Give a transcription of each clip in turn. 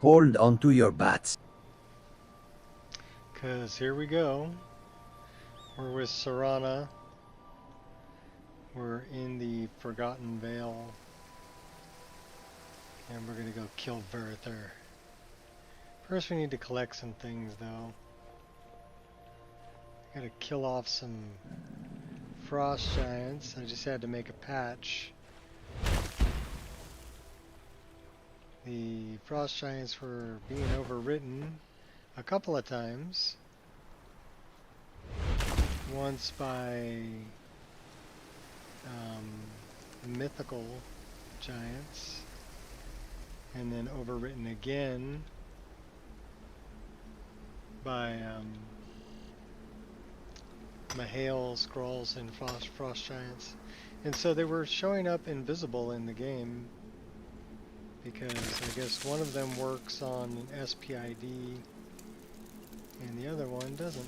Hold onto your bats. Because here we go. We're with Serana. We're in the Forgotten Vale. And we're going to go kill Verither. First we need to collect some things though. Gotta kill off some frost giants. I just had to make a patch. The frost giants were being overwritten a couple of times. Once by mythical giants, and then overwritten again by Mahale, Scrolls, and frost giants. And so they were showing up invisible in the game because I guess one of them works on an SPID and the other one doesn't.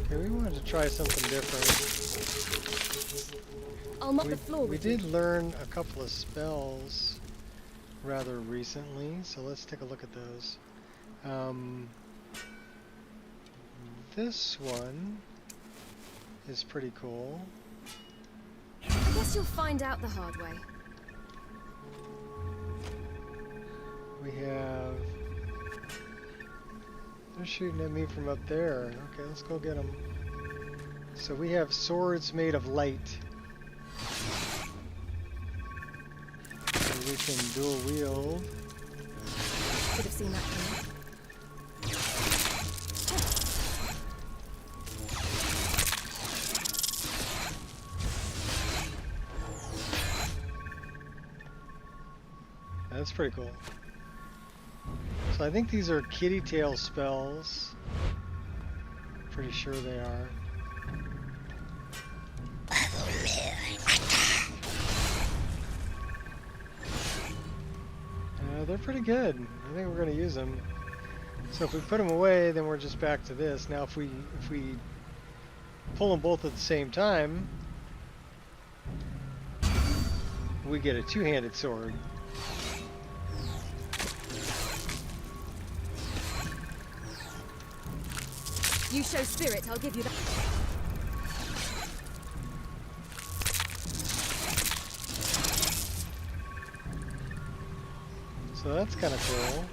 Okay, we wanted to try something different. I'll mop the floor. We did learn a couple of spells rather recently, so let's take a look at those. This one is pretty cool. I guess you'll find out the hard way. We have... They're shooting at me from up there. Okay, let's go get them. So we have swords made of light. So we can dual wield. Could have seen that coming. That's pretty cool. So I think these are kitty tail spells. Pretty sure they are. They're pretty good. I think we're going to use them. So if we put them away, then we're just back to this. Now if we pull them both at the same time, we get a two-handed sword. You show spirit, I'll give you that. So that's kind of cool.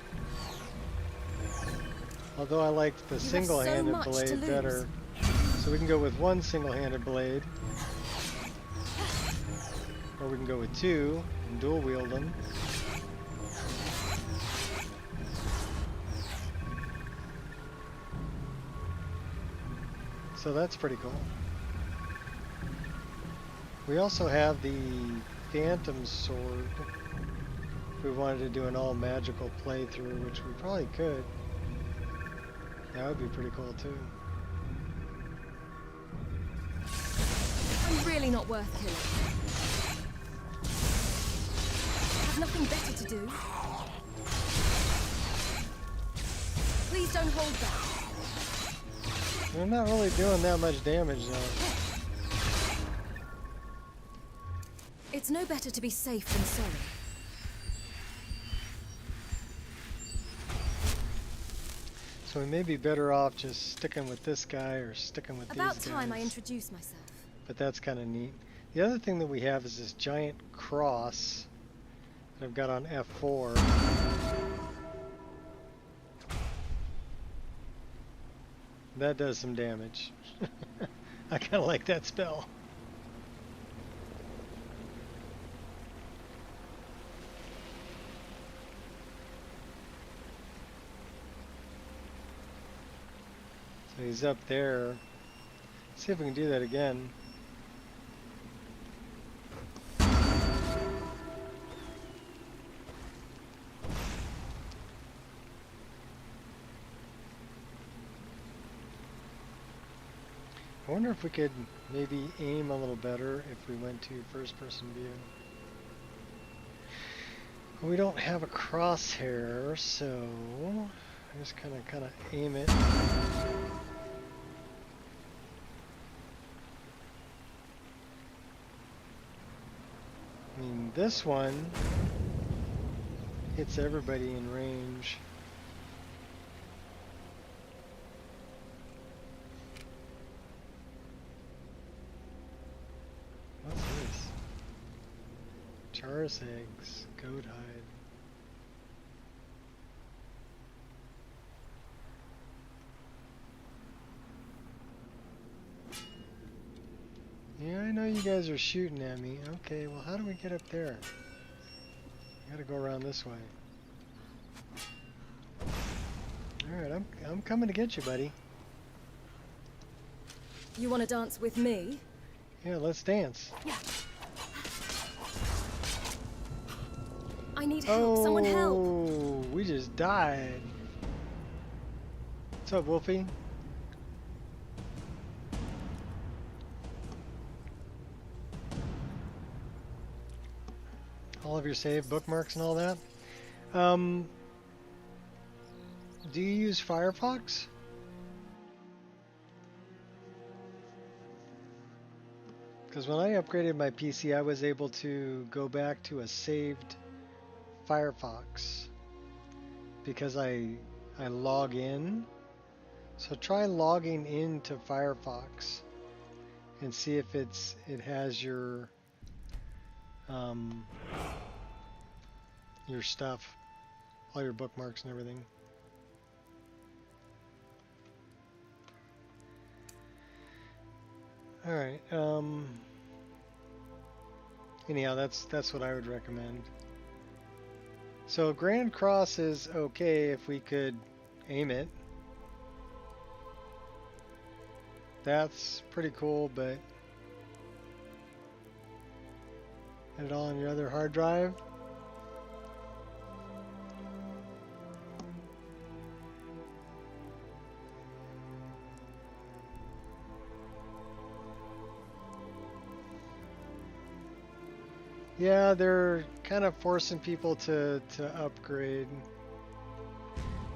Although I liked the single-handed blade better. So we can go with one single-handed blade. Or we can go with two and dual wield them. So that's pretty cool. We also have the Phantom Sword. If we wanted to do an all magical playthrough, which we probably could. That would be pretty cool too. I'm really not worth killing. Have nothing better to do. Please don't hold back. We're not really doing that much damage though. It's no better to be safe than sorry. So we may be better off just sticking with this guy or sticking with these guys. About time I introduce myself. But that's kind of neat. The other thing that we have is this giant cross that I've got on F4. That does some damage. I kind of like that spell. So he's up there. Let's see if we can do that again. I wonder if we could maybe aim a little better if we went to first-person view. We don't have a crosshair, so I just kind of aim it. I mean, this one hits everybody in range. What's this? Charis eggs, goat hide. Yeah, I know you guys are shooting at me. Okay, well, how do we get up there? I gotta go around this way. Alright, I'm coming to get you, buddy. You want to dance with me? Yeah, let's dance. Yeah. I need help. Someone help. Oh, we just died. What's up, Wolfie? All of your save bookmarks and all that. Do you use Firefox? Because when I upgraded my PC, I was able to go back to a saved Firefox because I log in. So try logging into Firefox and see if it has your stuff, all your bookmarks and everything. All right. Anyhow, that's what I would recommend. So Grand Cross is okay if we could aim it. That's pretty cool, but get it all on your other hard drive. Yeah, they're kind of forcing people to upgrade.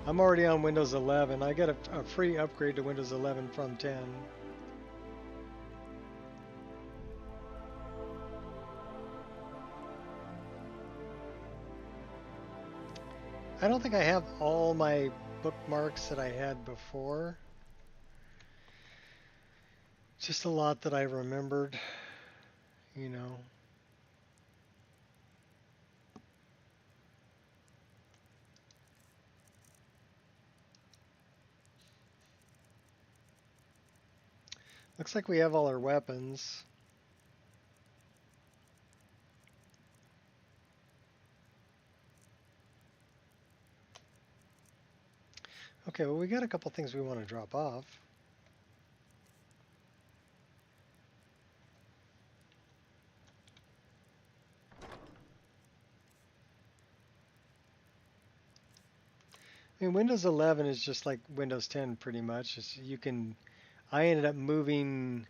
I'm already on Windows 11. I got a free upgrade to Windows 11 from 10. I don't think I have all my bookmarks that I had before. Just a lot that I remembered, you know. Looks like we have all our weapons. Okay, well, we got a couple things we want to drop off. I mean, Windows 11 is just like Windows 10 pretty much. I ended up moving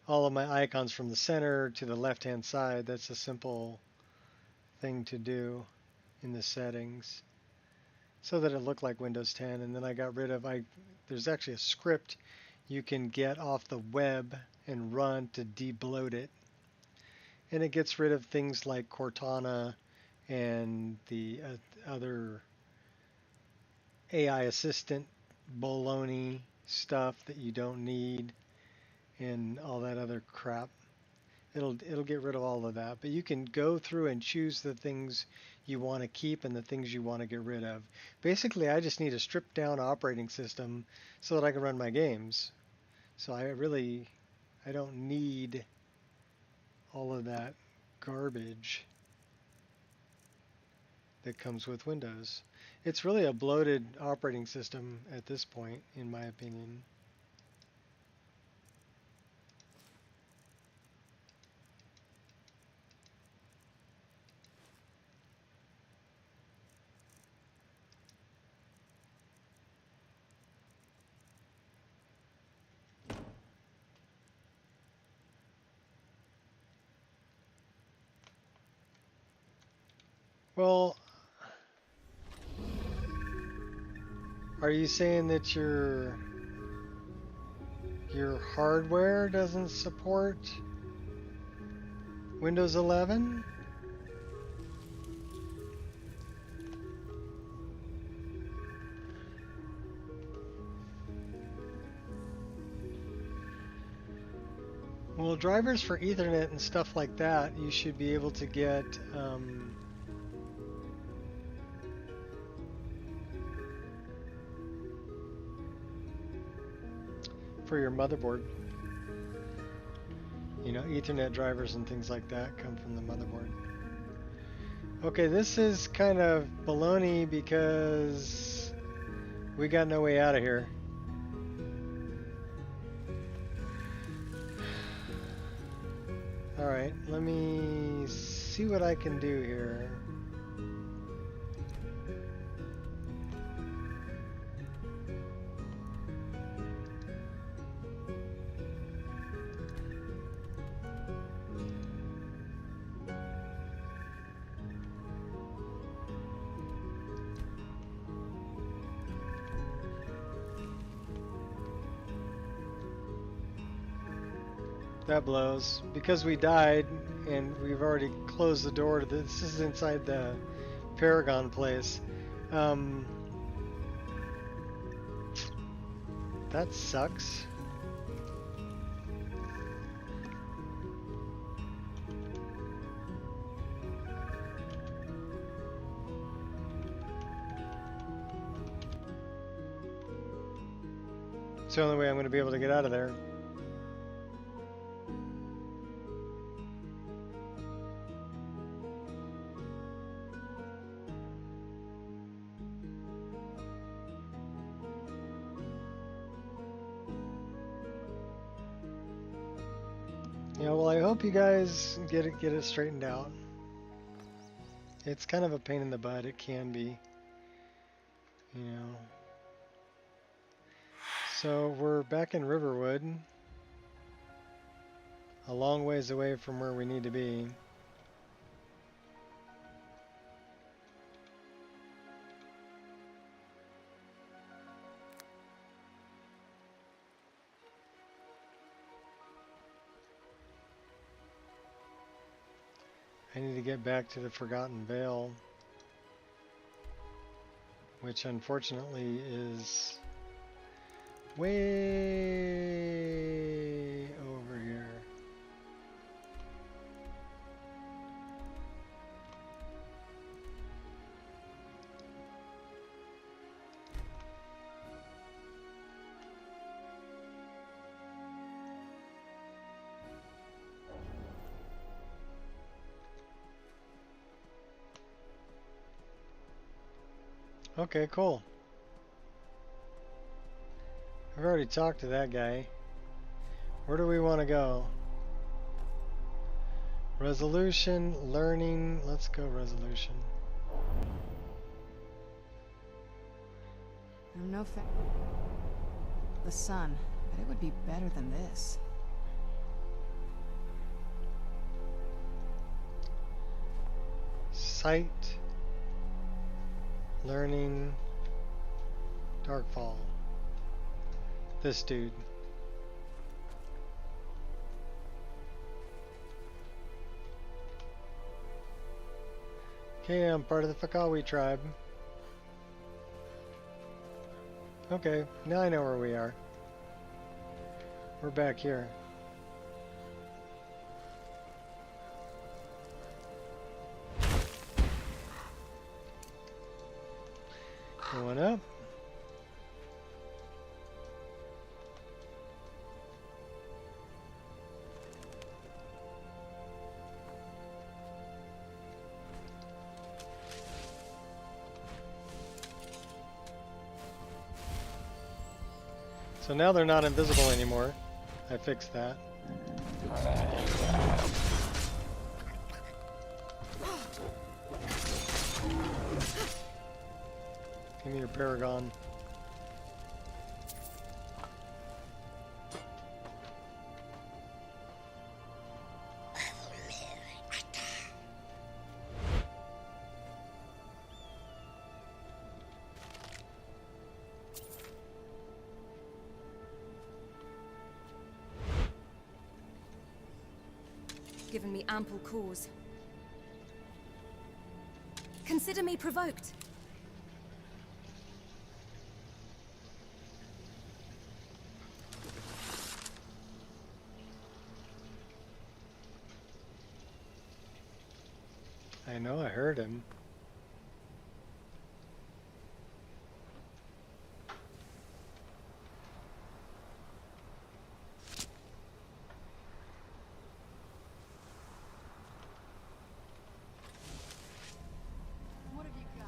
all of my icons from the center to the left-hand side. That's a simple thing to do in the settings so that it looked like Windows 10. And then I got rid of, there's actually a script you can get off the web and run to debloat it. And it gets rid of things like Cortana and the other AI assistant baloney stuff that you don't need and all that other crap. It'll get rid of all of that, but you can go through and choose the things you want to keep and the things you want to get rid of. Basically, I just need a stripped down operating system so that I can run my games. So I don't need all of that garbage that comes with Windows. It's really a bloated operating system at this point, in my opinion. Well, are you saying that your hardware doesn't support Windows 11? Well, drivers for Ethernet and stuff like that, you should be able to get for your motherboard. You know, Ethernet drivers and things like that come from the motherboard. Okay, this is kind of baloney because we got no way out of here. Alright, let me see what I can do here. That blows. Because we died and we've already closed the door to this. This is inside the Paragon place. That sucks. It's the only way I'm going to be able to get out of there. Yeah, well, I hope you guys get it straightened out. It's kind of a pain in the butt. It can be, you know. So we're back in Riverwood, a long ways away from where we need to be. I need to get back to the Forgotten Vale, which unfortunately is way over here. Okay, cool. I've already talked to that guy. Where do we want to go? Resolution, learning. Let's go resolution. I'm no fan. The sun, but it would be better than this. Sight, learning, Darkfall. This dude. Okay, I'm part of the Fakawi tribe. Okay, now I know where we are. We're back here. Going up. So now they're not invisible anymore. I fixed that. Give me your Paragon. Given me ample cause. Consider me provoked. I know, I heard him. What have you got?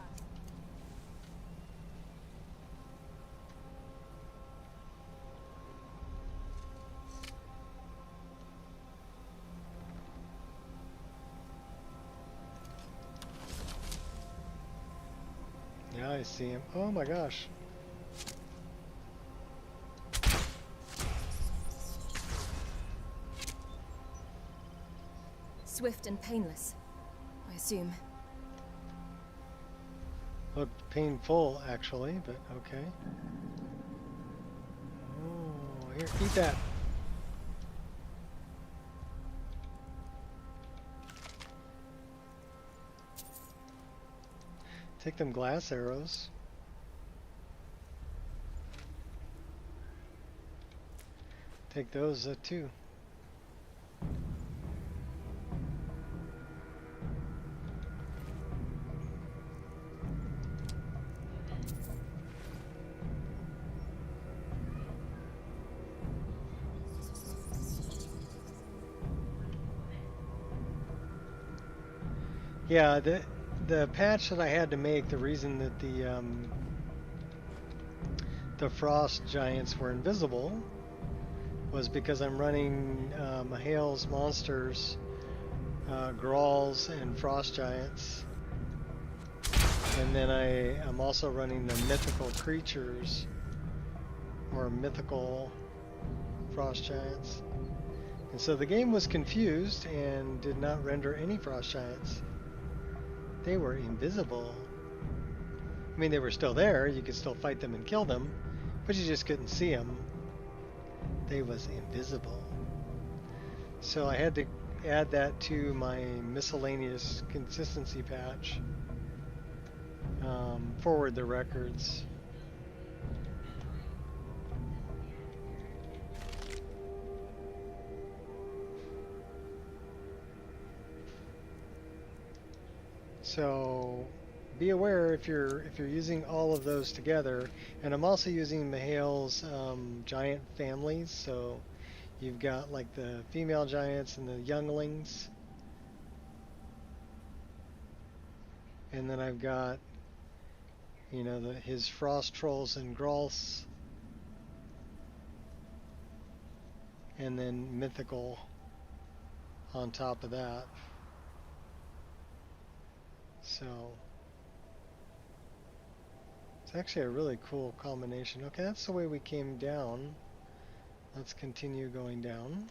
Yeah, I see him. Oh my gosh. Swift and painless, I assume. Looked painful, actually, but okay. Oh, here, eat that. Take them glass arrows. Take those too. Yeah, the patch that I had to make, the reason that the frost giants were invisible was because I'm running Mahale's monsters, Grolls, and frost giants, and then I'm also running the mythical creatures or mythical frost giants, and so the game was confused and did not render any frost giants. They were invisible. I mean, they were still there. You could still fight them and kill them, but you just couldn't see them. They was invisible. So I had to add that to my miscellaneous consistency patch. Forward the records. So be aware if you're using all of those together, and I'm also using Mahale's giant families. So you've got like the female giants and the younglings, and then I've got, you know, his frost trolls and grolls, and then mythical on top of that. So it's actually a really cool combination. Okay, that's the way we came down. Let's continue going down.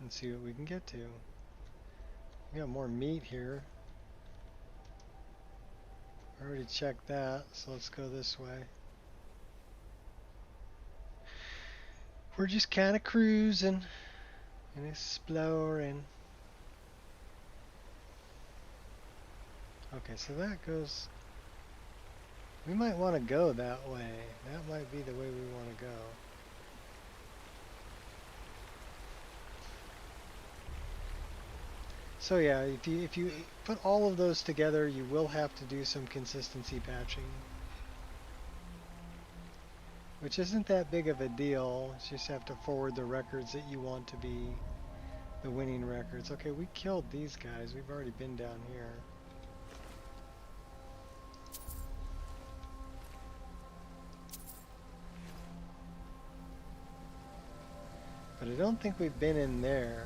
And see what we can get to. We got more meat here. I already checked that, so let's go this way. We're just kind of cruising and exploring. Okay, so that goes... We might want to go that way. That might be the way we want to go. So yeah, if you put all of those together, you will have to do some consistency patching, which isn't that big of a deal. You just have to forward the records that you want to be the winning records. Okay, we killed these guys. We've already been down here. But I don't think we've been in there.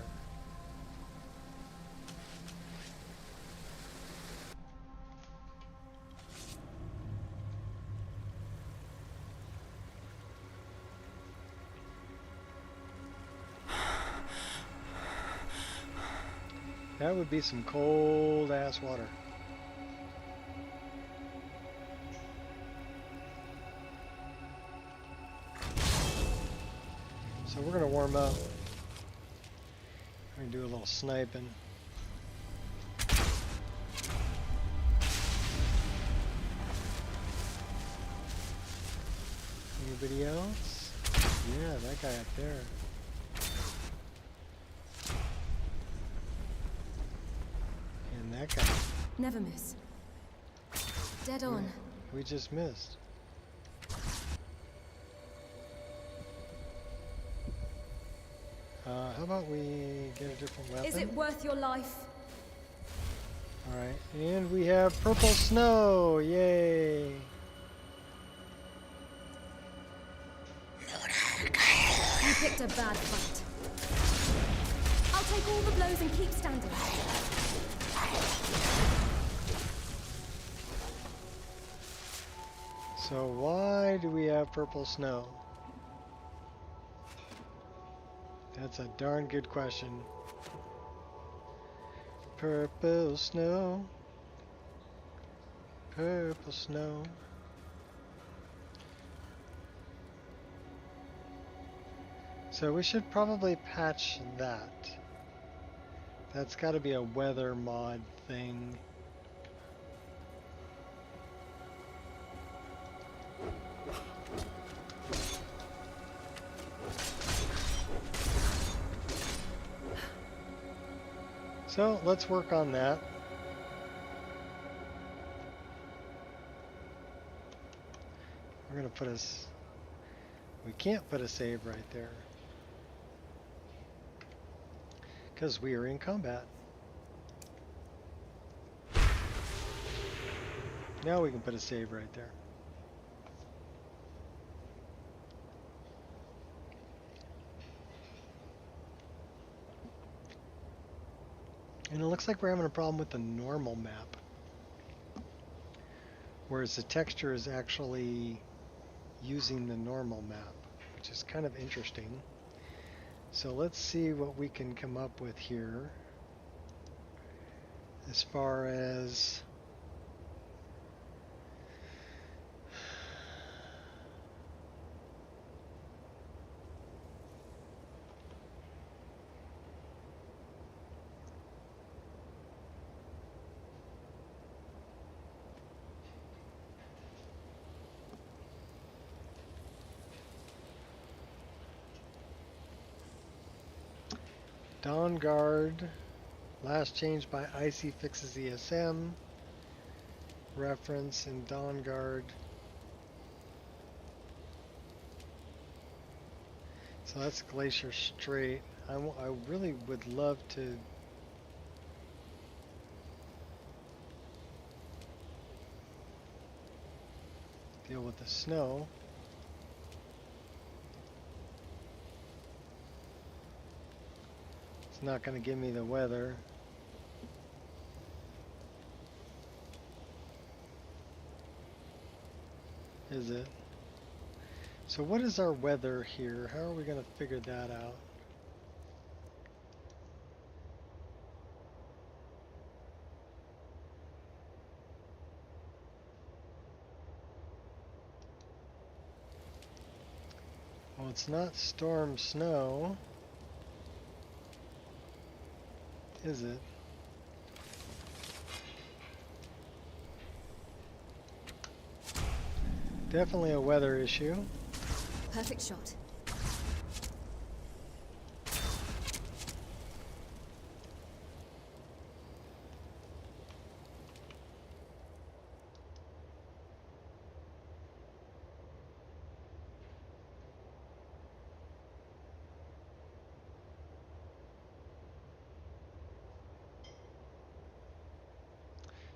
That would be some cold ass water. So we're gonna warm up. We're gonna do a little sniping. Anybody else? Yeah, that guy up there. that guy. Never miss. Dead on. We just missed. How about we get a different weapon? Is it worth your life? Alright, and we have purple snow! Yay! You picked a bad fight. I'll take all the blows and keep standing. So why do we have purple snow? That's a darn good question. Purple snow. Purple snow. So we should probably patch that. That's got to be a weather mod thing. So let's work on that. We're going to put us... We can't put a save right there, because we are in combat. Now we can put a save right there. And it looks like we're having a problem with the normal map, whereas the texture is actually using the normal map, which is kind of interesting. So let's see what we can come up with here as far as Dawn Guard, last changed by Icy fixes ESM, reference in Dawn Guard. So that's Glacier Strait. I really would love to deal with the snow. Not going to give me the weather. Is it? So what is our weather here? How are we going to figure that out? Well, it's not storm snow. Is it? Definitely a weather issue. Perfect shot.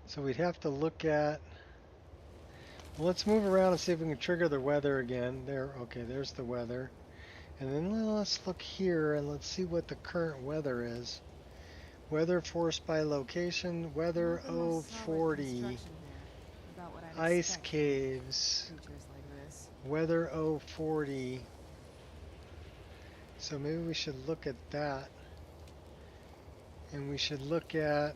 So we'd have to look at... Well, let's move around and see if we can trigger the weather again. There, okay, there's the weather. And then let's look here and let's see what the current weather is. Weather forced by location, weather 040. Ice caves. Weather 040. So maybe we should look at that. And we should look at...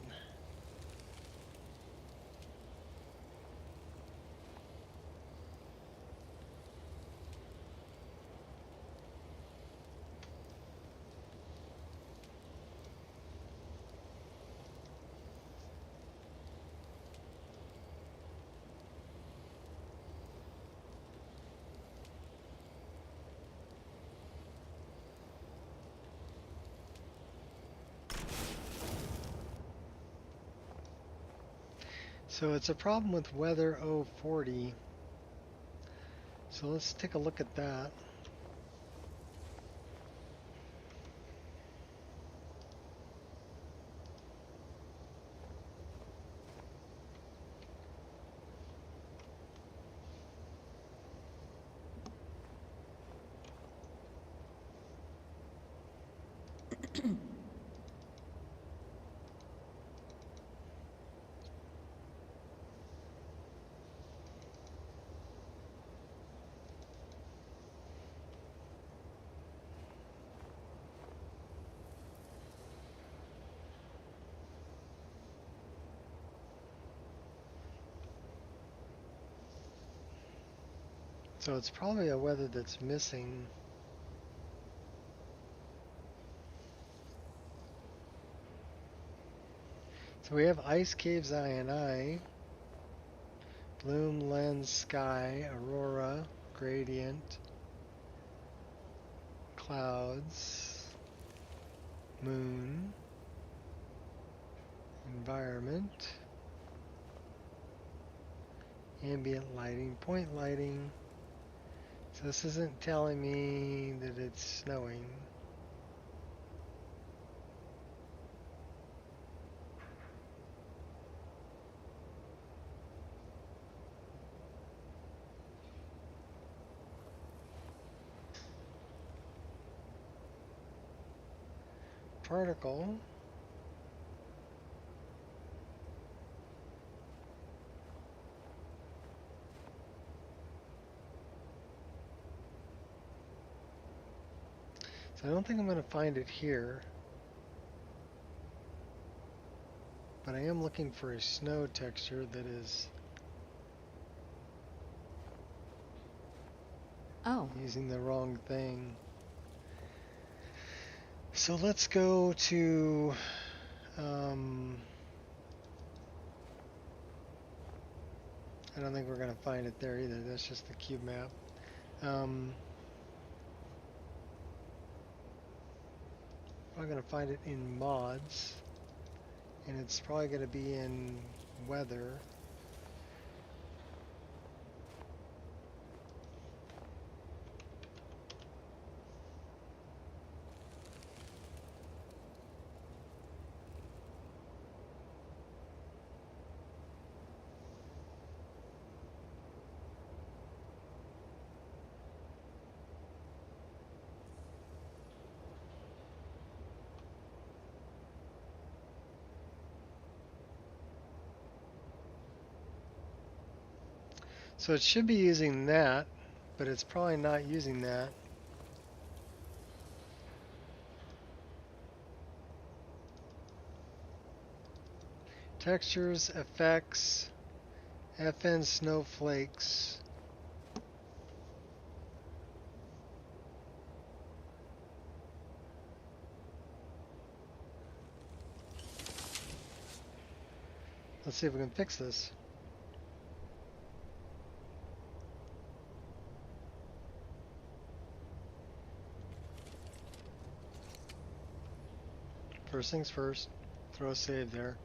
So it's a problem with weather 040. So let's take a look at that. So it's probably a weather that's missing. So we have ice caves I, bloom, lens, sky, aurora, gradient, clouds, moon, environment, ambient lighting, point lighting. So this isn't telling me that it's snowing. Particle. So I don't think I'm going to find it here. But I am looking for a snow texture that is using the wrong thing. So let's go to I don't think we're going to find it there either. That's just the cube map. I'm going to find it in mods, and it's probably going to be in weather. So it should be using that, but it's probably not using that. Textures, effects, FN snowflakes. Let's see if we can fix this. First things first, throw a save there.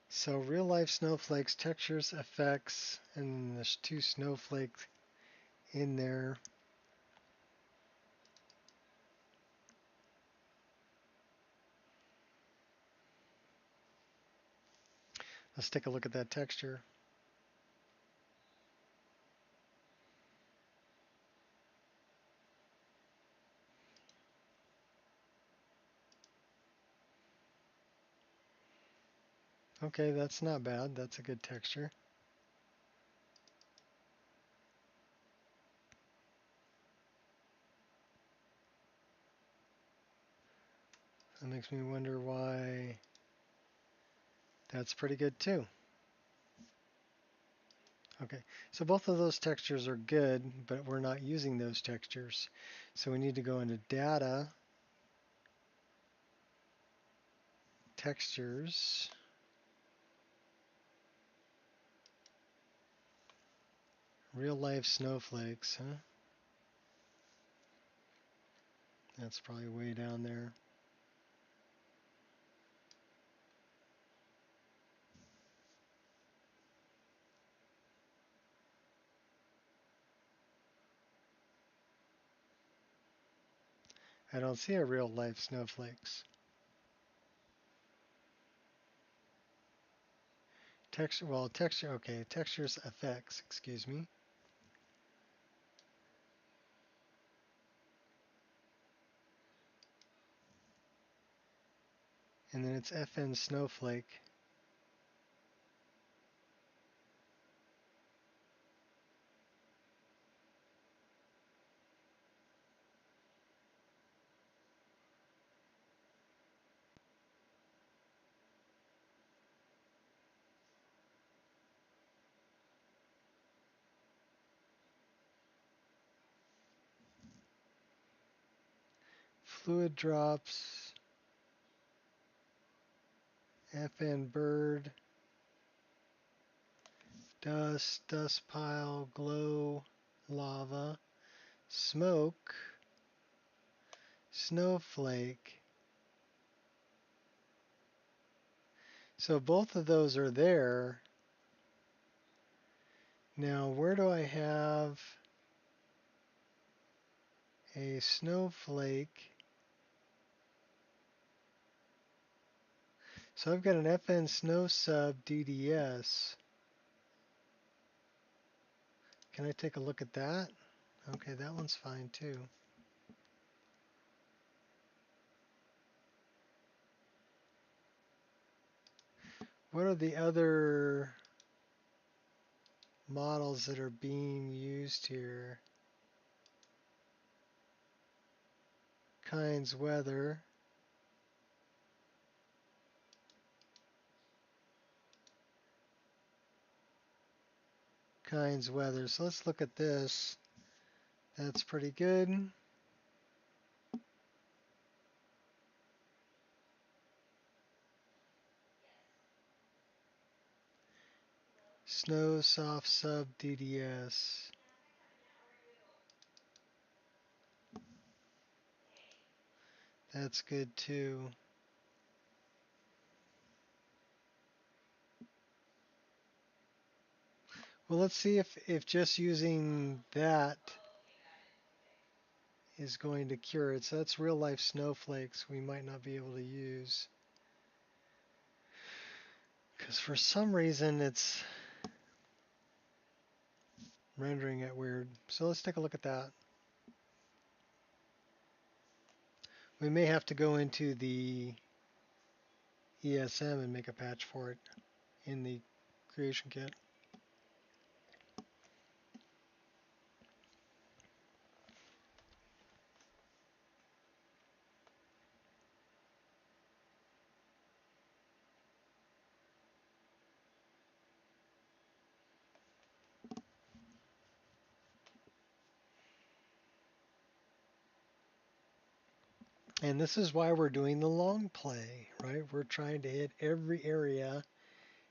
So real life snowflakes, textures, effects, and there's two snowflakes in there. Let's take a look at that texture. Okay, that's not bad. That's a good texture. That makes me wonder why that's pretty good too. Okay, so both of those textures are good, but we're not using those textures. So we need to go into data textures. Real life snowflakes, huh? That's probably way down there. I don't see a real life snowflakes. Texture, well, texture, okay, textures effects, excuse me. And then it's FN snowflake. Fluid drops, FN bird, dust, dust pile, glow, lava, smoke, snowflake. So both of those are there. Now, where do I have a snowflake? So I've got an FN snow sub DDS. Can I take a look at that? Okay, that one's fine too. What are the other models that are being used here? Kinds weather. Kinds weather. So let's look at this. That's pretty good. Snow soft sub DDS. That's good too. Well, let's see if just using that is going to cure it. So that's real life snowflakes we might not be able to use. Because for some reason it's rendering it weird. So let's take a look at that. We may have to go into the ESM and make a patch for it in the creation kit. And this is why we're doing the long play, right? We're trying to hit every area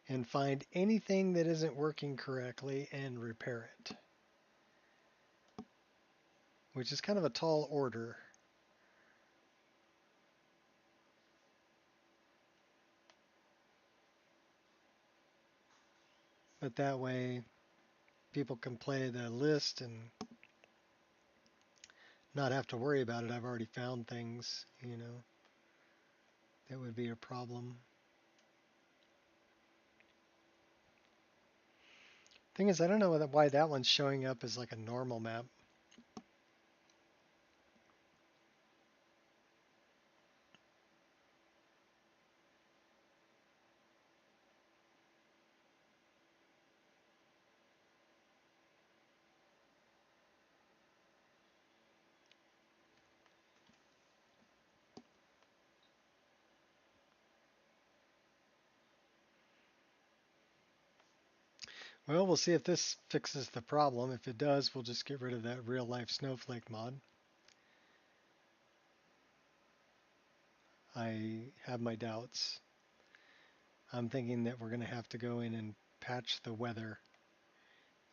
and find anything that isn't working correctly and repair it. Which is kind of a tall order. But that way people can play the list and not have to worry about it. I've already found things, you know, that would be a problem. Thing is, I don't know why that one's showing up as like a normal map. Well, we'll see if this fixes the problem. If it does, we'll just get rid of that real life snowflake mod. I have my doubts. I'm thinking that we're going to have to go in and patch the weather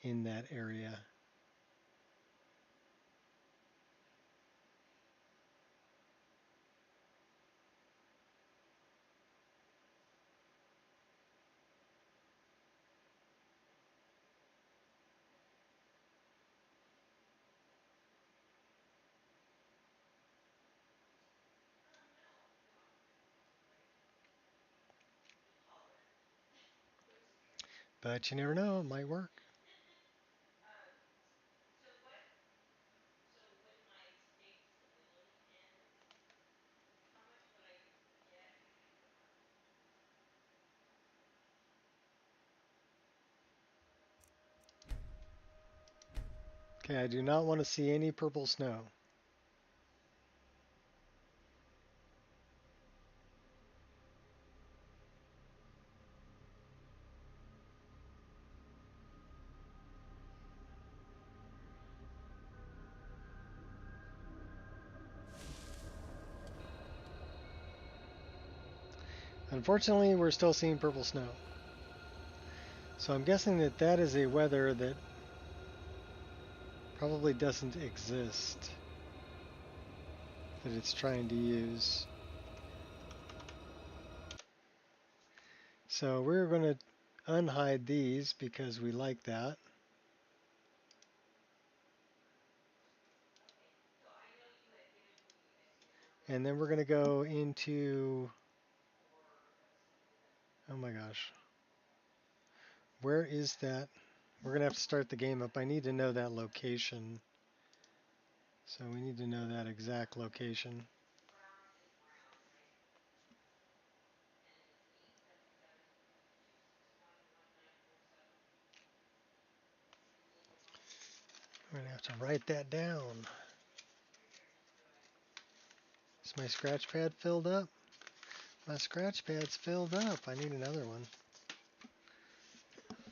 in that area. But you never know, it might work. Okay, I do not want to see any purple snow. Unfortunately, we're still seeing purple snow. So I'm guessing that that is a weather that probably doesn't exist, that it's trying to use. So we're going to unhide these because we like that. And then we're going to go into, oh my gosh, where is that? We're going to have to start the game up. I need to know that location. So we need to know that exact location. I'm going to have to write that down. Is my scratch pad filled up? My scratch pad's filled up. I need another one.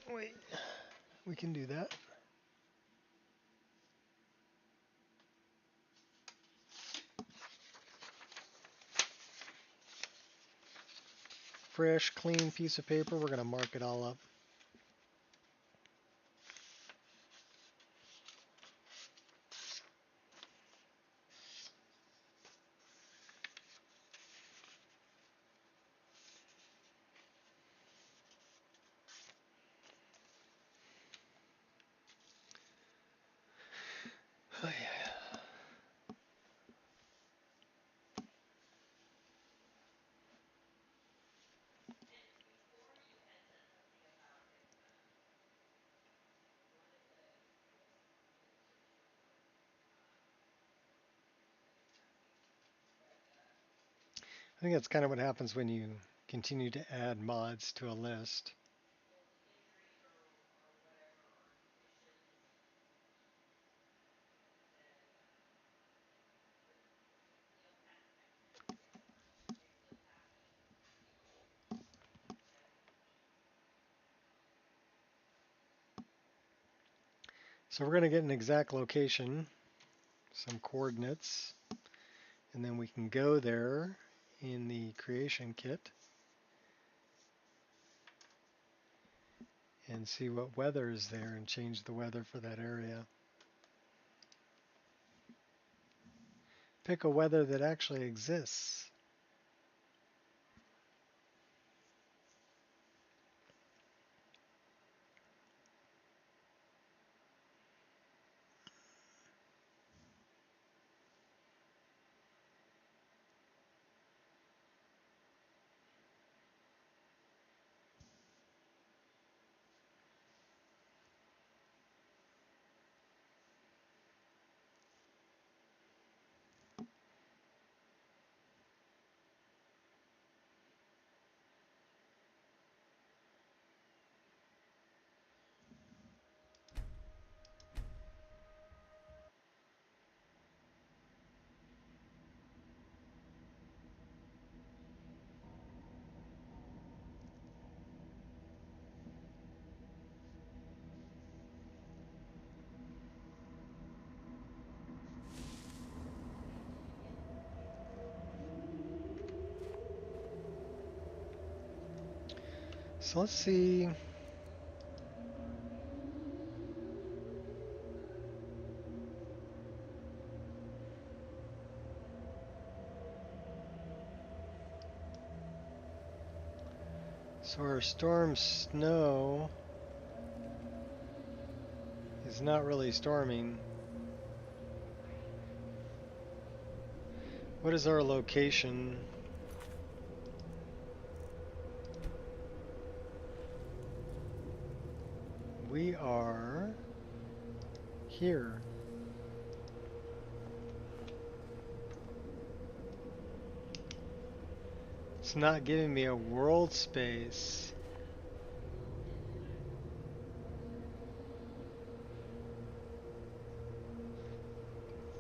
Wait, we can do that. Fresh, clean piece of paper. We're going to mark it all up. Oh, yeah. I think that's kind of what happens when you continue to add mods to a list. So we're going to get an exact location, some coordinates, and then we can go there in the creation kit and see what weather is there and change the weather for that area. Pick a weather that actually exists. So let's see. So our storm snow is not really storming. What is our location? We are here. It's not giving me a world space.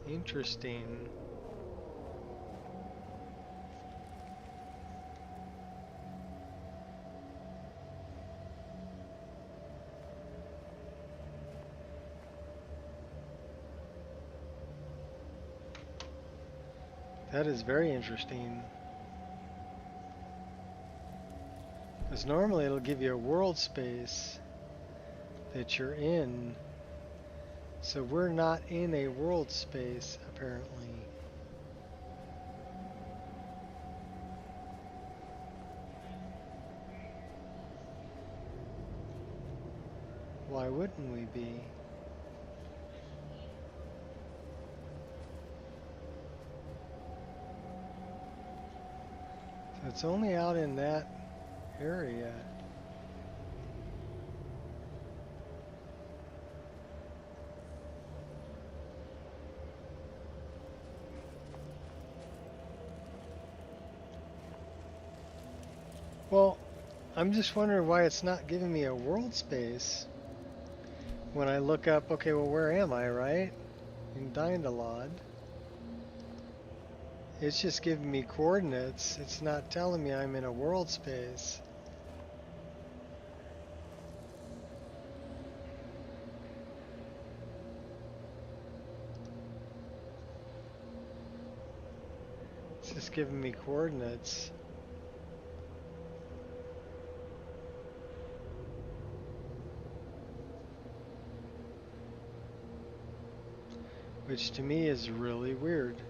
Interesting. That is very interesting. Because normally it'll give you a world space that you're in. So we're not in a world space, apparently. Why wouldn't we be? So it's only out in that area. Well, I'm just wondering why it's not giving me a world space when I look up, okay, well, where am I, right? In Dindalod. It's just giving me coordinates. It's not telling me I'm in a world space. It's just giving me coordinates. Which to me is really weird.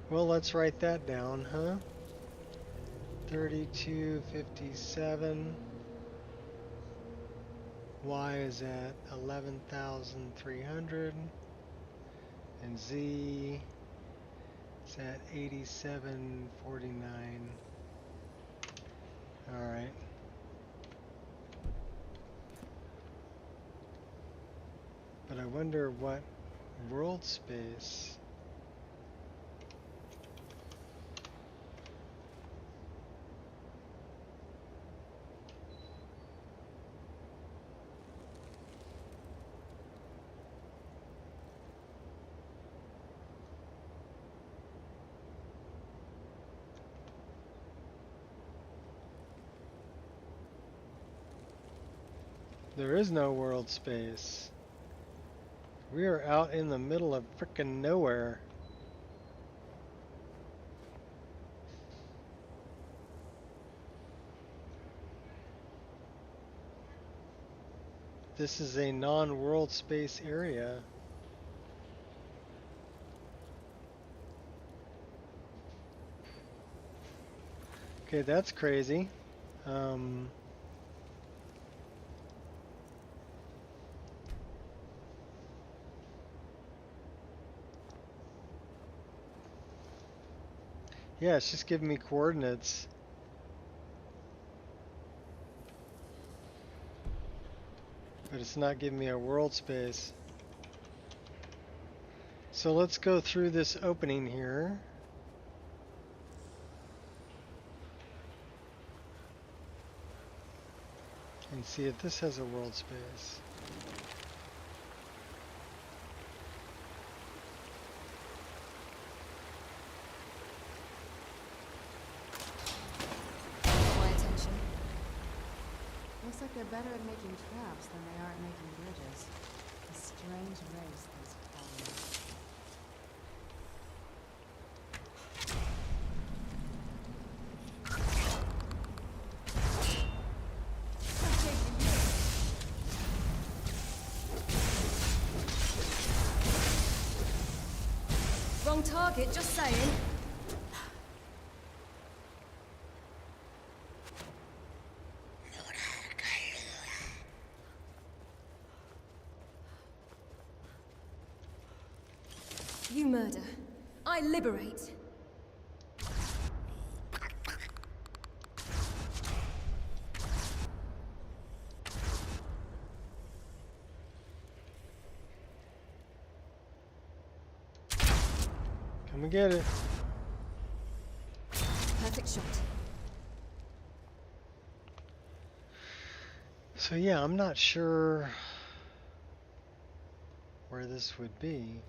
Well, let's write that down, huh? 3257. Y is at 11,300. And Z is at 8749. Alright. But I wonder what world space. There is no world space. We are out in the middle of frickin' nowhere. This is a non-world space area. Okay, that's crazy. Yeah, it's just giving me coordinates. But it's not giving me a world space. So let's go through this opening here. And see if this has a world space. Looks like they're better at making traps than they are at making bridges. A strange race, these colonists. on target, just saying. You murder. I liberate. Come and get it. Perfect shot. So yeah, I'm not sure where this would be.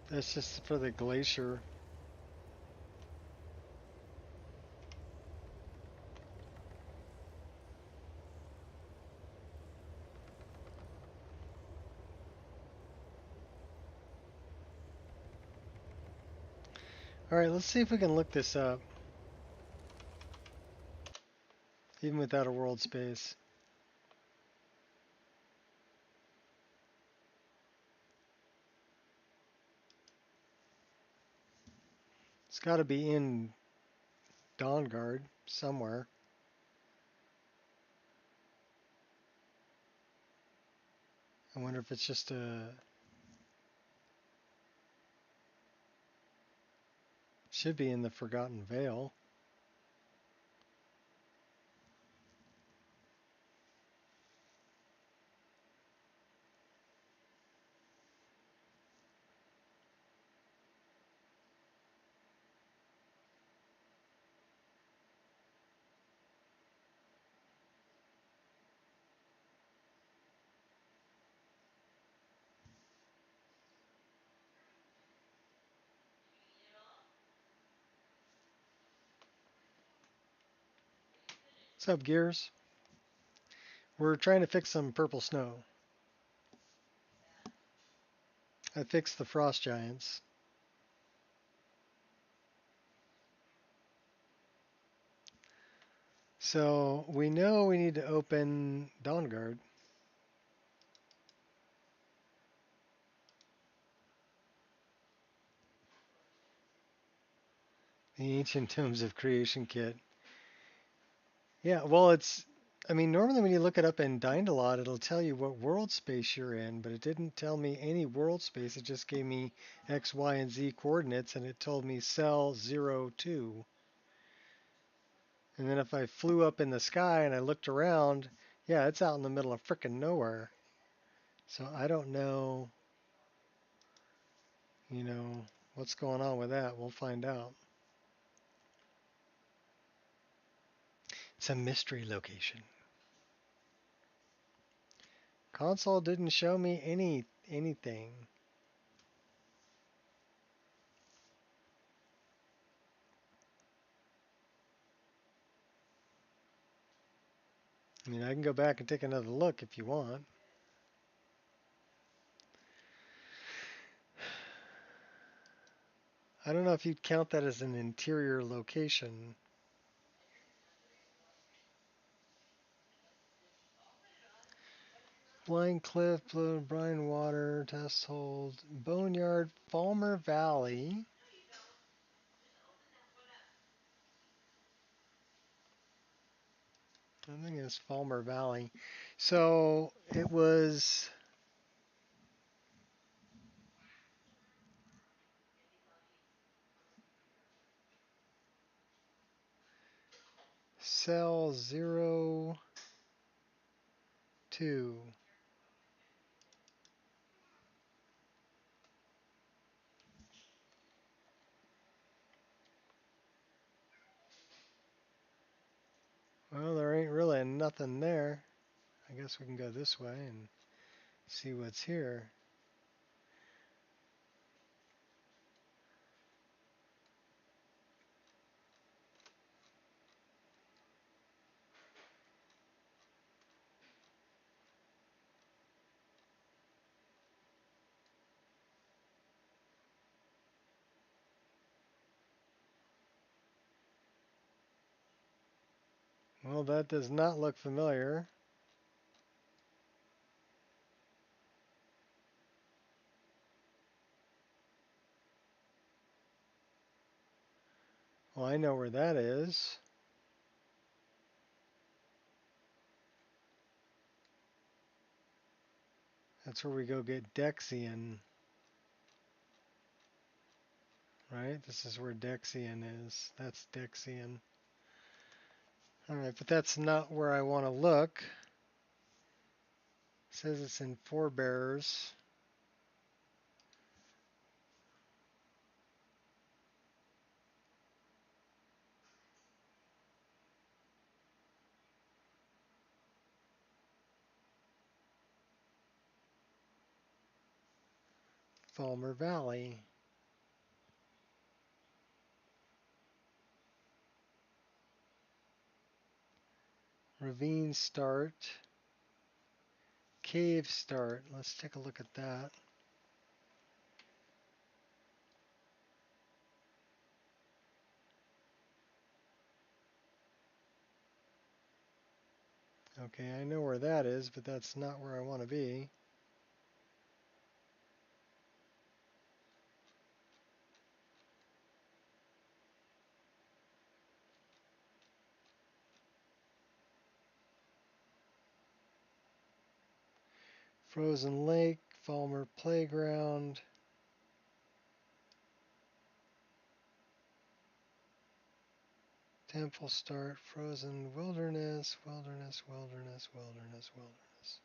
That's just for the glacier. Alright, let's see if we can look this up. Even without a world space. It's got to be in Dawnguard somewhere. I wonder if it's just a... Should be in the Forgotten Vale. What's up, Gears? We're trying to fix some purple snow. I fixed the frost giants. So we know we need to open Dawnguard. The Ancient Tombs of Creation kit. Yeah, well, it's... I mean, normally when you look it up in Dynalot, it'll tell you what world space you're in, but it didn't tell me any world space. It just gave me X, Y, and Z coordinates, and it told me cell 02. And then if I flew up in the sky and I looked around, yeah, it's out in the middle of frickin' nowhere. So I don't know, you know, what's going on with that. We'll find out. It's a mystery location. Console didn't show me anything. I mean, I can go back and take another look if you want. I don't know if you'd count that as an interior location. Blind Cliff, Brine Water, Test Hold, Boneyard, Falmer Valley. I think it's Falmer Valley. So it was cell 02. Well, there ain't really nothing there. I guess we can go this way and See what's here. Well, that does not look familiar. Well, I know where that is. That's where we go get Dexian. Right? This is where Dexian is. That's Dexian. Alright, but that's not where I want to look. It says it's in Forebears. Falmer Valley. Ravine start. Cave start. Let's take a look at that. Okay, I know where that is, but that's not where I want to be. Frozen Lake, Falmer Playground. Temple start, Frozen Wilderness, Wilderness, Wilderness, Wilderness, Wilderness.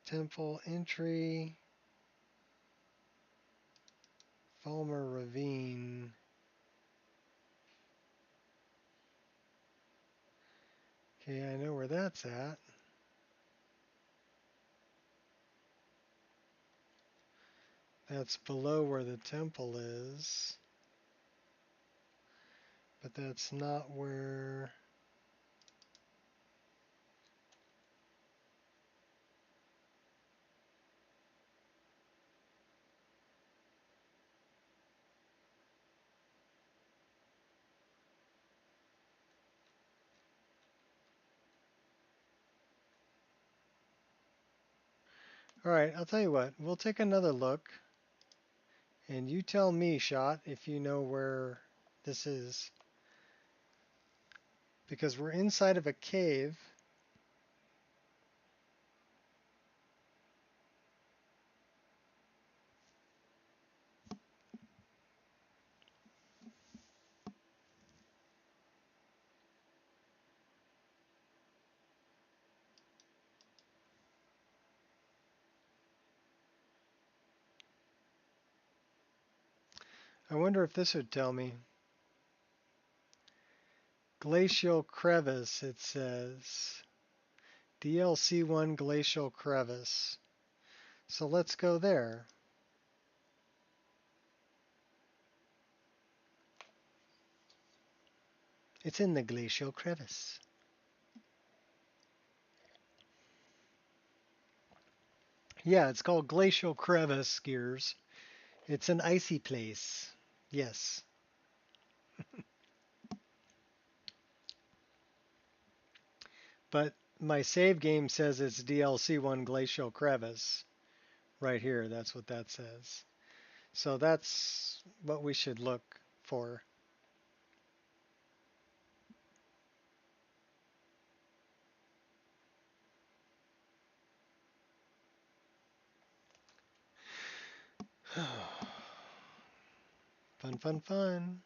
Temple entry. Falmer Ravine. Okay, I know where that's at. That's below where the temple is. But that's not where... Alright, I'll tell you what. We'll take another look. And you tell me, Shot, if you know where this is. Because we're inside of a cave. I wonder if this would tell me. Glacial Crevice, it says. DLC1 Glacial Crevice. So let's go there. It's in the Glacial Crevice. Yeah, it's called Glacial Crevice, Gears. It's an icy place. Yes. But my save game says it's DLC1 Glacial Crevice. Right here, that's what that says. So that's what we should look for. Fun, fun, fun.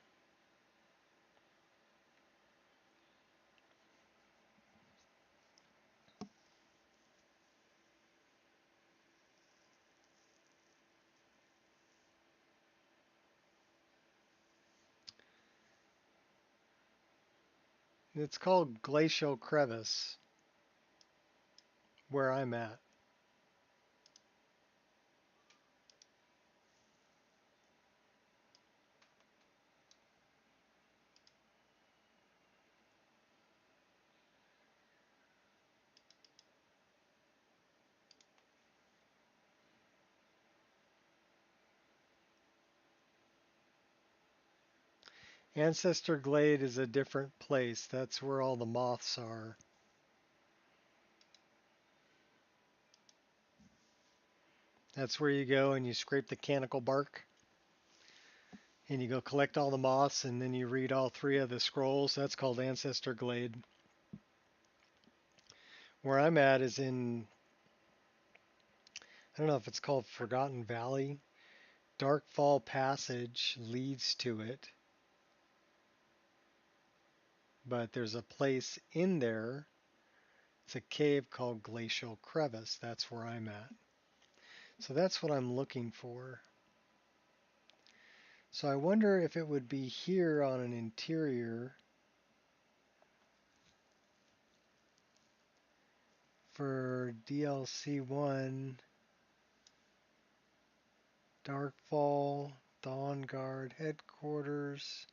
It's called Glacial Crevice, where I'm at. Ancestor Glade is a different place. That's where all the moths are. That's where you go and you scrape the canical bark. And you go collect all the moths, and then you read all 3 of the scrolls. That's called Ancestor Glade. Where I'm at is in, I don't know if it's called Forgotten Valley. Darkfall Passage leads to it. But there's a place in there. It's a cave called Glacial Crevice. That's where I'm at. So that's what I'm looking for. So I wonder if it would be here on an interior for DLC 1, Darkfall, Dawnguard Headquarters,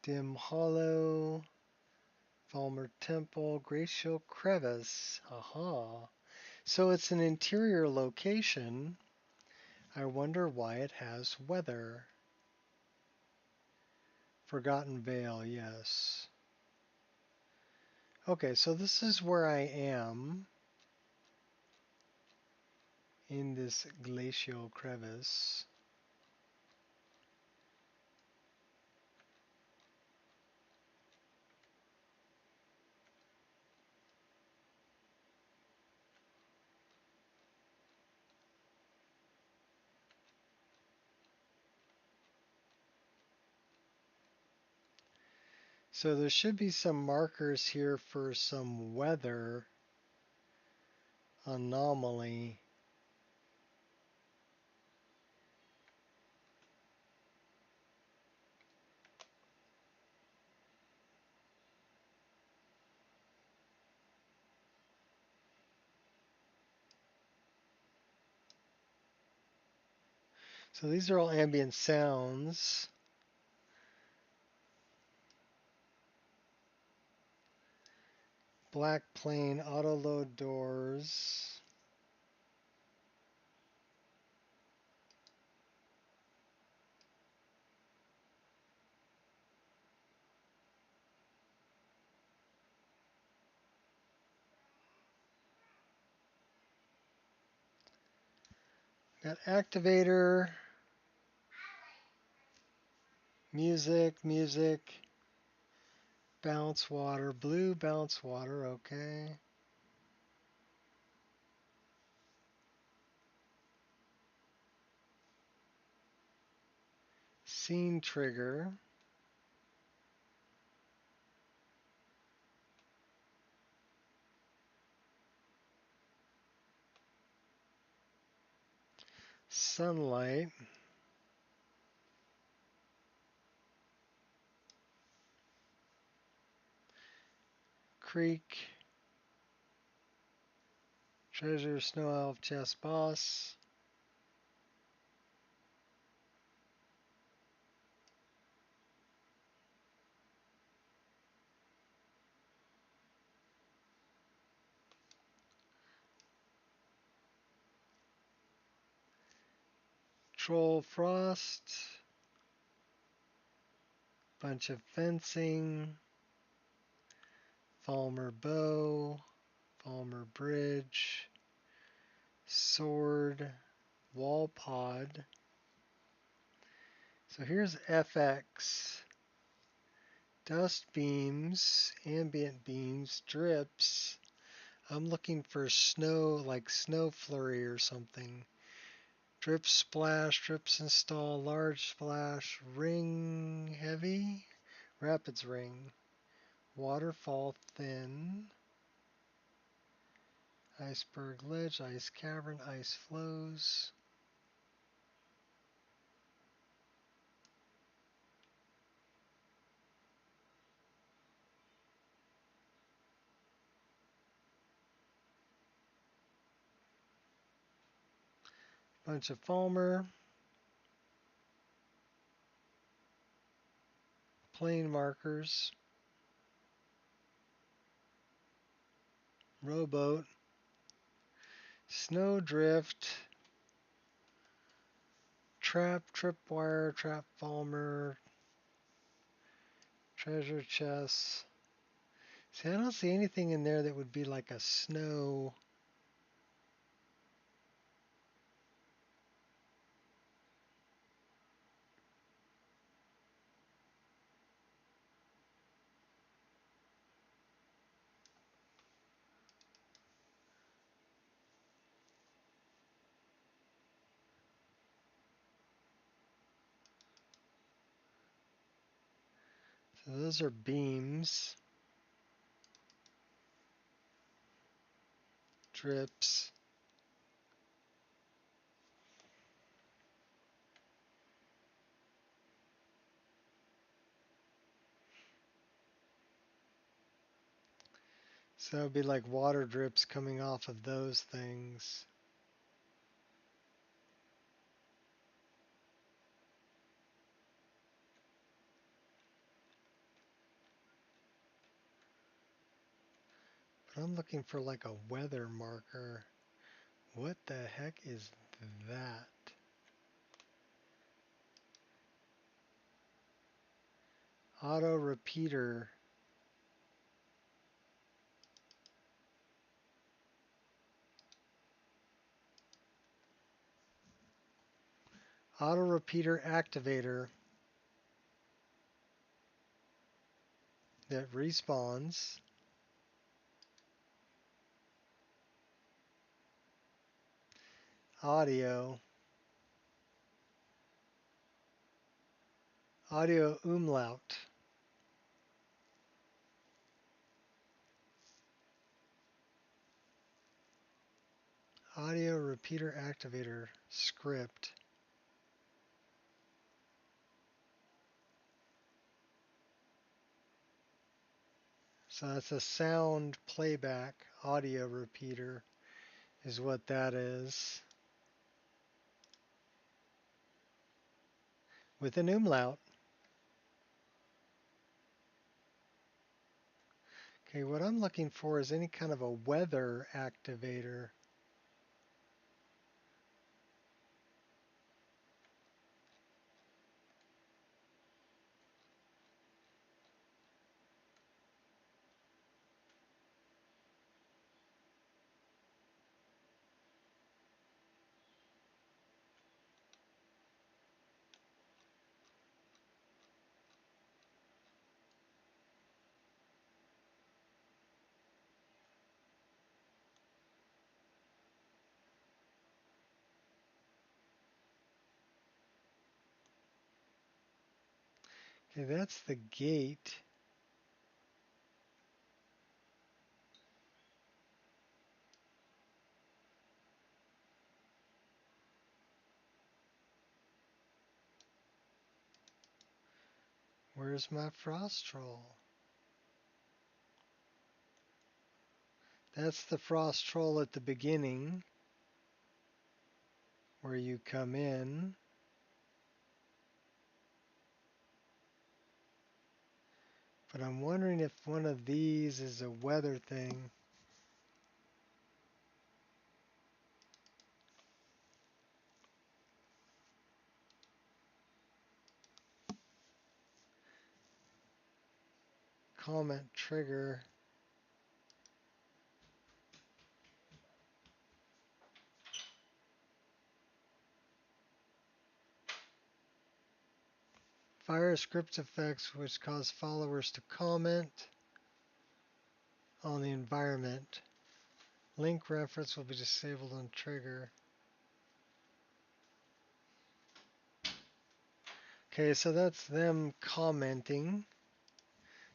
Dim Hollow, Falmer Temple, Glacial Crevice. Aha. So it's an interior location. I wonder why it has weather. Forgotten Vale, yes. Okay, so this is where I am in this glacial crevice. So there should be some markers here for some weather anomaly. So these are all ambient sounds. Black plane, auto load doors. Got activator. Music. Bounce water, blue bounce water, okay. Scene trigger. Sunlight. Creek. Treasure, Snow Elf, Chess Boss. Troll Frost. Bunch of fencing. Falmer Bow. Falmer Bridge. Sword. Wall Pod. So here's FX. Dust beams, ambient beams, drips. I'm looking for snow, like snow flurry or something. Drip splash, drips install, large splash, ring heavy, rapids ring, waterfall thin, iceberg ledge, ice cavern, ice flows. Bunch of Falmer. Plane markers. Rowboat. Snowdrift. Trap, tripwire, trap Falmer. Treasure chests. See, I don't see anything in there that would be like a snow. So those are beams. Drips. So it would be like water drips coming off of those things. But I'm looking for like a weather marker. What the heck is that? Auto repeater. Auto repeater activator that respawns. Audio. Audio umlaut. Audio repeater activator script. So that's a sound playback audio repeater is what that is. With an umlaut. Okay, what I'm looking for is any kind of a weather activator. Okay, that's the gate. Where's my frost troll? That's the frost troll at the beginning, where you come in. But I'm wondering if one of these is a weather thing. Comment trigger. Fire script effects which cause followers to comment on the environment. Link reference will be disabled on trigger. Okay, so that's them commenting.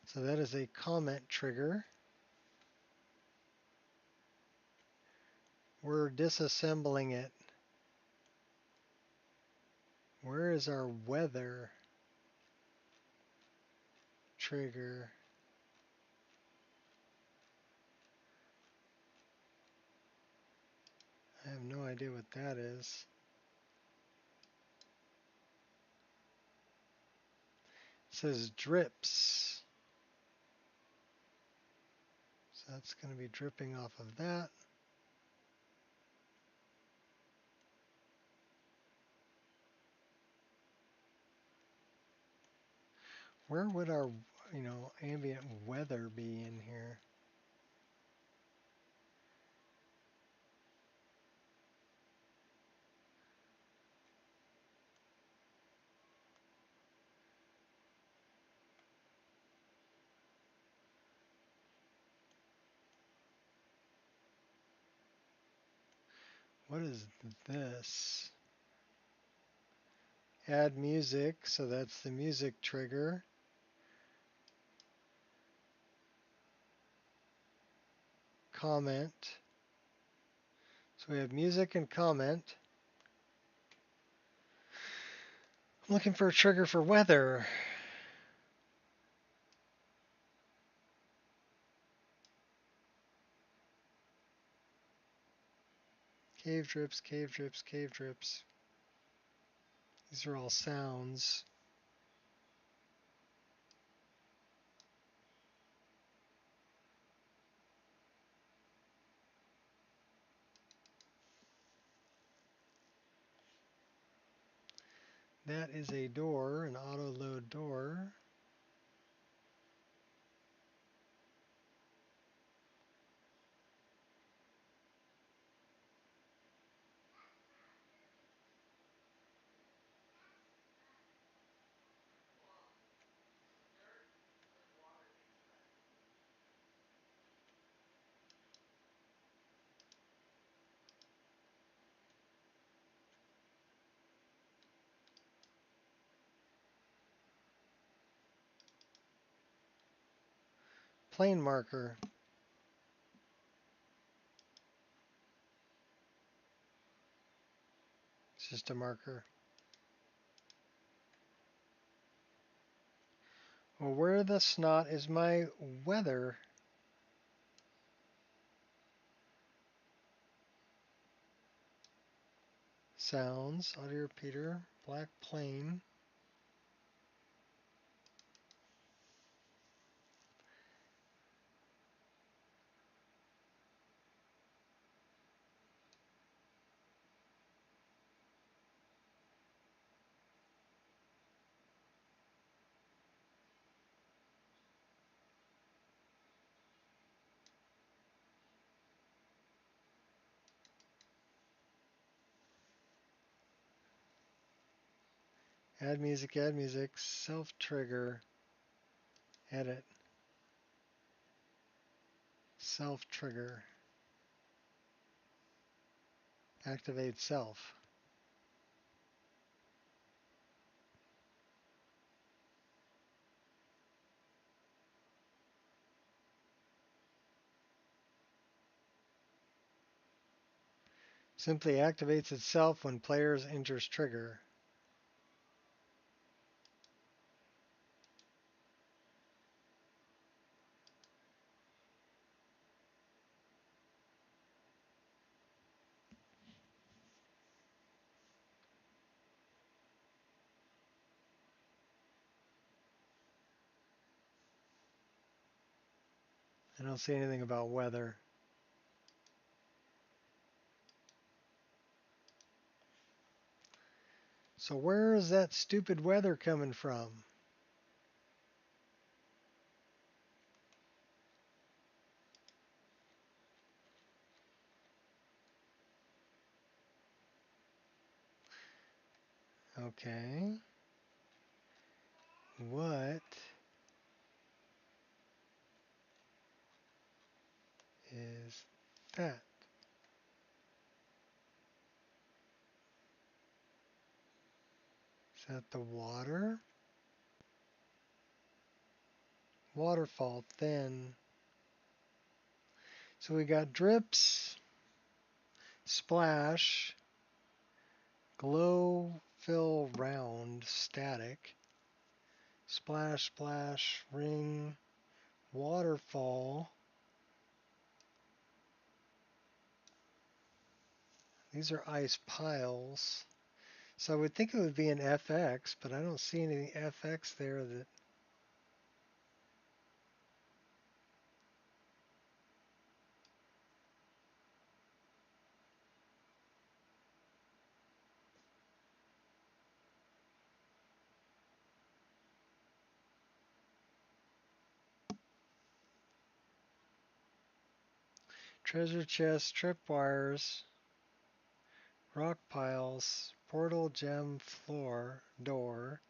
So that is a comment trigger. We're disassembling it. Where is our weather trigger? I have no idea what that is. It says drips. So that's going to be dripping off of that. Where would our, ambient weather be in here? What is this? Add music, so that's the music trigger. Comment. So we have music and comment. I'm looking for a trigger for weather. Cave drips, cave drips, cave drips. These are all sounds. That is a door, an auto load door. Plane marker. It's just a marker. Well, where the snot is my weather? Sounds, audio repeater, black plane. Add music, self-trigger, edit, self-trigger, activate self. Simply activates itself when players enters trigger. I don't see anything about weather. So where is that stupid weather coming from? Okay. What is that? Is that the water? Waterfall thin. So we got drips, splash, glow, fill, round, static, splash, splash, ring, waterfall. These are ice piles. So I would think it would be an FX, but I don't see any FX there that Treasure chests, tripwires, rock piles, portal, gem, floor, door.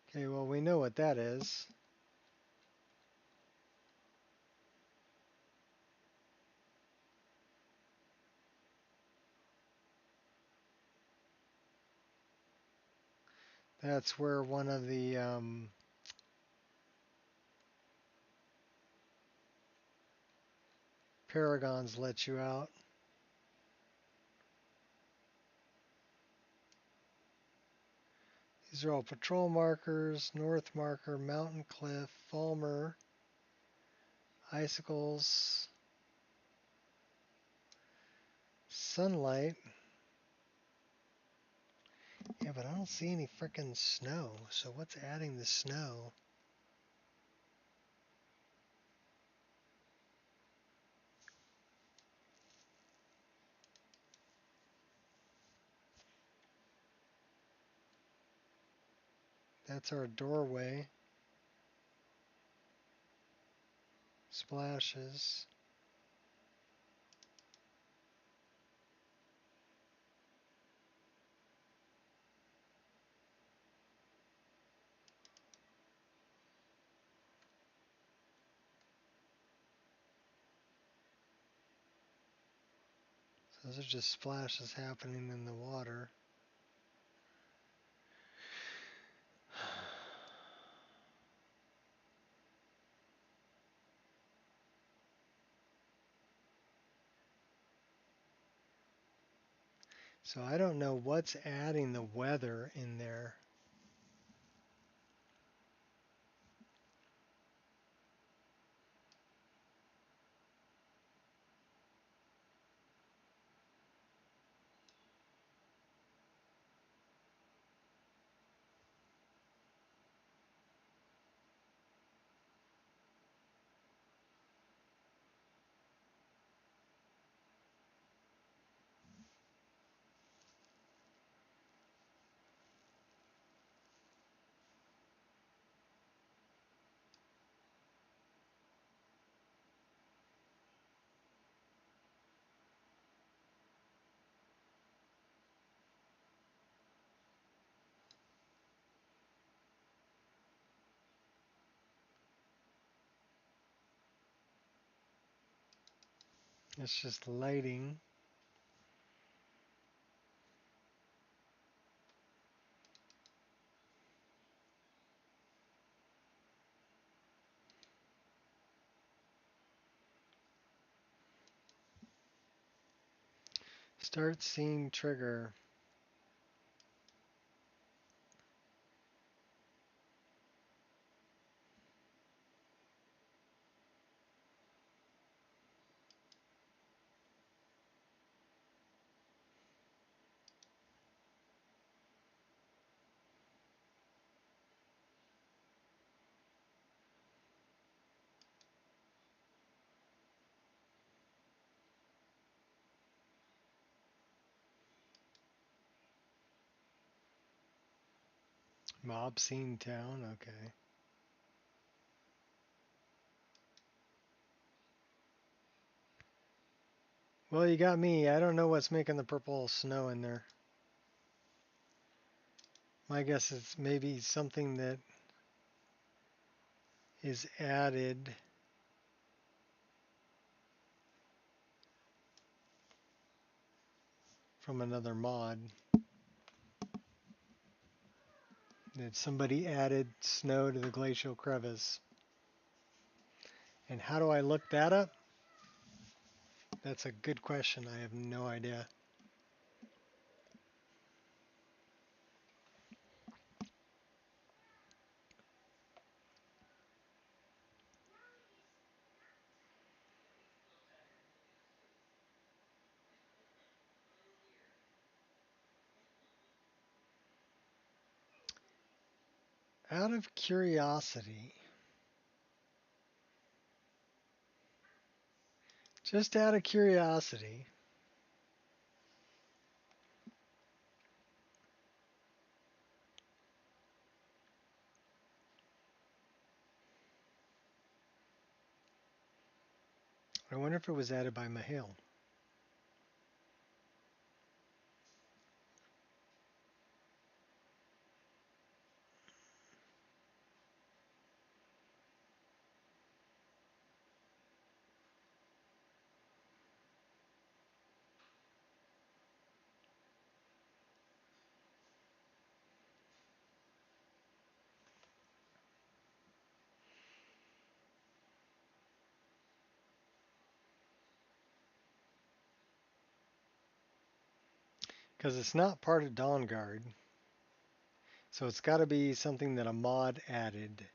Okay, well, we know what that is. That's where one of the paragons let you out. These are all patrol markers, north marker, mountain cliff, Falmer, icicles, sunlight. Yeah, but I don't see any frickin' snow. So what's adding the snow? That's our doorway. Splashes. So those are just splashes happening in the water. So I don't know what's adding the weather in there. It's just lighting. Start seeing trigger. Mob scene town, okay. Well, you got me. I don't know what's making the purple snow in there. My guess is maybe something that is added from another mod. That somebody added snow to the glacial crevice. And how do I look that up? That's a good question. I have no idea. Out of curiosity, just out of curiosity, I wonder if it was added by Mahale. Because it's not part of Dawn Guard. So it's got to be something that a mod added.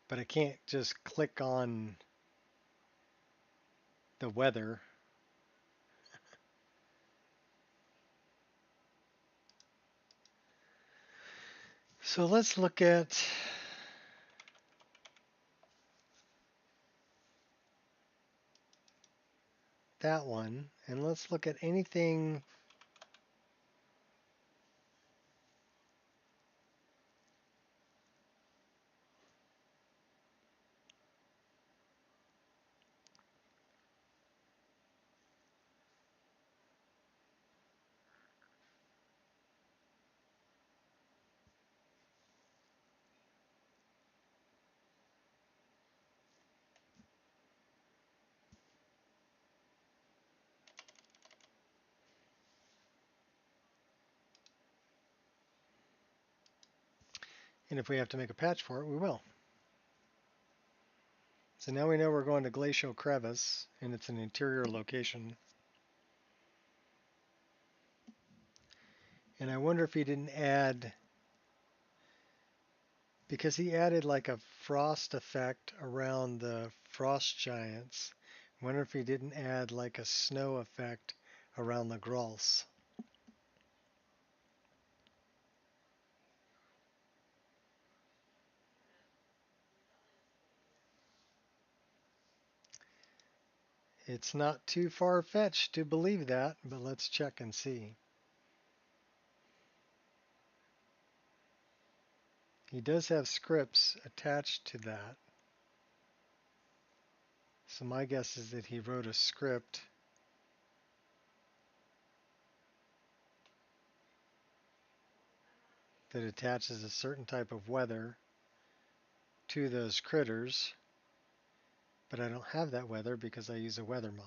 But I can't just click on the weather. So let's look at that one. And let's look at anything. And if we have to make a patch for it, we will. So now we know we're going to Glacial Crevice, and it's an interior location. And I wonder if he didn't add, because he added like a frost effect around the frost giants. I wonder if he didn't add like a snow effect around the Grolls. It's not too far-fetched to believe that, but let's check and see. He does have scripts attached to that. So my guess is that he wrote a script that attaches a certain type of weather to those critters, but I don't have that weather because I use a weather mod.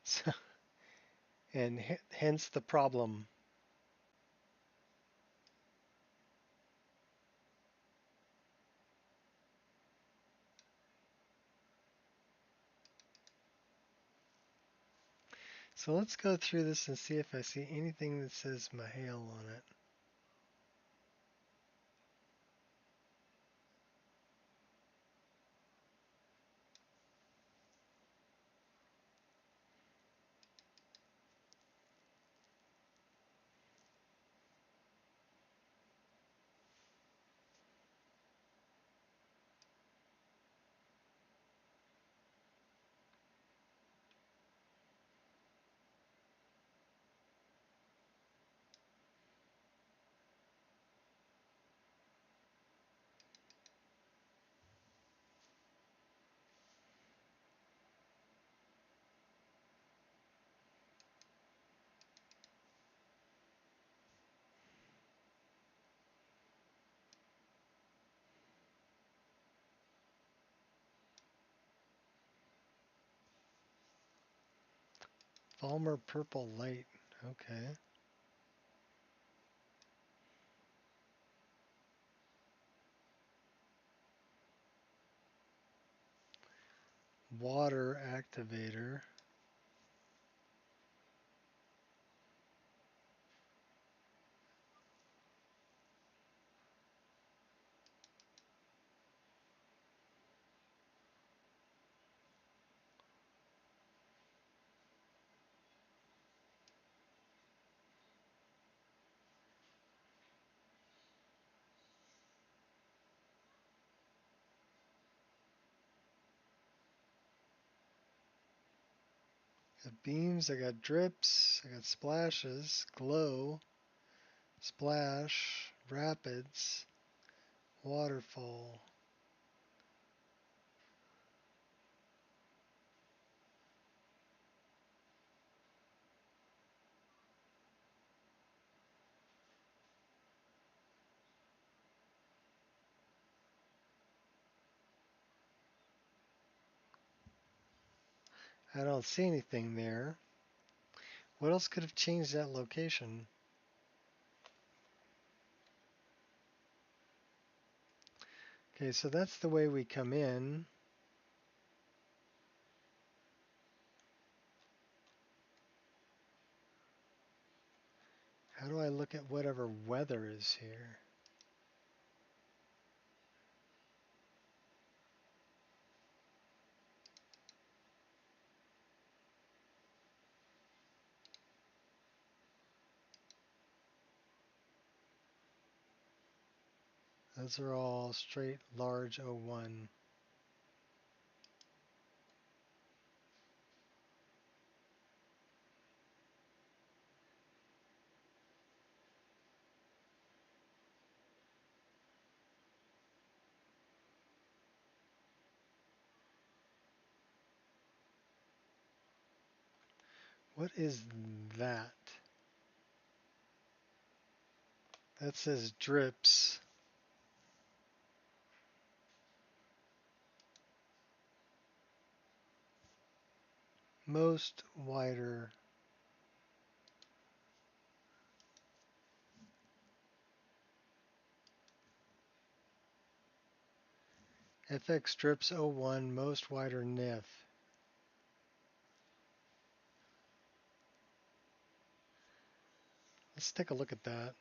So, and hence the problem. So let's go through this and see if I see anything that says Mahale on it. Falmer Purple Light. Okay. Water Activator. I got beams, I got drips, I got splashes, glow, splash, rapids, waterfall. I don't see anything there. What else could have changed that location? Okay, so that's the way we come in. How do I look at whatever weather is here? Those are all straight large O1. What is that? That says drips. Most wider. FX drips O1, most wider NIF. Let's take a look at that.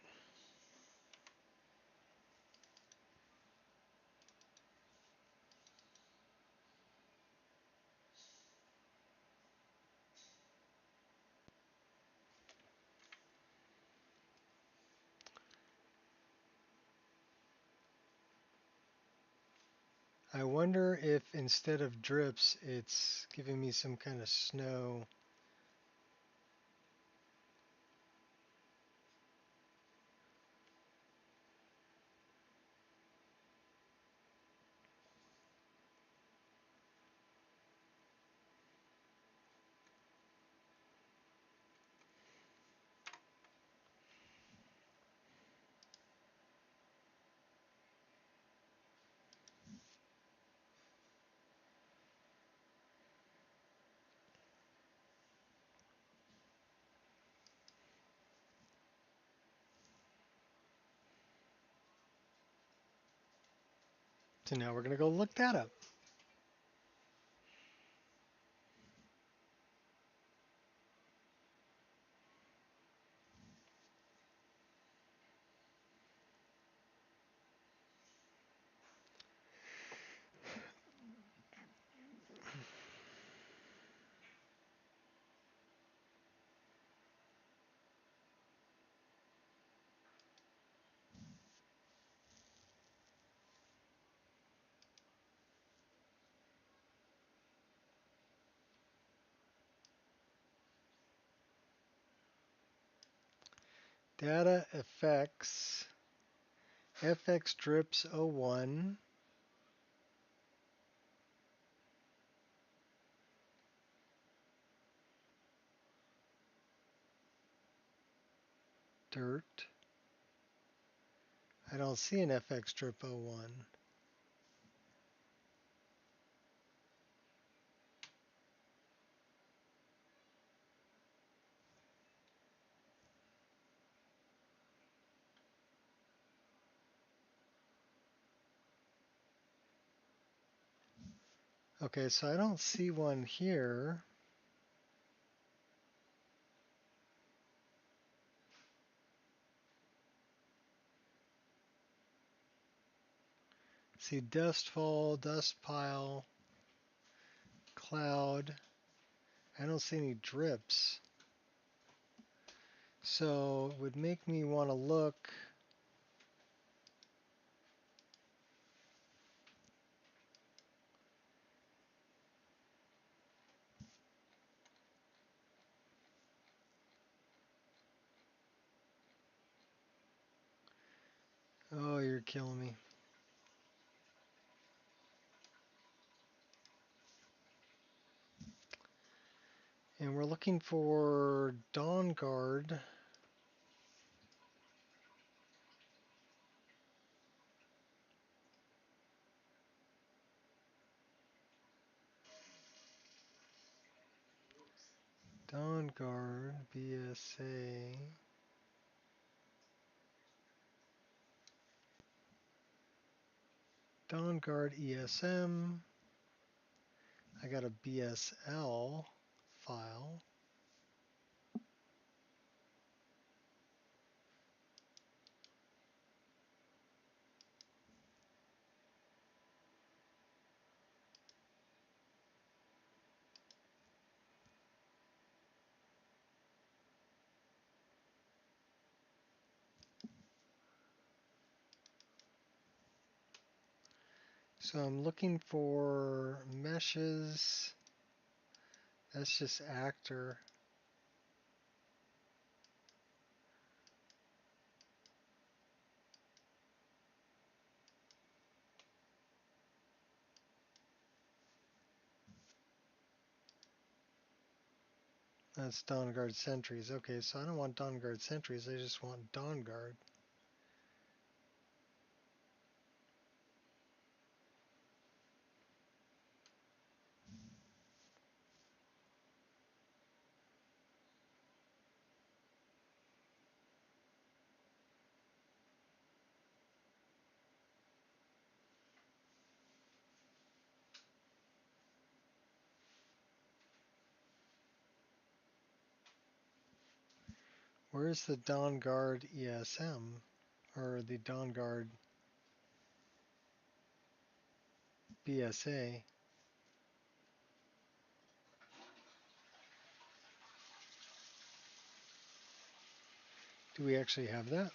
I wonder if instead of drips, it's giving me some kind of snow. So now we're going to go look that up. Data effects, FX drips O1. Dirt. I don't see an FX drip O1. Okay, so I don't see one here. See dust fall, dust pile, cloud. I don't see any drips. So it would make me want to look. Oh, you're killing me. And we're looking for Dawn Guard. Dawn Guard, BSA. Dawn Guard ESM. I got a BSL file. So I'm looking for meshes. That's just actor. That's Dawn Guard sentries. Okay, so I don't want Dawn Guard sentries. I just want Dawn Guard. Where's the Dawn Guard ESM? Or the Dawn Guard BSA? Do we actually have that?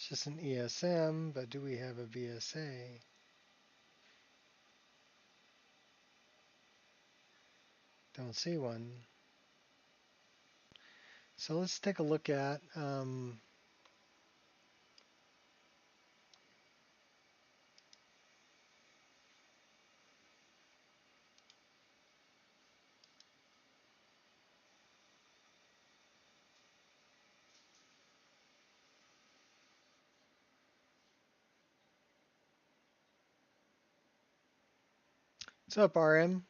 It's just an ESM, but do we have a BSA? Don't see one. So let's take a look at what's up, RM?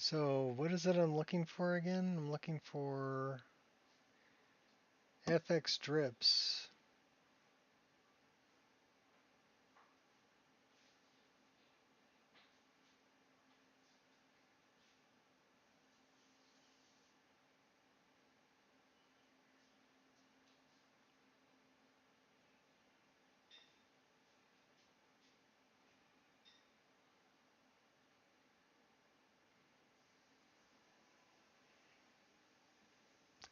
So what is it I'm looking for again? I'm looking for FX drips.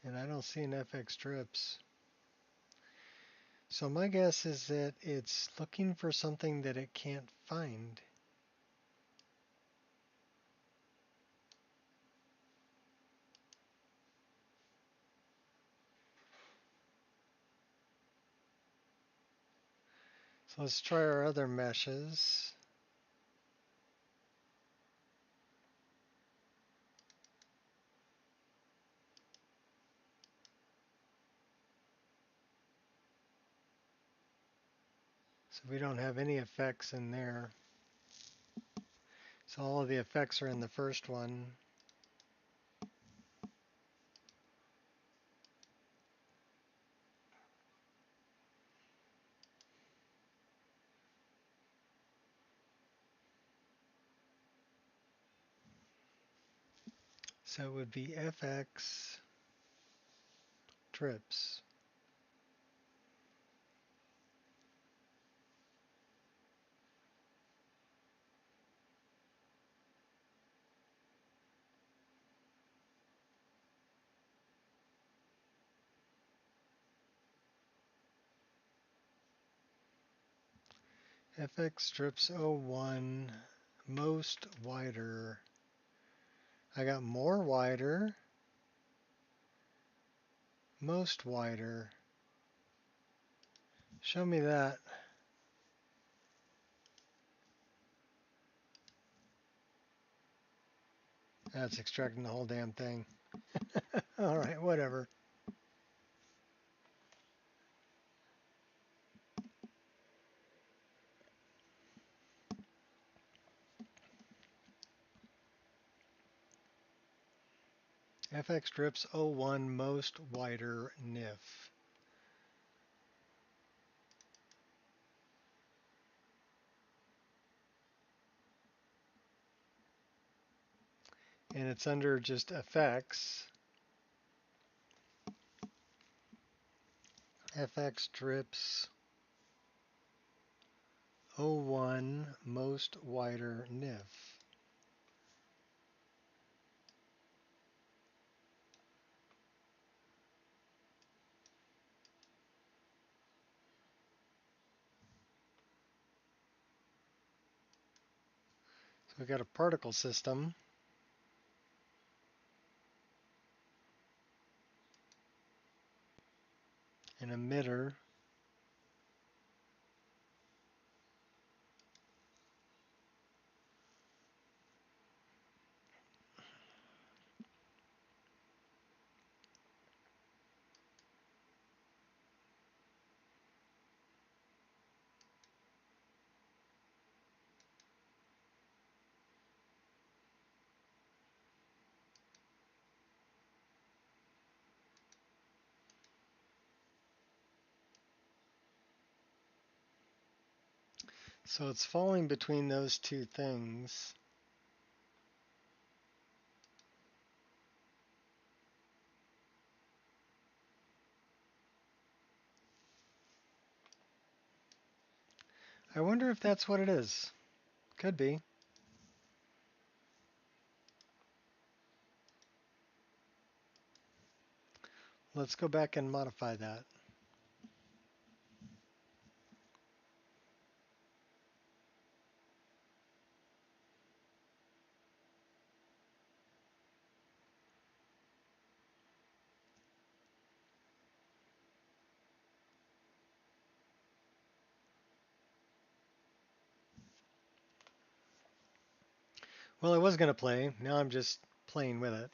And I don't see an FX drips. So my guess is that it's looking for something that it can't find. So let's try our other meshes. So we don't have any effects in there. So all of the effects are in the first one. So it would be FX trips. FX strips 01 most wider. I got more wider, most wider. Show me that. That's extracting the whole damn thing. All right, whatever. FX strips 01 most wider NIF. And it's under just effects. FX strips 01 most wider NIF. So we've got a particle system. An emitter. So it's falling between those two things. I wonder if that's what it is. Could be. Let's go back and modify that. Well, I was going to play. Now I'm just playing with it.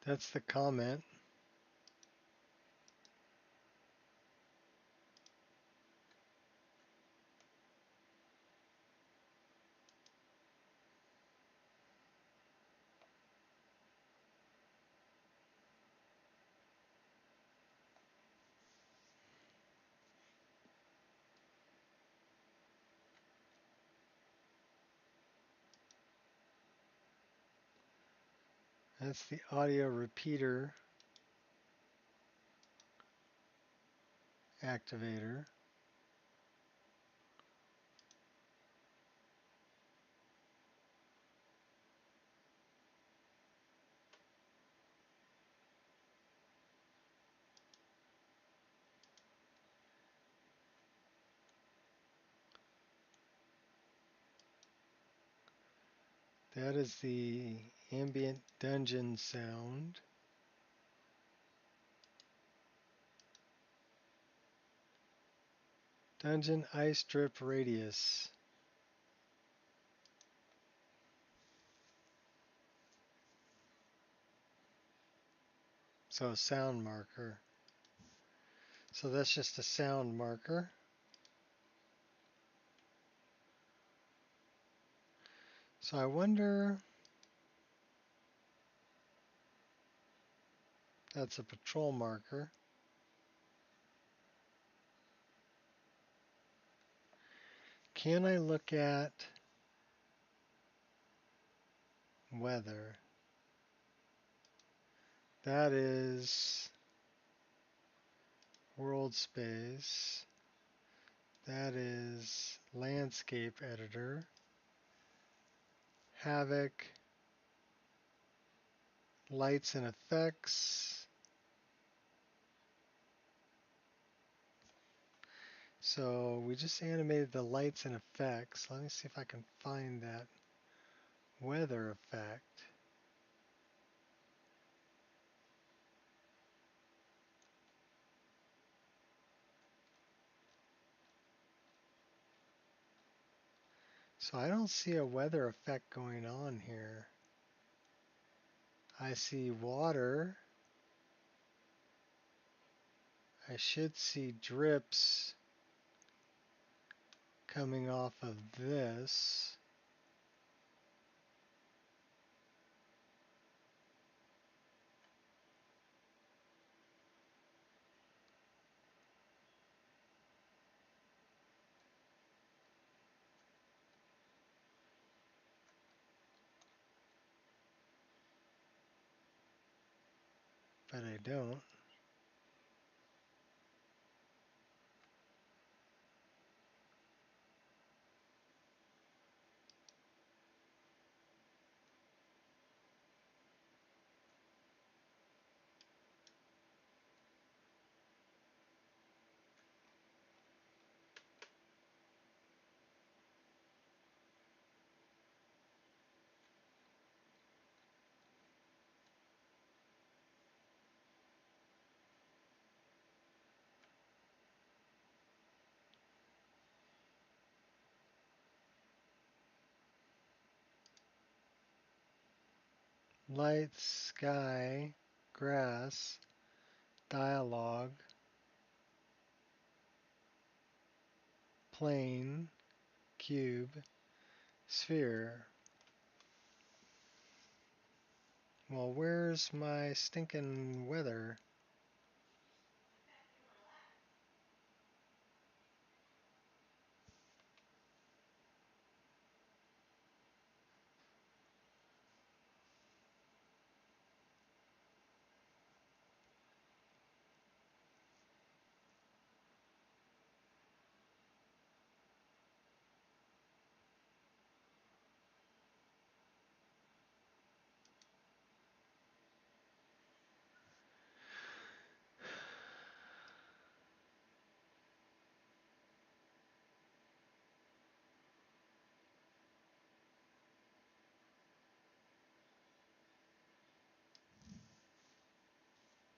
That's the comment. That's the audio repeater activator. That is the ambient dungeon sound. Dungeon ice drip radius. So a sound marker. So that's just a sound marker. So I wonder, that's a patrol marker. Can I look at weather? That is world space. That is landscape editor. Havoc. Lights and effects. So we just animated the lights and effects. Let me see if I can find that weather effect. So I don't see a weather effect going on here. I see water. I should see drips coming off of this. But I don't. Light, sky, grass, dialogue, plane, cube, sphere. Well, where's my stinking weather?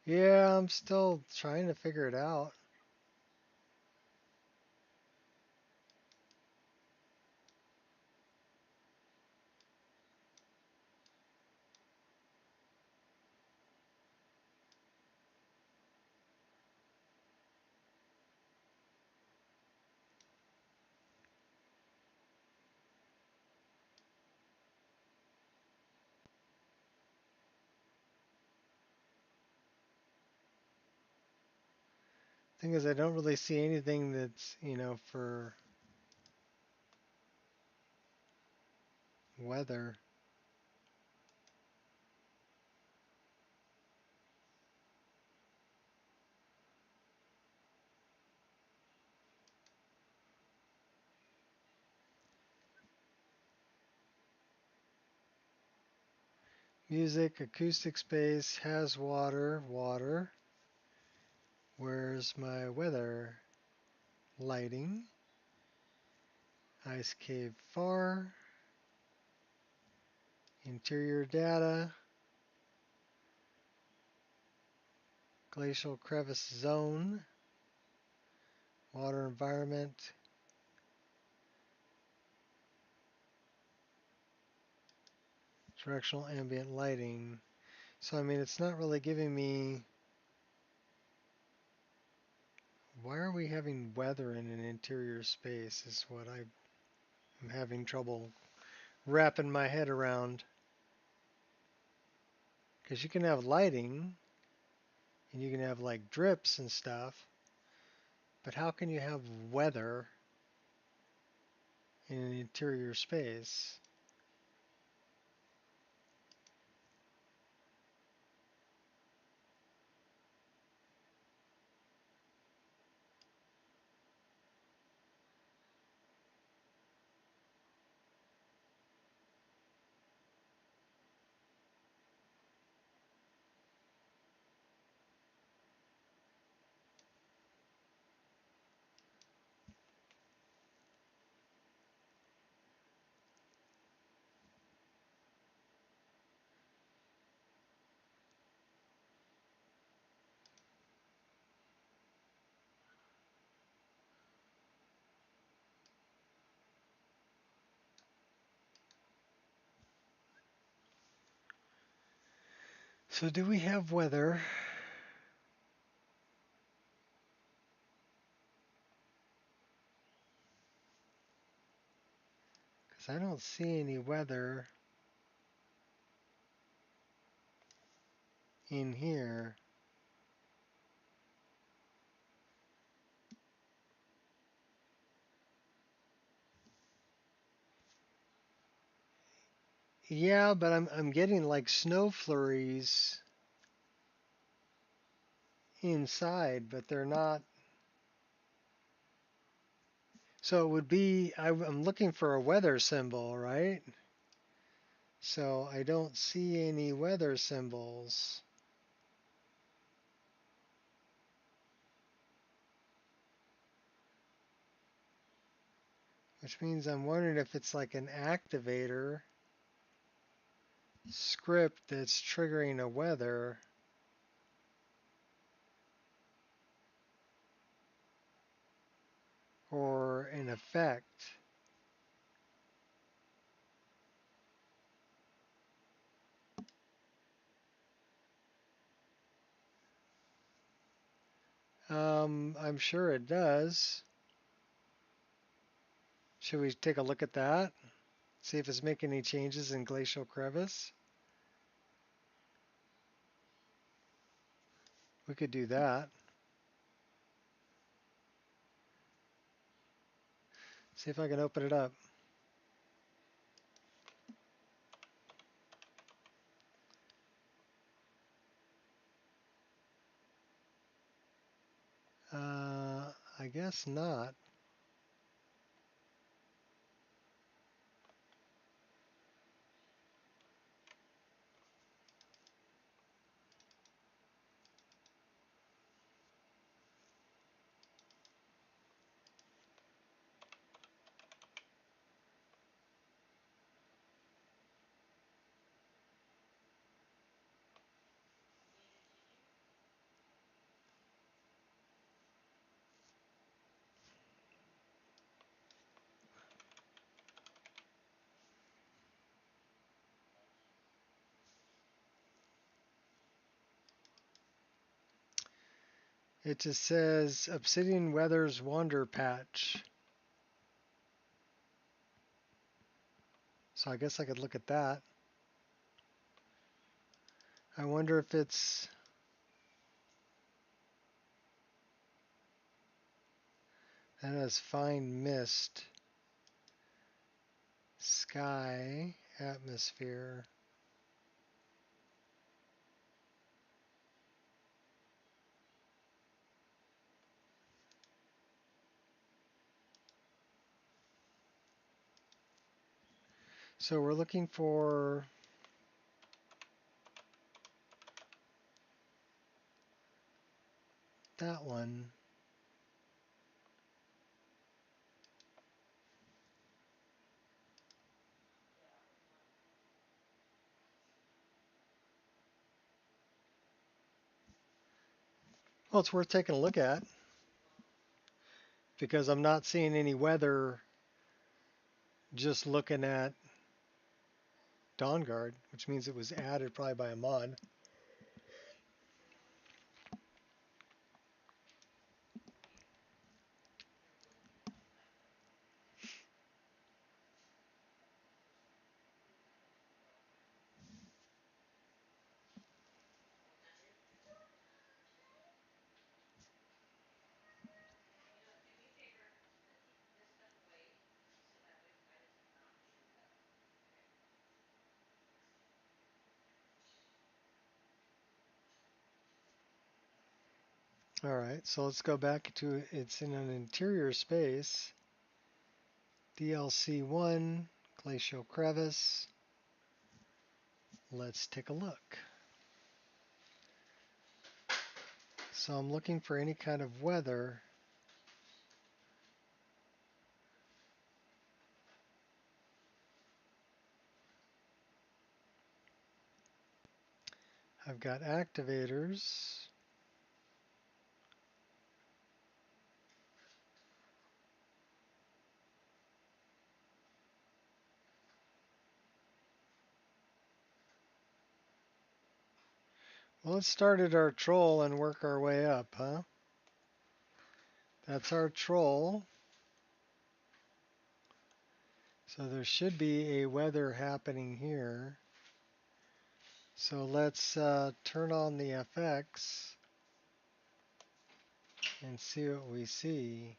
Yeah, I'm still trying to figure it out. Thing is, I don't really see anything that's, for weather. Music, acoustic space, has water, water. Where's my weather? Lighting. Ice cave far. Interior data. Glacial crevice zone. Water environment. Directional ambient lighting. So, I mean, it's not really giving me... Why are we having weather in an interior space is what I'm having trouble wrapping my head around. Because you can have lighting, and you can have like drips and stuff, but how can you have weather in an interior space? So do we have weather? Because I don't see any weather in here. Yeah, but I'm getting like snow flurries inside, but they're not. So it would be, I'm looking for a weather symbol, right? So I don't see any weather symbols. Which means I'm wondering if it's like an activator script that's triggering a weather. Or an effect. I'm sure it does. Should we take a look at that? See if it's making any changes in glacial crevice? We could do that. See if I can open it up. I guess not. It just says Obsidian Weather's Wander Patch. So I guess I could look at that. I wonder if it's... That has fine mist, sky, atmosphere. So we're looking for that one. Well, it's worth taking a look at because I'm not seeing any weather just looking at Dawnguard, which means it was added probably by a mod. All right, so let's go back to it's in an interior space. DLC1, Glacial Crevice. Let's take a look. So I'm looking for any kind of weather. I've got activators. Well, let's start at our troll and work our way up, huh? That's our troll. So there should be a weather happening here. So let's turn on the FX and see what we see.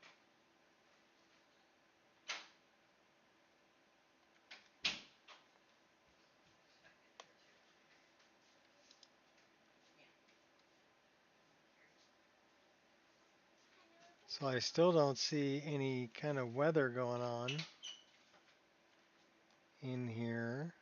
So I still don't see any kind of weather going on in here.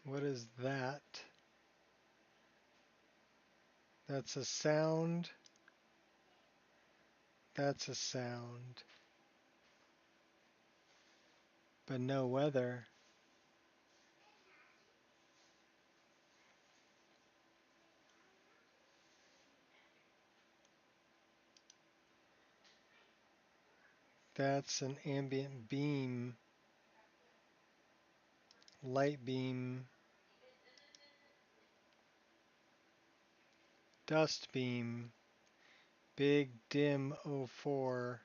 What is that? That's a sound. That's a sound. But no weather. That's an ambient beam. Light beam. Dust beam. Big dim 04.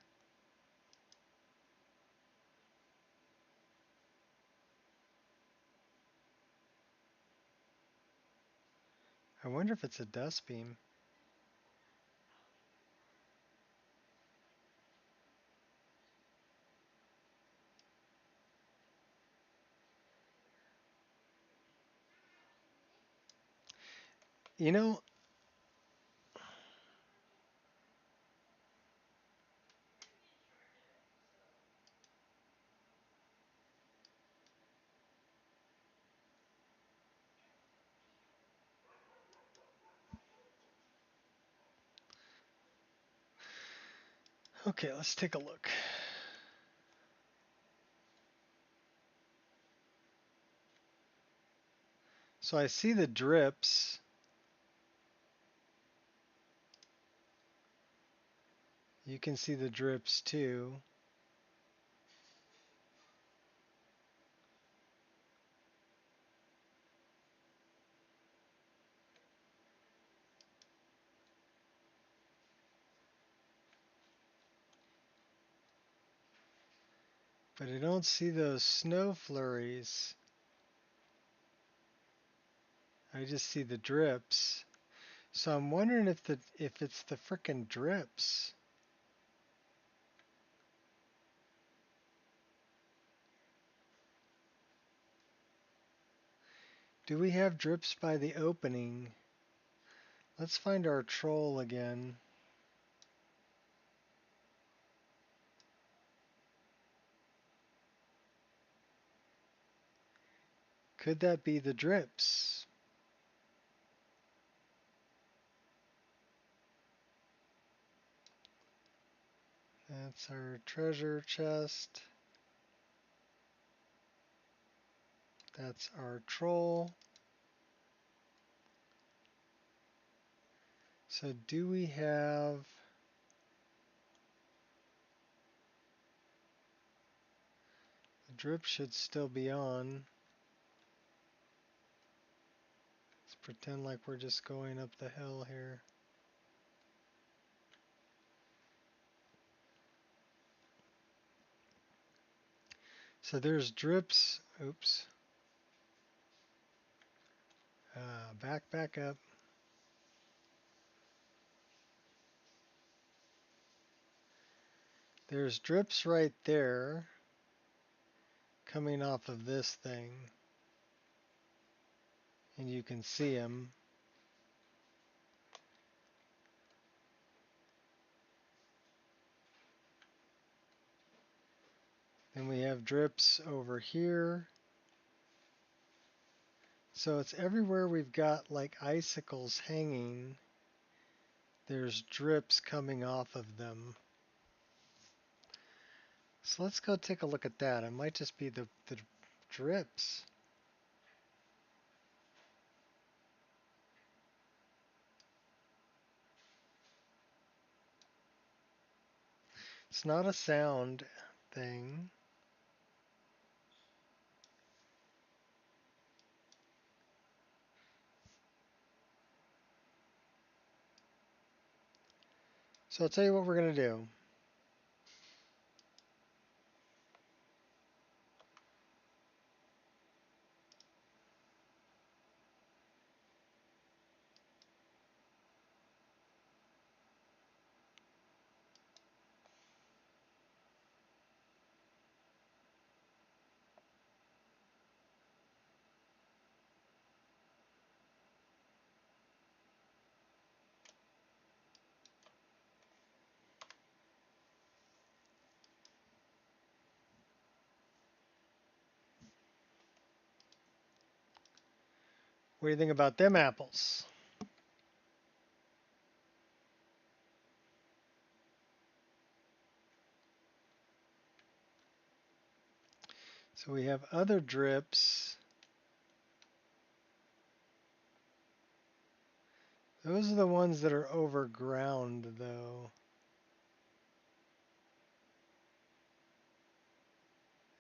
I wonder if it's a dust beam. You know, okay, let's take a look. So I see the drips. You can see the drips too. But I don't see those snow flurries. I just see the drips. So I'm wondering if it's the frickin' drips. Do we have drips by the opening? Let's find our troll again. Could that be the drips? That's our treasure chest. That's our troll. So do we have... The drip should still be on. Let's pretend like we're just going up the hill here. So there's drips. Oops. Back up. There's drips right there coming off of this thing. And you can see them. Then we have drips over here. So it's everywhere we've got like icicles hanging. There's drips coming off of them. So let's go take a look at that. It might just be the drips. It's not a sound thing. So I'll tell you what we're going to do. What do you think about them apples? So we have other drips. Those are the ones that are over ground, though.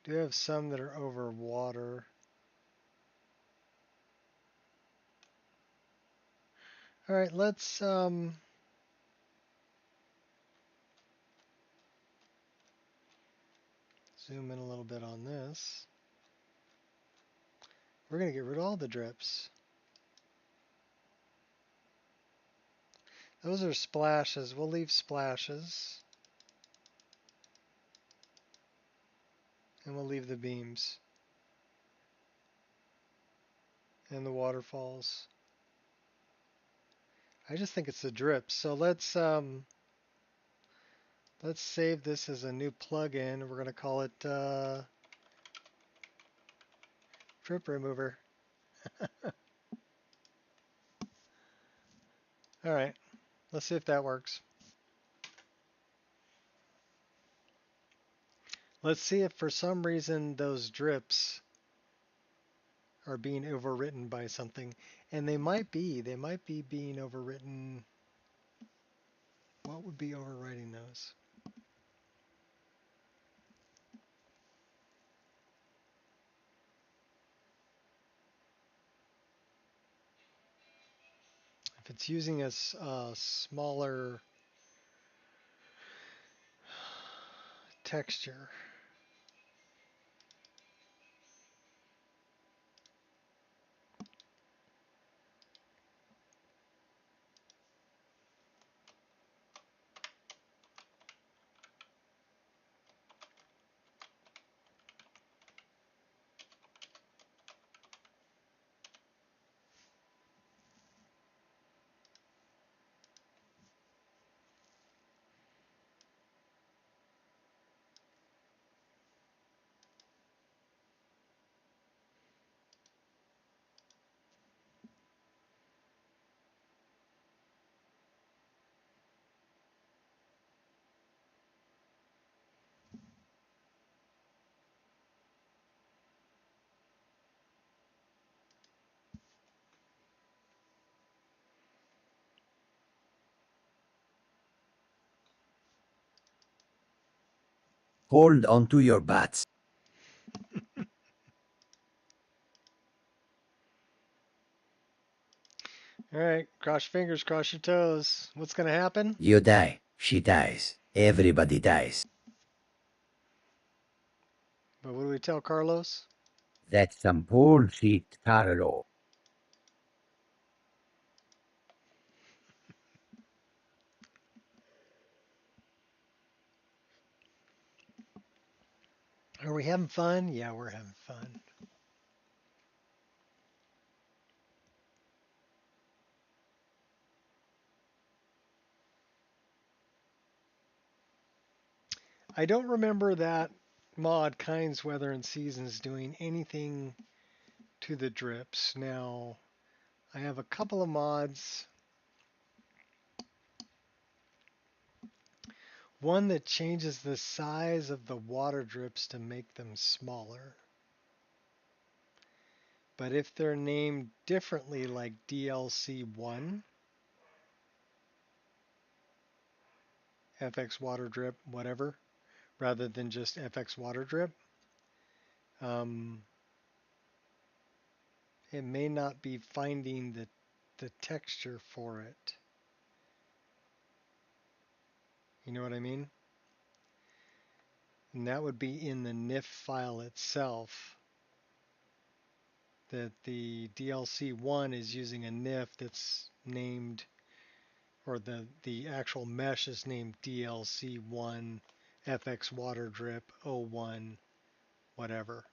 Do have some that are over water. All right, let's zoom in a little bit on this. We're going to get rid of all the drips. Those are splashes. We'll leave splashes. And we'll leave the beams. And the waterfalls. I just think it's the drips. So let's save this as a new plugin. We're going to call it Drip Remover. All right, let's see if that works. Let's see if for some reason those drips are being overwritten by something. And they might be being overwritten. What would be overriding those? If it's using a smaller texture. Hold onto your bats. All right, cross your fingers, cross your toes. What's going to happen? You die. She dies. Everybody dies. But what do we tell Carlos? That's some bullshit, Carlo. Are we having fun? Yeah, we're having fun. I don't remember that mod Kinds, Weather, and Seasons doing anything to the drips. Now, I have a couple of mods. One that changes the size of the water drips to make them smaller. But if they're named differently, like DLC1, FX water drip, whatever, rather than just FX water drip, um, it may not be finding the texture for it. You know what I mean? And that would be in the NIF file itself. That the DLC1 is using a NIF that's named, or the actual mesh is named DLC1 FX water drip 01 whatever,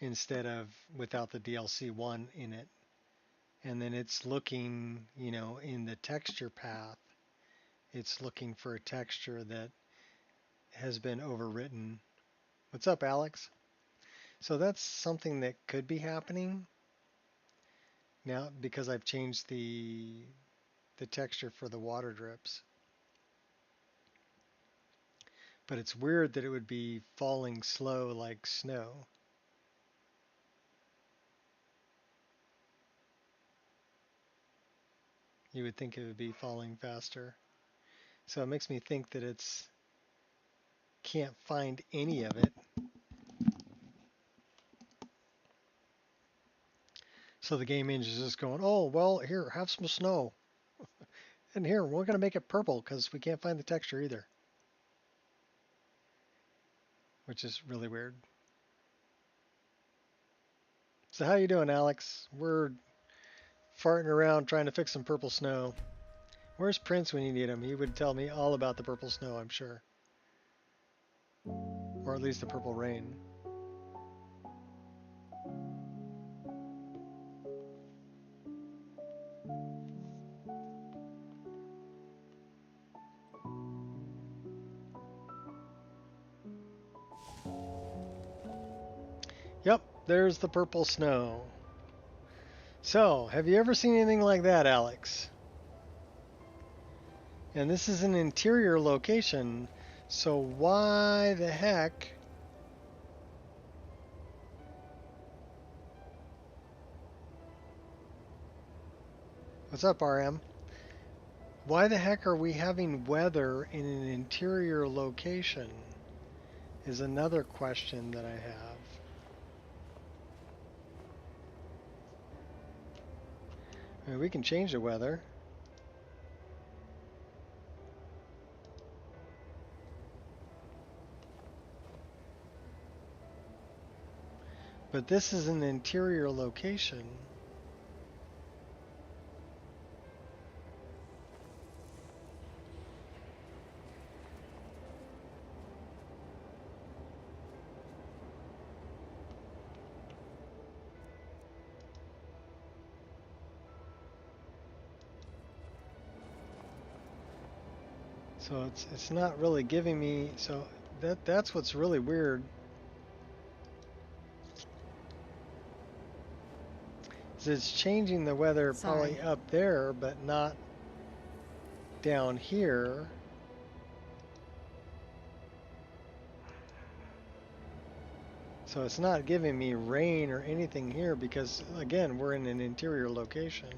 instead of without the DLC1 in it. And then it's looking, in the texture path, it's looking for a texture that has been overwritten. What's up, Alex? So that's something that could be happening now because I've changed the texture for the water drips. But it's weird that it would be falling slow like snow. You would think it would be falling faster. So it makes me think that it's can't find any of it. So the game engine is just going, oh, well, here, have some snow. And here, we're going to make it purple because we can't find the texture either. Which is really weird. So how you doing, Alex? We're farting around trying to fix some purple snow. Where's Prince when you need him? He would tell me all about the purple snow, I'm sure. Or at least the purple rain. Yep, there's the purple snow. So, have you ever seen anything like that, Alex? And this is an interior location, so why the heck? What's up, RM? Why the heck are we having weather in an interior location is another question that I have. I mean, we can change the weather. But this is an interior location. So it's not really giving me, so that's what's really weird. Is it's changing the weather Sorry. probably up there, but not down here. So it's not giving me rain or anything here because again, we're in an interior location.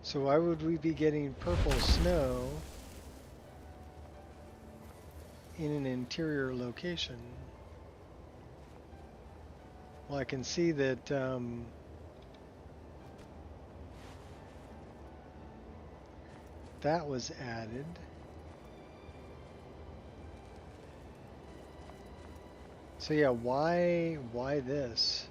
So why would we be getting purple snow in an interior location? Well, I can see that that was added. So yeah, why this?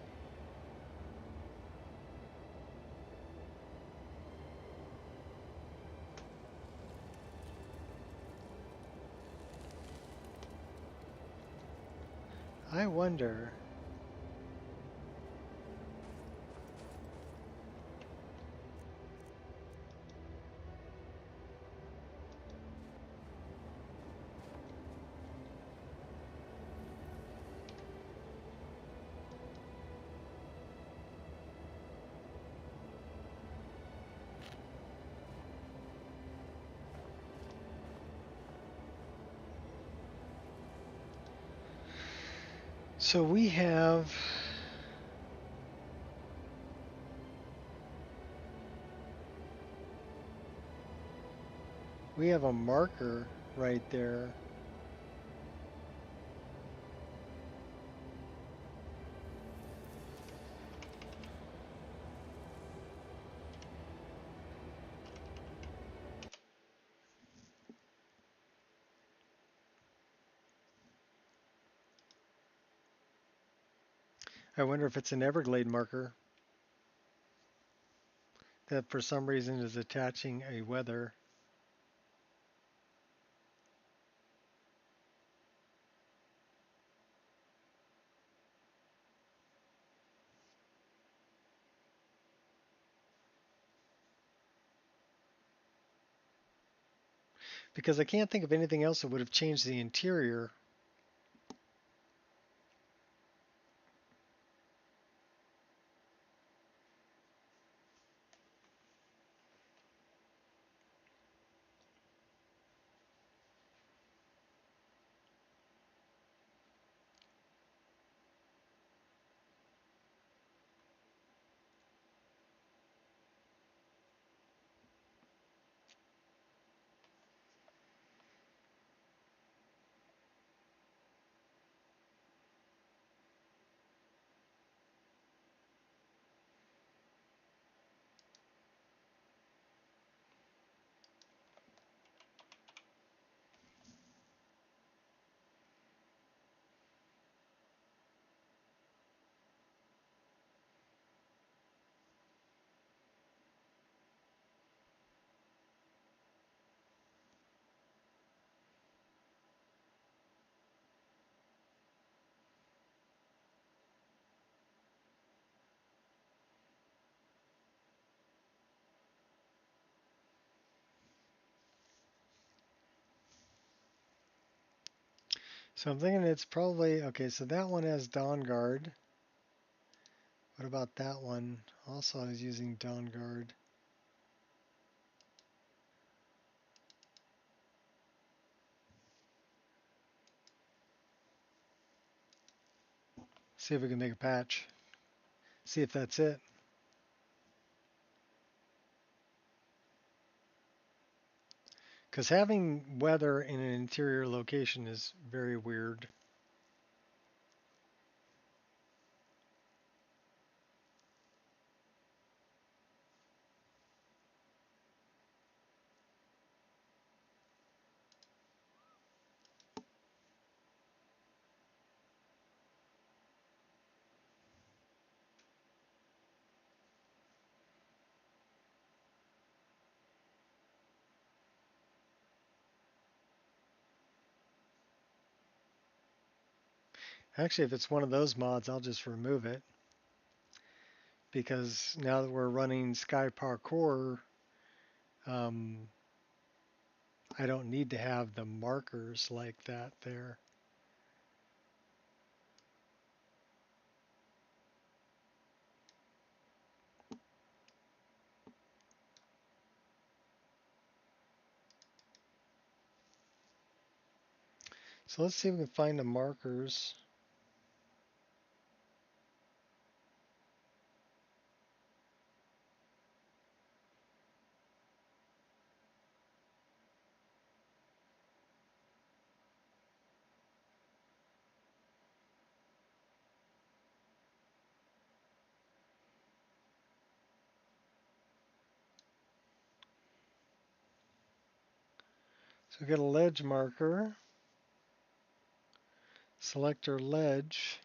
I wonder. So we have a marker right there. I wonder if it's an Everglade marker that for some reason is attaching a weather. Because I can't think of anything else that would have changed the interior. So I'm thinking it's probably, okay, so that one has Dawn Guard. What about that one? Also, I was using Dawn Guard. See if we can make a patch. See if that's it. Because having weather in an interior location is very weird. Actually, if it's one of those mods, I'll just remove it. Because now that we're running Sky Parkour, I don't need to have the markers like that there. So let's see if we can find the markers. So we get a ledge marker. Select our ledge.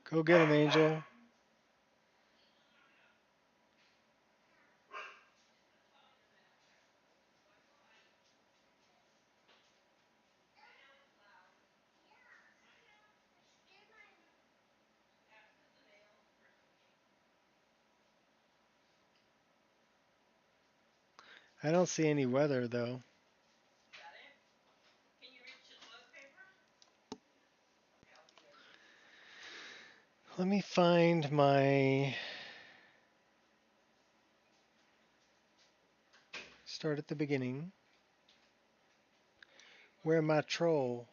Go get him, Angel. I don't see any weather though. Let me find my... Start at the beginning. Where my troll?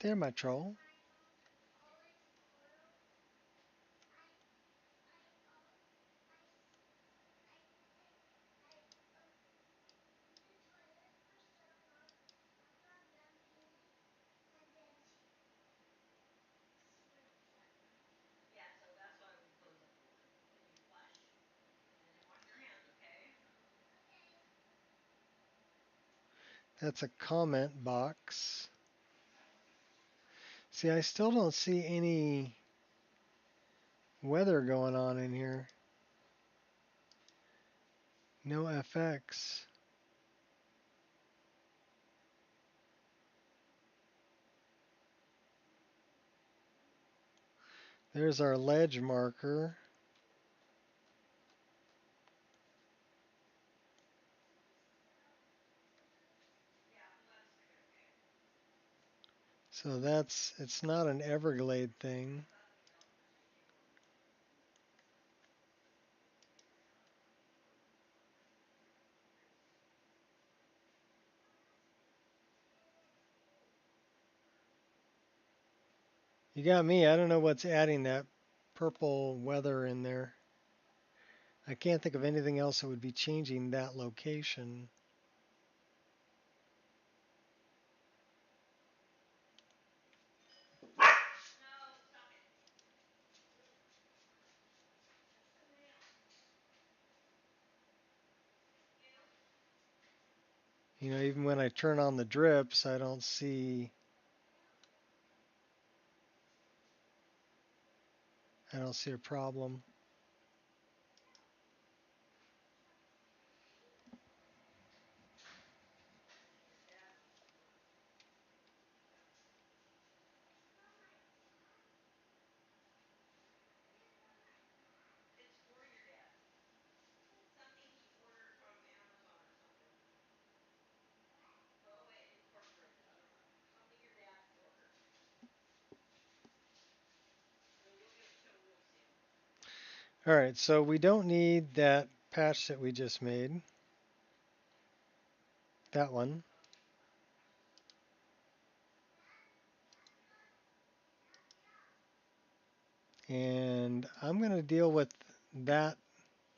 There, my troll. That's a comment box. See, I still don't see any weather going on in here. No FX. There's our ledge marker. So it's not an Everglade thing. You got me. I don't know what's adding that purple weather in there. I can't think of anything else that would be changing that location. You know, even when I turn on the drips, I don't see a problem. All right, so we don't need that patch that we just made. That one. And I'm going to deal with that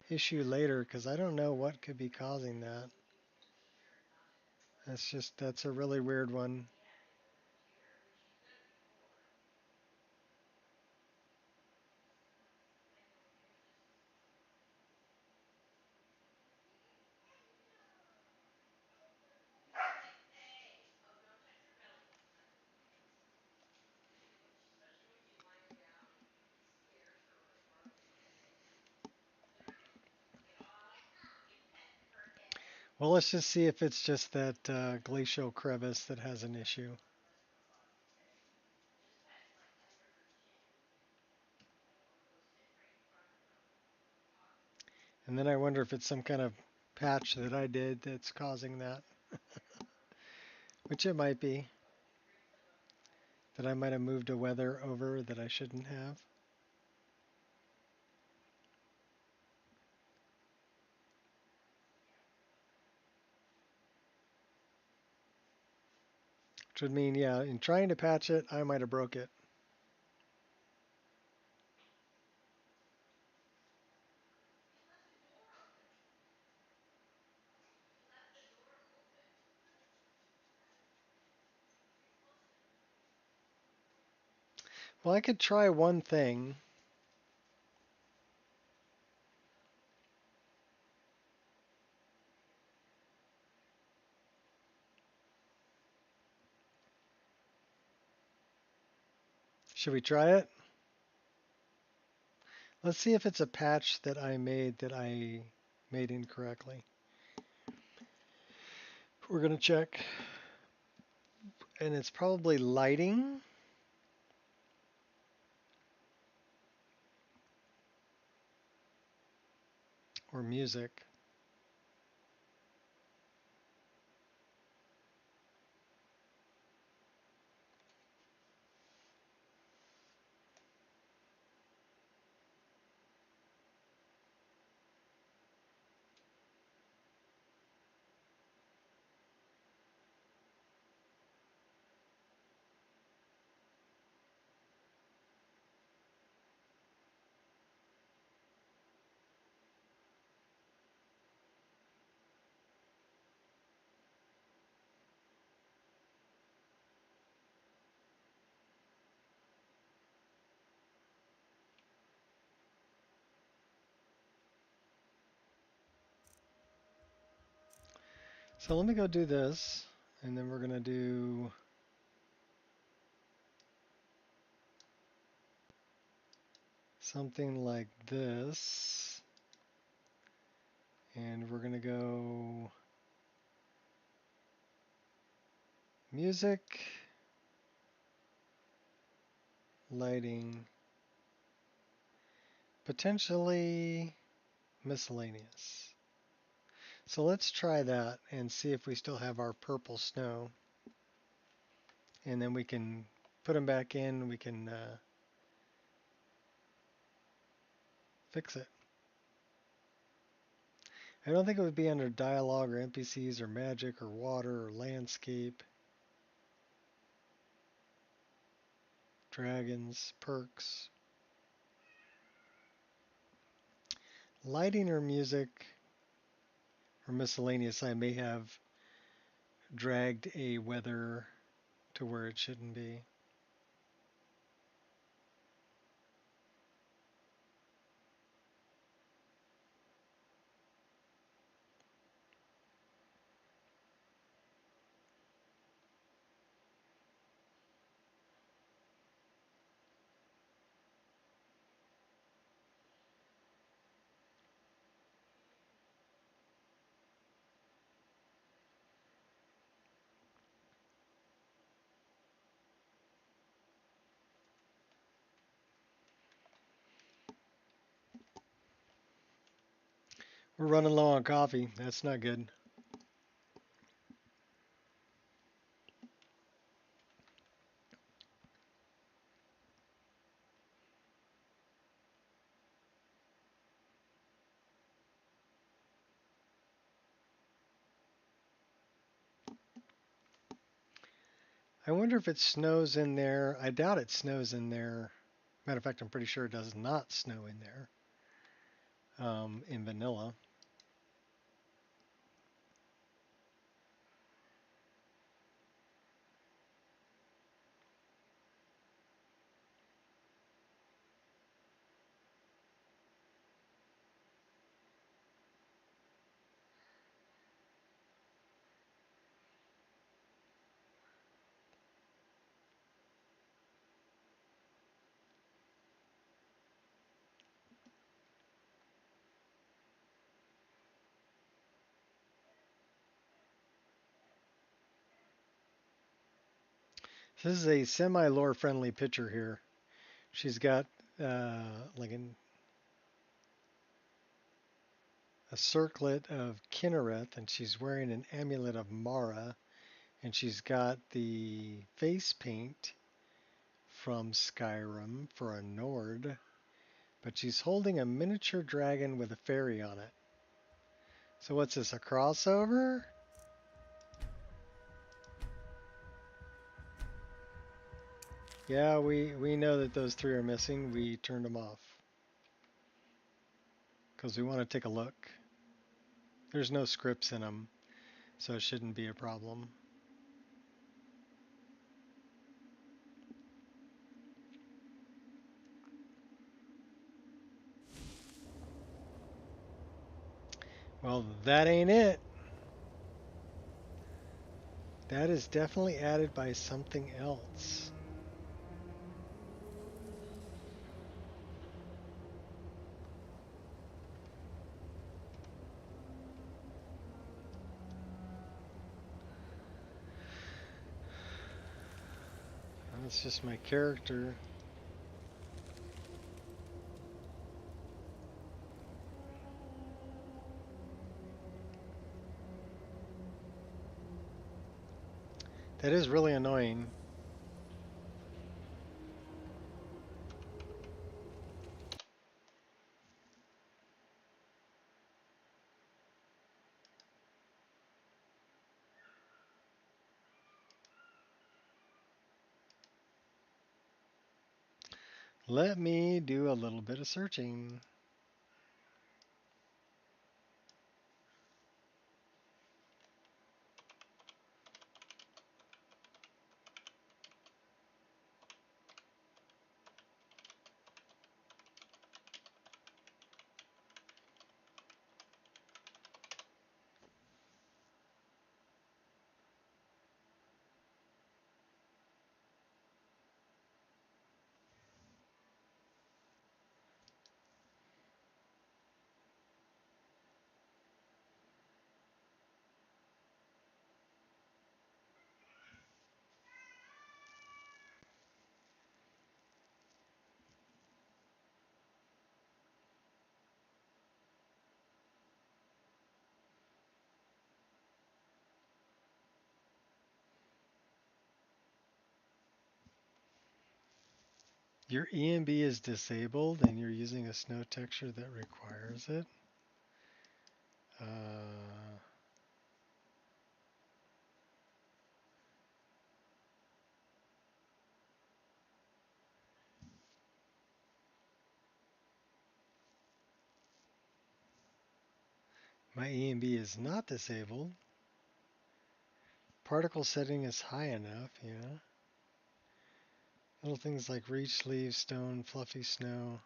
issue later because I don't know what could be causing that. That's a really weird one. Well, let's just see if it's just that glacial crevice that has an issue. And then I wonder if it's some kind of patch that I did that's causing that, which it might be, that I might have moved a weather over that I shouldn't have. Which would mean, yeah, in trying to patch it, I might have broke it. Well, I could try one thing. Should we try it? Let's see if it's a patch that I made incorrectly. We're going to check. And it's probably lighting. Or music. So let me go do this, and then we're going to do something like this. And we're going to go music, lighting, potentially miscellaneous. So let's try that and see if we still have our purple snow. And then we can put them back in, we can fix it. I don't think it would be under dialogue or NPCs or magic or water or landscape. Dragons, perks. Lighting or music or miscellaneous, I may have dragged a weather to where it shouldn't be. We're running low on coffee. That's not good. I wonder if it snows in there. I doubt it snows in there. Matter of fact, I'm pretty sure it does not snow in there in vanilla. This is a semi-lore friendly picture here. She's got like a circlet of Kinnereth, and she's wearing an amulet of Mara, and she's got the face paint from Skyrim for a Nord, but she's holding a miniature dragon with a fairy on it. So what's this, a crossover? Yeah, we know that those three are missing. We turned them off because we want to take a look. There's no scripts in them, so it shouldn't be a problem. Well, that ain't it. That is definitely added by something else. That's just my character. That is really annoying. Let me do a little bit of searching. Your EMB is disabled and you're using a snow texture that requires it. My EMB is not disabled. Particle setting is high enough, yeah. Little things like reach, leaf, stone, fluffy snow.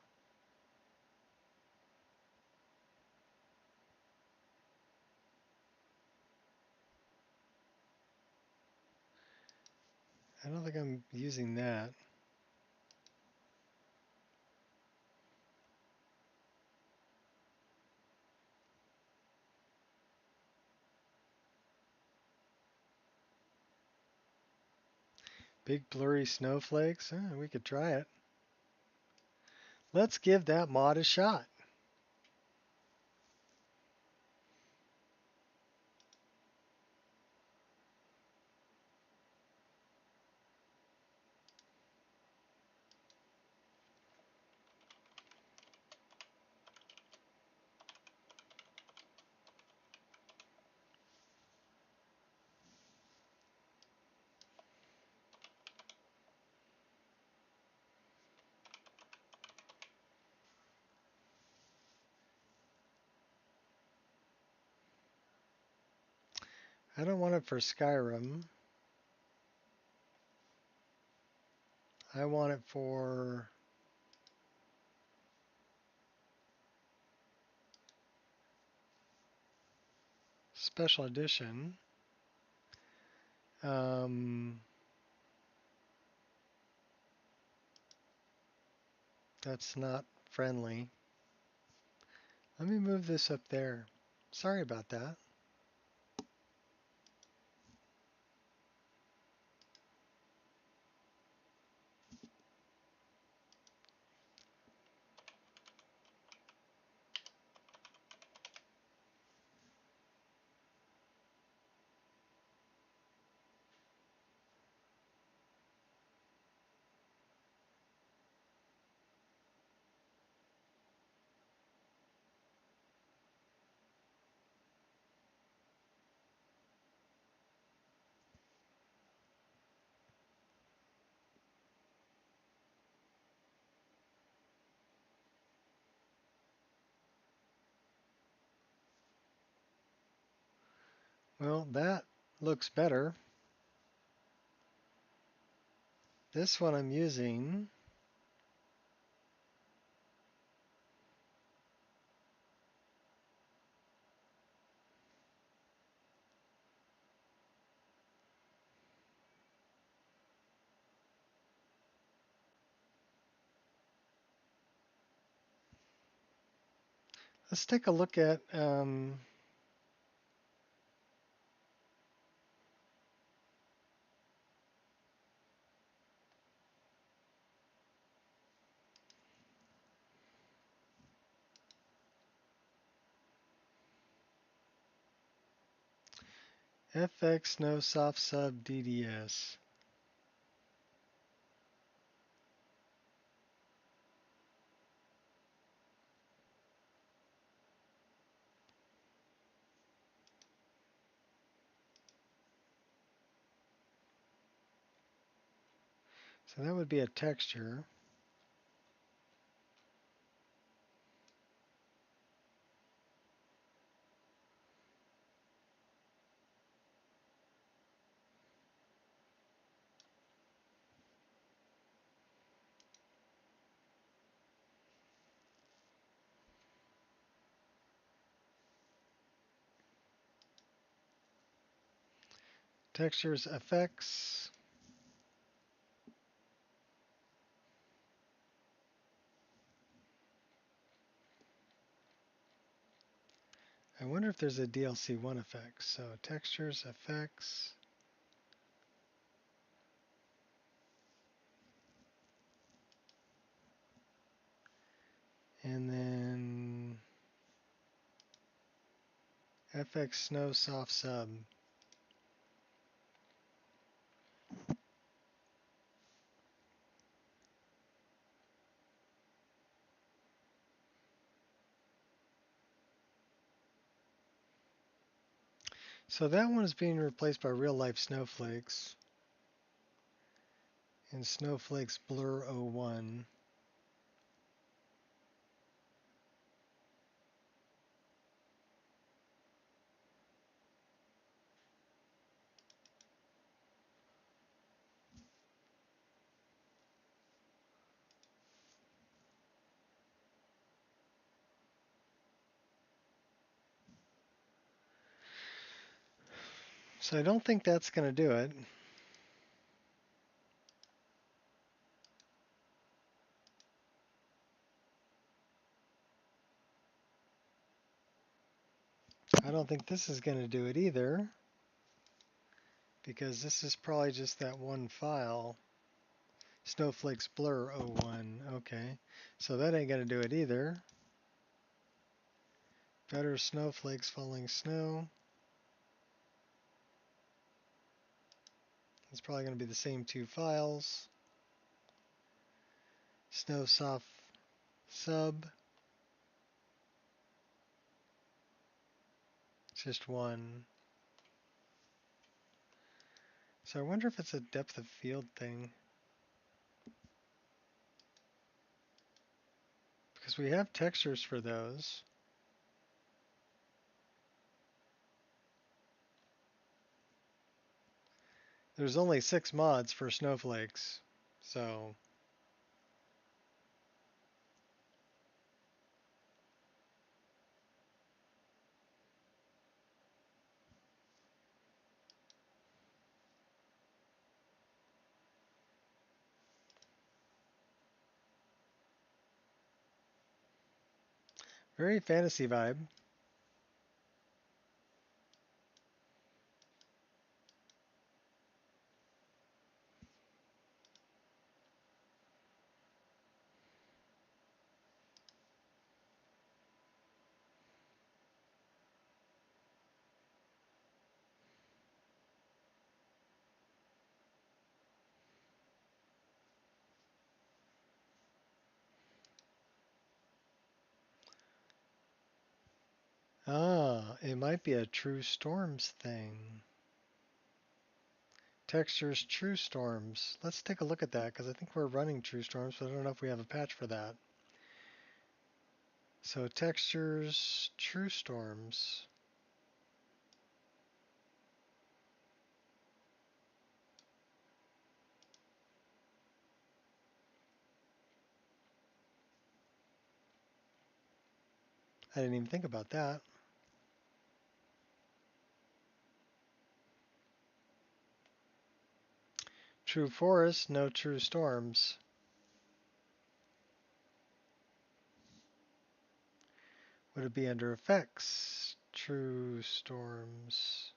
I don't think I'm using that. Big blurry snowflakes? We could try it. Let's give that mod a shot. I don't want it for Skyrim. I want it for Special Edition. That's not friendly. Let me move this up there. Sorry about that. Well, that looks better. This one I'm using let's take a look at FX no soft sub DDS. So that would be a texture. Textures effects. I wonder if there's a DLC 1 effect. So textures effects. And then FX Snow Soft Sub. So that one is being replaced by real life snowflakes in Snowflakes Blur 01. So I don't think that's going to do it. I don't think this is going to do it either, because this is probably just that one file. Snowflakes Blur 01. Okay, so that ain't going to do it either. Better snowflakes falling snow. It's probably going to be the same two files. Snow soft sub. It's just one. So I wonder if it's a depth of field thing. Because we have textures for those. There's only 6 mods for snowflakes, so very fantasy vibe. Ah, it might be a True Storms thing. Textures True Storms. Let's take a look at that because I think we're running True Storms, but I don't know if we have a patch for that. So textures True Storms. I didn't even think about that. True Forest, no True Storms. Would it be under effects? True Storms.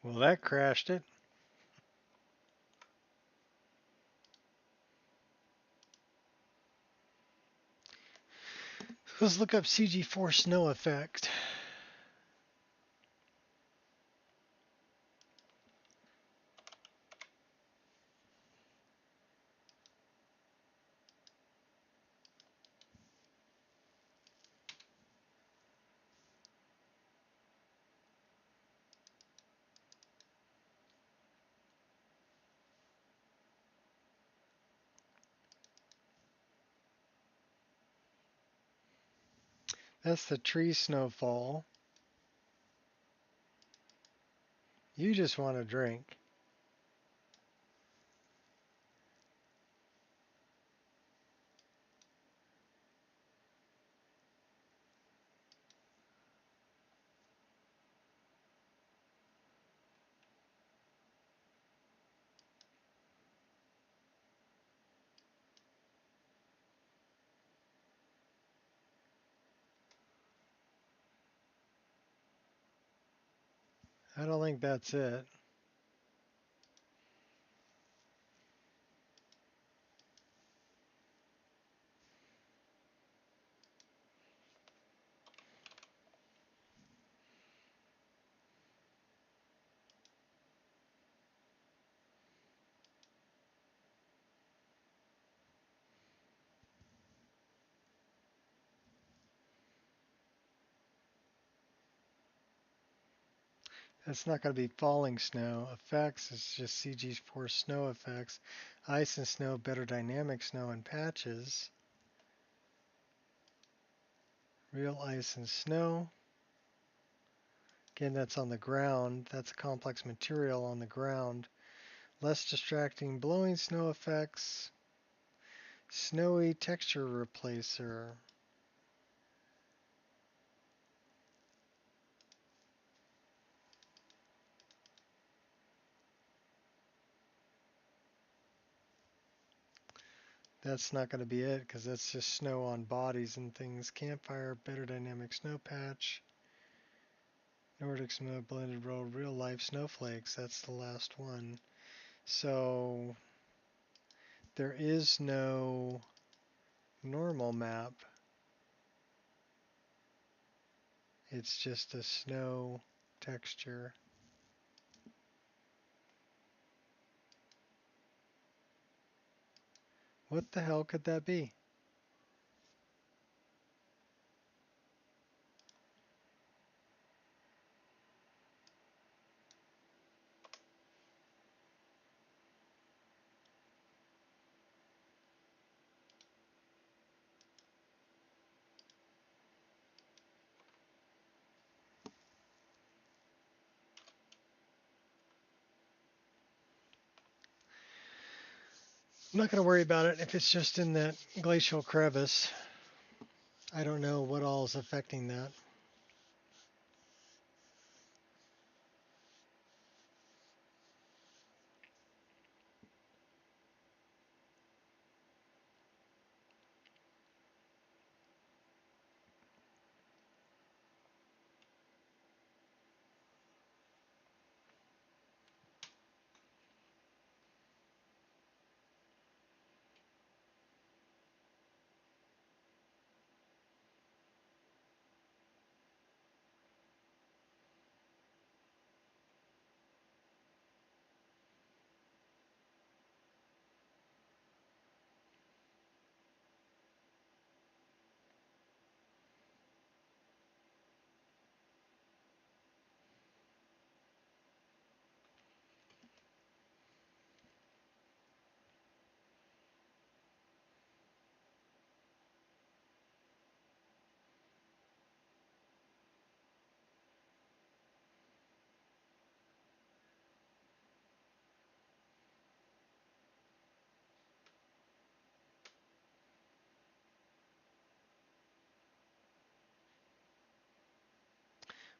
Well, that crashed it. Let's look up CG4 snow effect. That's the tree snowfall. You just want to drink. I don't think that's it. It's not going to be falling snow. Effects is just CG4 snow effects. Ice and snow, better dynamic snow and patches. Real ice and snow. Again, that's on the ground. That's a complex material on the ground. Less distracting blowing snow effects. Snowy texture replacer. That's not going to be it because that's just snow on bodies and things. Campfire, better dynamic snow patch. Nordic snow, blended road, real life snowflakes. That's the last one. So there is no normal map. It's just a snow texture. What the hell could that be? I'm not going to worry about it if it's just in that glacial crevice. I don't know what all is affecting that.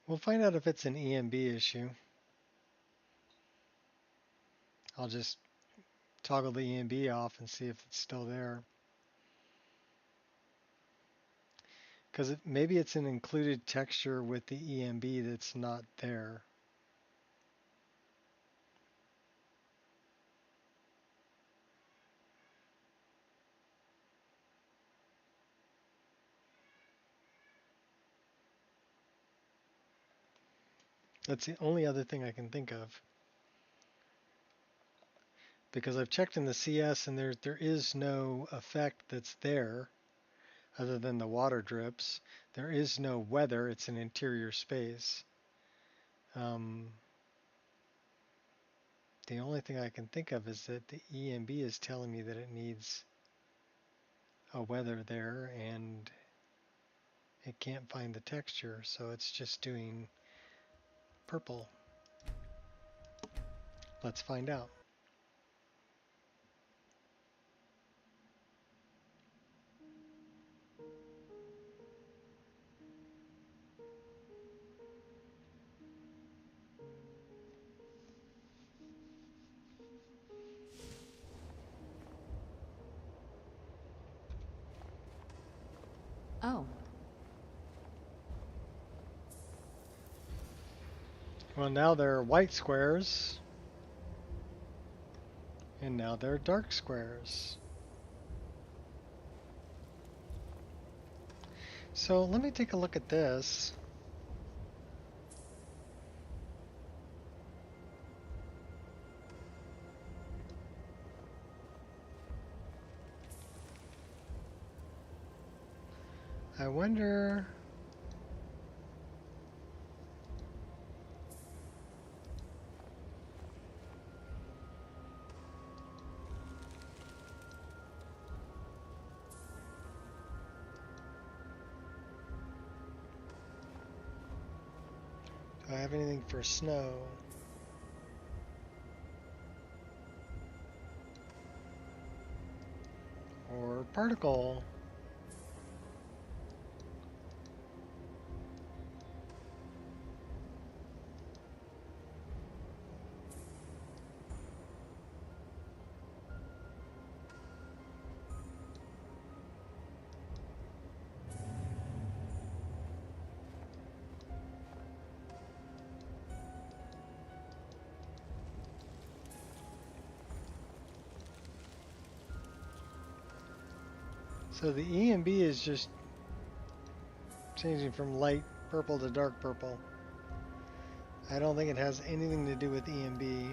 We'll find out if it's an EMB issue. I'll just toggle the EMB off and see if it's still there. Because maybe it's an included texture with the EMB that's not there. That's the only other thing I can think of. Because I've checked in the CS and there is no effect that's there other than the water drips. There is no weather, it's an interior space. The only thing I can think of is that the EMB is telling me that it needs a weather there and it can't find the texture, so it's just doing purple. Let's find out. Oh, Well, now there are white squares, and now there are dark squares. So let me take a look at this. I wonder... Do I have anything for snow? Or particle? So the E and B is just changing from light purple to dark purple. I don't think it has anything to do with E and B.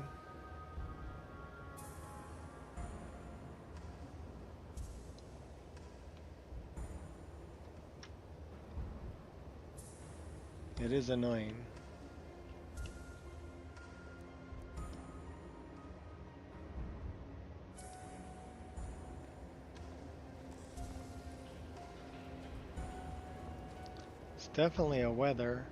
It is annoying. It's definitely a weather.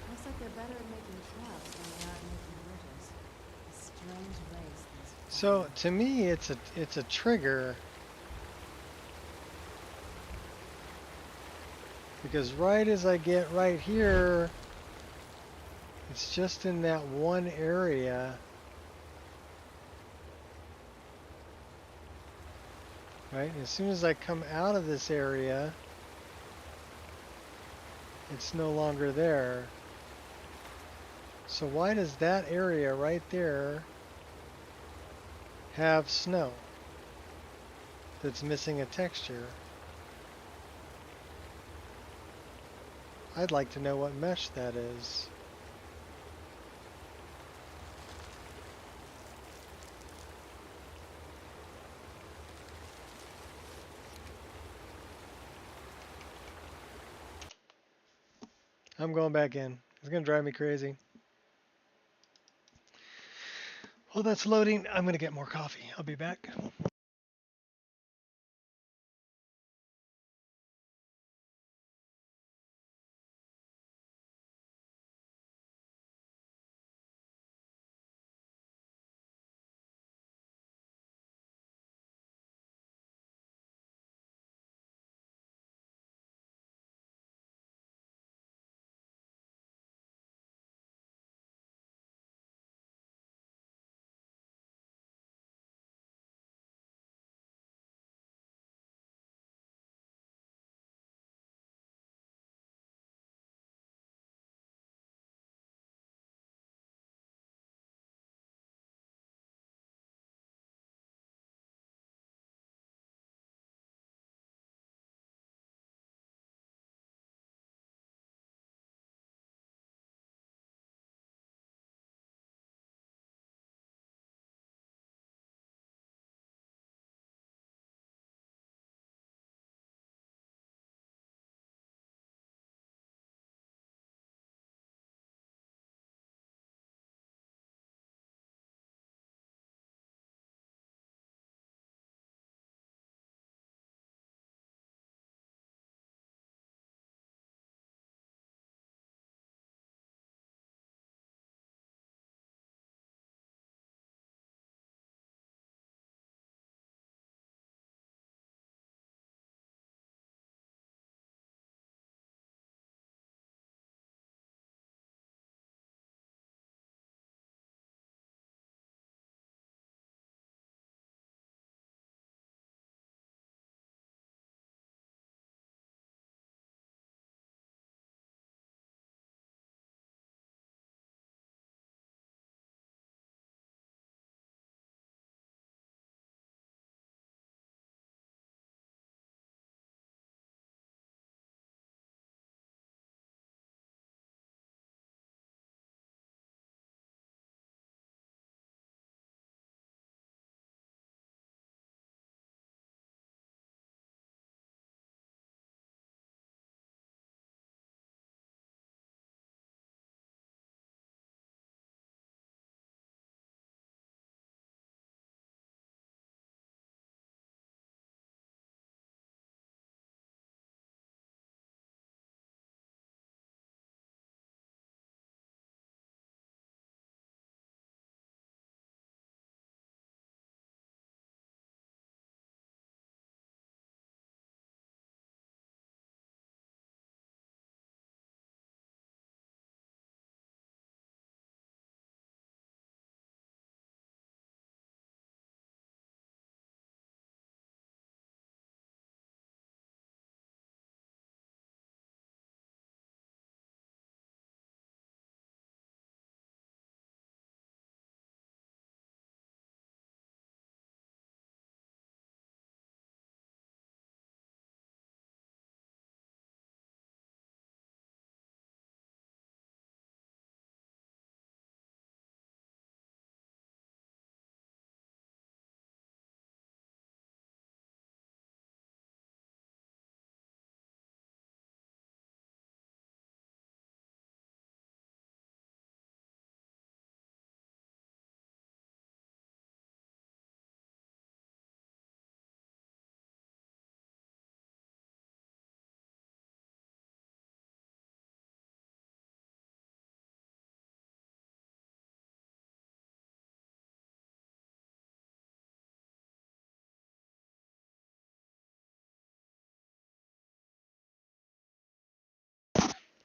Looks like they're better at making traps than they are at making bridges. A strange race, these So Wabbajack. to me, it's a trigger because right as I get right here, it's just in that one area. Right? As soon as I come out of this area, it's no longer there. So why does that area right there have snow that's missing a texture? I'd like to know what mesh that is. I'm going back in. It's going to drive me crazy. While that's loading, I'm going to get more coffee. I'll be back.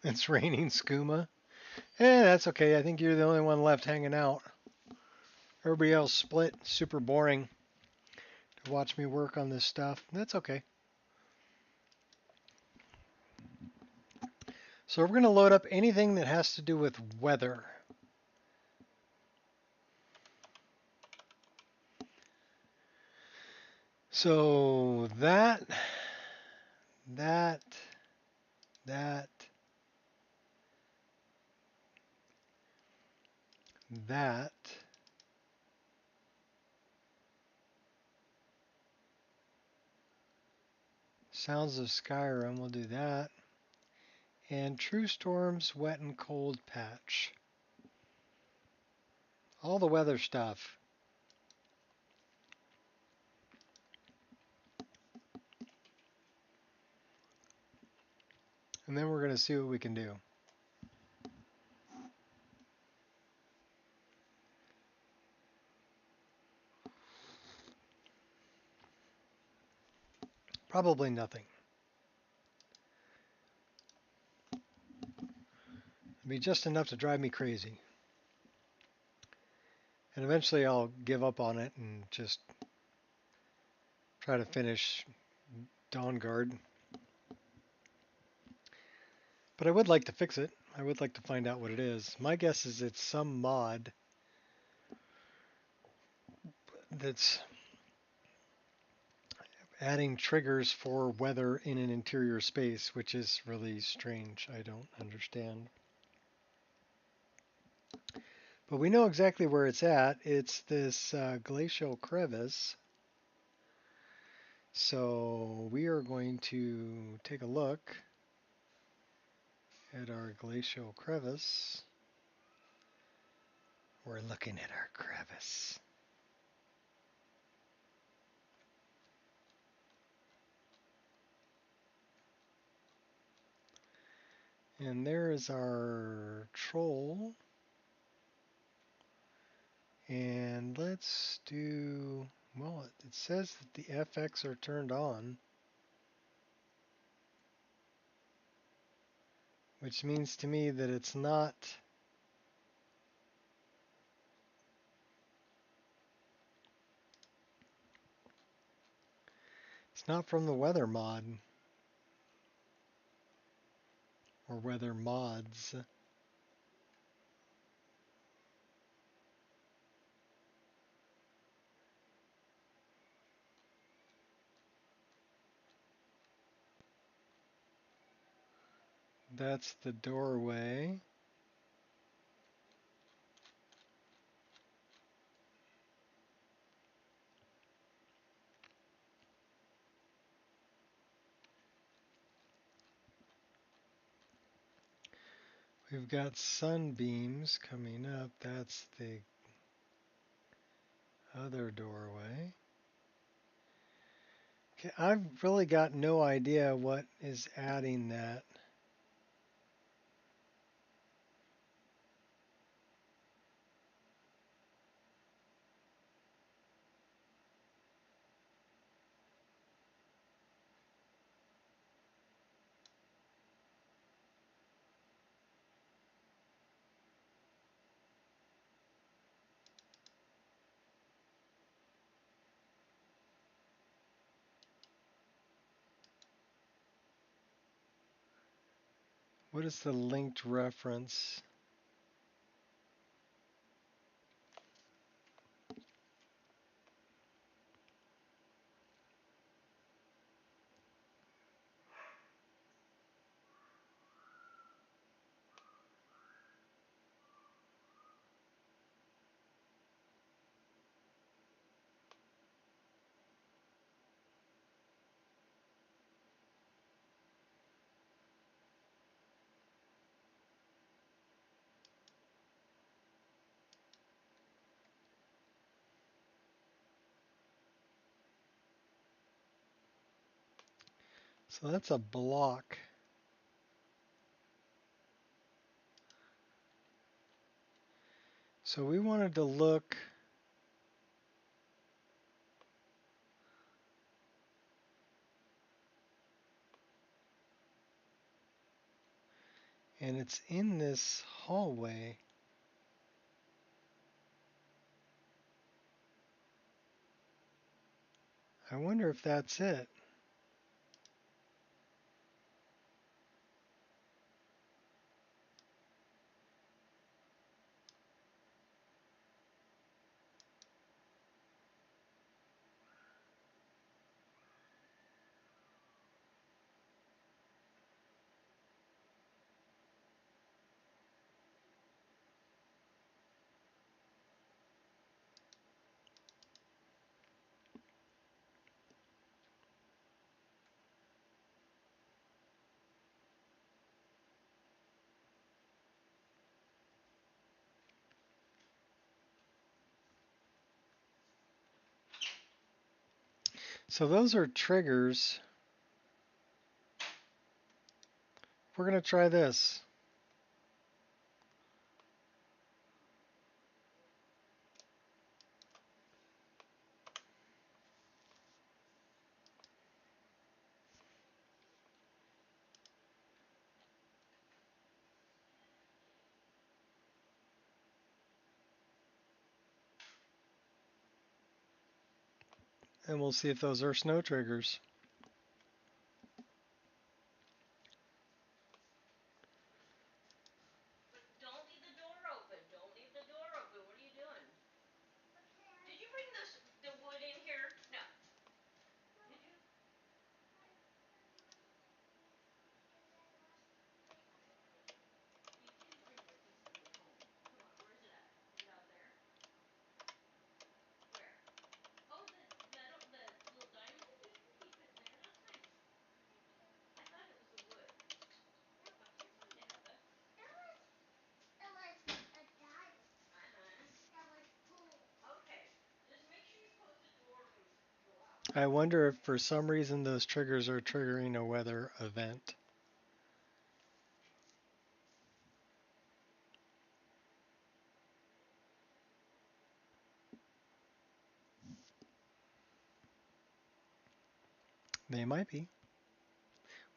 It's raining skooma. That's okay. I think you're the only one left hanging out. Everybody else split. Super boring to watch me work on this stuff. That's okay. So we're going to load up anything that has to do with weather. So that, that, that, that. Sounds of Skyrim, we'll do that. And True Storm's Wet and Cold patch. All the weather stuff. And then we're going to see what we can do. Probably nothing. It'll be just enough to drive me crazy. And eventually I'll give up on it and just try to finish Dawnguard. But I would like to fix it. I would like to find out what it is. My guess is it's some mod that's adding triggers for weather in an interior space, which is really strange. I don't understand. But we know exactly where it's at. It's this glacial crevice. So we are going to take a look at our glacial crevice. We're looking at our crevice. And there is our troll. And let's do, well, it says that the FX are turned on, which means to me that it's not from the weather mod or weather mods. That's the doorway. We've got sunbeams coming up. That's the other doorway. Okay, I've really got no idea what is adding that. What is the linked reference? So that's a block. So we wanted to look And it's in this hallway. I wonder if that's it. So those are triggers. We're going to try this. And we'll see if those are snow triggers. Don't leave the door open. Don't leave the door open. What are you doing? Did you bring the wood in here? No. Did you? You did bring the piece of wood home. Come on, where is it at? Is it out there? Where? Oh, the metal, the little diamond thing? You can keep it in there. That's nice. I thought it was the wood. I can't find it, Heather. Okay. Just make sure you close the door when you go out. I wonder if for some reason those triggers are triggering a weather event. They might be.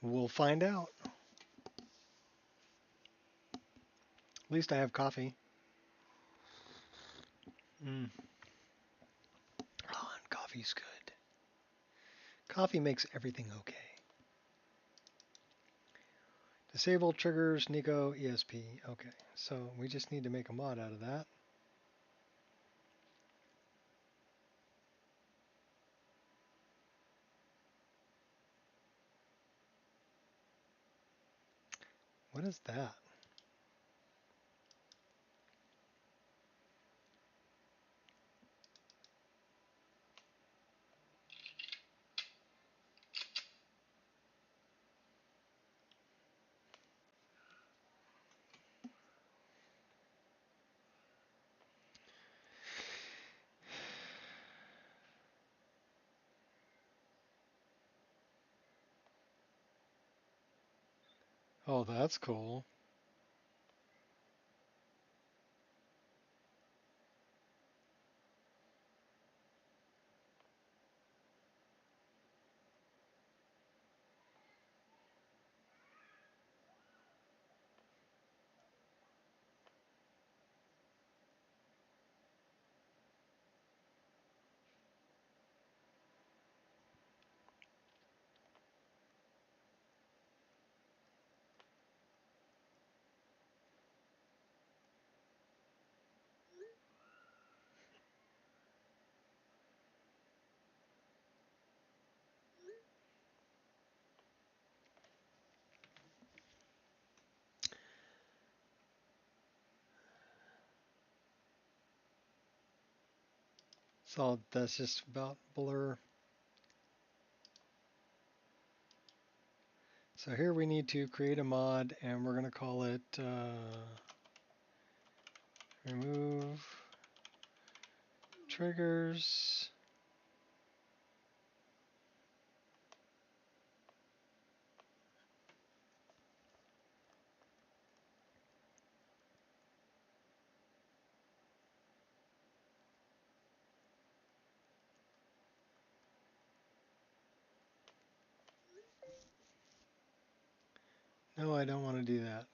We'll find out. At least I have coffee. Mm. Oh, and coffee's good. Coffee makes everything okay. Disable triggers, Nico ESP. Okay, so we just need to make a mod out of that. What is that? Oh, that's cool. So that's just about blur. So here we need to create a mod and we're going to call it remove triggers. No, I don't want to do that.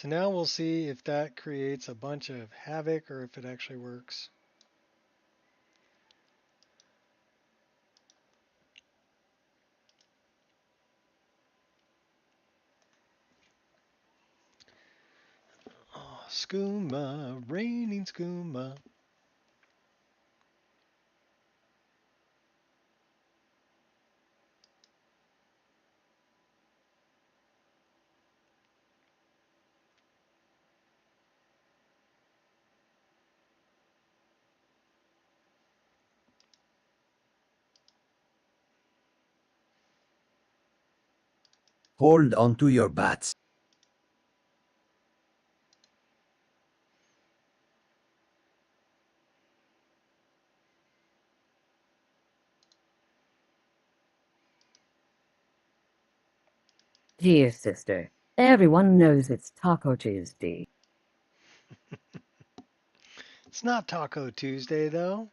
So now we'll see if that creates a bunch of havoc or if it actually works. Oh, skooma, raining skooma. Hold onto your butts. Dear sister, everyone knows it's Taco Tuesday. It's not Taco Tuesday though.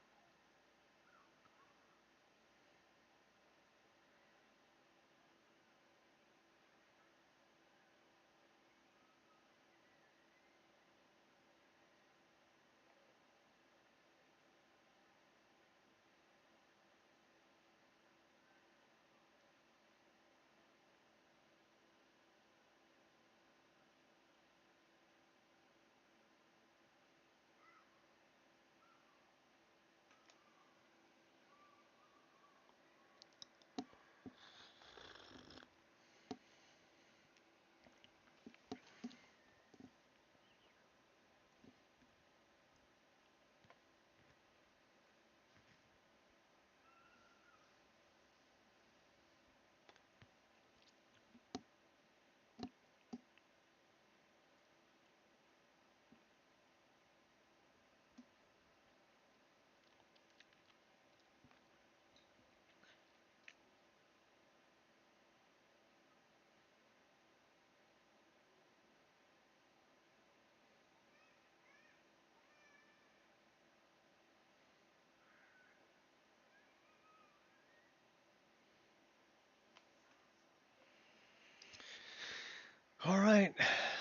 All right,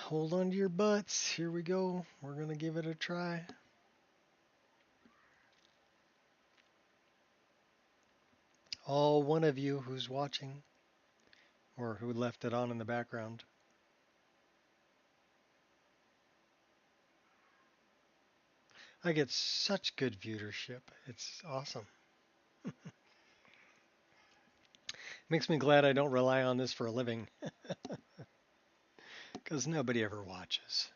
hold on to your butts. Here we go. We're going to give it a try. All one of you who's watching or who left it on in the background. I get such good viewership. It's awesome. Makes me glad I don't rely on this for a living because nobody ever watches.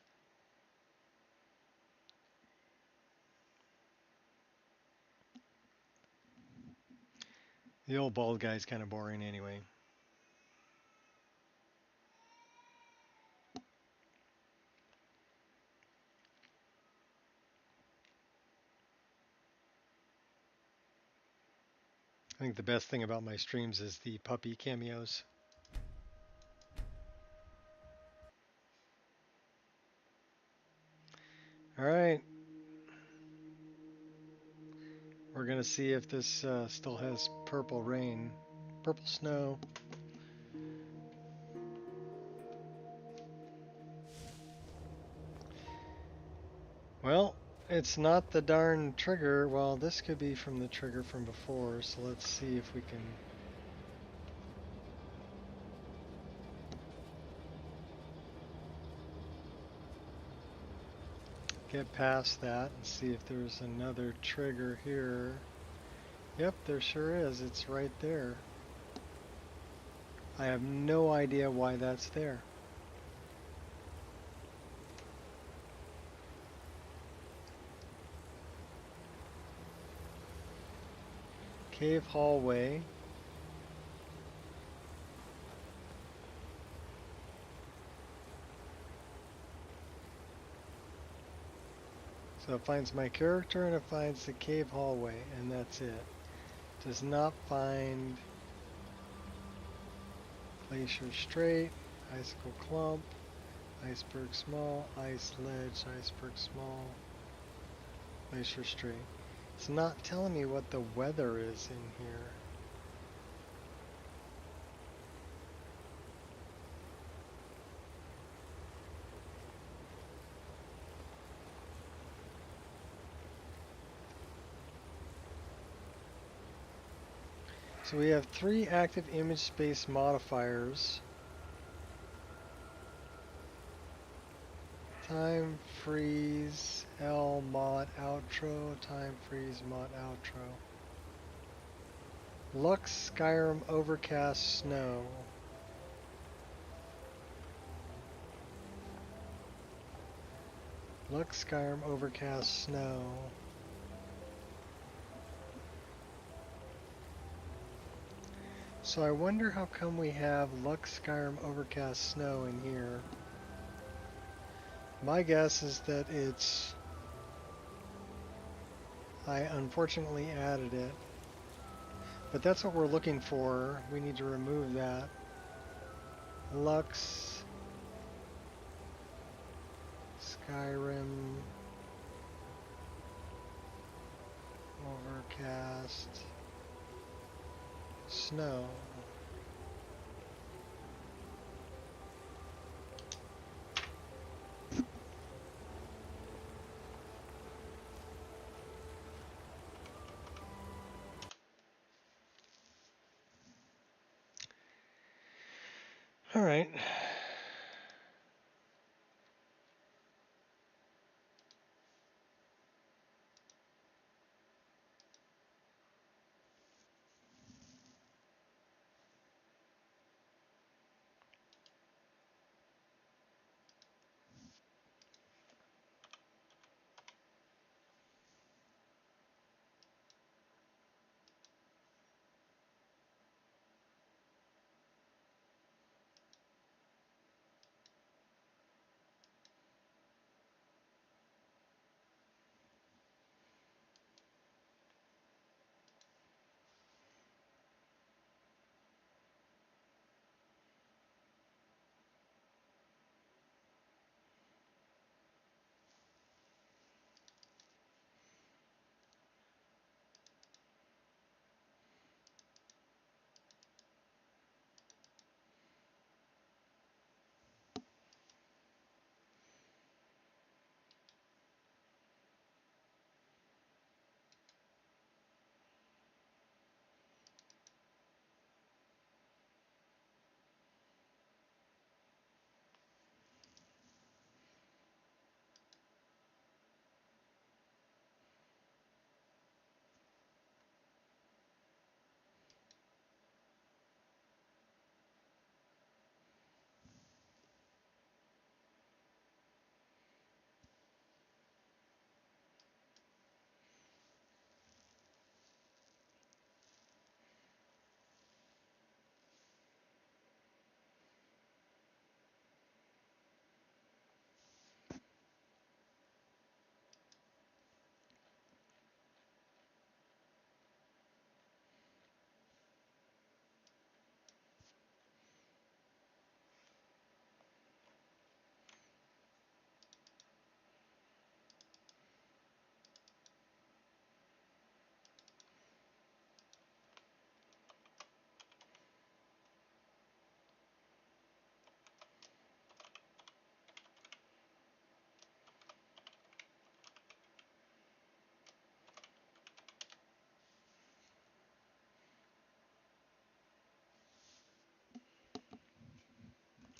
The old bald guy's kind of boring anyway. I think the best thing about my streams is the puppy cameos. All right. We're going to see if this still has purple rain, purple snow. Well, it's not the darn trigger. Well, this could be from the trigger from before, so let's see if we can get past that and see if there's another trigger here. Yep, there sure is. It's right there. I have no idea why that's there. Cave hallway. So it finds my character and it finds the cave hallway, and that's it. Does not find glacier straight, icicle clump, iceberg small, ice ledge, iceberg small, glacier straight. It's not telling me what the weather is in here. So we have 3 active image space modifiers. Time freeze L mod outro, time freeze mod outro. Lux Skyrim overcast snow. Lux Skyrim overcast snow. So I wonder how come we have Lux Skyrim overcast snow in here. My guess is that I unfortunately added it. But that's what we're looking for. We need to remove that. Lux Skyrim overcast snow. All right.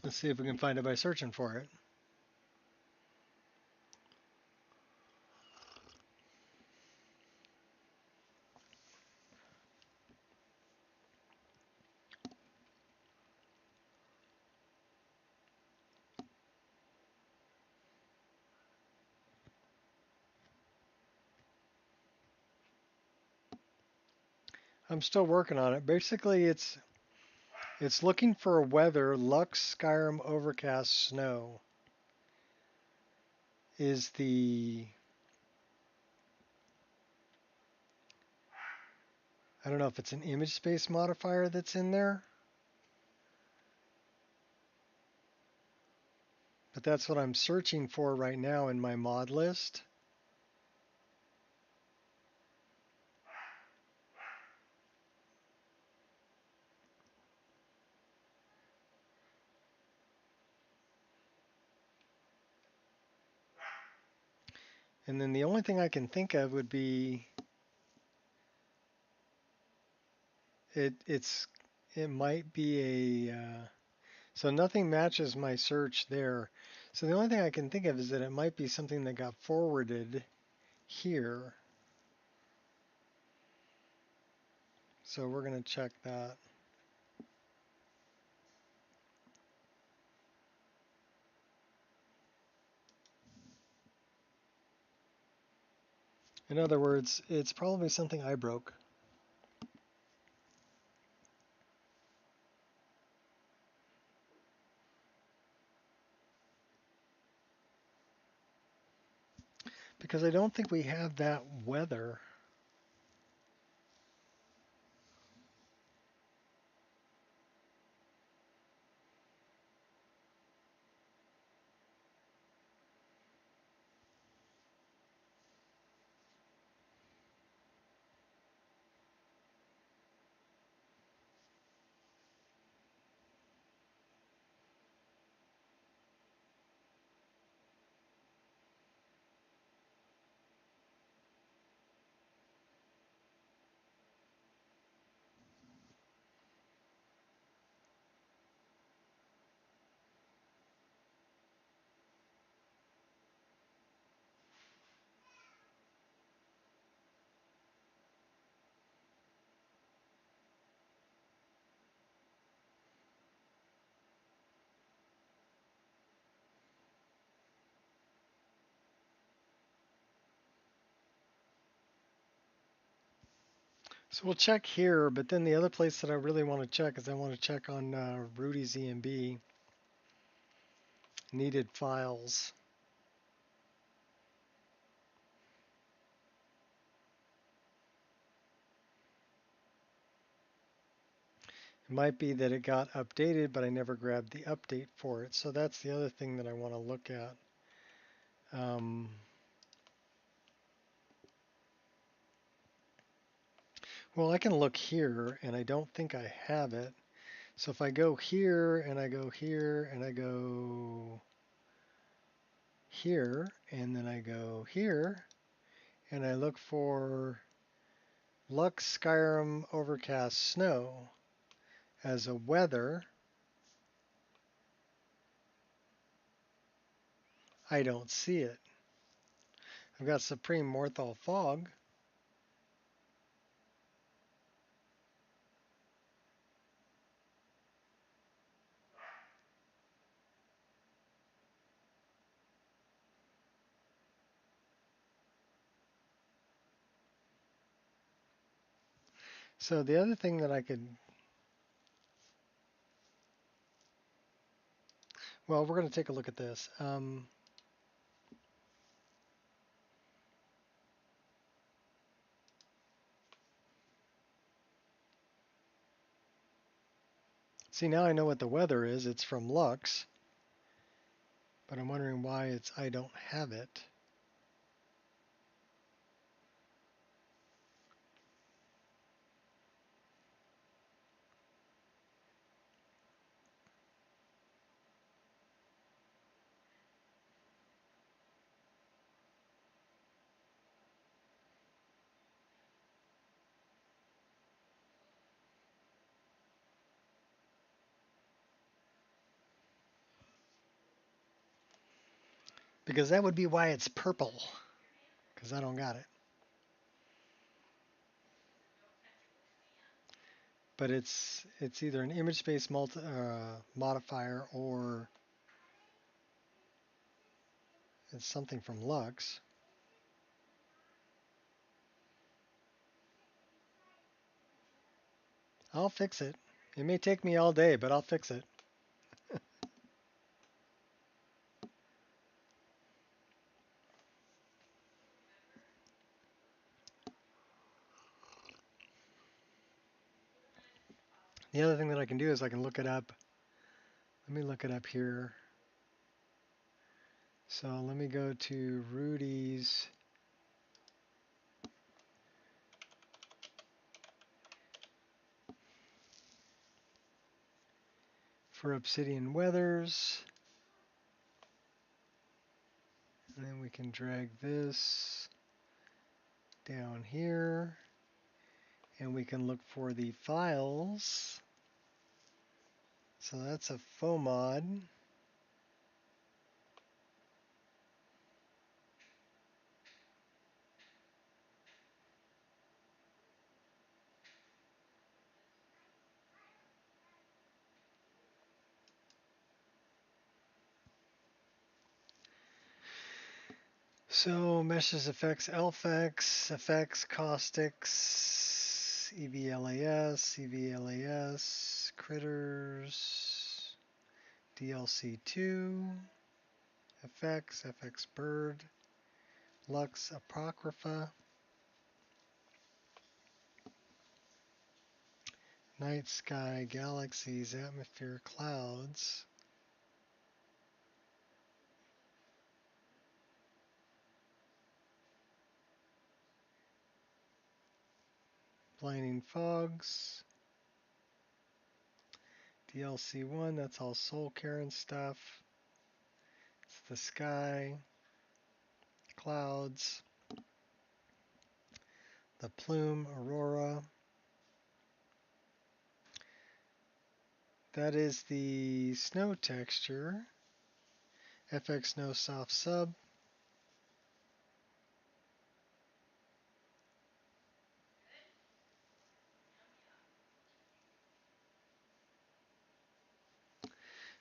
Let's see if we can find it by searching for it. I'm still working on it. Basically, it's looking for weather. Lux Skyrim overcast snow is the, I don't know if it's an image space modifier that's in there, but that's what I'm searching for right now in my mod list. And then the only thing I can think of would be it might be a so nothing matches my search there. So the only thing I can think of is that it might be something that got forwarded here. So we're going to check that. In other words, it's probably something I broke. Because I don't think we have that weather. So we'll check here, but then the other place that I really want to check is I want to check on Rudy's EMB needed files. It might be that it got updated, but I never grabbed the update for it. So that's the other thing that I want to look at. Well, I can look here, and I don't think I have it. So if I go here, and I go here, and I go here, and then I go here, and I look for Lux Skyrim overcast snow as a weather, I don't see it. I've got Supreme Morthal Fog. So the other thing that I could, well, we're going to take a look at this. See, now I know what the weather is. It's from Lux, but I'm wondering why I don't have it. Because that would be why it's purple, because I don't got it. But it's either an image space modifier or it's something from Lux. I'll fix it. It may take me all day, but I'll fix it. The other thing that I can do is I can look it up. Let me look it up here. So let me go to Rudy's. For Obsidian Weathers. And then we can drag this down here. And we we can look for the files. So that's a FOMOD. So meshes, effects, LFX, effects, caustics, EVLAS, critters, DLC2, effects, FX bird, Lux Apocrypha, night sky, galaxies, atmosphere, clouds, blinding fogs, DLC1, that's all Soul Karen stuff. It's the sky, clouds, the plume, aurora. That is the snow texture. FX snow soft sub.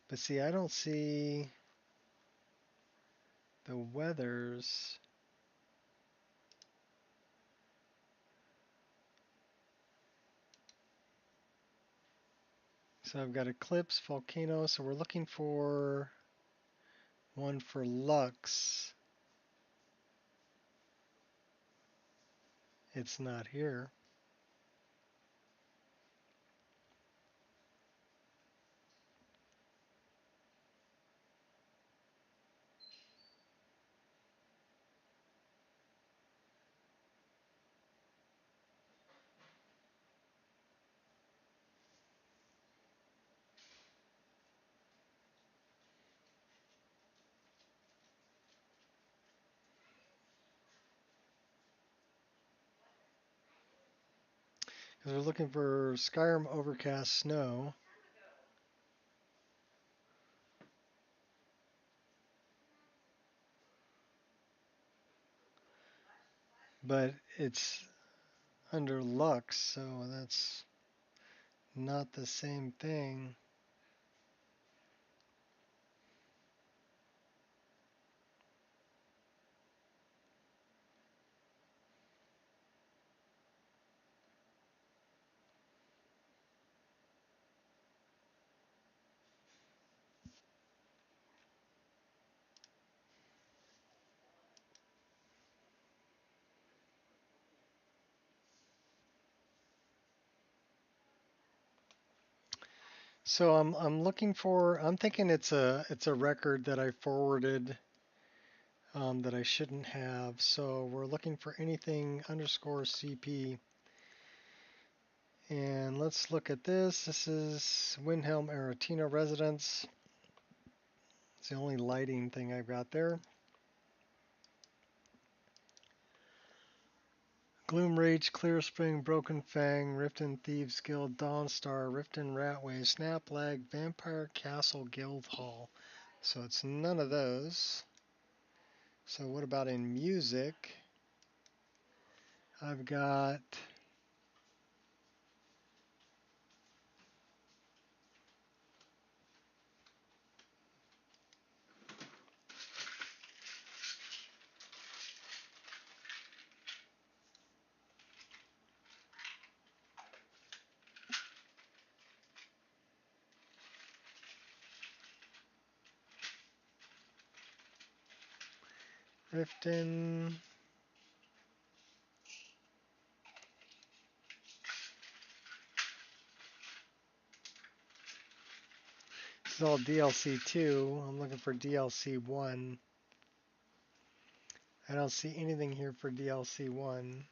But see, I don't see the weathers. So I've got eclipse, volcano. So we're looking for one for Lux. It's not here. Because we're looking for Skyrim overcast snow. But it's under Lux, so that's not the same thing. So I'm looking for. I'm thinking it's a record that I forwarded that I shouldn't have. So we're looking for anything underscore CP. And let's look at this. This is Windhelm Aretino Residence. It's the only lighting thing I've got there. Gloom Rage, Clear Spring, Broken Fang, Riften Thieves Guild, Dawnstar, Riften Ratway, Snap Lag, Vampire Castle Guild Hall. So it's none of those. So what about in music? I've got Riften. This is all DLC 2. I'm looking for DLC 1. I don't see anything here for DLC 1.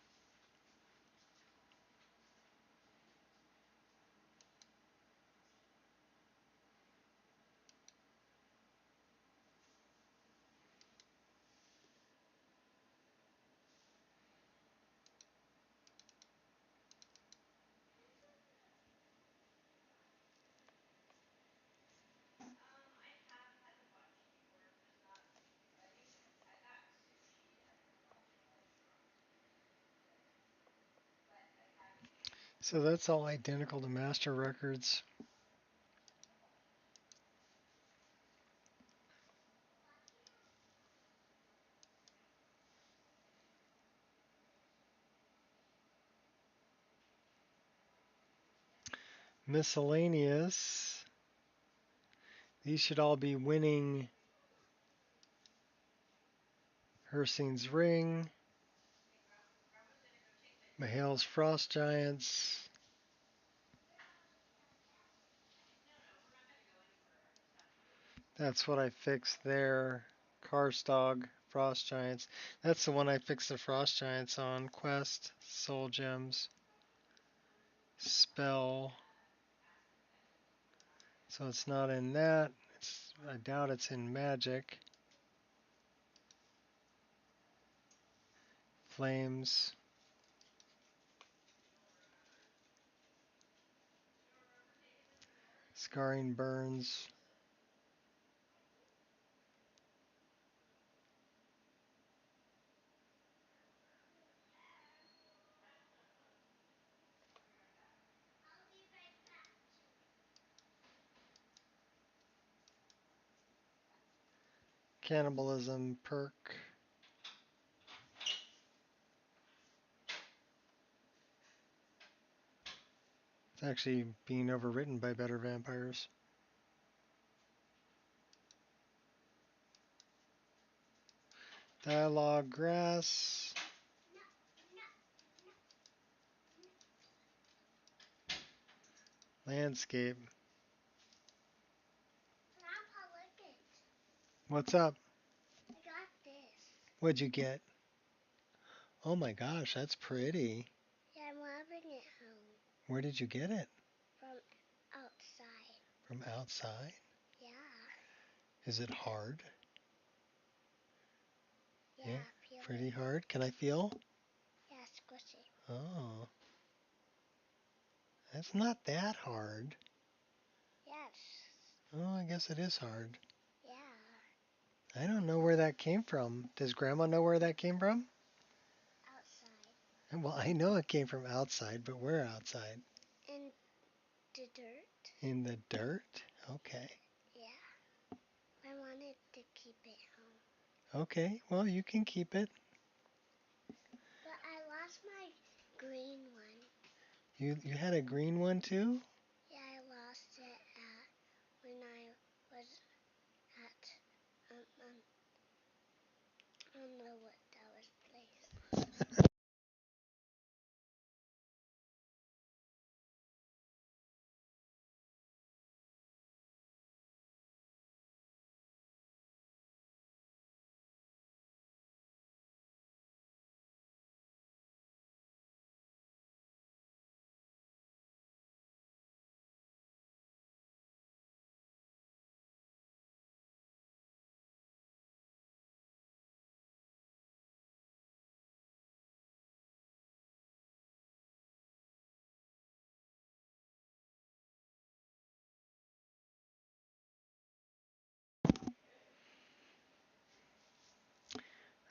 So that's all identical to master records. Miscellaneous. These should all be winning Hersine's Ring, Mahal's Frost Giants, that's what I fixed there. Karstog, Frost Giants. That's the one I fixed the Frost Giants on. Quest, Soul Gems, Spell. So it's not in that. I doubt it's in Magic. Flames. Scarring Burns. Cannibalism perk. It's actually being overwritten by better vampires. Dialogue Grass. Landscape. Grandpa, look it. What's up? I got this. What'd you get? Oh my gosh, that's pretty. Yeah, I'm having it home Where did you get it? from outside. From outside? Yeah. Is it hard? Yeah, feel Pretty it. hard. Can I feel? Yeah, squishy. Oh, that's not that hard. Yes. Oh, I guess it is hard. Yeah. I don't know where that came from. Does Grandma know where that came from? Outside. Well, I know it came from outside, but where outside? In the dirt. In the dirt? Okay. Yeah. I wanted to keep it home. Okay, well, you can keep it. But I lost my green one. You had a green one too? Yeah, I lost it when I was at I don't know what that was place.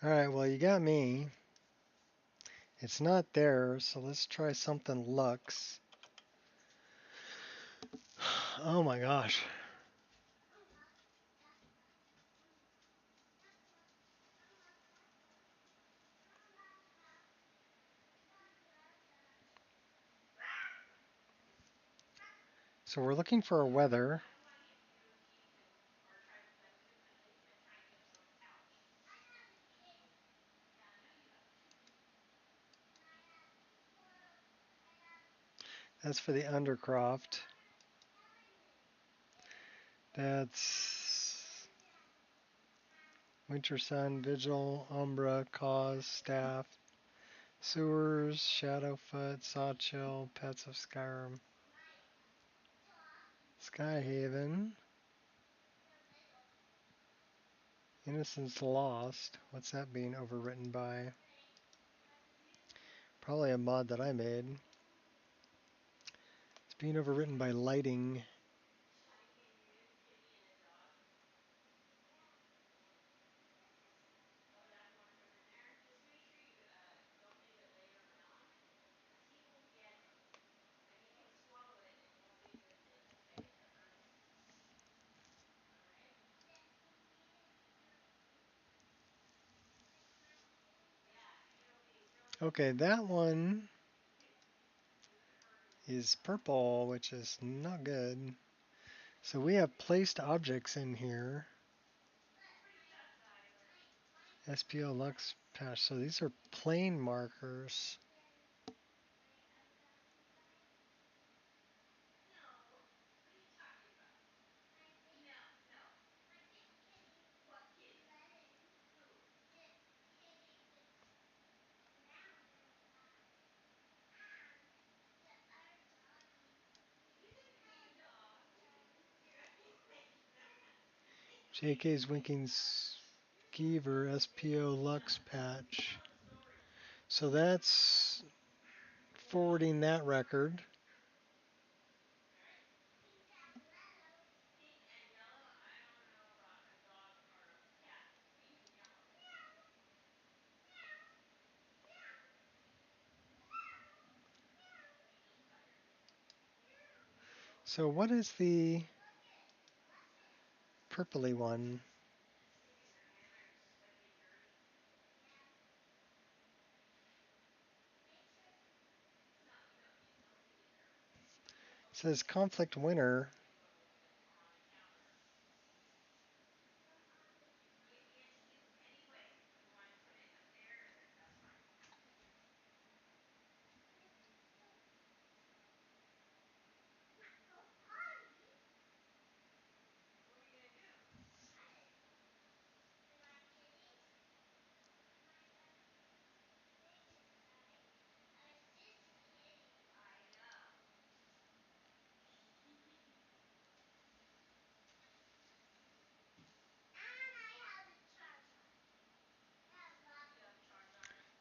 All right, well, you got me. It's not there, so let's try something Lux. Oh my gosh. So we're looking for a weather. That's for the Undercroft. That's Winter Sun, Vigil, Umbra, Cause, Staff, Sewers, Shadowfoot, Sawchill, Pets of Skyrim, Skyhaven, Innocence Lost. What's that being overwritten by? Probably a mod that I made. It's being overwritten by Lighting. Okay, that one is purple, which is not good. So we have placed objects in here. SPO Lux patch. So these are plane markers. JK's Winking Skeever SPO Lux patch. So that's forwarding that record. So what is the purpley one? It says conflict winner.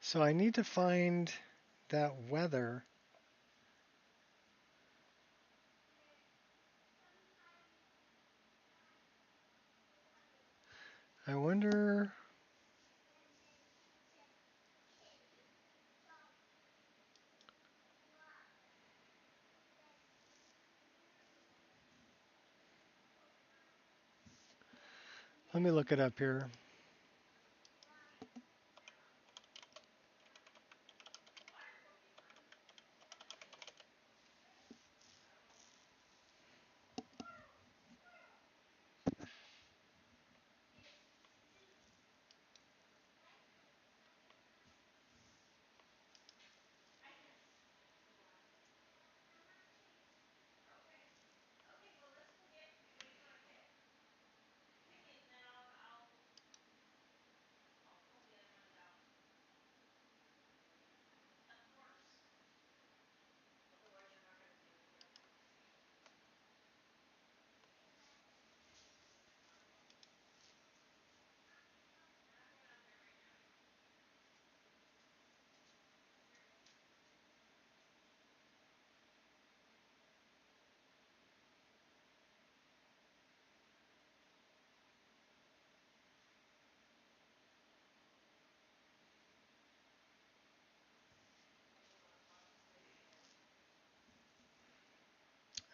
So I need to find that weather. I wonder. Let me look it up here.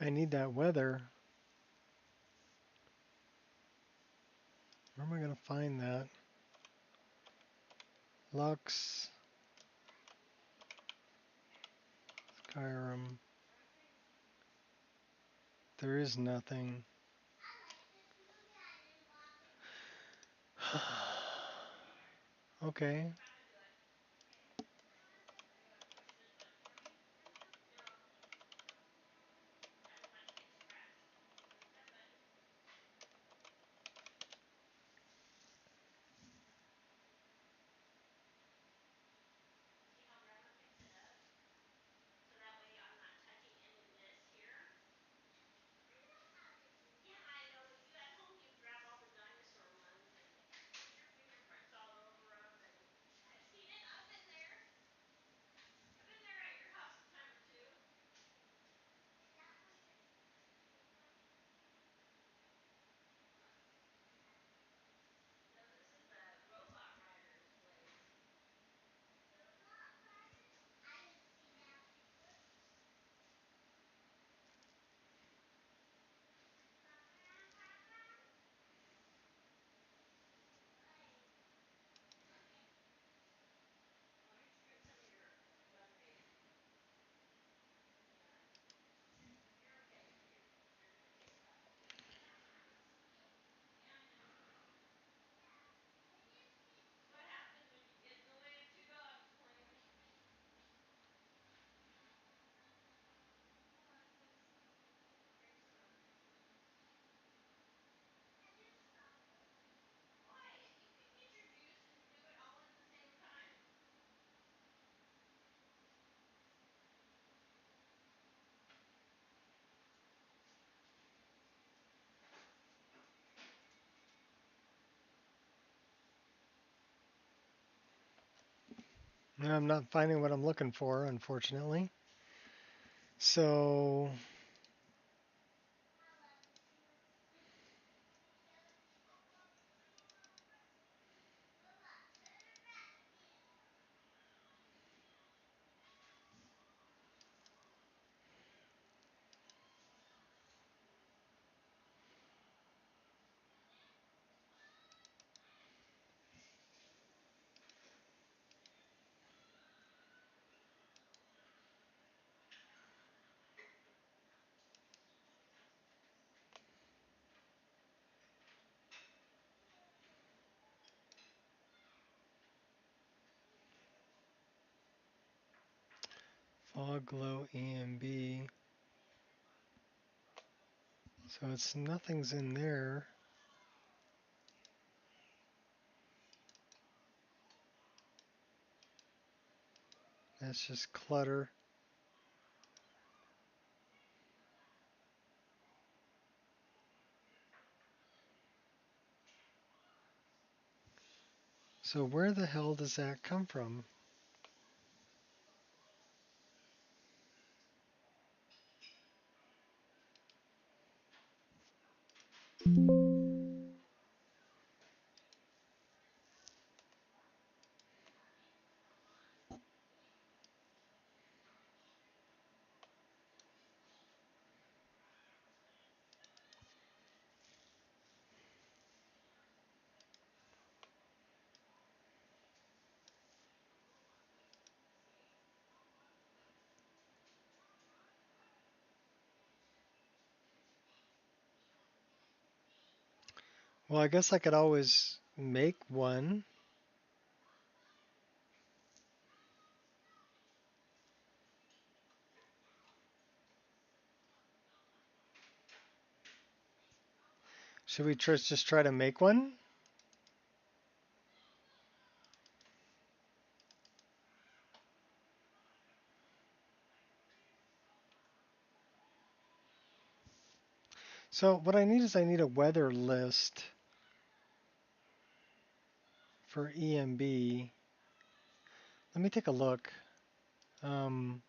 I need that weather. Where am I going to find that? Lux, Skyrim. There is nothing. Okay. I'm not finding what I'm looking for, unfortunately. So fog glow EMB. So it's nothing's in there. That's just clutter. So where the hell does that come from? Well, I guess I could always make one. Should we just try to make one? So what I need is I need a weather list for EMB. Let me take a look. Um,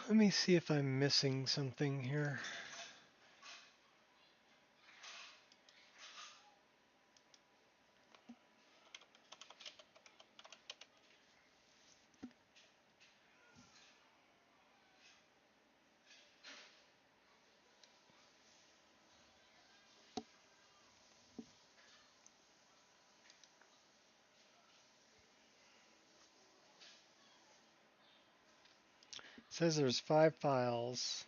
Let me see if I'm missing something here. It says there's 5 files.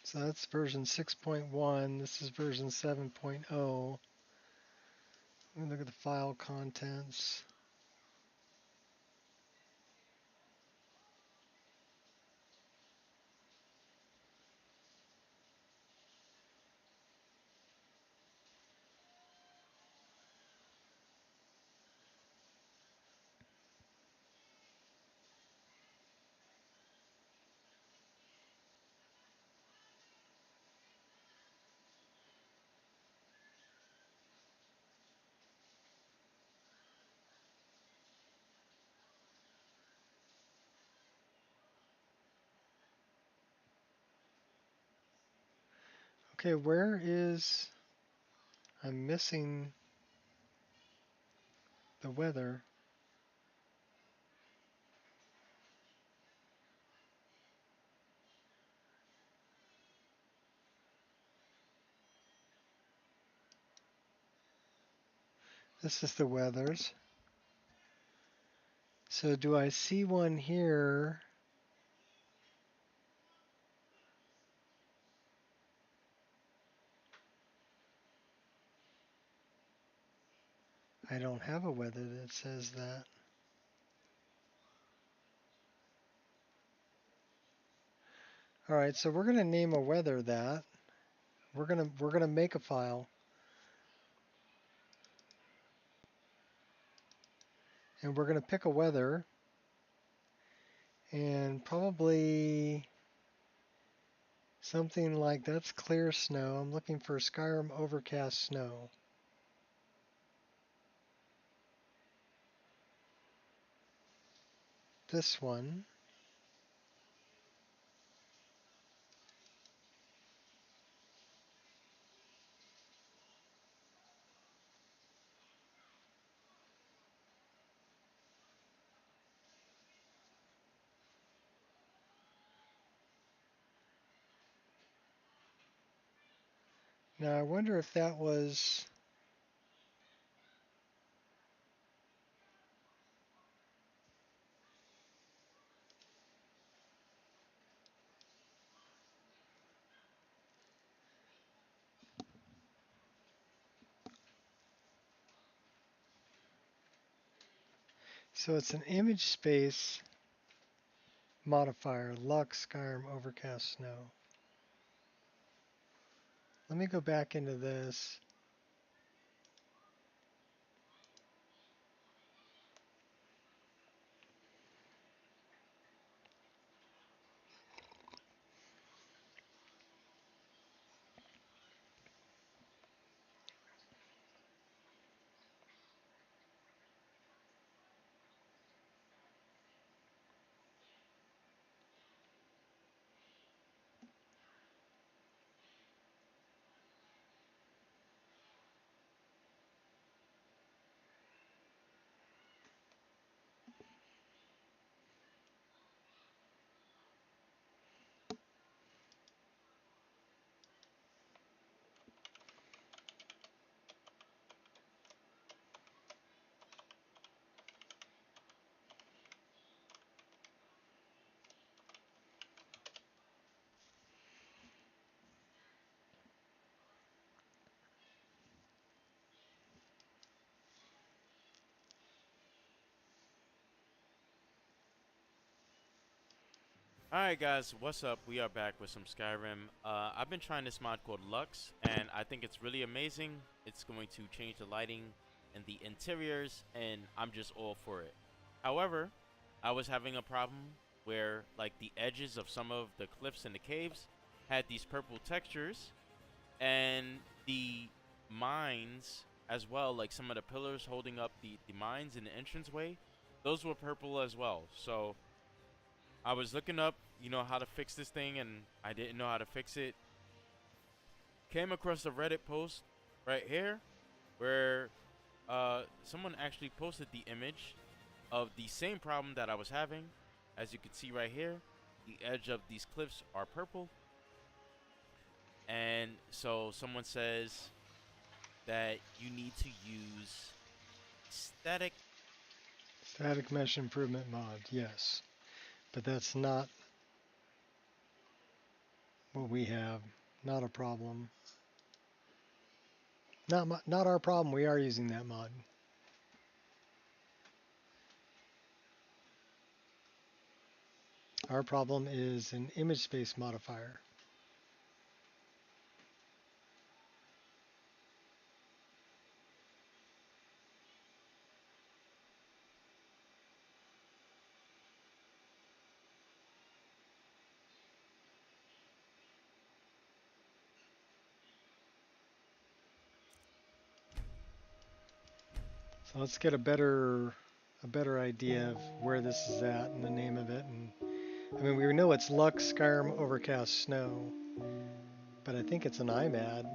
So that's version 6.1. This is version 7.0. Let me look at the file contents. Okay, where is... I'm missing the weather. This is the weathers. So do I see one here? I don't have a weather that says that. All right, so we're going to name a weather that. We're going to make a file. And we're going to pick a weather and probably something like that's clear snow. I'm looking for Skyrim overcast snow. This one. Now I wonder if that was... So it's an image space modifier, Lux Skyrim overcast snow. Let me go back into this. Alright guys, what's up? We are back with some Skyrim. I've been trying this mod called Lux, and I think it's really amazing. It's going to change the lighting and the interiors, and I'm just all for it. However, I was having a problem where like the edges of some of the cliffs and the caves had these purple textures, and the mines as well, like some of the pillars holding up the mines in the entranceway, those were purple as well. So I was looking up, how to fix this thing, and I didn't know how to fix it. Came across a Reddit post right here where someone actually posted the image of the same problem that I was having. As you can see right here, the edge of these cliffs are purple. And so someone says that you need to use static. Static mesh improvement mod, yes. But that's not what we have. Not a problem. Not our problem. We are using that mod. Our problem is an image space modifier. So let's get a better idea of where this is at and the name of it. And I mean, we know it's Lux Skyrim overcast snow. but I think it's an IMAD.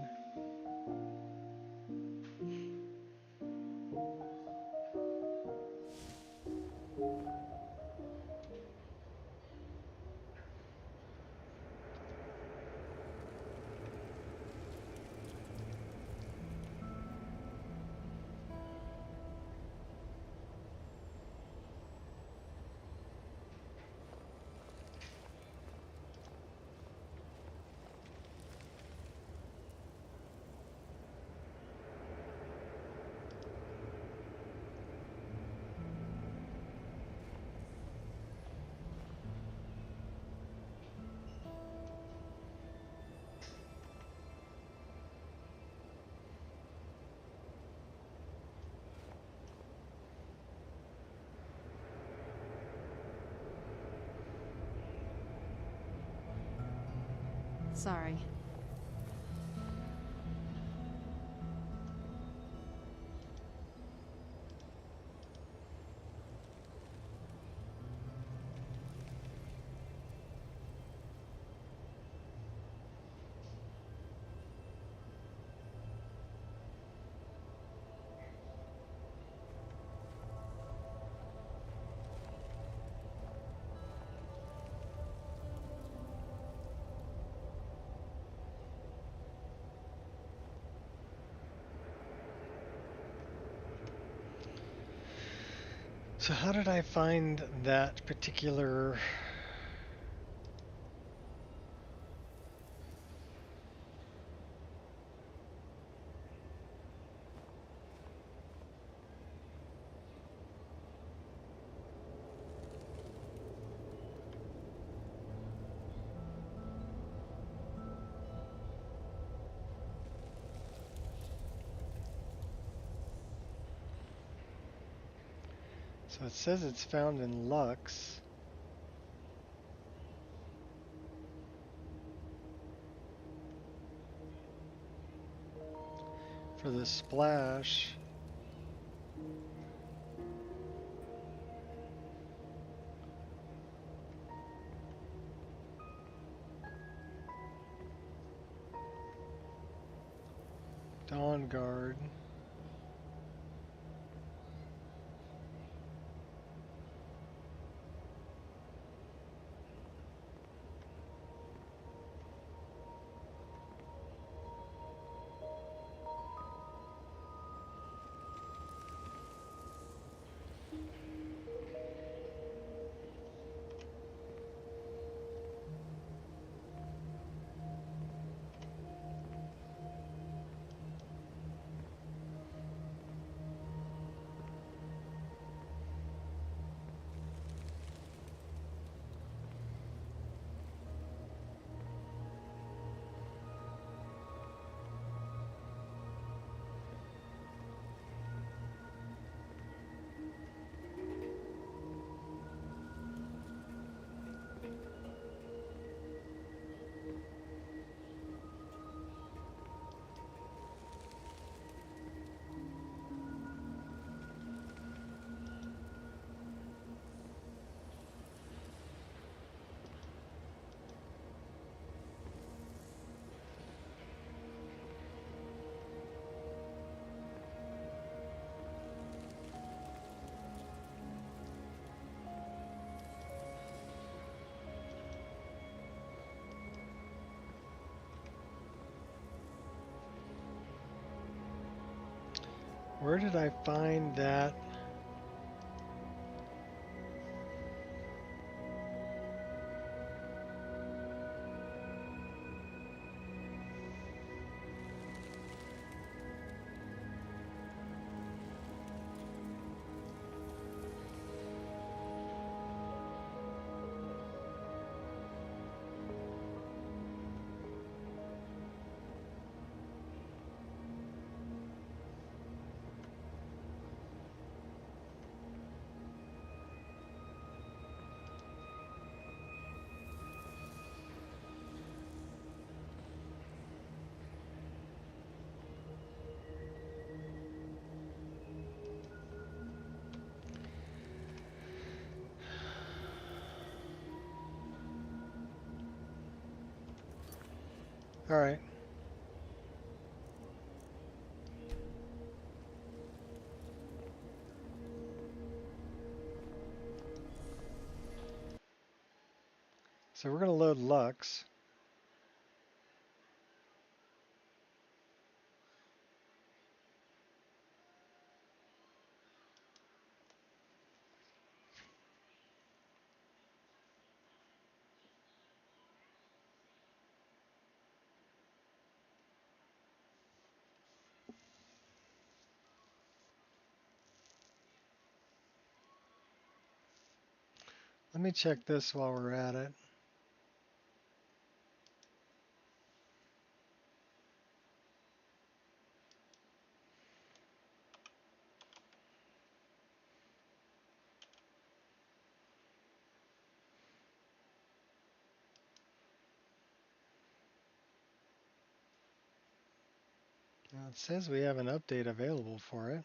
Sorry. So how did I find that particular... So it says it's found in Lux. For the splash. Dawn Guard. Where did I find that? All right. So we're going to load Lux. Let me check this while we're at it. Now it says we have an update available for it.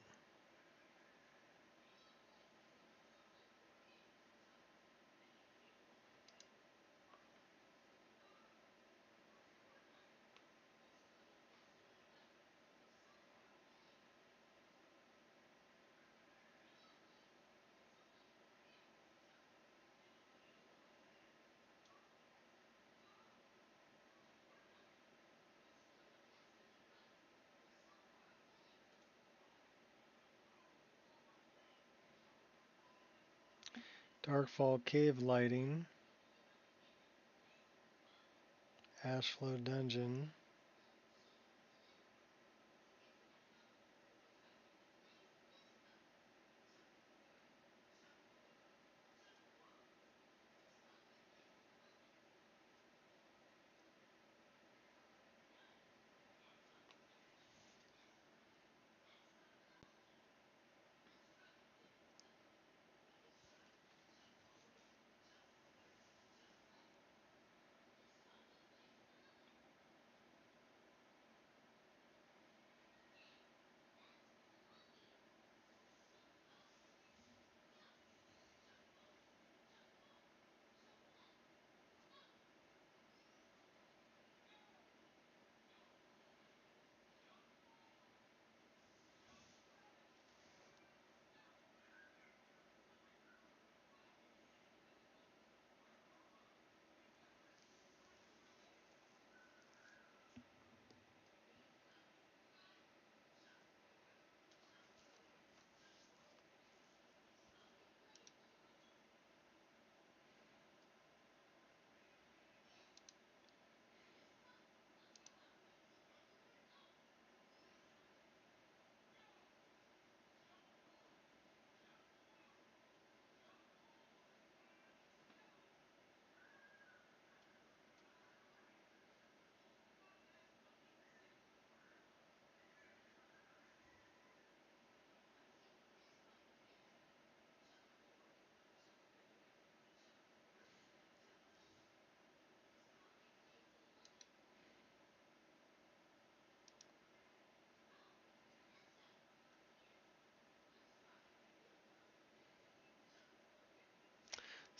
Darkfall cave lighting. Ashflow dungeon.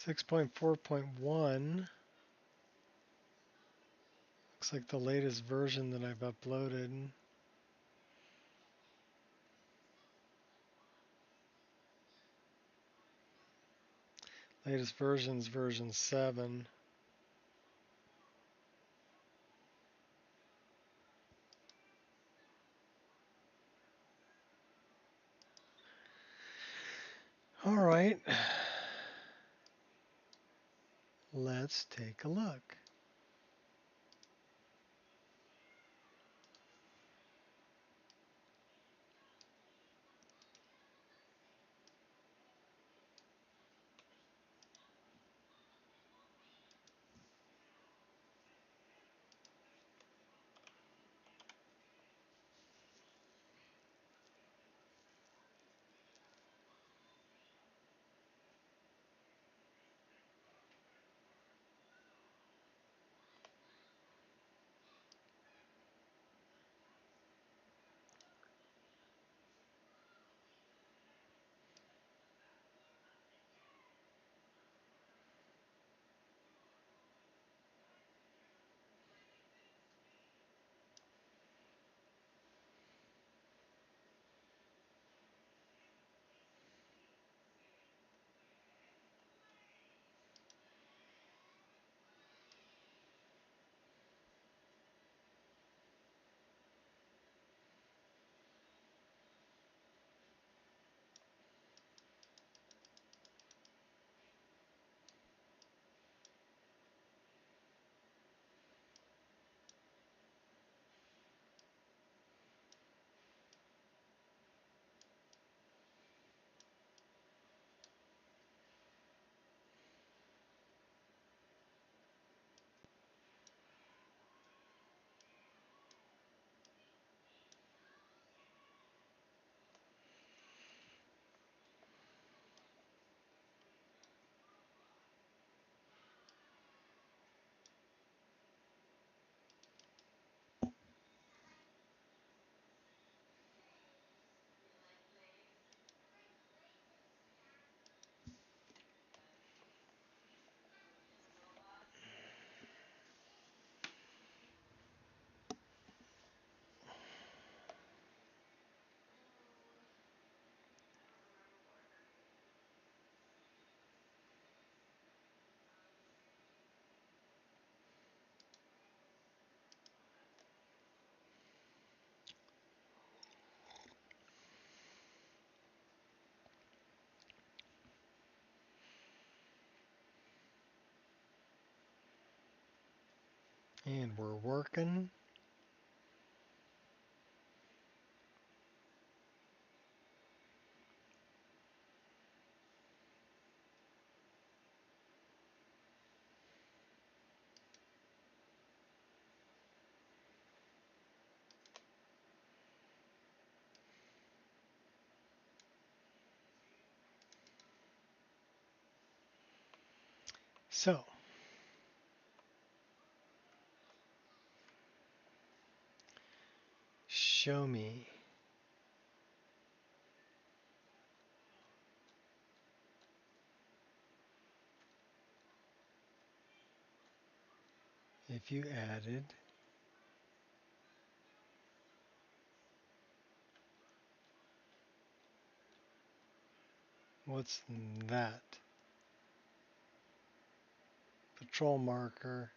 Six 6.4.1 looks like the latest version that I've uploaded. Latest version's version 7. All right. Let's take a look. And we're working. So, show me. If you added what's that? Patrol marker.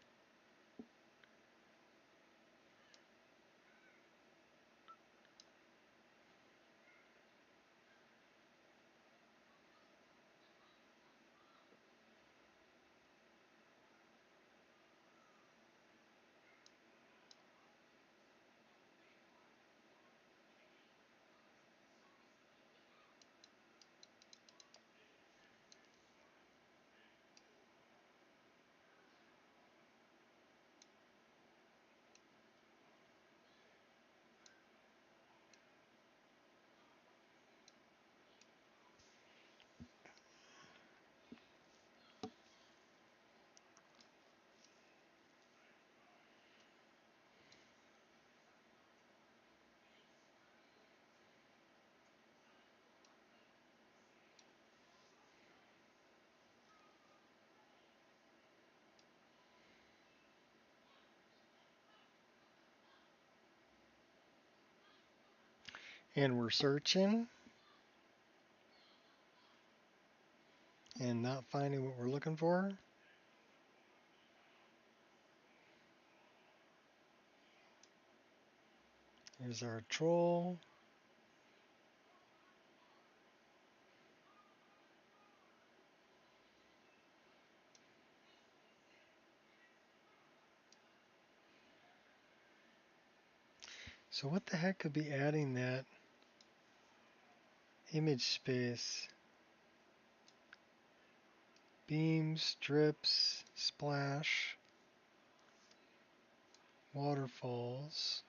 And we're searching and not finding what we're looking for. Here's our troll. So what the heck could be adding that image space? Beams, drips, splash, waterfalls.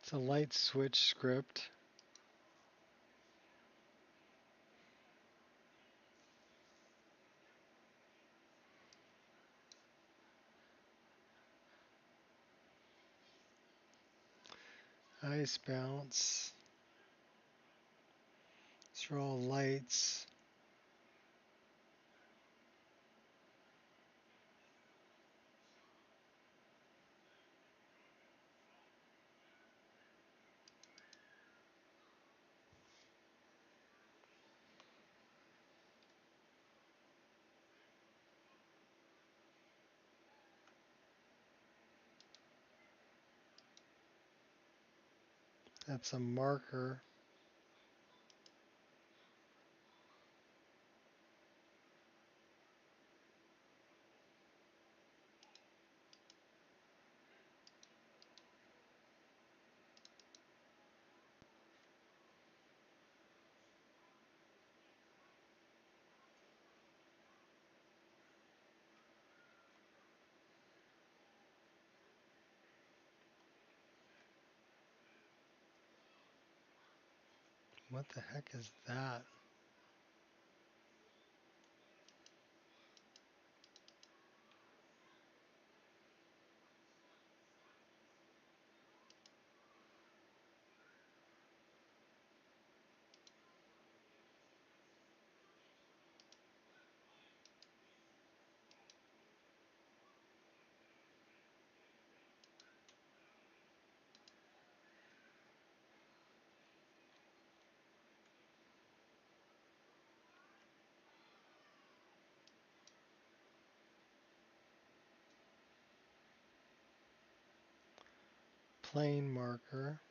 It's a light switch script. Ice bounce. These are all lights. That's a marker. What the heck is that? plane marker.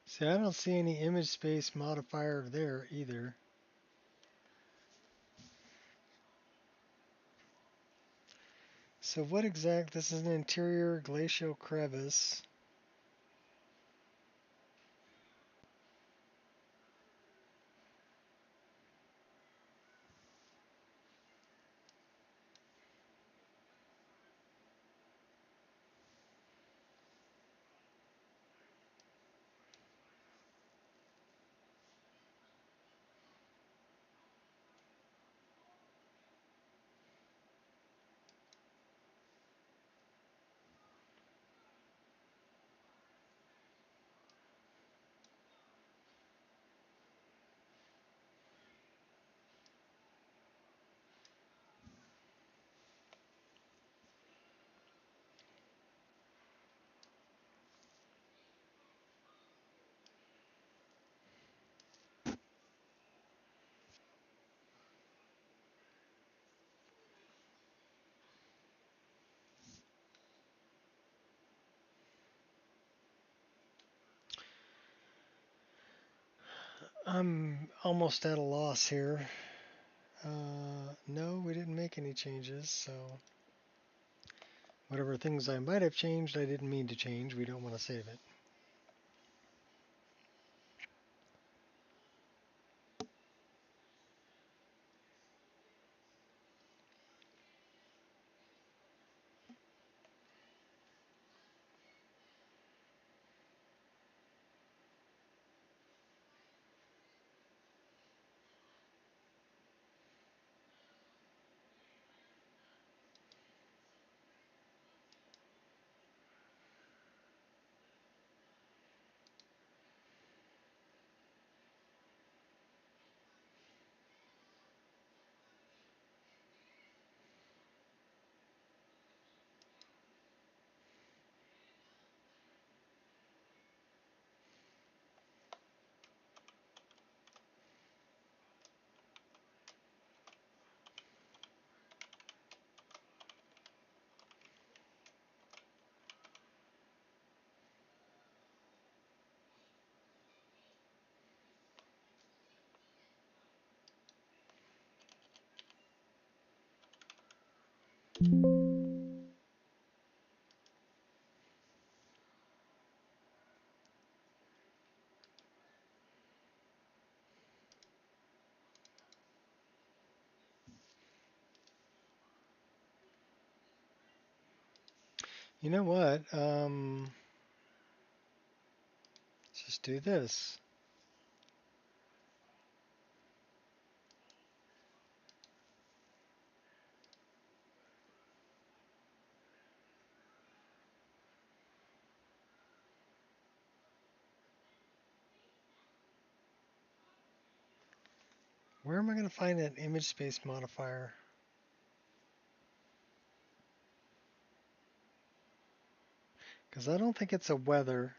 See, I don't see any image space modifier there either. So what exact, this is an interior glacial crevice. I'm almost at a loss here. No, we didn't make any changes, so whatever things I might have changed, I didn't mean to change. We don't want to save it. You know what? Let's just do this. Where am I going to find that image space modifier? Because I don't think it's a weather.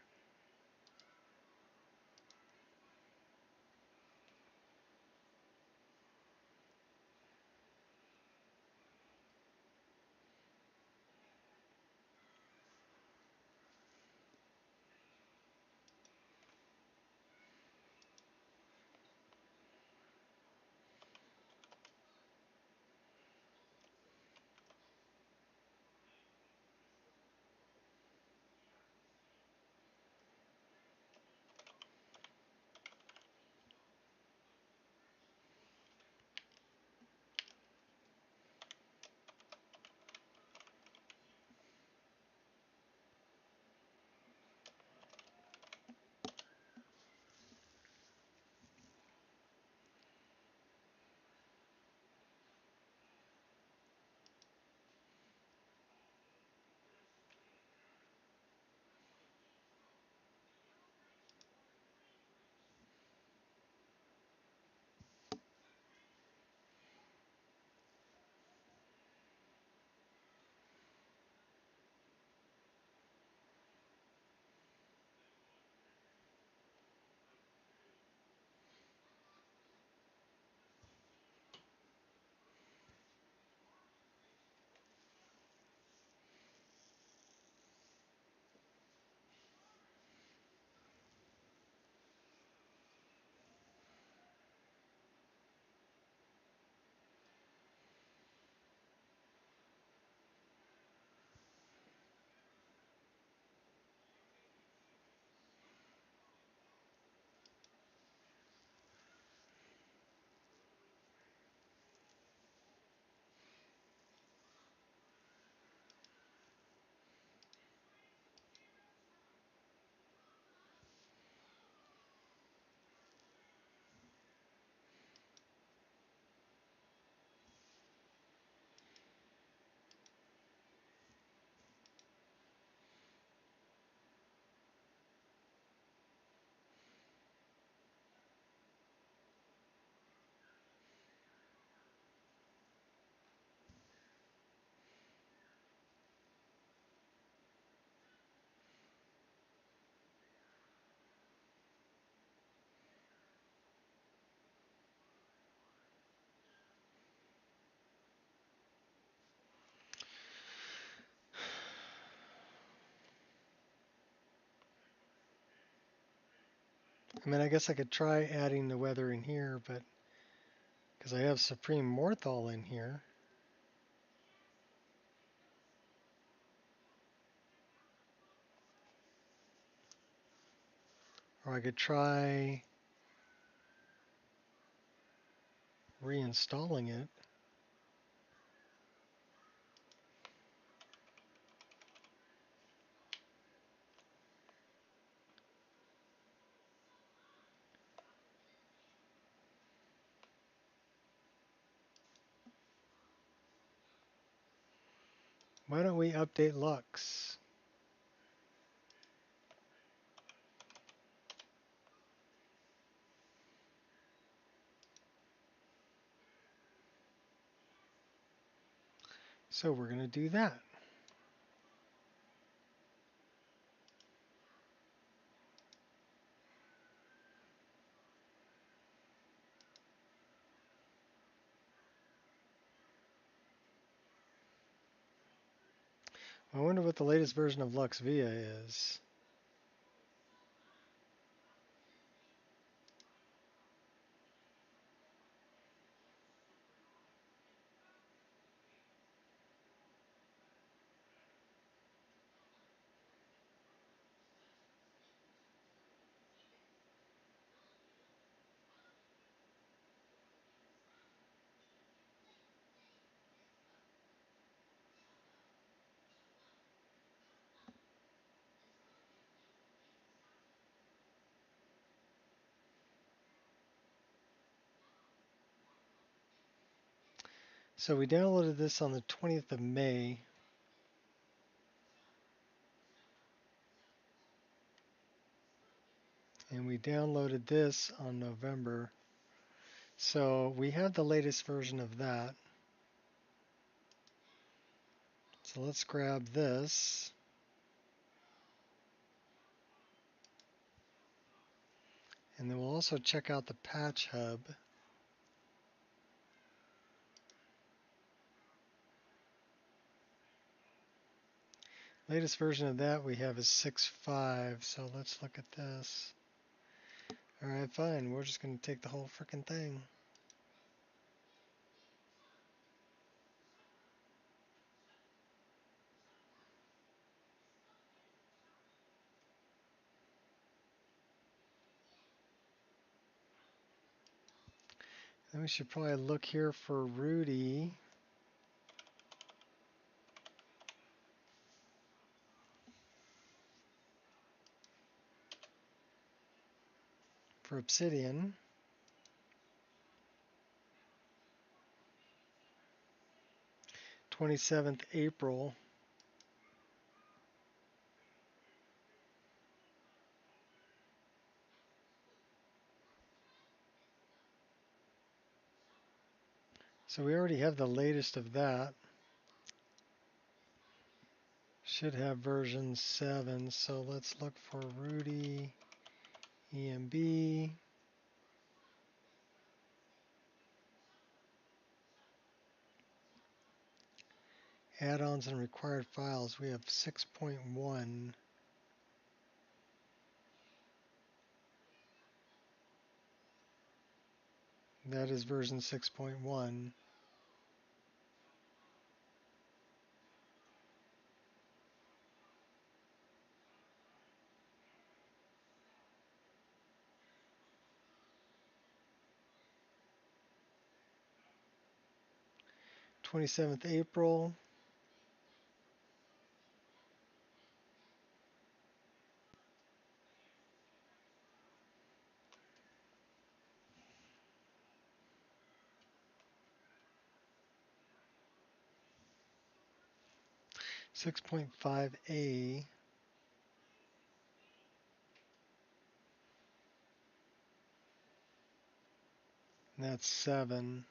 I mean, I guess I could try adding the weather in here, but because I have Supreme Morthal in here. Or I could try reinstalling it. Why don't we update Lux? So we're going to do that. I wonder what the latest version of Lux Via is. So we downloaded this on the 20th of May. And we downloaded this on November. So we have the latest version of that. So let's grab this. And then we'll also check out the patch hub. Latest version of that we have is 6.5. So let's look at this. All right, fine. We're just going to take the whole frickin' thing. Then we should probably look here for Rudy. For Obsidian. 27th April. So we already have the latest of that. Should have version 7. So let's look for Rudy, EMB. Add-ons and required files. We have 6.1. That is version 6.1. Twenty-seventh April. Six point five A. That's 7.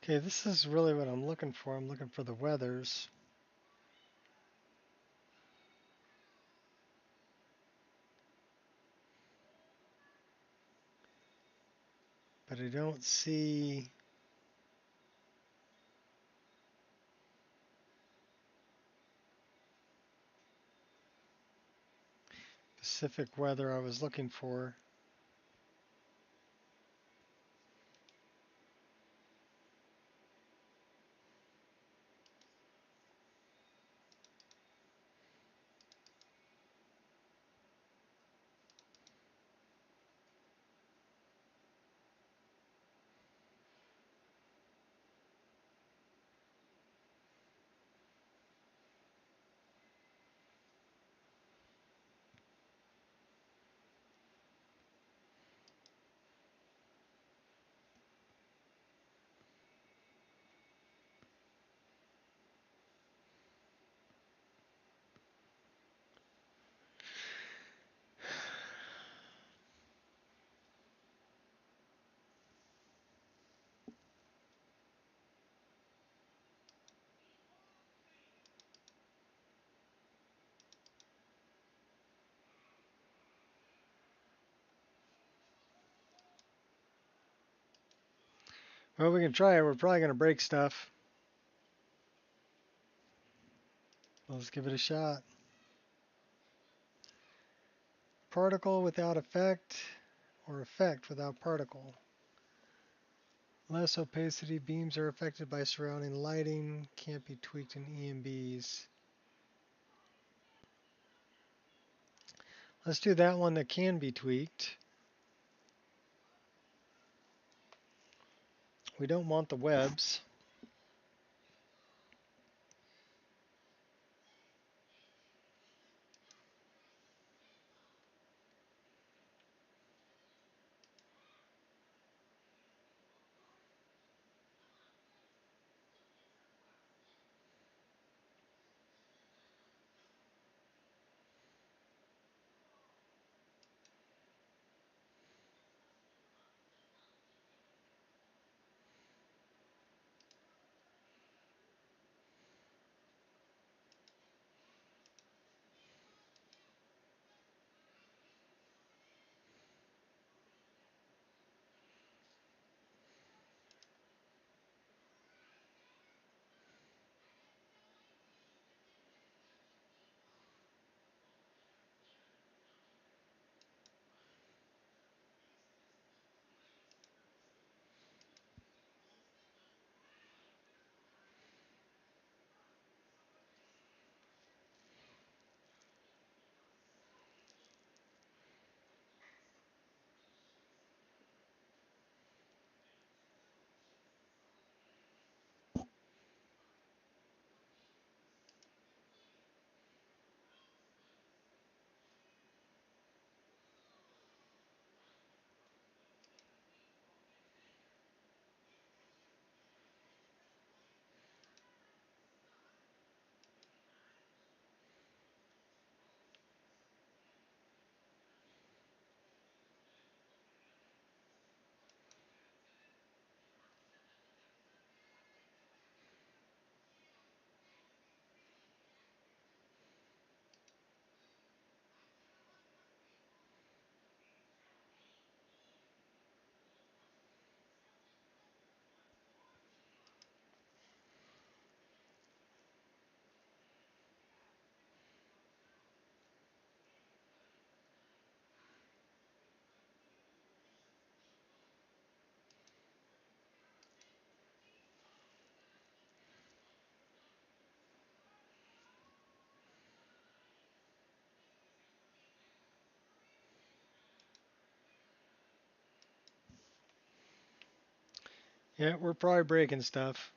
Okay, this is really what I'm looking for. I'm looking for the weathers. But I don't see specific weather I was looking for. Well, we can try it. We're probably going to break stuff. Let's give it a shot. Particle without effect, or effect without particle. Less opacity. Beams are affected by surrounding lighting. Can't be tweaked in EMBs. Let's do that one that can be tweaked. We don't want the webs. Yeah, we're probably breaking stuff.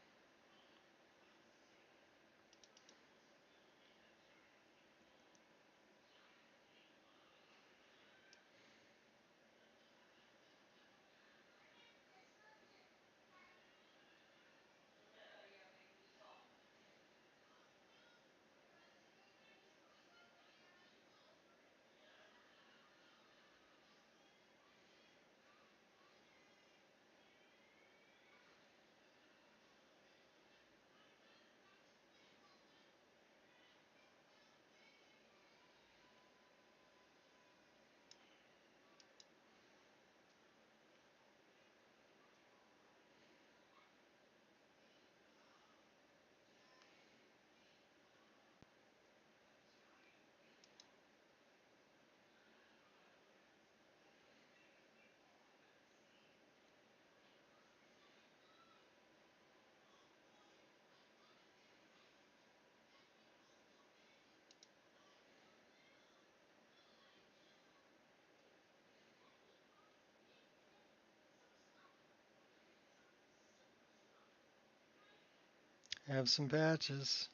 Have some patches.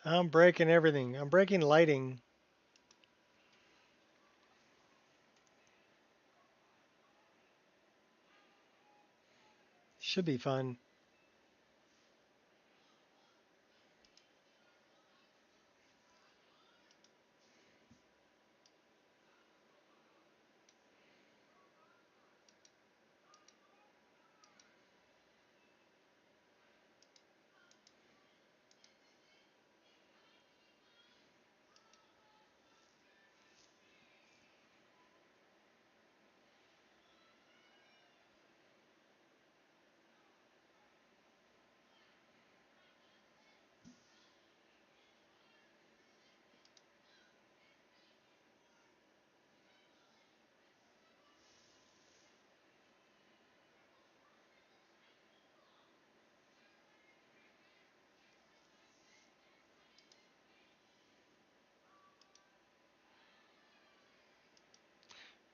I'm breaking everything. I'm breaking lighting. Should be fun.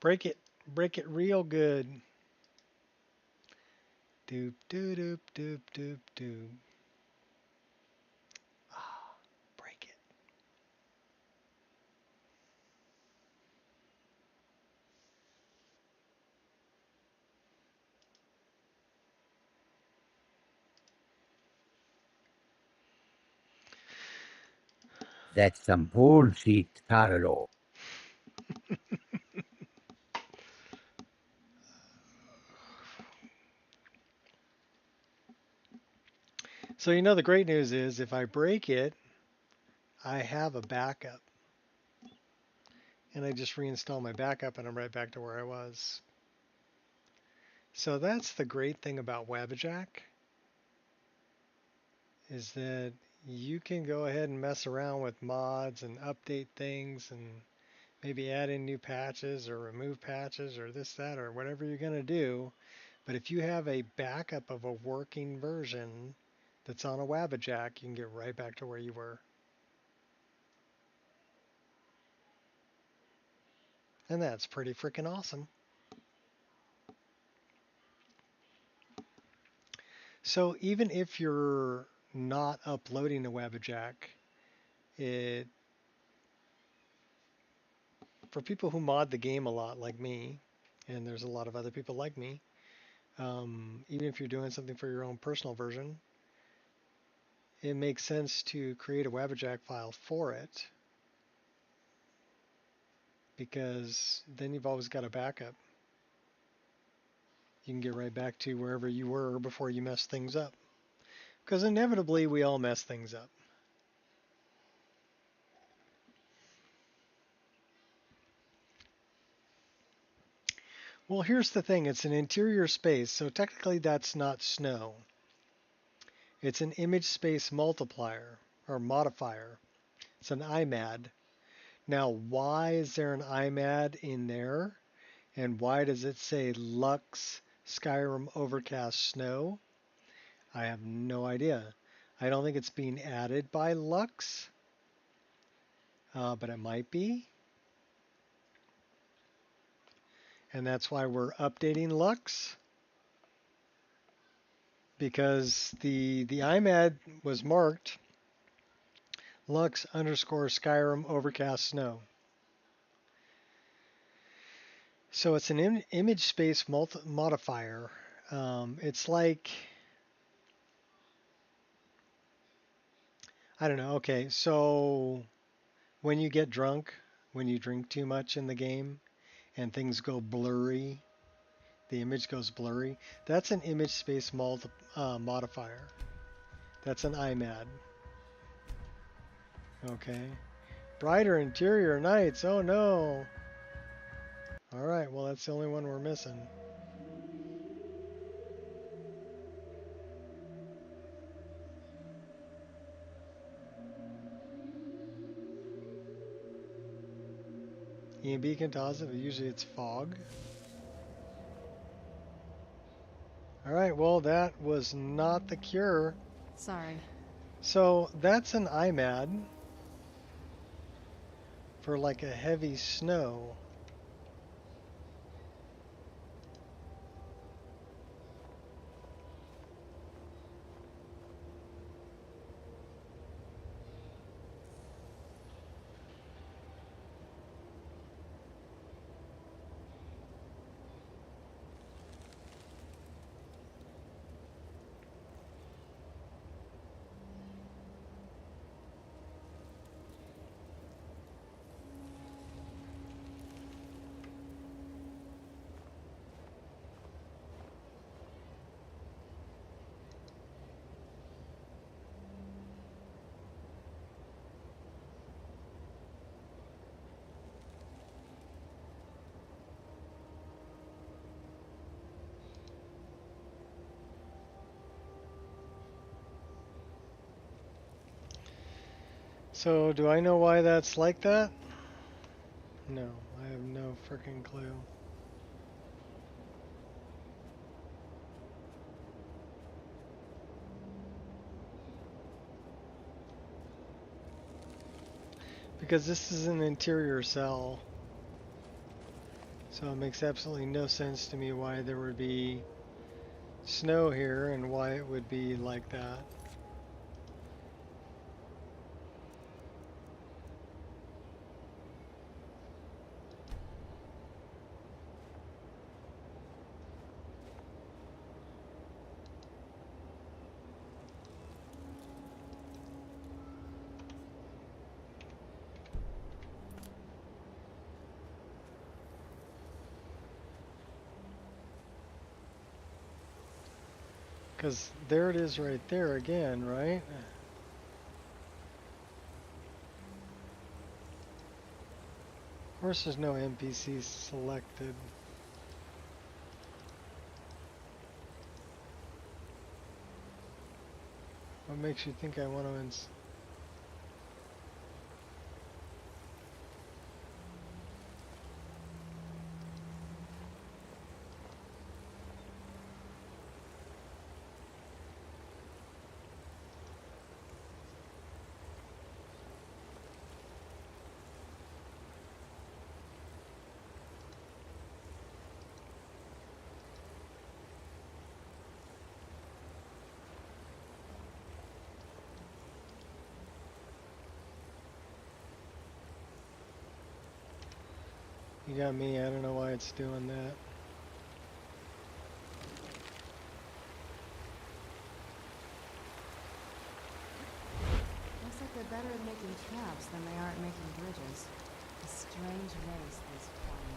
Break it. Break it real good. Doop doop doop doop doop doop. Ah, break it. That's some bullshit, Carlo. So you know the great news is if I break it, I have a backup. And I just reinstall my backup and I'm right back to where I was. So that's the great thing about Wabbajack is that you can go ahead and mess around with mods and update things and maybe add in new patches or remove patches or this, that, or whatever you're going to do. But if you have a backup of a working version that's on a Wabbajack, you can get right back to where you were. And that's pretty freaking awesome. So even if you're not uploading a Wabbajack, it for people who mod the game a lot like me, and there's a lot of other people like me, even if you're doing something for your own personal version, it makes sense to create a Wabbajack file for it because then you've always got a backup. You can get right back to wherever you were before you mess things up. Because inevitably we all mess things up. Well, here's the thing. It's an interior space, so technically that's not snow. It's an image space multiplier or modifier. It's an IMAD. Now, why is there an IMAD in there? And why does it say Lux Skyrim Overcast Snow? I have no idea. I don't think it's being added by Lux, but it might be. And that's why we're updating Lux. Because the IMAD was marked Lux underscore Skyrim Overcast Snow. So it's an image space modifier. It's like, I don't know. Okay, so when you get drunk, when you drink too much in the game and things go blurry, the image goes blurry, that's an image space modifier. That's an IMAD. Okay. Brighter interior nights. Oh no. Alright, well that's the only one we're missing. EMB can toss it, but usually it's fog. Alright, well that was not the cure. Sorry. So that's an IMAD for like a heavy snow. So do I know why that's like that? No, I have no freaking clue. Because this is an interior cell. So it makes absolutely no sense to me why there would be snow here and why it would be like that. Because there it is right there again, right? Of course there's no NPCs selected. What makes you think I want to You got me, I don't know why it's doing that. Looks like they're better at making traps than they are at making bridges. A strange race, these Quine.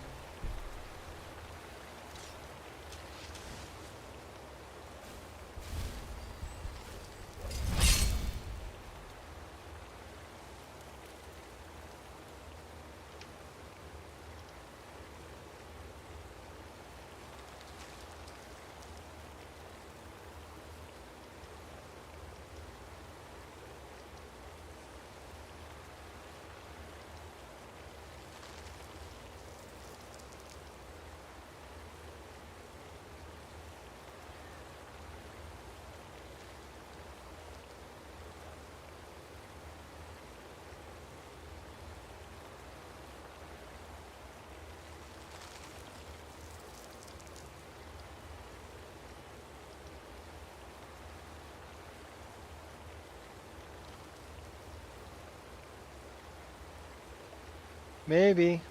Maybe.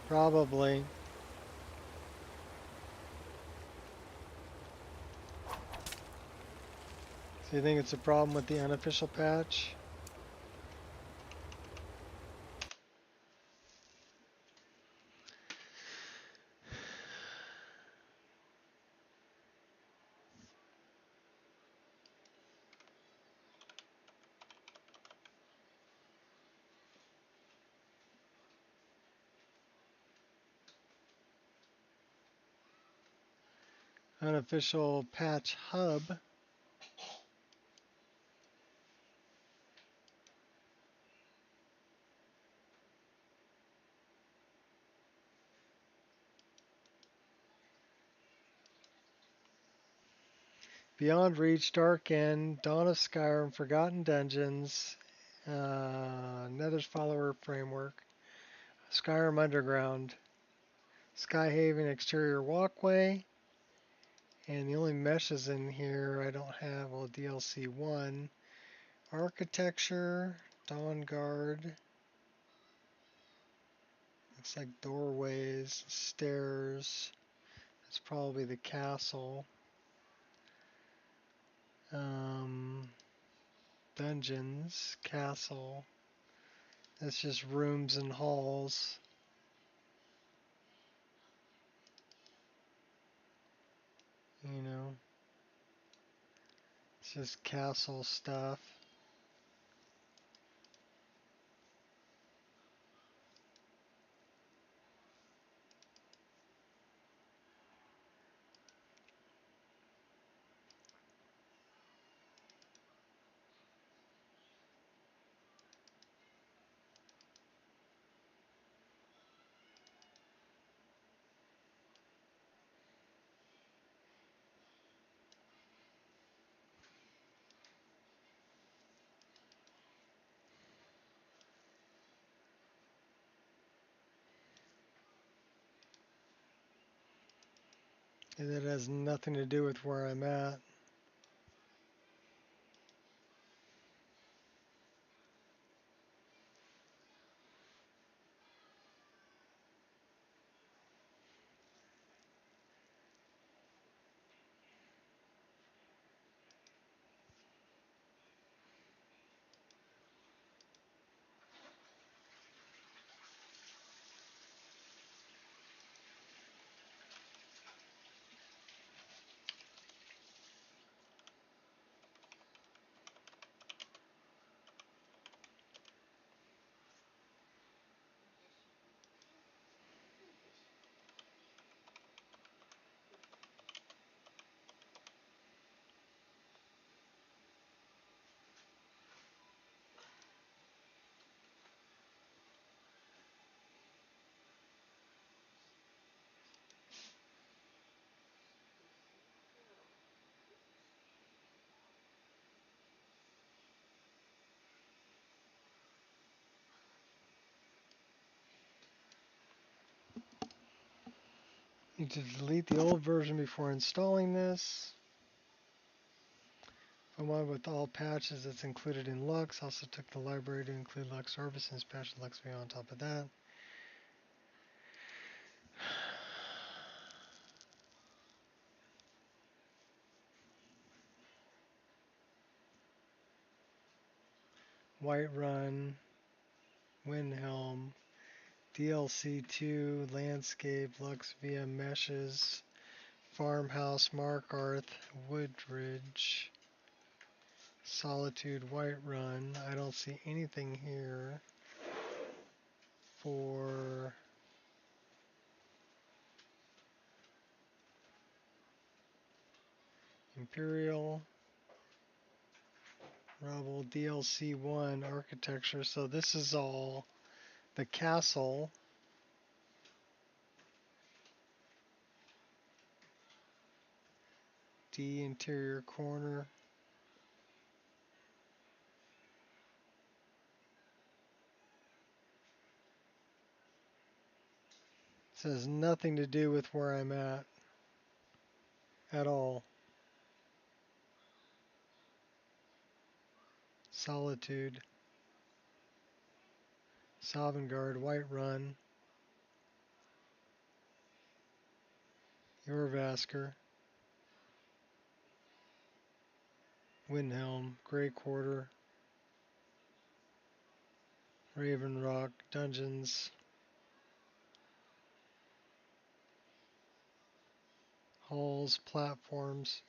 Probably. So you think it's a problem with the unofficial patch? unofficial patch hub. Beyond Reach, Dark End, Dawn of Skyrim, Forgotten Dungeons, Nether's Follower Framework, Skyrim Underground, Skyhaven Exterior Walkway, and the only meshes in here I don't have, well, DLC 1, Architecture, Dawn Guard, looks like doorways, stairs, that's probably the castle, dungeons, castle, that's just rooms and halls. You know, it's just castle stuff. And it has nothing to do with where I'm at. Need to delete the old version before installing this. I want with all patches that's included in Lux. Also took the library to include Lux Orbis and patched Lux V on top of that. Whiterun, Windhelm, DLC 2, Landscape, Lux via Meshes, Farmhouse, Markarth, Woodridge, Solitude, Whiterun. I don't see anything here for Imperial, Rubble, DLC 1, Architecture. So this is all the castle. D, interior corner. This has nothing to do with where I'm at all. Solitude, Sovngarde, Whiterun, Jorvaskr, Windhelm, Grey Quarter, Raven Rock, Dungeons, Halls, Platforms.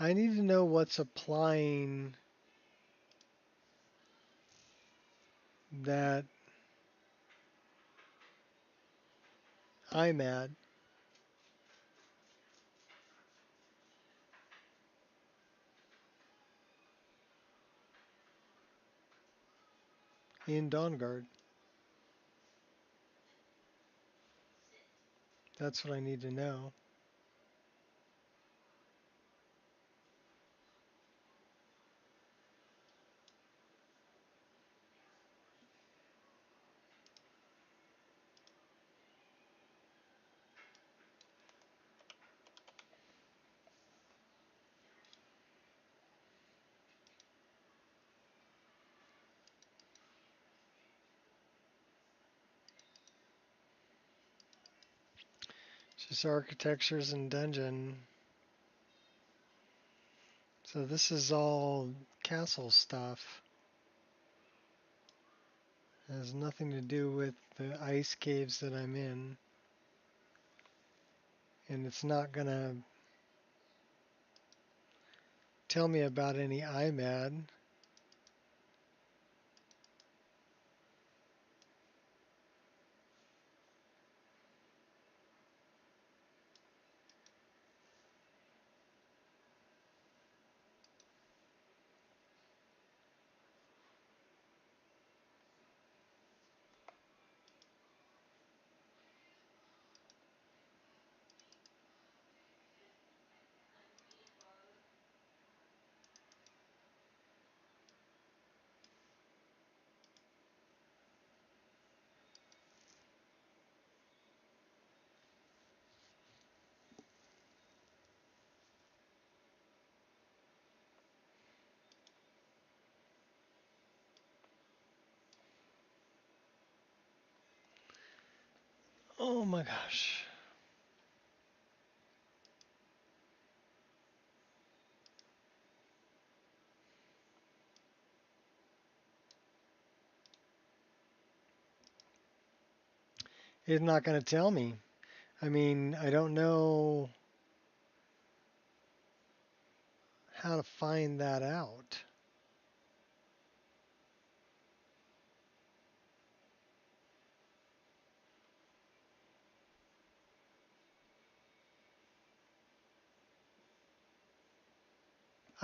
I need to know what's applying that IMAD. In Dawnguard. That's what I need to know. Just architectures and dungeon. So this is all castle stuff. It has nothing to do with the ice caves that I'm in. And it's not gonna tell me about any IMAD. Oh my gosh. It's not gonna tell me. I mean, I don't know how to find that out.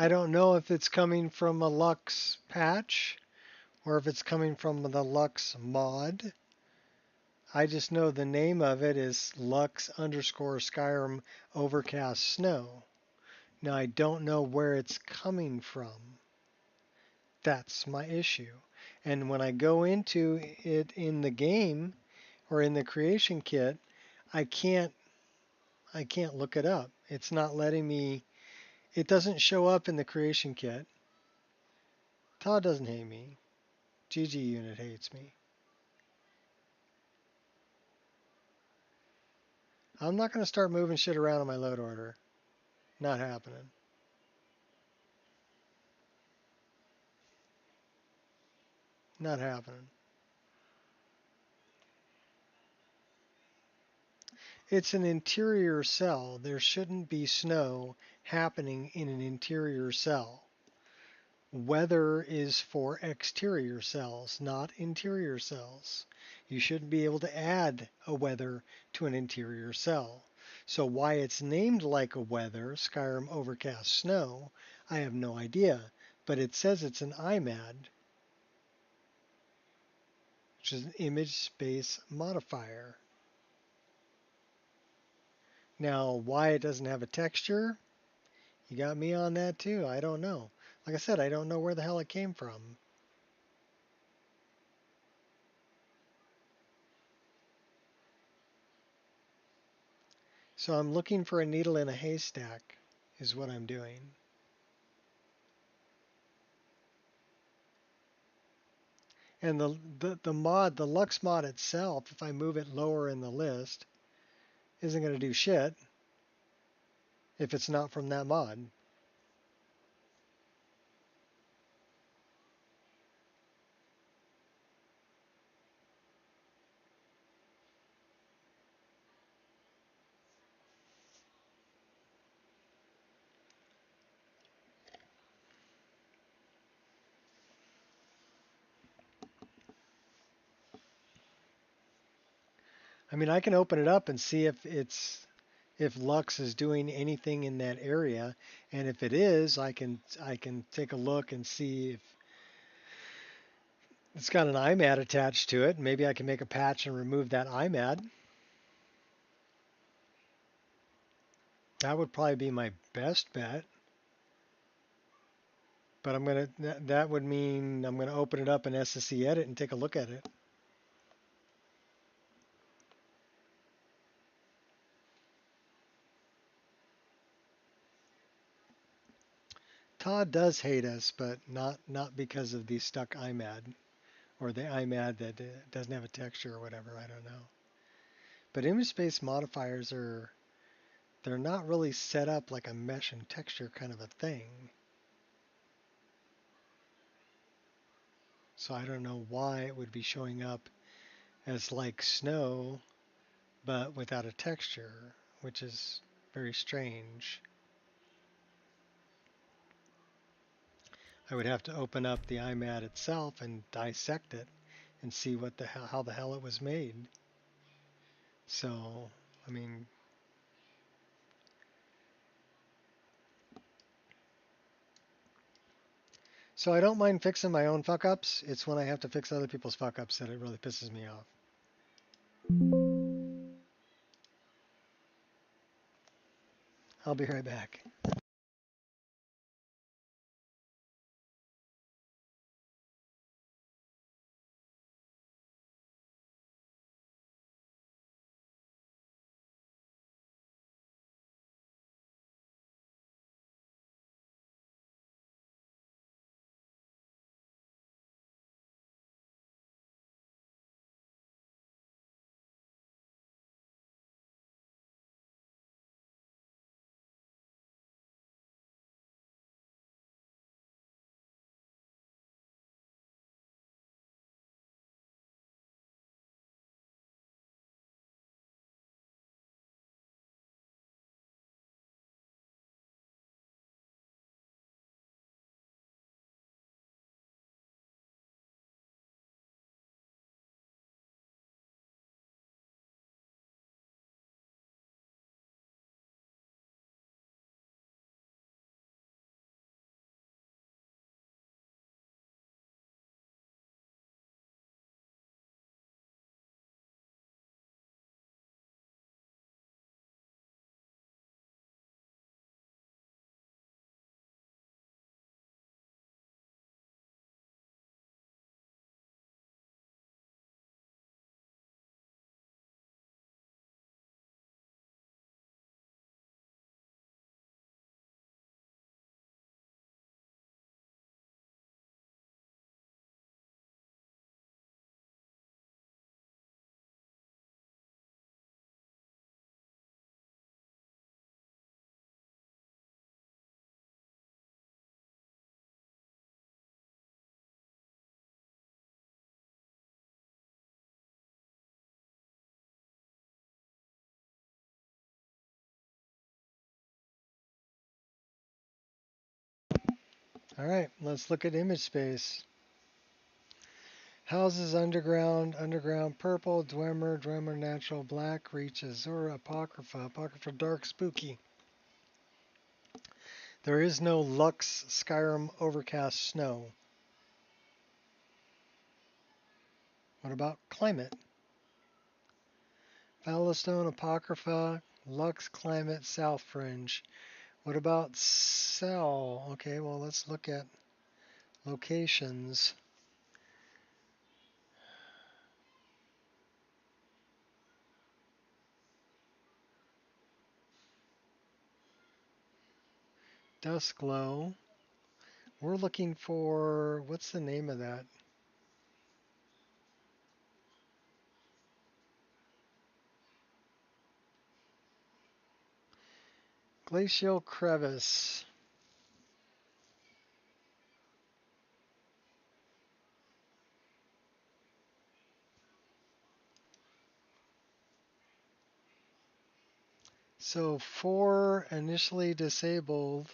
I don't know if it's coming from a Lux patch or if it's coming from the Lux mod. I just know the name of it is Lux underscore Skyrim Overcast Snow. Now I don't know where it's coming from. That's my issue. And when I go into it in the game or in the creation kit, I can't I can't look it up. It's not letting me. It doesn't show up in the creation kit. Todd doesn't hate me. GG unit hates me. I'm not going to start moving shit around in my load order. Not happening. Not happening. It's an interior cell. There shouldn't be snow happening in an interior cell. Weather is for exterior cells, not interior cells. You shouldn't be able to add a weather to an interior cell. So why it's named like a weather, Skyrim Overcast Snow, I have no idea. But it says it's an IMAD, which is an image space modifier. Now, why it doesn't have a texture, you got me on that too. I don't know. Like I said, I don't know where the hell it came from. So I'm looking for a needle in a haystack is what I'm doing. And the mod, the Lux mod itself, if I move it lower in the list, isn't going to do shit if it's not from that mod. I mean, I can open it up and see if Lux is doing anything in that area, and if it is, I can take a look and see if it's got an IMAD attached to it. Maybe I can make a patch and remove that IMAD. That would probably be my best bet. But that would mean I'm gonna open it up in SSE Edit and take a look at it. Todd does hate us, but not because of the stuck IMAD or the IMAD that doesn't have a texture or whatever. I don't know. But image space modifiers they're not really set up like a mesh and texture kind of a thing. So I don't know why it would be showing up as like snow, but without a texture, which is very strange. I would have to open up the IMAD itself and dissect it and see how the hell it was made. So, I mean, so I don't mind fixing my own fuck ups. It's when I have to fix other people's fuck ups that it really pisses me off. I'll be right back. All right, let's look at image space. Houses underground, underground purple, Dwemer, Dwemer natural black, Reach Azura, Apocrypha, Apocrypha dark spooky. There is no Lux Skyrim overcast snow. What about climate? Valistone, Apocrypha, Lux climate, South Fringe. What about cell? Okay, well let's look at locations. Duskglow. We're looking for, what's the name of that? Glacial crevice. So 4 initially disabled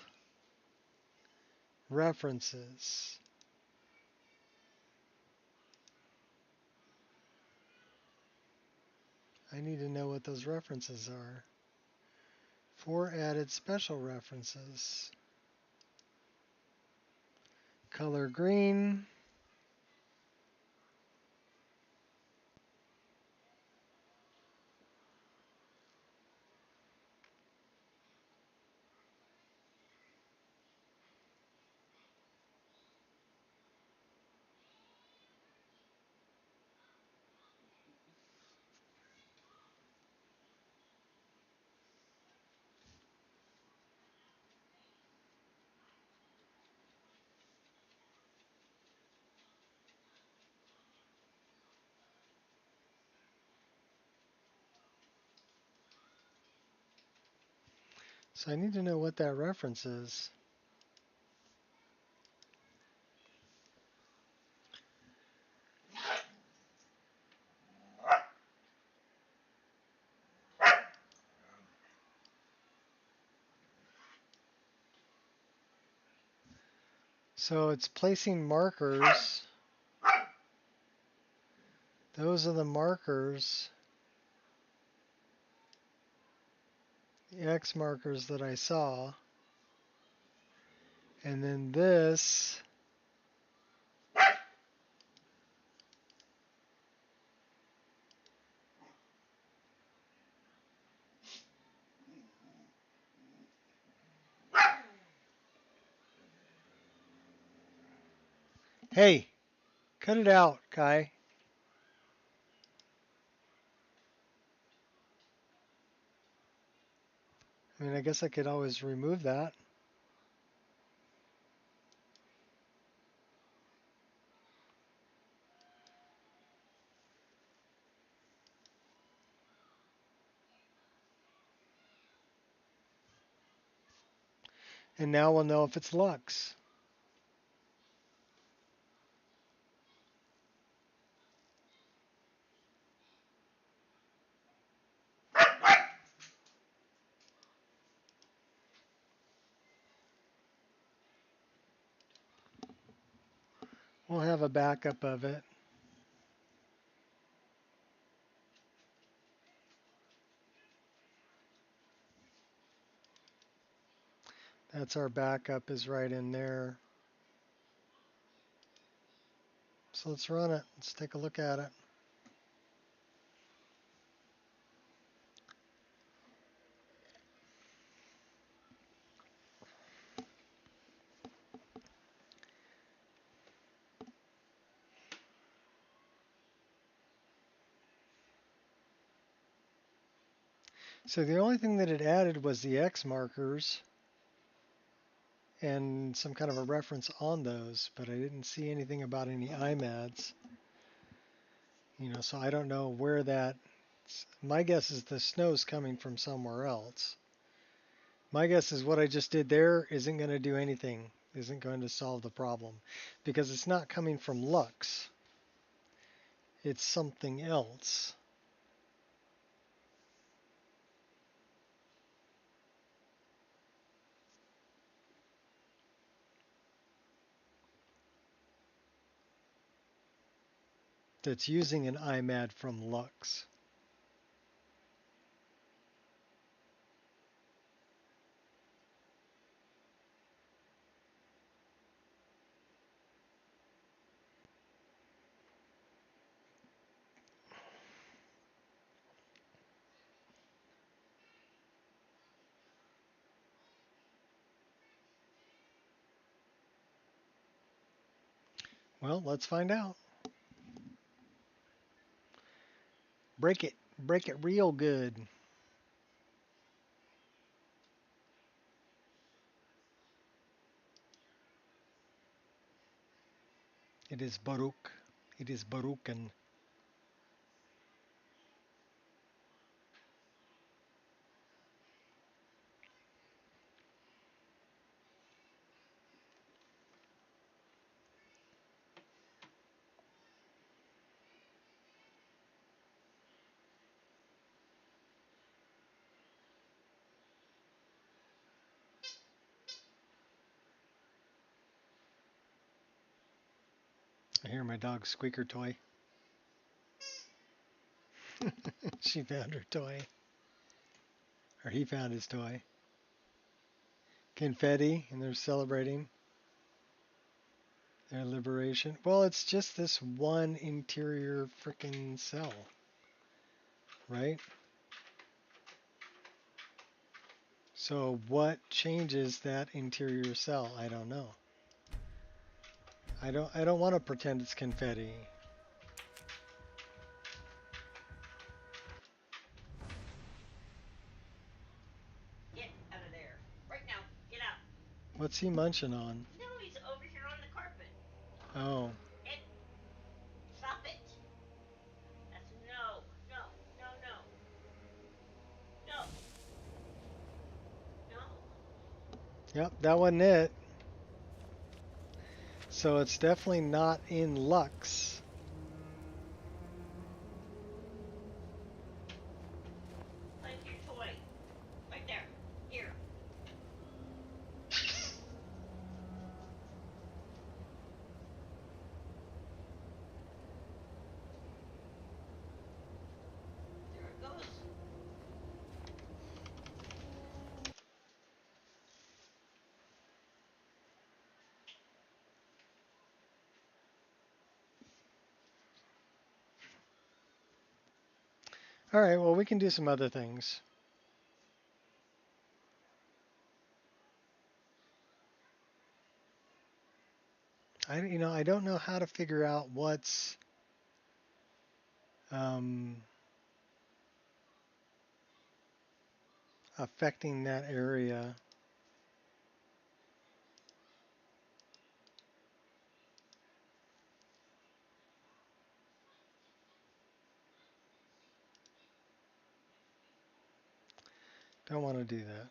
references. I need to know what those references are. 4 added special references. Color green. So I need to know what that reference is. So it's placing markers. Those are the markers, the X markers that I saw. And then this Hey, cut it out, Kai. I mean, I guess I could always remove that. And now we'll know if it's Lux. We'll have a backup of it. That's our backup is right in there. So let's run it. Let's take a look at it. So the only thing that it added was the X markers and some kind of a reference on those, but I didn't see anything about any IMADs. So I don't know where that. My guess is the snow's coming from somewhere else. My guess is what I just did there isn't going to do anything, isn't going to solve the problem, because it's not coming from Lux. It's something else. That's using an IMAD from Lux. Well, let's find out. Break it real good. It is Baruch. It is Baruchen. I hear my dog's squeaker toy. She found her toy. Or he found his toy. Confetti, and they're celebrating their liberation. Well, it's just this one interior frickin' cell, right? So what changes that interior cell? I don't know. I don't want to pretend it's confetti. Get out of there. Right now. Get out. What's he munching on? No, he's over here on the carpet. Oh, It. Stop it. That's no. No. No. No. No. No. yep, that wasn't it. So it's definitely not in Lux. Play with your toy. Right there. Here. There it goes. All right, well, we can do some other things. I don't know how to figure out what's um, affecting that area. Don't want to do that.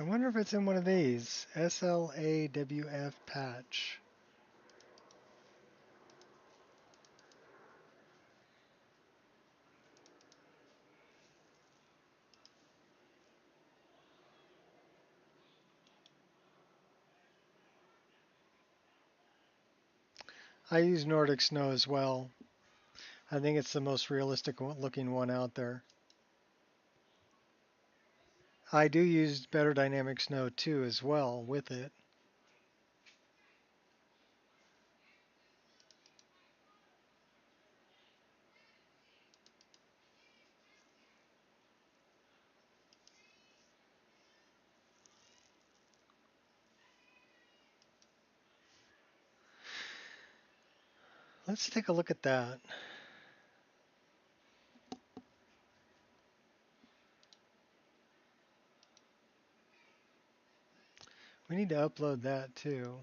I wonder if it's in one of these. SLAWF patch. I use Nordic Snow as well. I think it's the most realistic looking one out there. I do use Better Dynamic Snow too as well with it. Let's take a look at that. We need to upload that too.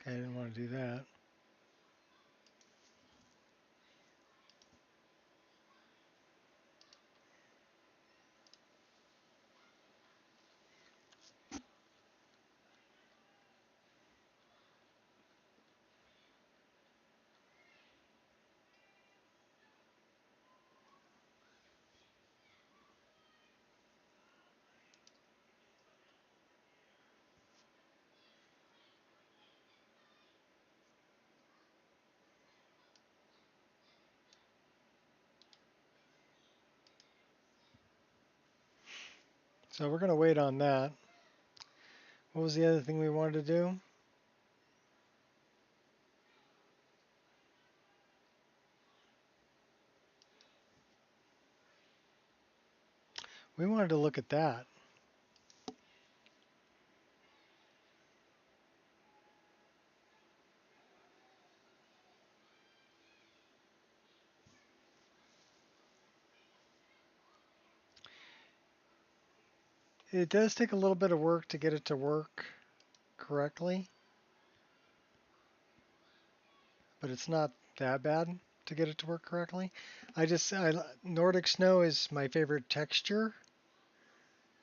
I didn't want to do that. So we're going to wait on that. What was the other thing we wanted to do? We wanted to look at that. It does take a little bit of work to get it to work correctly, but it's not that bad to get it to work correctly. Nordic snow is my favorite texture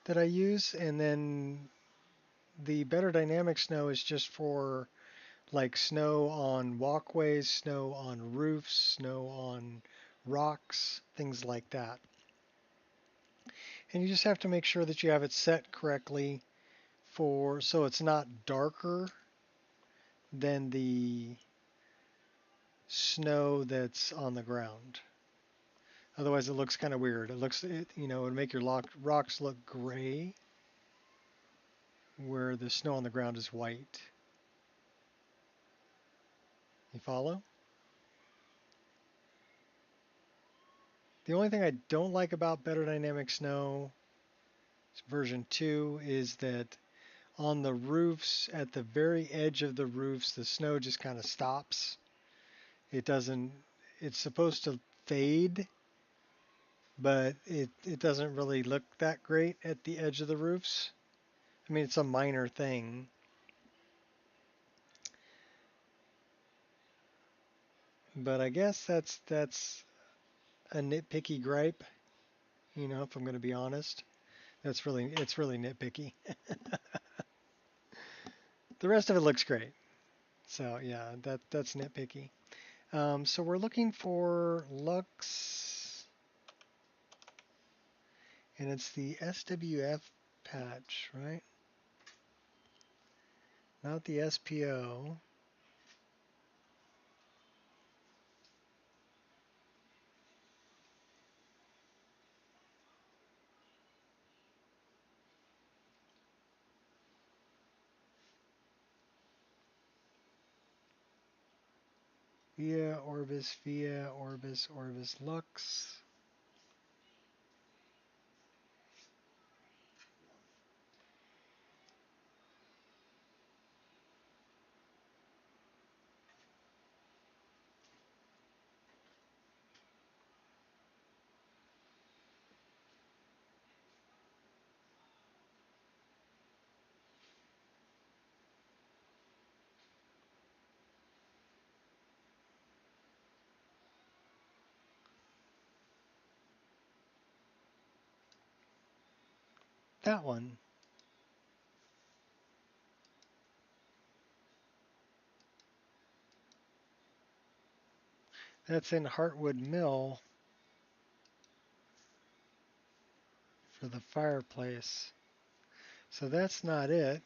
that I use, and then the better dynamic snow is just for like snow on walkways, snow on roofs, snow on rocks, things like that. And you just have to make sure that you have it set correctly for so it's not darker than the snow that's on the ground. Otherwise, it looks kind of weird. It would make your rocks look gray where the snow on the ground is white. You follow? The only thing I don't like about Better Dynamic Snow version 2 is that on the roofs, at the very edge of the roofs, the snow just kind of stops. It doesn't, it's supposed to fade, but it doesn't really look that great at the edge of the roofs. I mean, it's a minor thing. But I guess that's a nitpicky gripe, if I'm going to be honest. It's really nitpicky. The rest of it looks great. So yeah, that's nitpicky. So we're looking for Lux, and it's the SWF patch, right? Not the SPO. Via Orbis Lux. That one. That's in Heartwood Mill for the fireplace. So that's not it.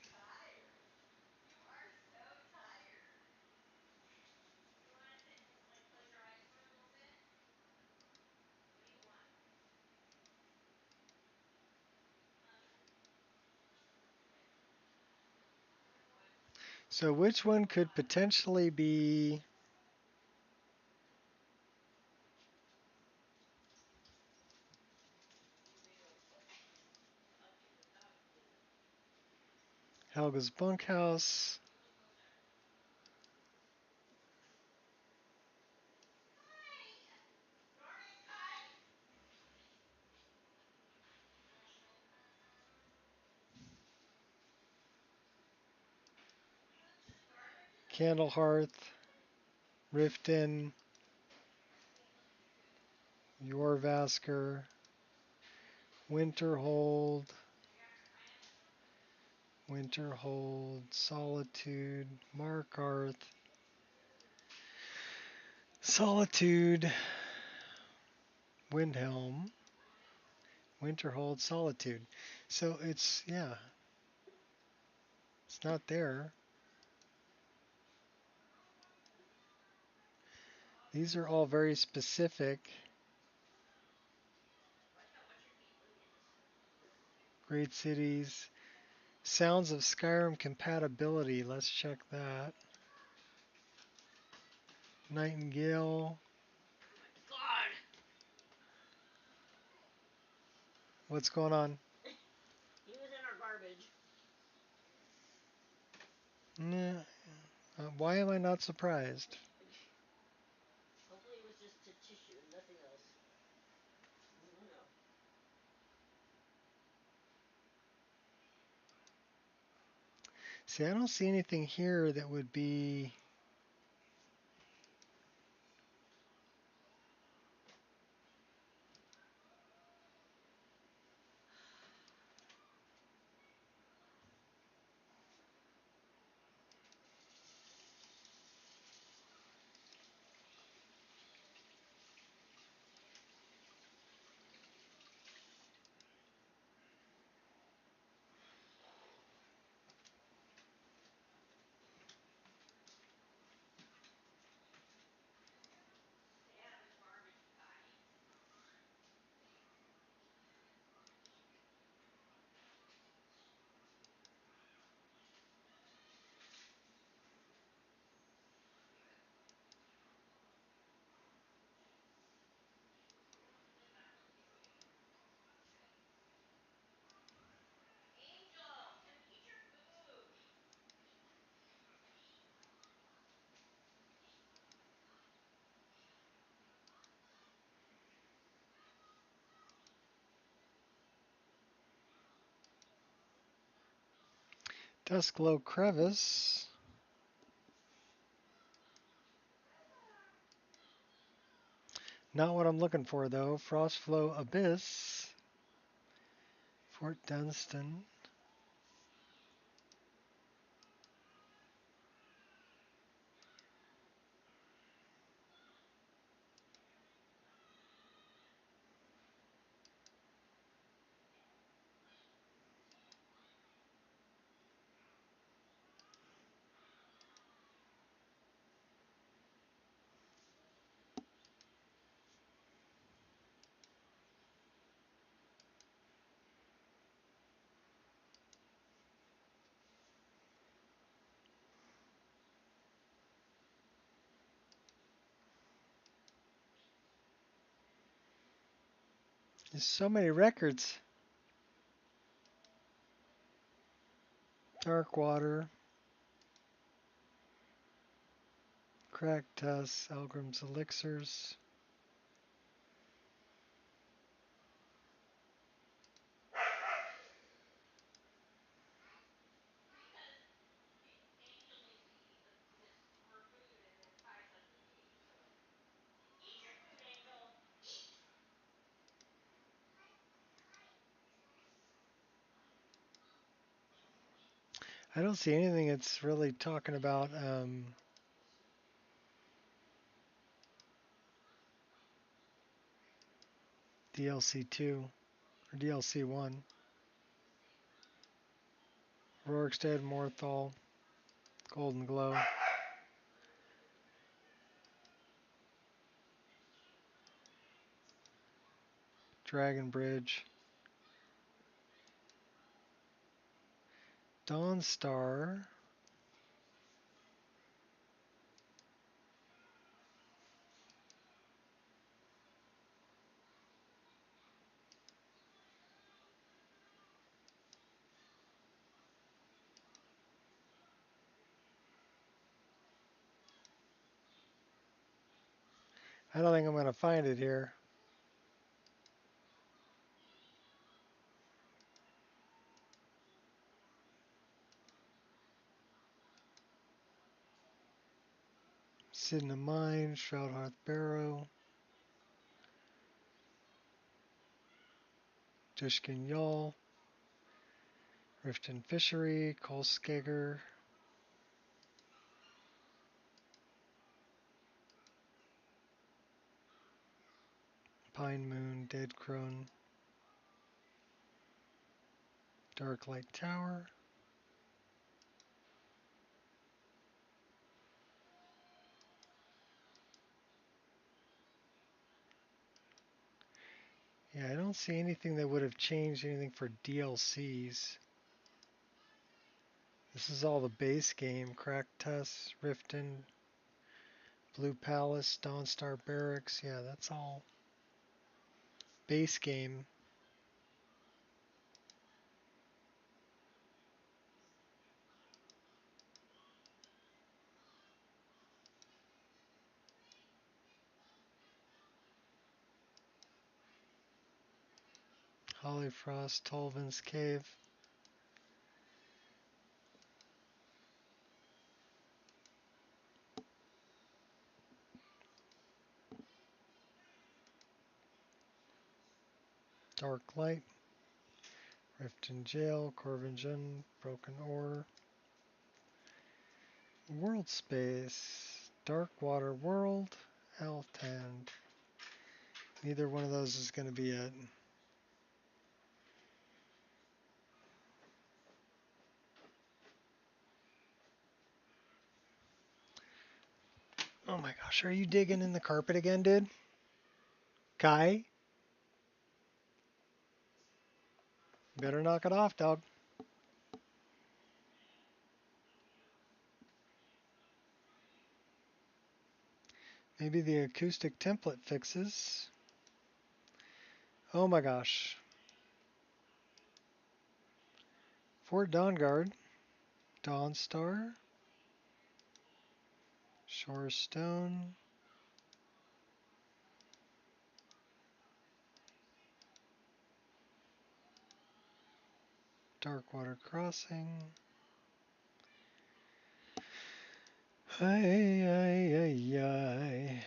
So which one could potentially be Helga's bunkhouse? Candlehearth, Riften, Yorvasker, Winterhold, Solitude, Markarth, Solitude, Windhelm, Winterhold, Solitude. So it's, yeah, it's not there. These are all very specific. Great cities. Sounds of Skyrim compatibility. Let's check that. Nightingale. God! What's going on? He was in our garbage. Nah, why am I not surprised? Hopefully it was just tissue and nothing else. No. See, I don't see anything here that would be... Duskglow Crevice. Not what I'm looking for, though. Frostflow Abyss. Fort Dunstan. There's so many records. Darkwater. Cragtus. Algrim's Elixirs. I don't see anything that's really talking about DLC 2 or DLC 1. Rorikstead, Morthal, Golden Glow, Dragon Bridge, Dawnstar. I don't think I'm going to find it here. Sidna Mine, Shroudhearth Barrow, Dushkin Yawl, Riften Fishery, Kolskager, Pine Moon, Dead Crone, Darklight Tower, yeah, I don't see anything that would have changed anything for DLCs. This is all the base game. Cractus, Riften, Blue Palace, Dawnstar Barracks. Yeah, that's all base game. Hollyfrost, Tolvan's Cave. Dark Light, Riften Jail, Corvingian, Broken Ore, World Space, Dark Water World, Altan. Neither one of those is going to be it. Oh my gosh, are you digging in the carpet again, dude? Kai? Better knock it off, dog. Maybe the acoustic template fixes. Oh my gosh. Fort Dawnguard, Dawnstar, Shorestone, Darkwater Crossing. Ay, ay, ay, ay.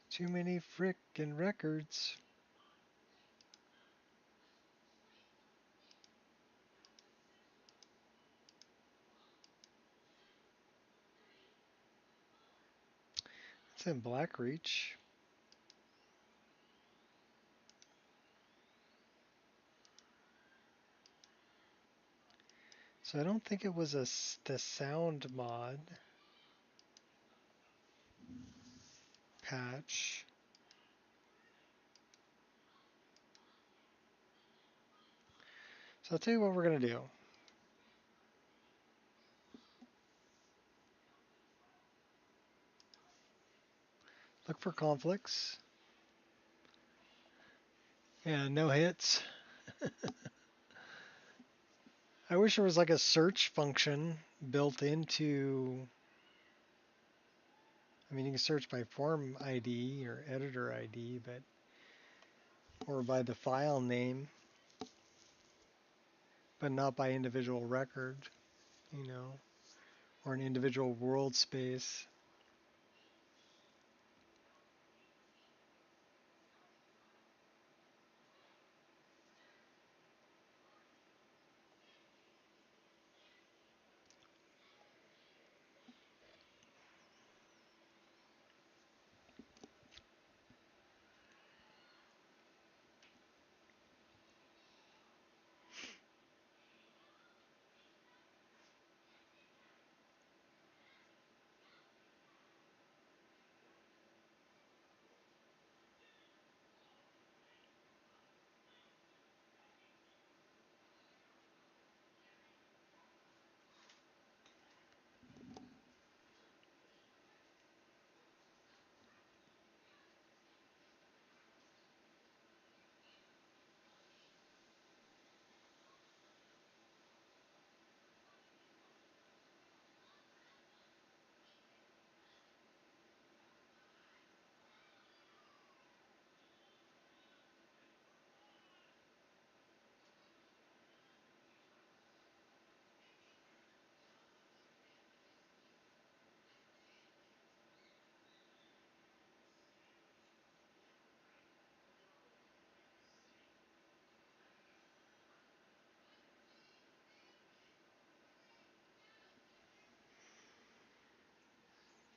Too many frickin' records. It's in Blackreach. So I don't think it was the sound mod patch. So I'll tell you what we're going to do. Look for conflicts. Yeah, no hits. I wish there was like a search function built into. I mean, you can search by form ID or editor ID, but or by the file name, but not by individual record, you know, or an individual world space.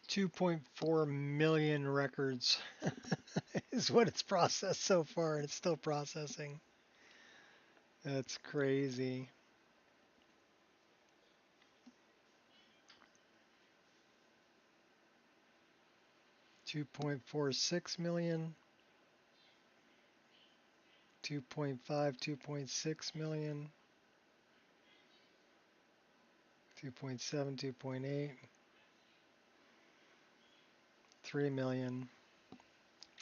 2.4 million records is what it's processed so far, and it's still processing. That's crazy. $2.46 million, 2.5, 2.6 million, 2.7, 2.8, 3 million,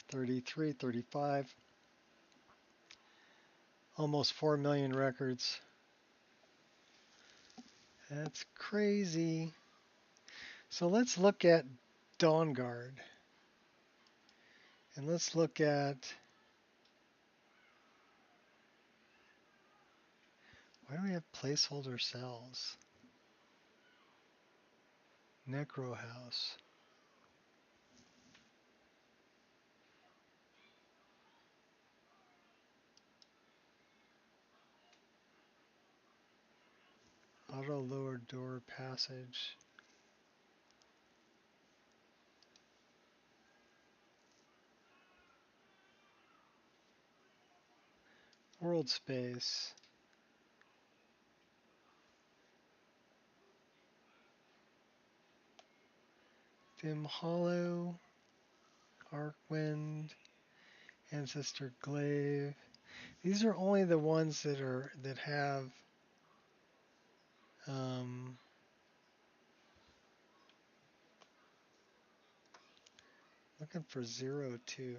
33, 35, almost 4 million records. That's crazy. So let's look at Dawn Guard. And let's look at, why do we have placeholder cells? Necro House. Auto lower door passage. World space. Dim Hollow. Arcwind. Ancestor Glaive. These are only the ones that have looking for 02.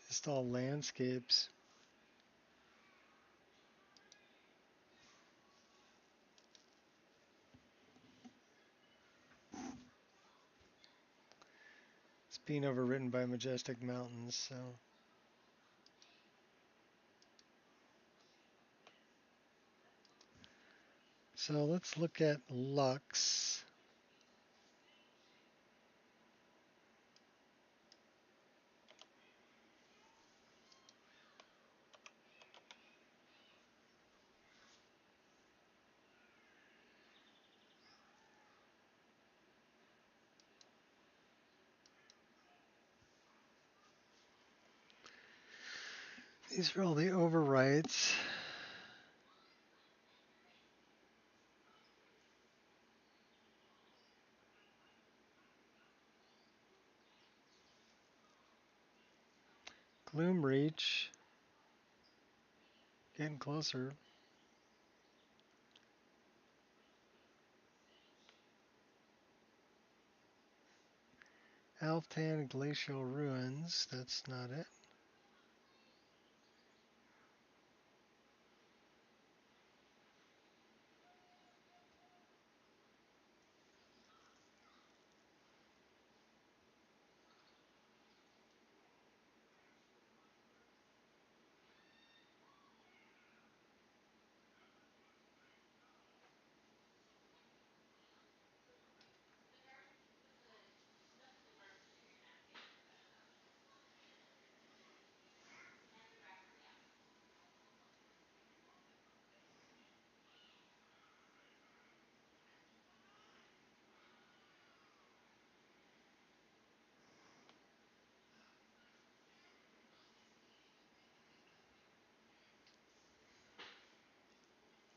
Just all landscapes. It's being overwritten by majestic mountains, so let's look at Lux. These are all the overwrites. Gloom Reach. Getting closer. Altan Glacial Ruins. That's not it.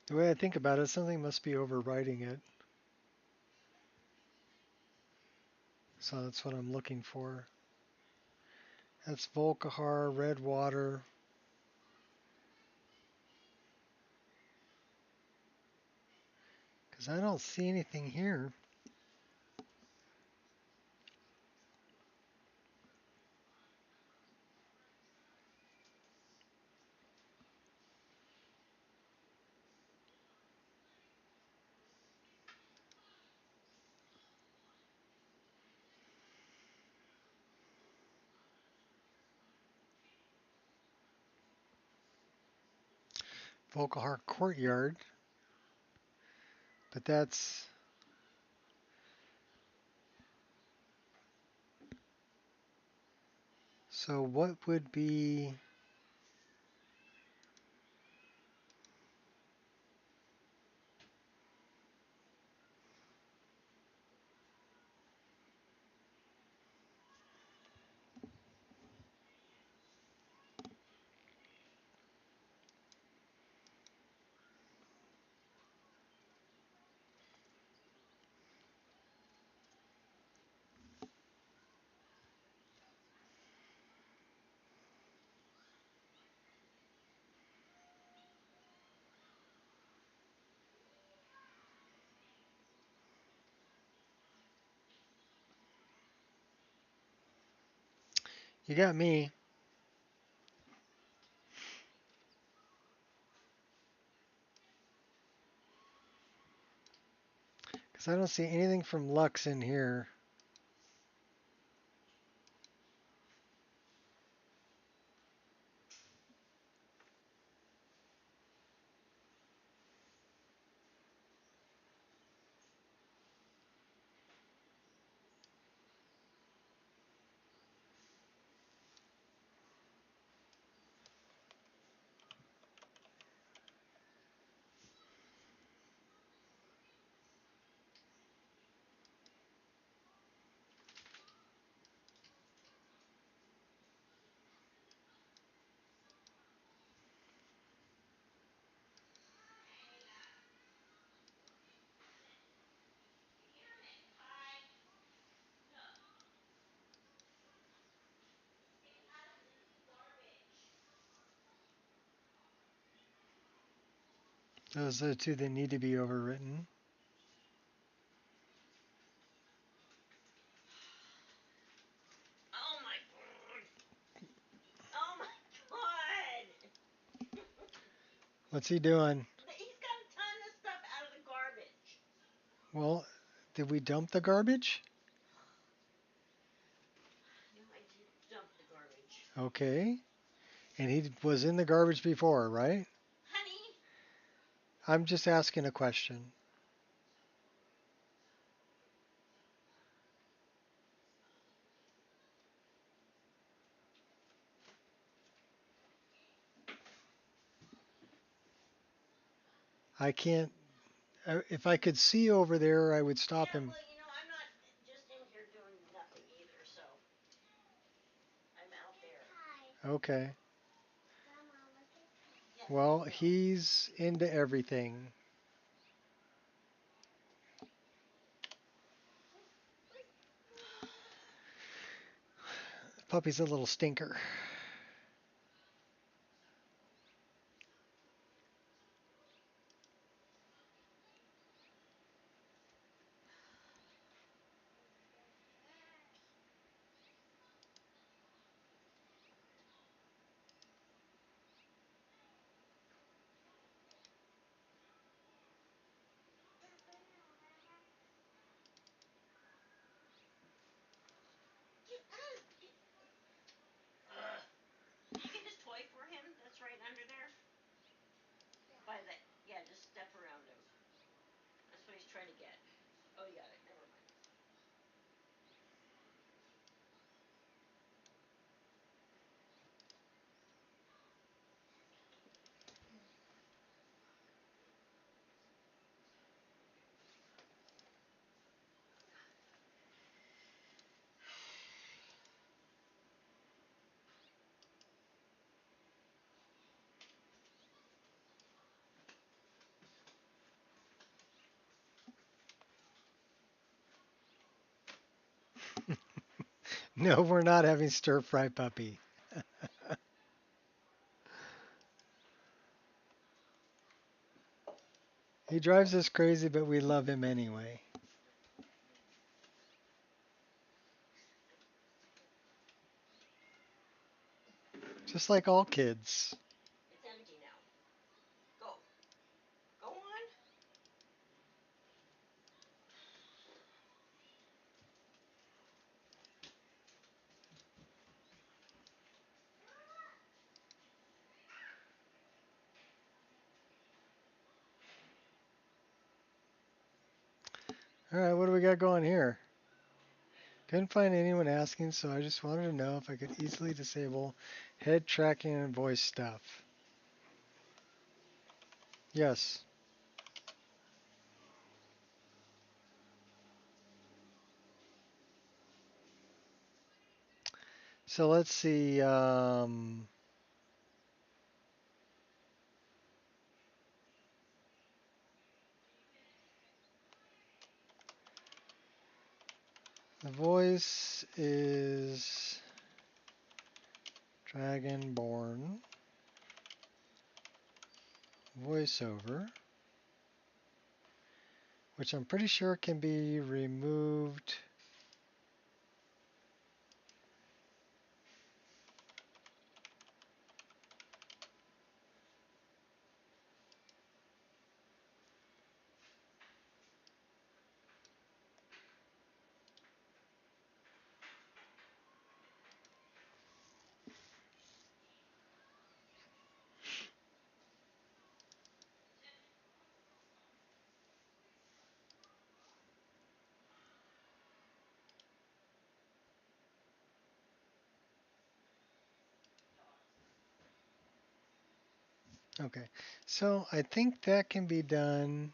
The way I think about it, something must be overwriting it. So that's what I'm looking for. That's Volkihar, Red Water. Because I don't see anything here. Volkahar Courtyard, but that's so. What would be? You got me. Because I don't see anything from Lux in here. Those are the two that need to be overwritten. Oh my god! Oh my god! What's he doing? He's got a ton of stuff out of the garbage. Well, did we dump the garbage? No, I didn't dump the garbage. Okay. And he was in the garbage before, right? Honey, I'm just asking a question. I can't. If I could see over there, I would stop yeah, him. well, I'm not just in here doing nothing either, so I'm out there. Okay. Yes, I Well, know. he's into everything. Puppy's a little stinker. You get his toy for him that's right under there? By the, yeah, just step around him. That's what he's trying to get. Oh, you got it. Never mind. No, we're not having stir fry puppy. He drives us crazy, but we love him anyway. Just like all kids. It's empty now. Go. Go on. All right, what do we got going here? Couldn't find anyone asking, so I just wanted to know if I could easily disable head tracking and voice stuff. Yes. So let's see. The voice is Dragonborn voiceover, which I'm pretty sure can be removed. Okay, so I think that can be done.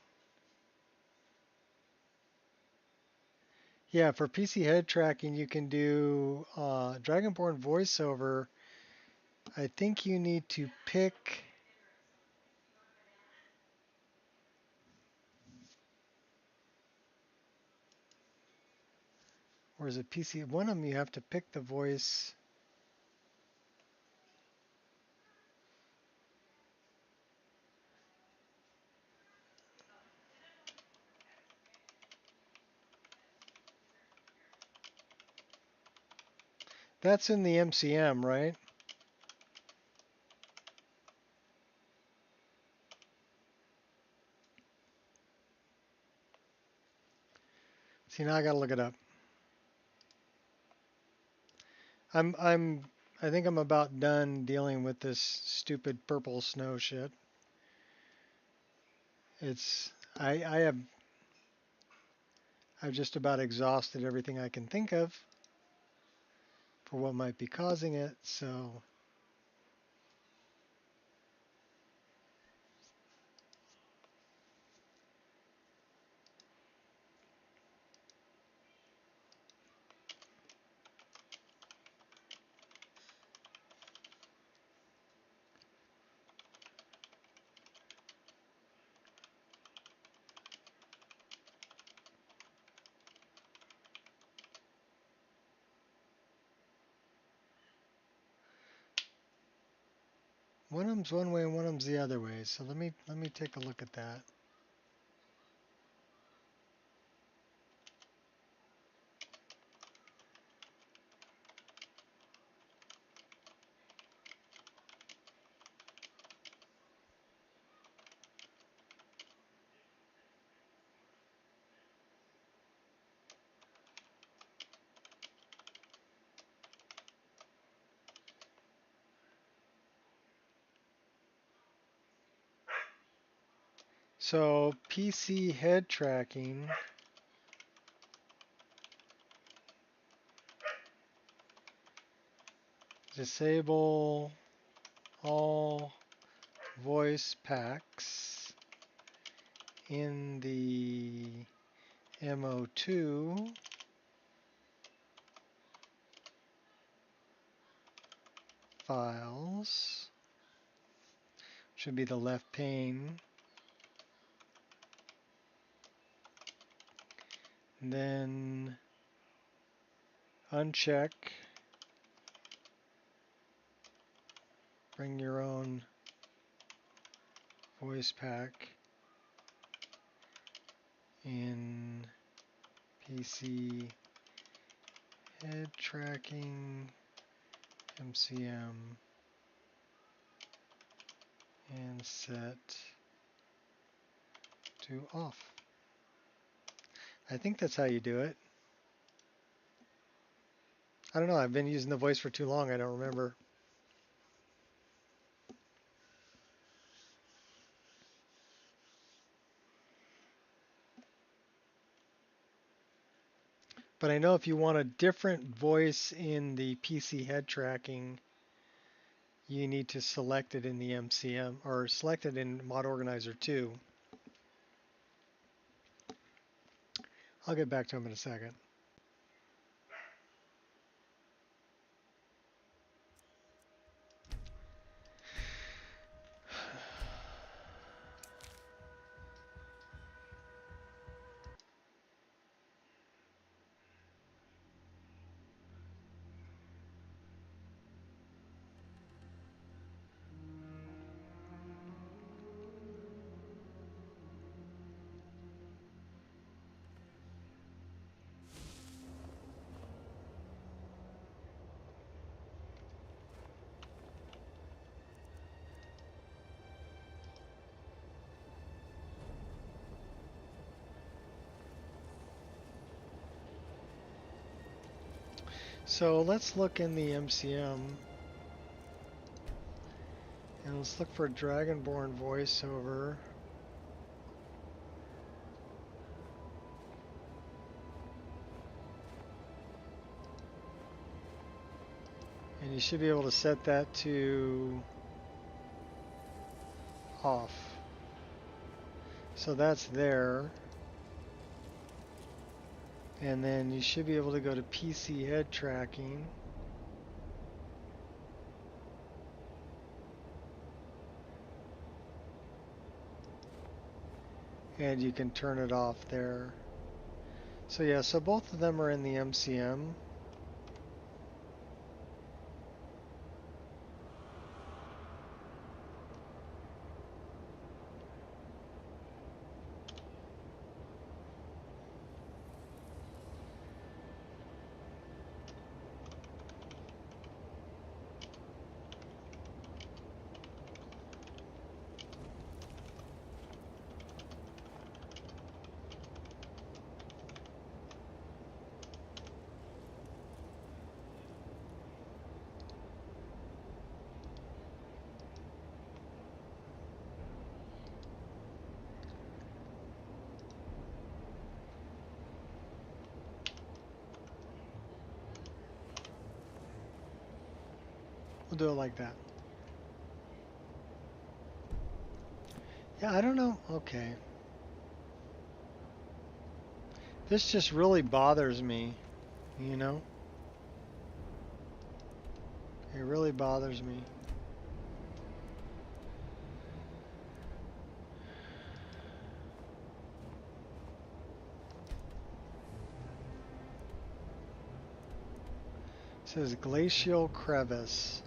Yeah, for PC head tracking, you can do Dragonborn voiceover. I think you need to pick, or is it PC? One of them you have to pick the voice. That's in the MCM, right? See, now I gotta look it up. I think I'm about done dealing with this stupid purple snow shit. It's, I have, I've just about exhausted everything I can think of for what might be causing it, so. One of them's one way and one of them's the other way. So let me take a look at that. So PC head tracking, disable all voice packs in the MO2 files. Should be the left pane. And then uncheck, bring your own voice pack in PC head tracking MCM and set to off. I think that's how you do it. I don't know, I've been using the voice for too long, I don't remember. But I know if you want a different voice in the PC head tracking, you need to select it in the MCM or select it in Mod Organizer 2. I'll get back to him in a second. So let's look in the MCM and let's look for Dragonborn voiceover. And you should be able to set that to off. So that's there. And then you should be able to go to PC head tracking. And you can turn it off there. So yeah, so both of them are in the MCM. We'll do it like that. Yeah, I don't know. Okay. This just really bothers me, you know? It really bothers me. It says glacial crevice.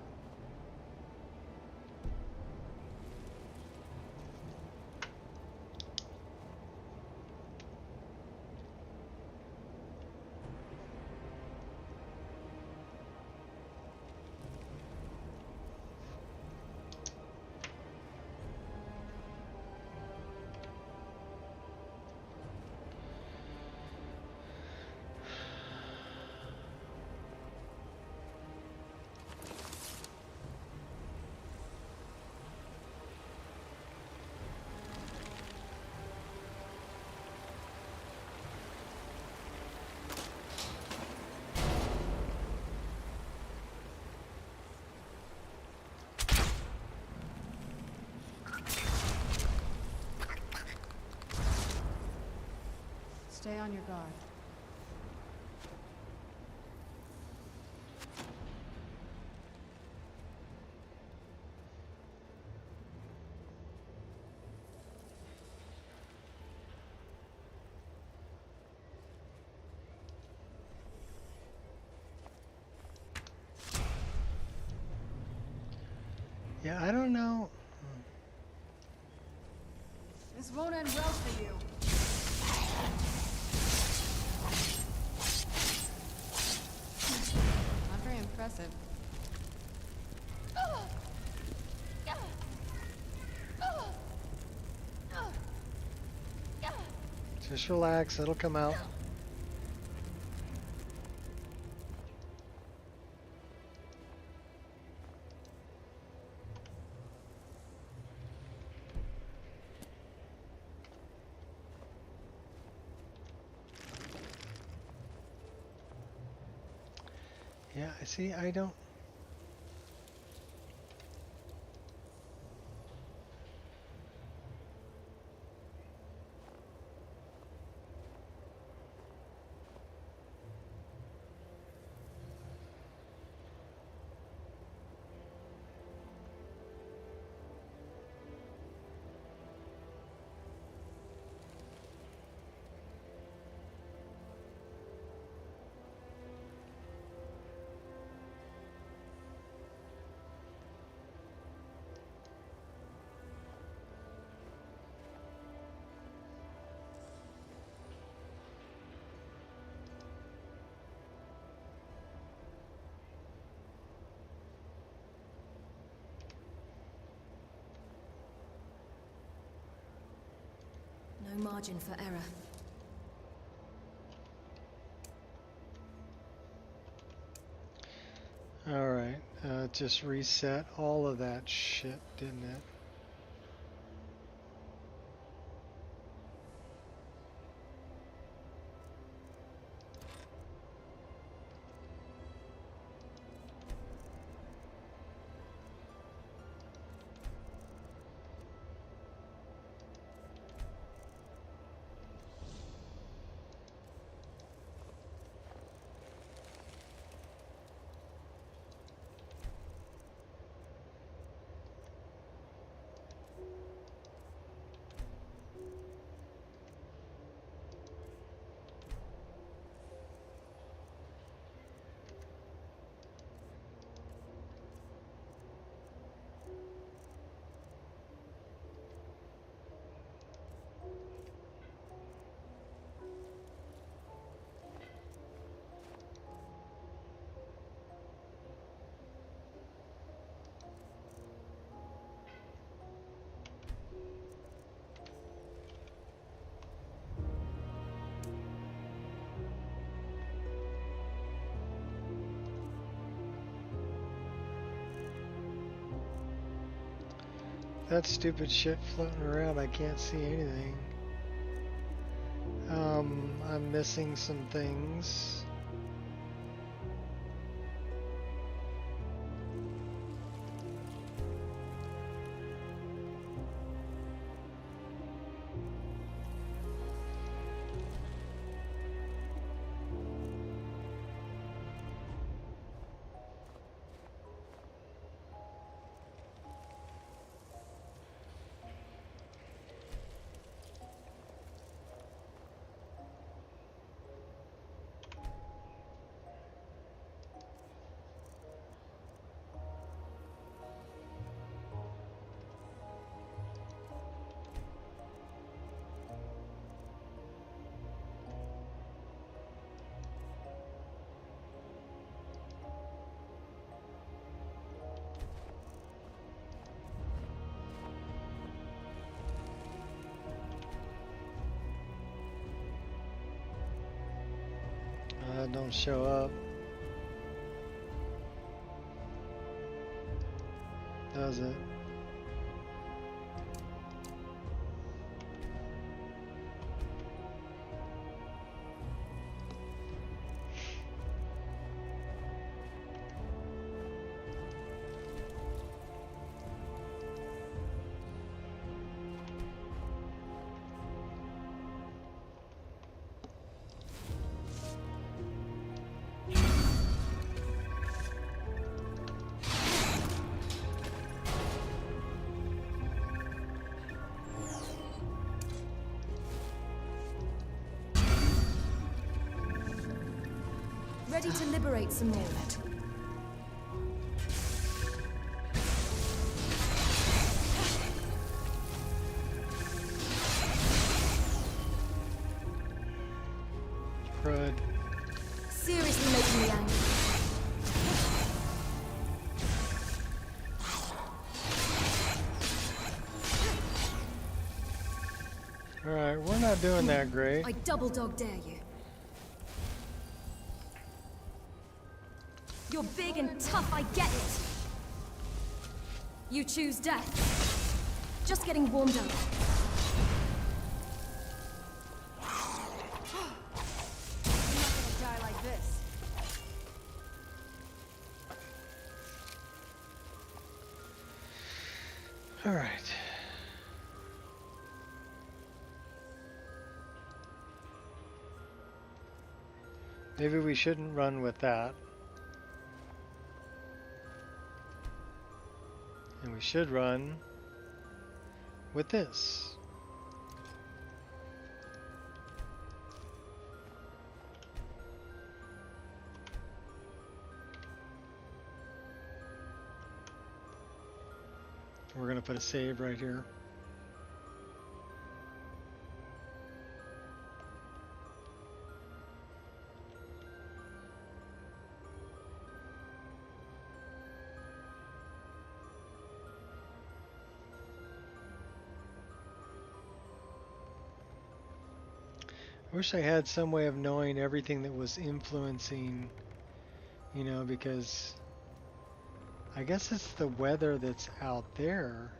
Stay on your guard. Yeah, I don't know. This won't end well for you. Not very impressive. Just relax, it'll come out. Yeah, see, I don't... No margin for error. Alright, just reset all of that shit, didn't it? That stupid shit floating around, I can't see anything. I'm missing some things. Don't show up. Does it? Ready to liberate some more. Crud. Seriously making me angry. Alright, we're not doing that great. I double dog dare you. You're big and tough, I get it. You choose death. Just getting warmed up. I'm not gonna die like this. All right. Maybe we shouldn't run with that. And we should run with this. We're going to put a save right here. I wish I had some way of knowing everything that was influencing, you know, because I guess it's the weather that's out there.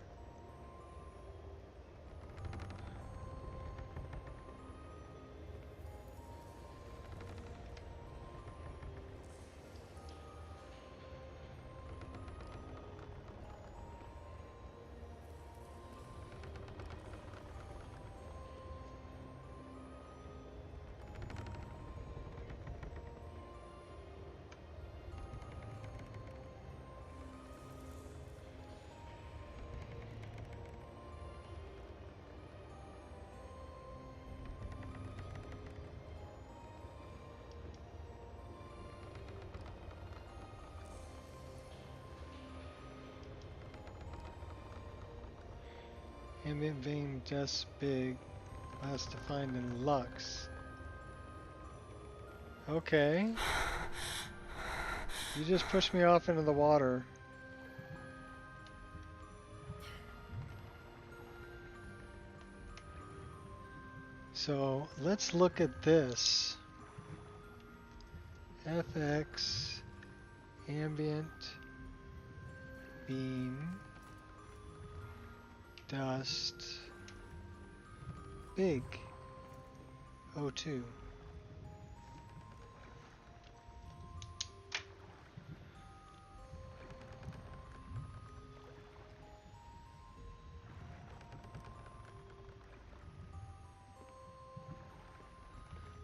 Ambient vein just big, last defined in lux. Okay. You just pushed me off into the water. So let's look at this. FX ambient beam dust big O2.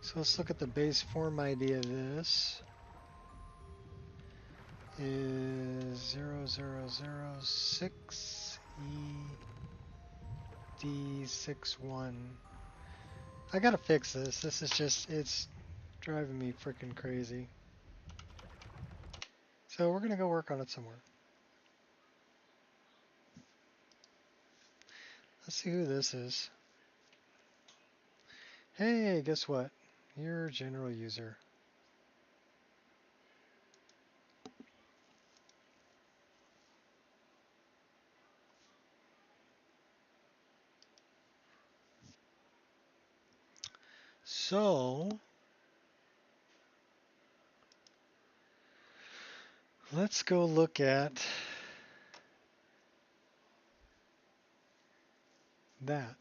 So let's look at the base form ID of this. Is 0006 ED61. I gotta fix this. This is just, it's driving me freaking crazy. So we're gonna go work on it somewhere. Let's see who this is. Hey, guess what? You're a general user. So let's go look at that.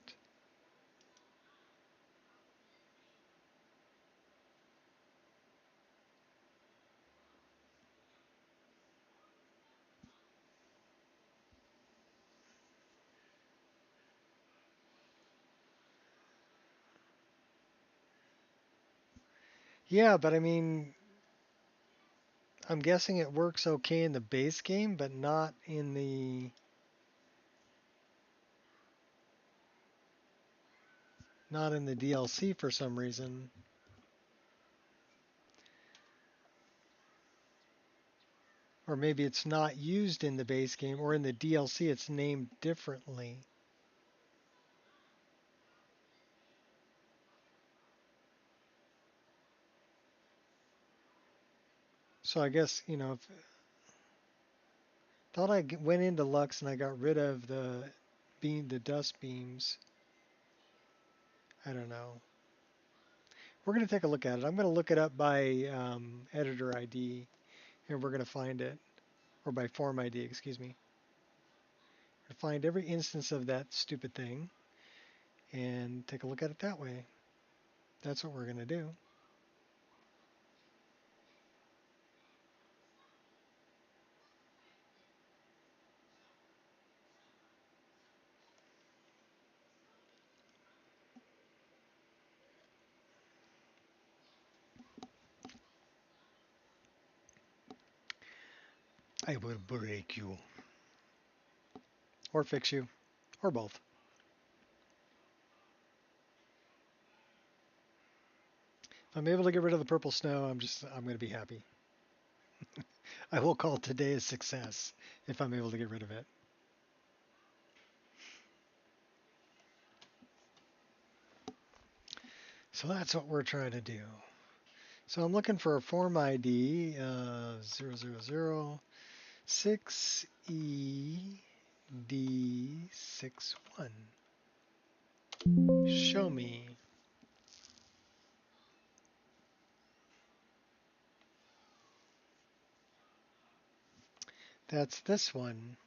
Yeah, but I mean, I'm guessing it works okay in the base game, but not in the DLC for some reason. Or maybe it's not used in the base game, or in the DLC it's named differently. So I guess, you know, thought I went into Lux and I got rid of the dust beams. I don't know. We're going to take a look at it. I'm going to look it up by editor ID, and we're going to find it, or by form ID, excuse me. To find every instance of that stupid thing and take a look at it that way. That's what we're going to do. I will break you. Or fix you. Or both. If I'm able to get rid of the purple snow, I'm going to be happy. I will call today a success if I'm able to get rid of it. So that's what we're trying to do. So I'm looking for a form ID 000-6ED61. Show me. That's this one.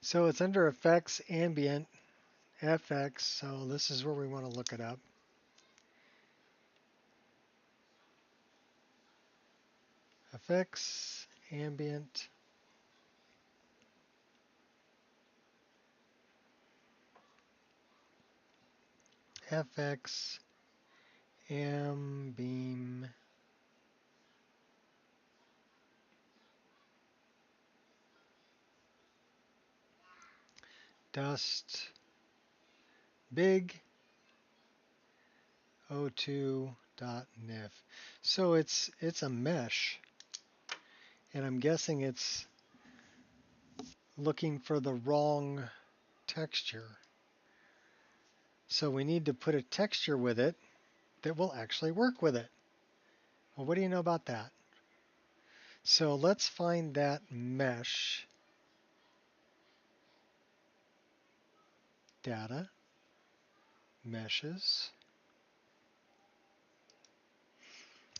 So it's under effects, ambient, FX. So this is where we want to look it up. Effects, ambient, FX, beam, dust, big, o2.nif. So it's a mesh, and I'm guessing it's looking for the wrong texture. So we need to put a texture with it that will actually work with it. Well, what do you know about that? So let's find that mesh data, meshes,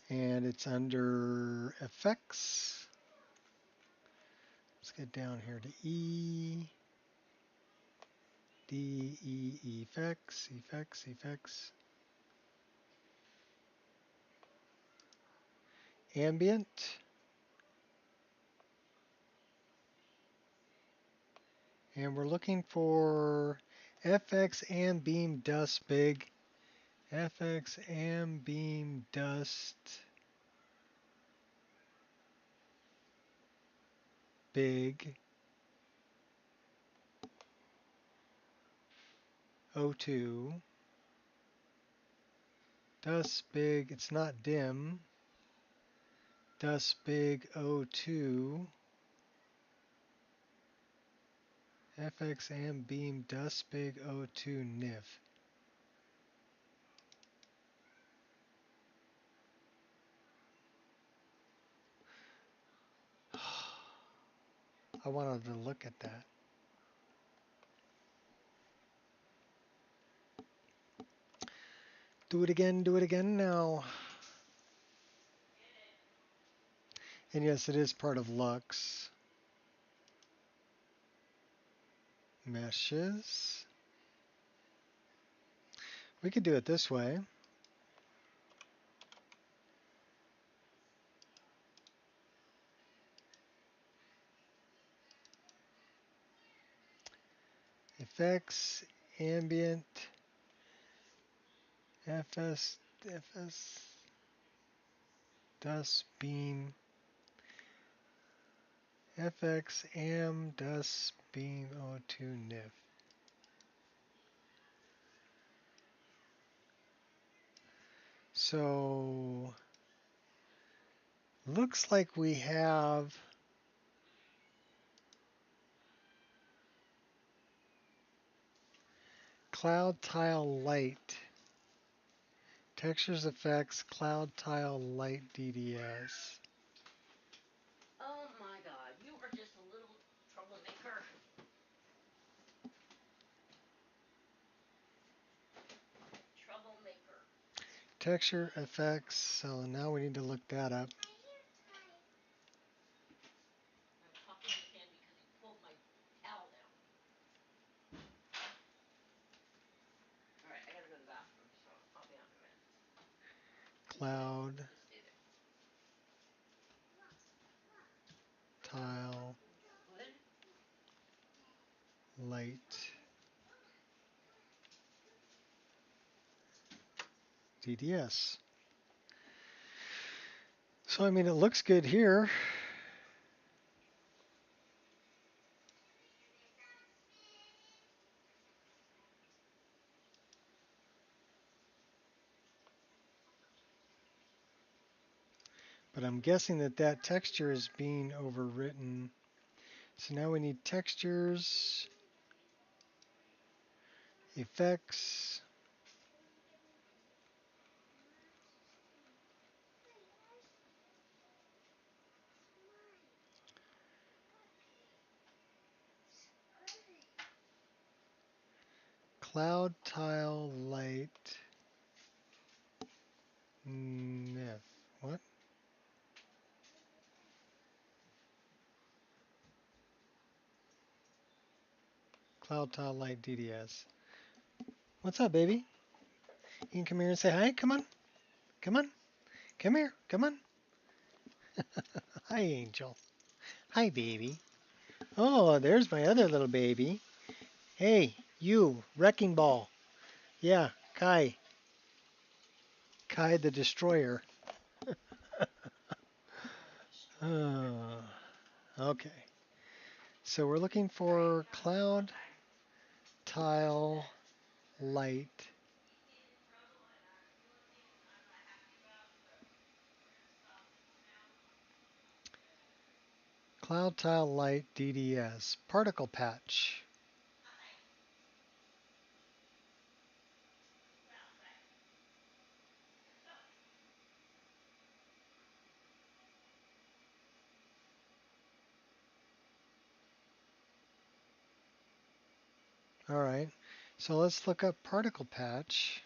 and it's under effects. Let's get down here to E, D, E, effects, ambient, and we're looking for FX and beam dust big, FX and beam dust big, O2, dust big, it's not dim, dust big O2, FX and beam dust big O2 NIF. I wanted to look at that. Do it again now. And yes, it is part of Lux. Meshes. We could do it this way. Effects, ambient, FS, dust beam, FX, dust beam, O2, NIF. So, looks like we have cloud tile light. Textures effects, cloud tile light DDS. Oh my god, you are just a little troublemaker. Troublemaker. Texture effects, so now we need to look that up. I'm talking to Ken because he pulled my towel down. Alright, I gotta go to the bathroom, so I'll be out in a minute. Cloud Just stay there. tile light DDS. So I mean, it looks good here. But I'm guessing that that texture is being overwritten. So now we need textures, effects, cloud tile light. What? Cloud tile light DDS. What's up, baby? You can come here and say hi. Come on. Come on. Come here. Come on. Hi, Angel. Hi, baby. Oh, there's my other little baby. Hey, you, Wrecking Ball. Yeah, Kai. Kai the Destroyer. Oh, okay. So we're looking for cloud tile light. Cloud tile light DDS. Particle patch. All right. So let's look up particle patch.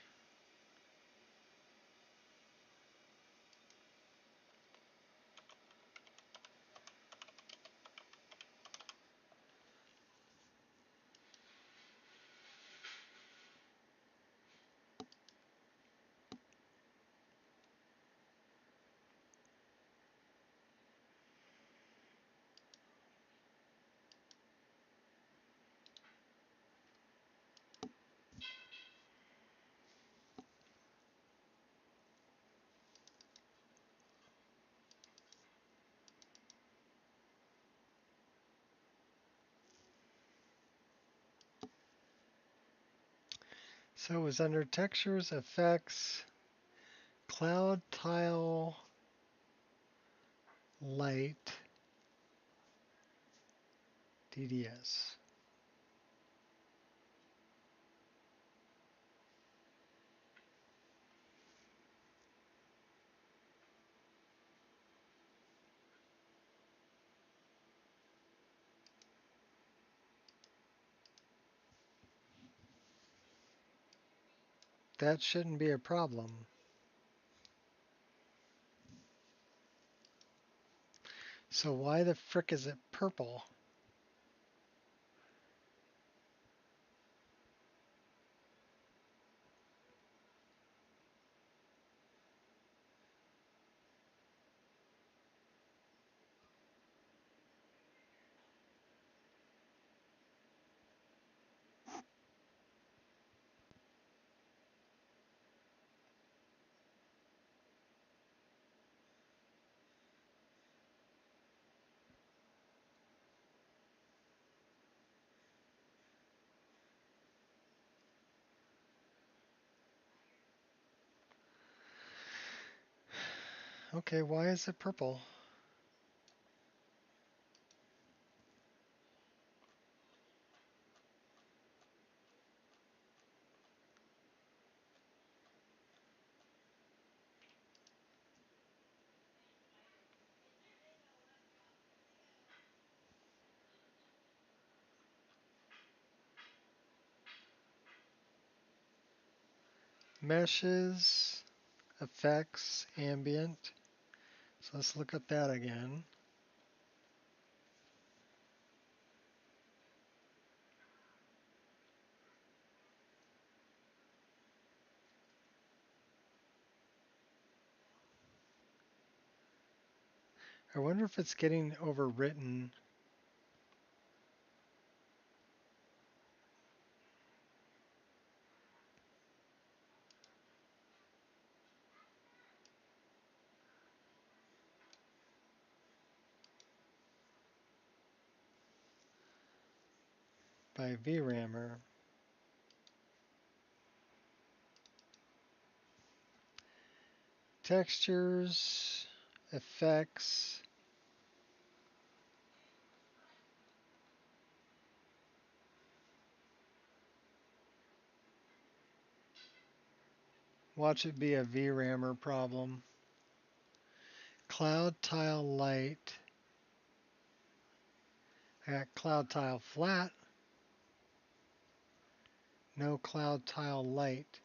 So it was under textures, effects, cloud tile light DDS. That shouldn't be a problem. So why the frick is it purple? Okay, why is it purple? Meshes, effects, ambient. So let's look at that again. I wonder if it's getting overwritten. by VRAMer. Textures, effects. Watch it be a VRAMer problem. Cloud tile light. I got cloud tile flat. No cloud tile light.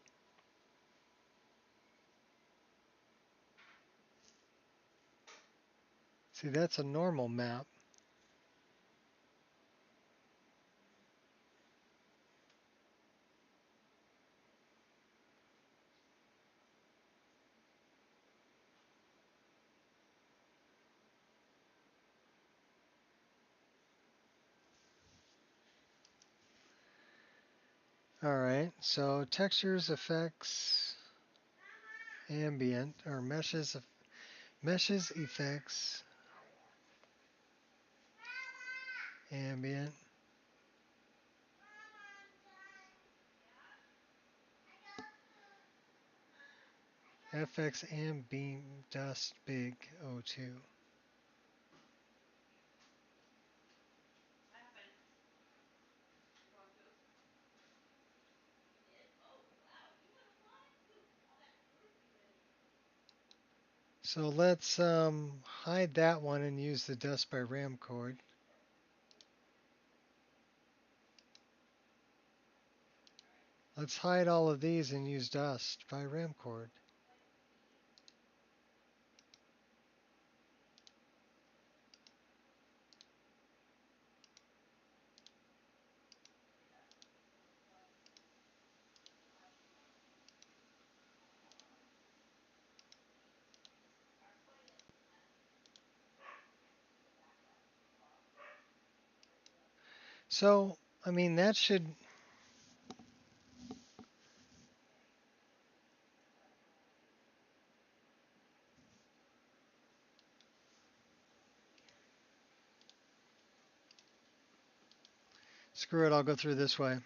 See, that's a normal map. Alright, so textures, effects, ambient, or meshes, effects, ambient. FX and beam dust big O2. So let's hide that one and use the dust by RAM chord. Let's hide all of these and use dust by RAM chord. So, I mean, that should... Screw it, I'll go through this way.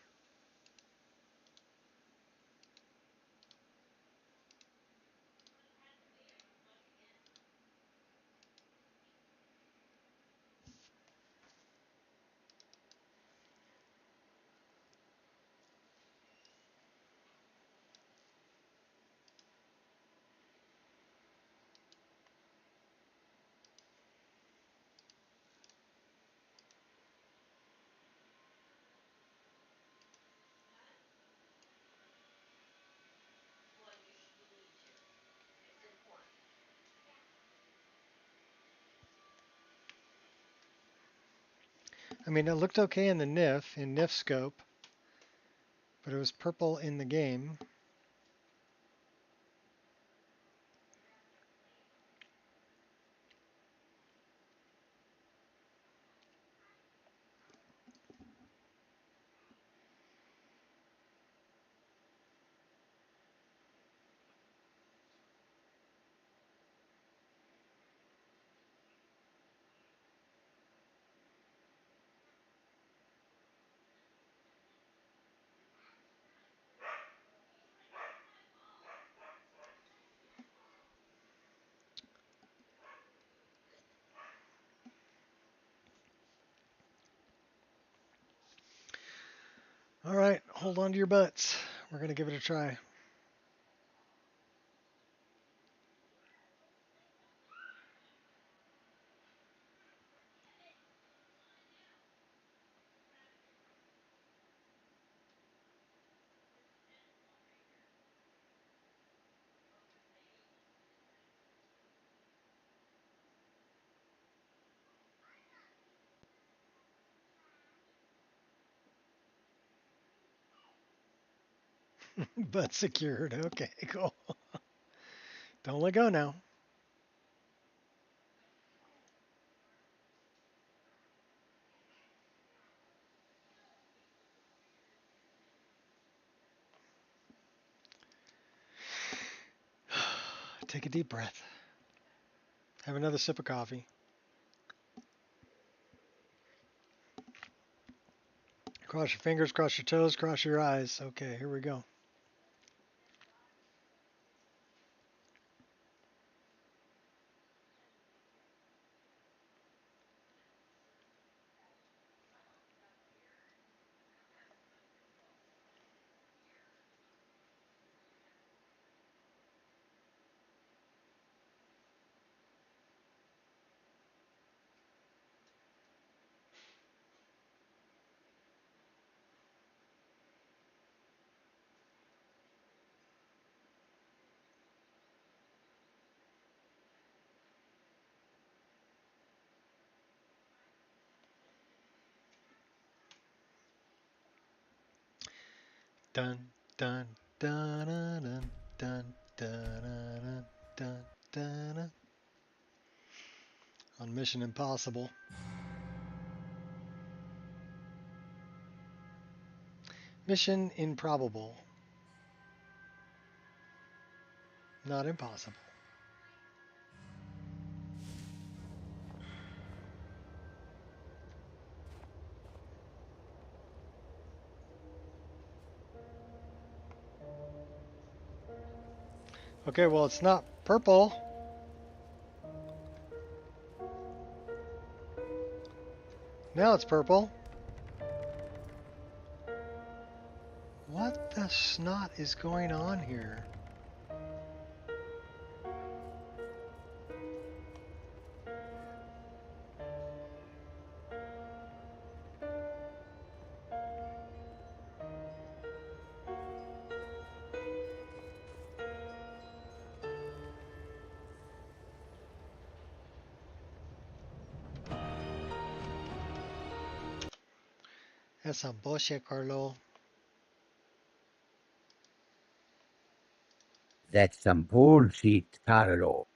I mean, it looked okay in the NIF scope, but it was purple in the game. All right, hold on to your butts. We're going to give it a try. Butt secured. Okay, cool. Don't let go now. Take a deep breath. Have another sip of coffee. Cross your fingers, cross your toes, cross your eyes. Okay, here we go. Dun dun dun dun dun dun dun dun dun. On Mission Impossible. Mission improbable. Not impossible. Okay, well, it's not purple. Now it's purple. What the snot is going on here? That's some bullshit, Carlo. That's some bullshit, Carlo.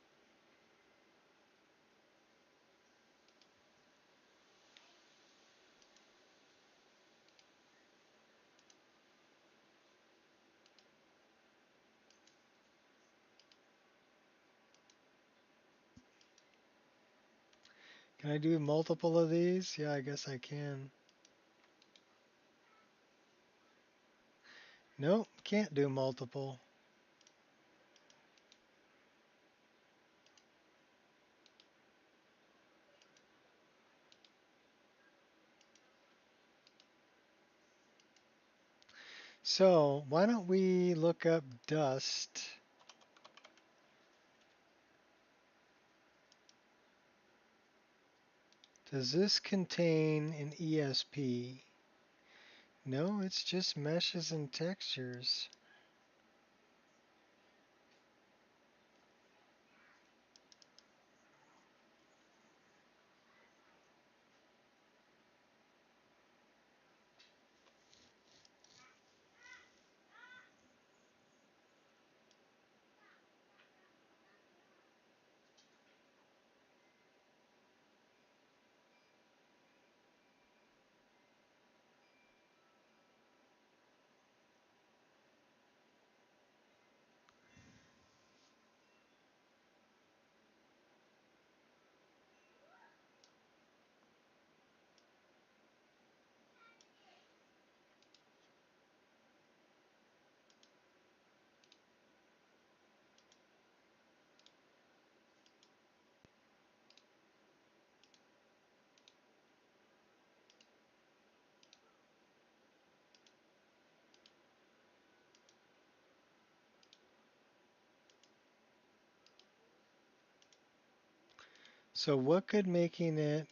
Can I do multiple of these? Yeah, I guess I can. Nope, can't do multiple. So why don't we look up dust? Does this contain an ESP? No, it's just meshes and textures. So what could making it,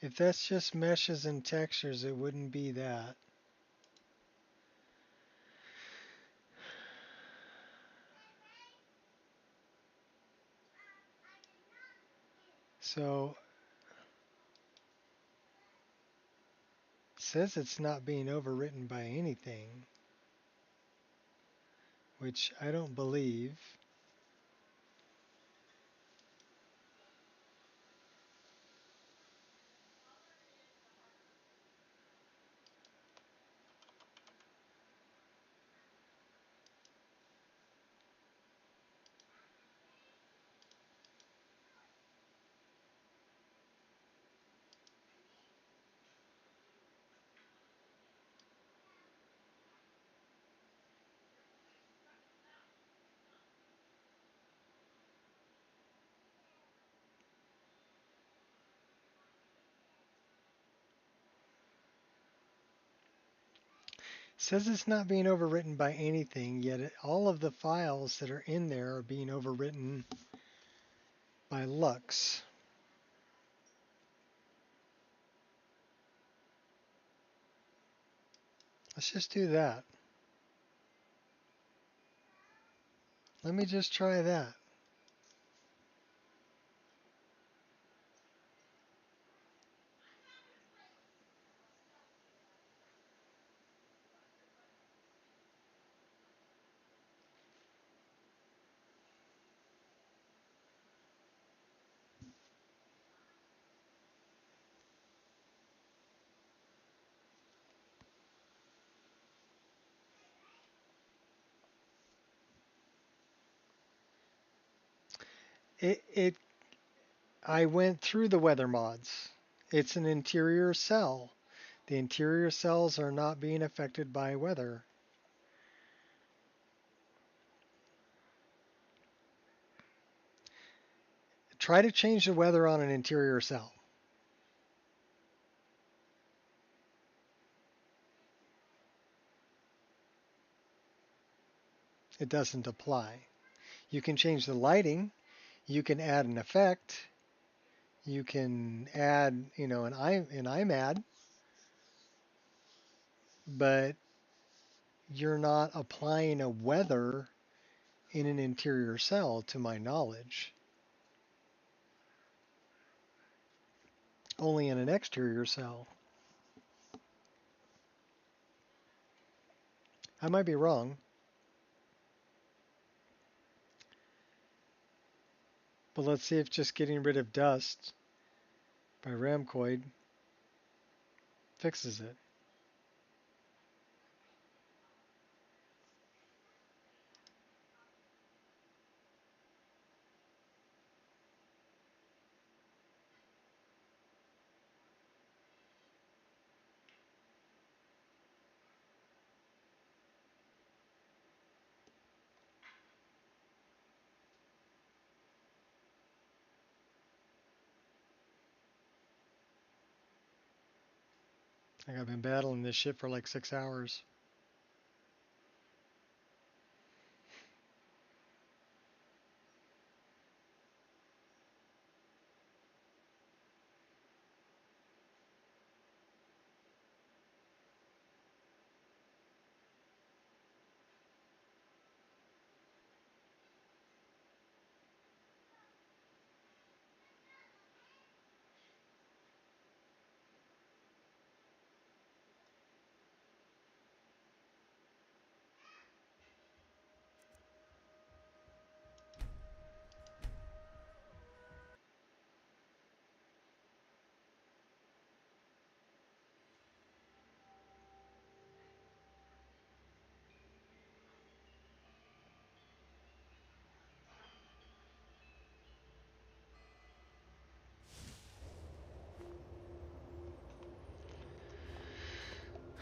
if that's just meshes and textures, it wouldn't be that. So it says it's not being overwritten by anything, which I don't believe. Says it's not being overwritten by anything, yet all of the files that are in there are being overwritten by Lux. Let's just do that. Let me just try that. I went through the weather mods. It's an interior cell. The interior cells are not being affected by weather. Try to change the weather on an interior cell. It doesn't apply. You can change the lighting. You can add an effect. You can add, an IMAD, but you're not applying a weather in an interior cell, to my knowledge. Only in an exterior cell. I might be wrong. But let's see if just getting rid of dust by Ramcoid fixes it. I think I've been battling this shit for like 6 hours.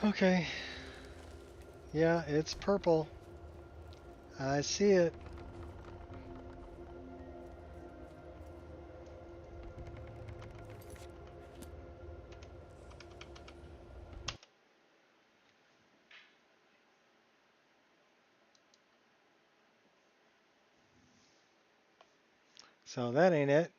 Okay. Yeah, it's purple. I see it. So that ain't it.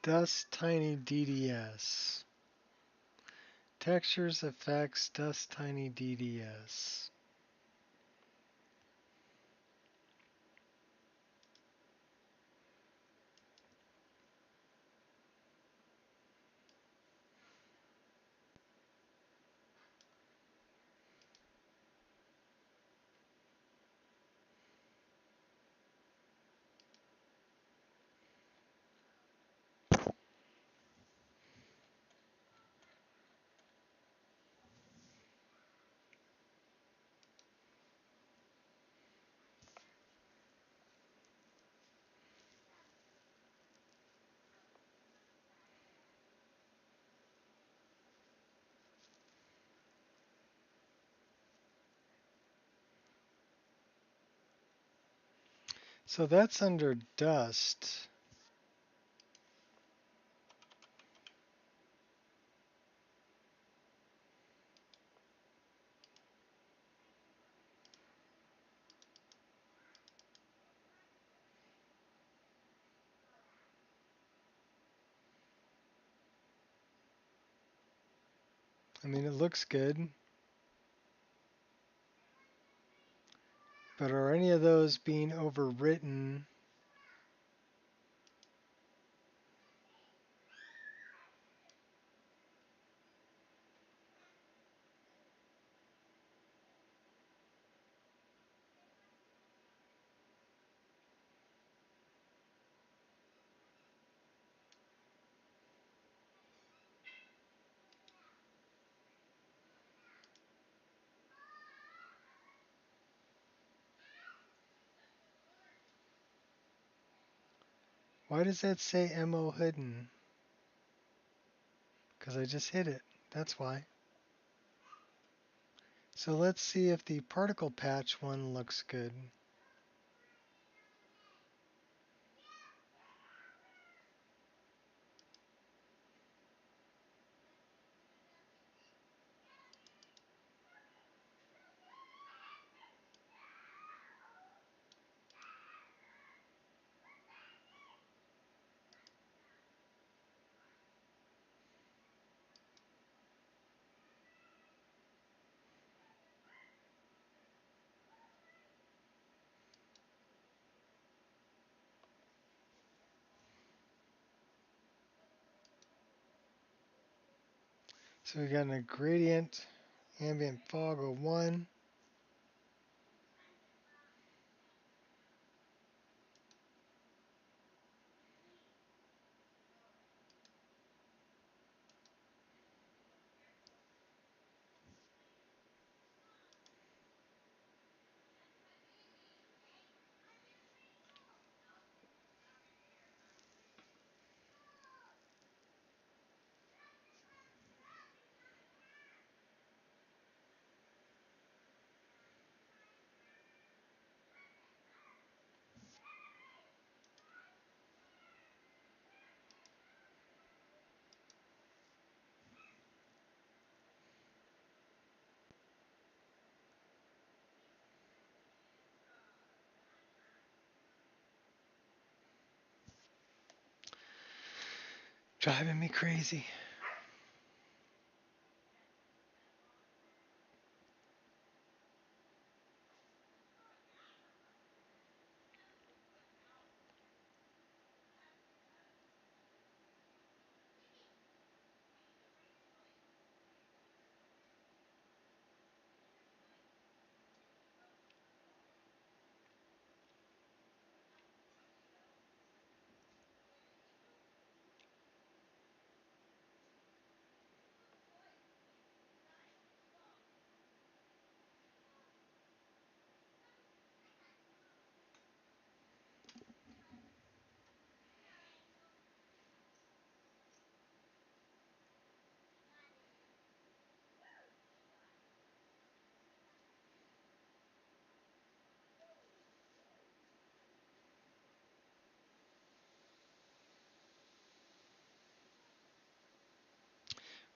Dust Tiny DDS. Textures, effects, Dust Tiny DDS. So that's under dust. I mean, it looks good. But are any of those being overwritten? Why does that say MO hidden? Because I just hit it. That's why. So let's see if the particle patch one looks good. So we got a gradient, ambient fog of 1. Driving me crazy.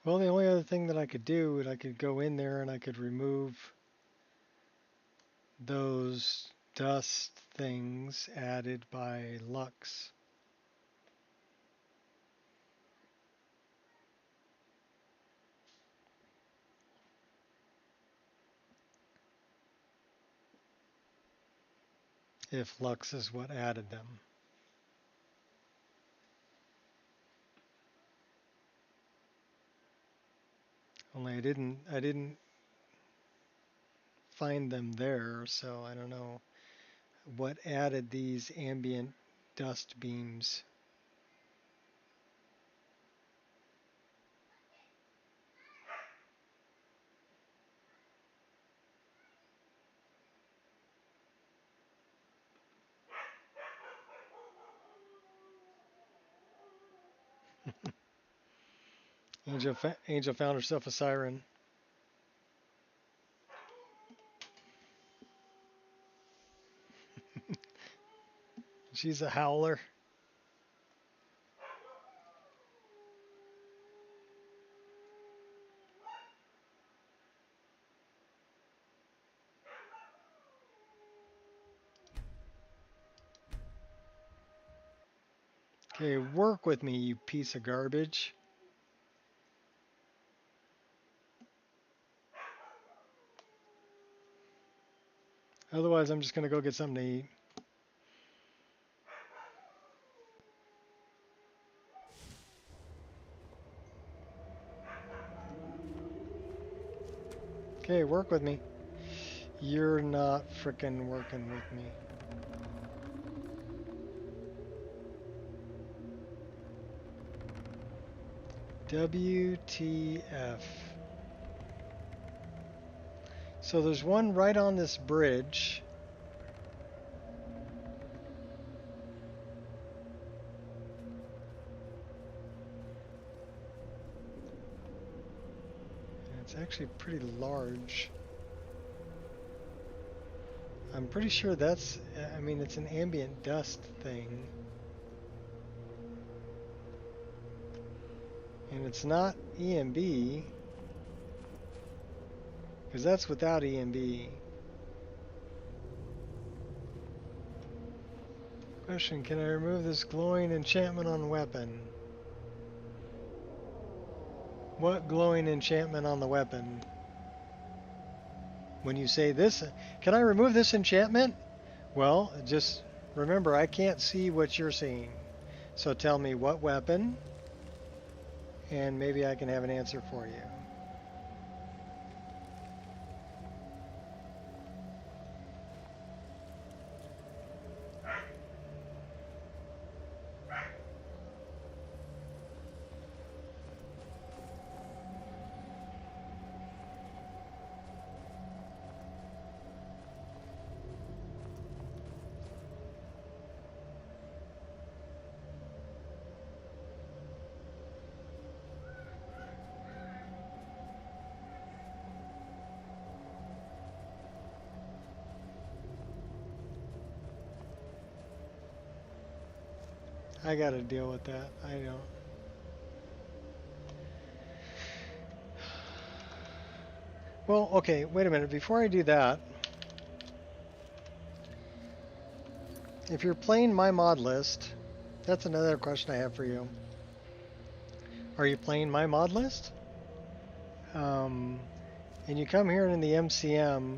Well, the only other thing that I could do is I could go in there and I could remove those dust things added by Lux. if Lux is what added them. Only I didn't find them there, so I don't know what added these ambient dust beams. Angel found herself a siren. She's a howler. Okay, work with me, you piece of garbage. Otherwise, I'm just going to go get something to eat. Okay, work with me. You're not frickin' working with me. WTF. So there's one right on this bridge. And it's actually pretty large. I'm pretty sure that's, I mean, it's an ambient dust thing. And it's not EMB, because that's without EMB. Question, can I remove this glowing enchantment on weapon? What glowing enchantment on the weapon? When you say this, can I remove this enchantment? Well, just remember, I can't see what you're seeing. So tell me what weapon, and maybe I can have an answer for you. I gotta deal with that. I don't. Well, okay, wait a minute. Before I do that, if you're playing my mod list, that's another question I have for you. Are you playing my mod list? And you come here in the MCM,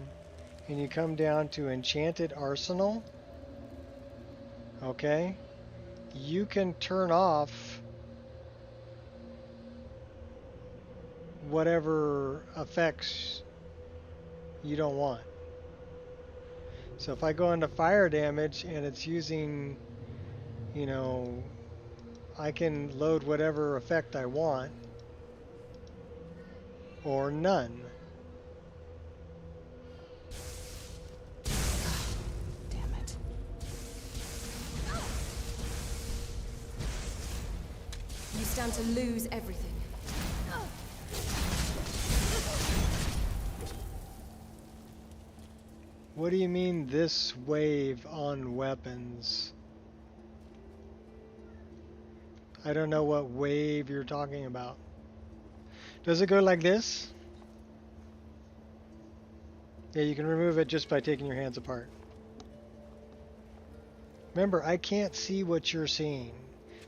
and you come down to Enchanted Arsenal. Okay? You can turn off whatever effects you don't want. So if I go into fire damage and it's using, you know, I can load whatever effect I want or none. Damn it. You stand to lose everything. What do you mean this wave on weapons? I don't know what wave you're talking about. Does it go like this? Yeah, you can remove it just by taking your hands apart. Remember, I can't see what you're seeing,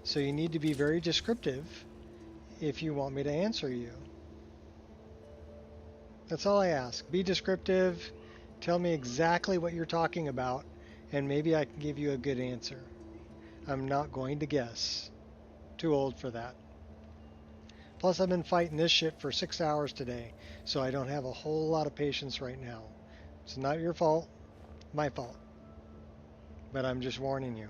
so you need to be very descriptive if you want me to answer you. That's all I ask. Be descriptive. Tell me exactly what you're talking about, and maybe I can give you a good answer. I'm not going to guess. Too old for that. Plus, I've been fighting this shit for 6 hours today, so I don't have a whole lot of patience right now. It's not your fault, my fault. But I'm just warning you.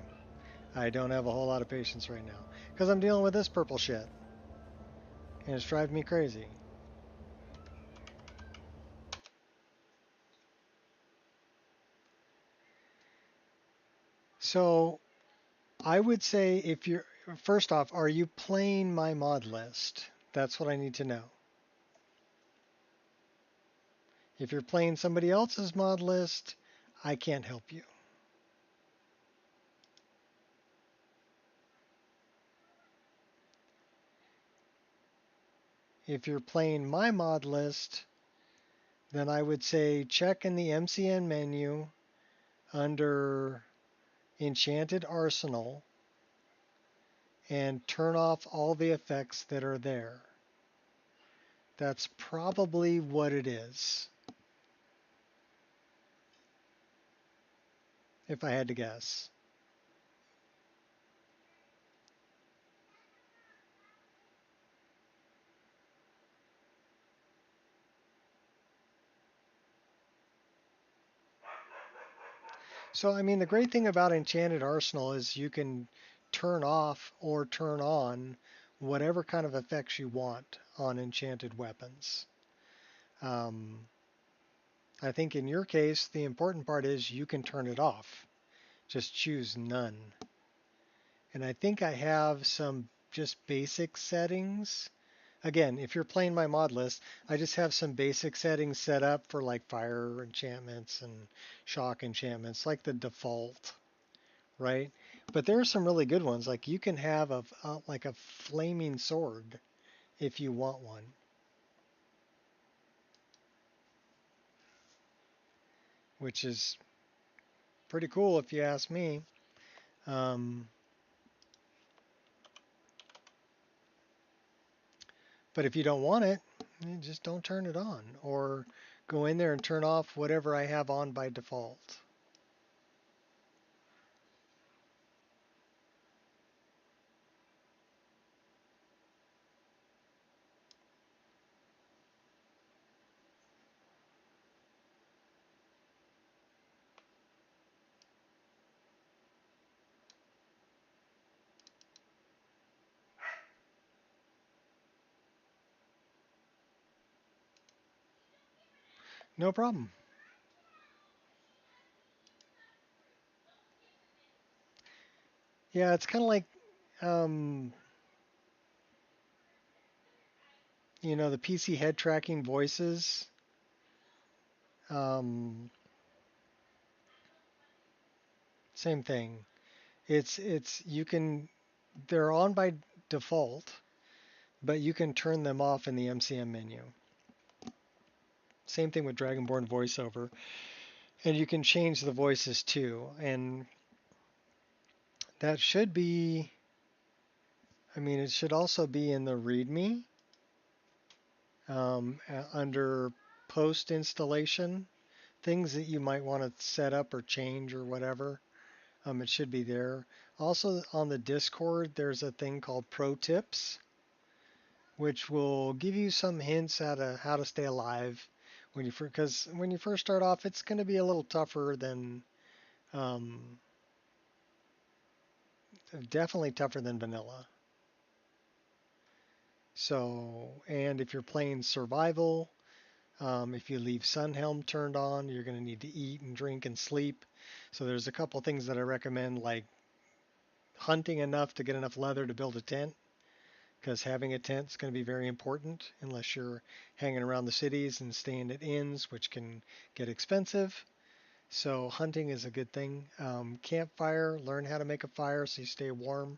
I don't have a whole lot of patience right now. Because I'm dealing with this purple shit. And it's driving me crazy. So, I would say if you're... First off, are you playing my mod list? That's what I need to know. If you're playing somebody else's mod list, I can't help you. If you're playing my mod list, then I would say check in the MCN menu under Enchanted Arsenal and turn off all the effects that are there. That's probably what it is, if I had to guess. So, I mean, the great thing about Enchanted Arsenal is you can turn off or turn on whatever kind of effects you want on enchanted weapons. I think in your case, the important part is you can turn it off. Just choose none. And I think I have some just basic settings. Again, if you're playing my mod list, I just have some basic settings set up for like fire enchantments and shock enchantments, like the default, right? But there are some really good ones. Like you can have like a flaming sword if you want one. Which is pretty cool if you ask me. But if you don't want it, you just don't turn it on. Or go in there and turn off whatever I have on by default. No problem. Yeah, it's kind of like, um, the PC head tracking voices. Um, Same thing. You can, they're on by default, but you can turn them off in the MCM menu. Same thing with Dragonborn voiceover. And you can change the voices too. And that should be, it should also be in the README under post installation, things that you might want to set up or change or whatever. It should be there. Also on the Discord, there's a thing called Pro Tips, which will give you some hints how to stay alive because when you first start off, it's going to be a little tougher than, definitely tougher than vanilla. So, and if you're playing survival, if you leave Sunhelm turned on, you're going to need to eat and drink and sleep. So there's a couple things that I recommend, like hunting enough to get enough leather to build a tent, because having a tent is going to be very important unless you're hanging around the cities and staying at inns, which can get expensive. So hunting is a good thing. Campfire, learn how to make a fire so you stay warm.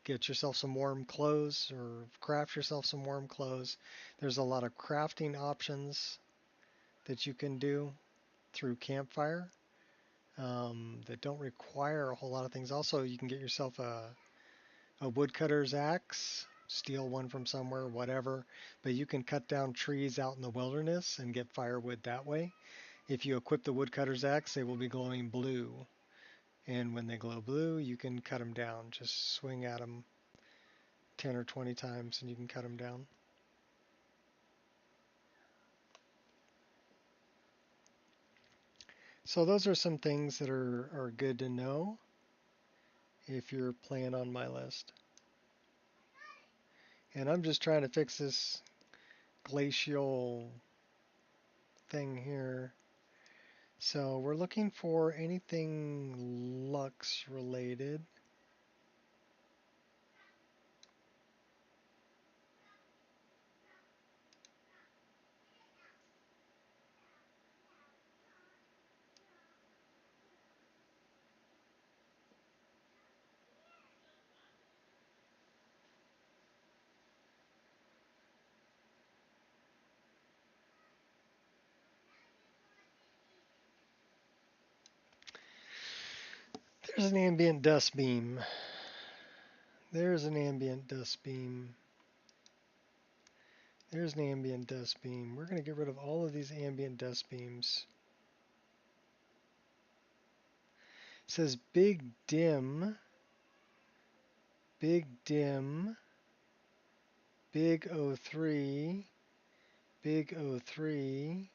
Get yourself some warm clothes or craft yourself some warm clothes. There's a lot of crafting options that you can do through Campfire that don't require a whole lot of things. Also, you can get yourself a woodcutter's axe, steal one from somewhere, whatever, but you can cut down trees out in the wilderness and get firewood that way. If you equip the woodcutter's axe, they will be glowing blue. And when they glow blue, you can cut them down. Just swing at them 10 or 20 times and you can cut them down. So those are some things that are good to know if you're playing on my list. And I'm just trying to fix this glacial thing here. So we're looking for anything Lux related. There's an ambient dust beam. There's an ambient dust beam. There's an ambient dust beam. We're going to get rid of all of these ambient dust beams. It says big dim, big dim, big O3, big O3,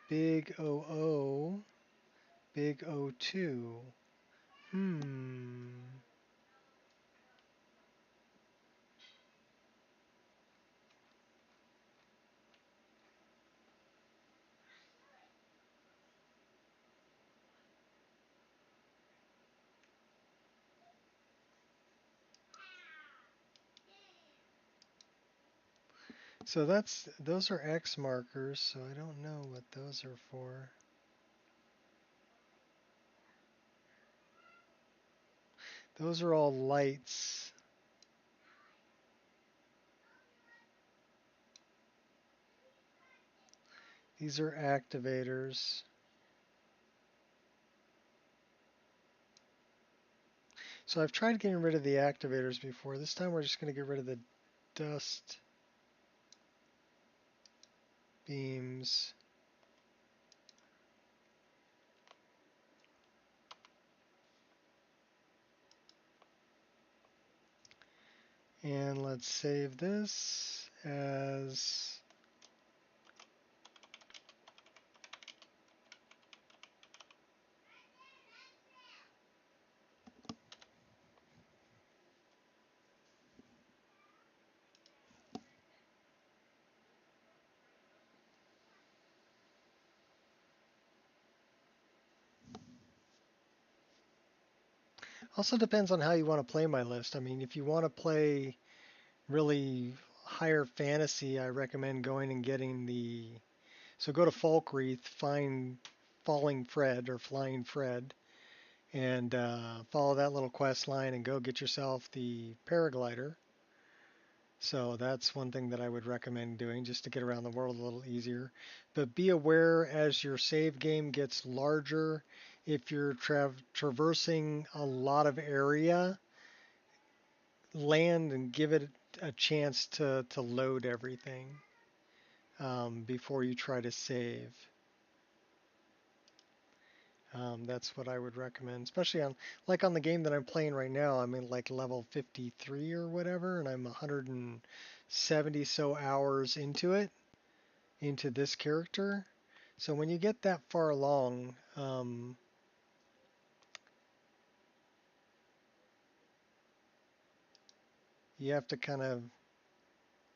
big OO, big O2. So those are X markers, so I don't know what those are for. Those are all lights. These are activators. So I've tried getting rid of the activators before. This time we're just going to get rid of the dust beams. And let's save this as also depends on how you want to play my list. I mean, if you want to play really higher fantasy, I recommend going and getting the... So go to Falkreath, find Falling Fred or Flying Fred, and follow that little quest line and go get yourself the paraglider. So that's one thing that I would recommend doing just to get around the world a little easier. But be aware as your save game gets larger, if you're traversing a lot of area, land and give it a chance to load everything before you try to save. That's what I would recommend, especially on the game that I'm playing right now. I'm in like level 53 or whatever, and I'm 170 so hours into it, into this character. So when you get that far along, you have to kind of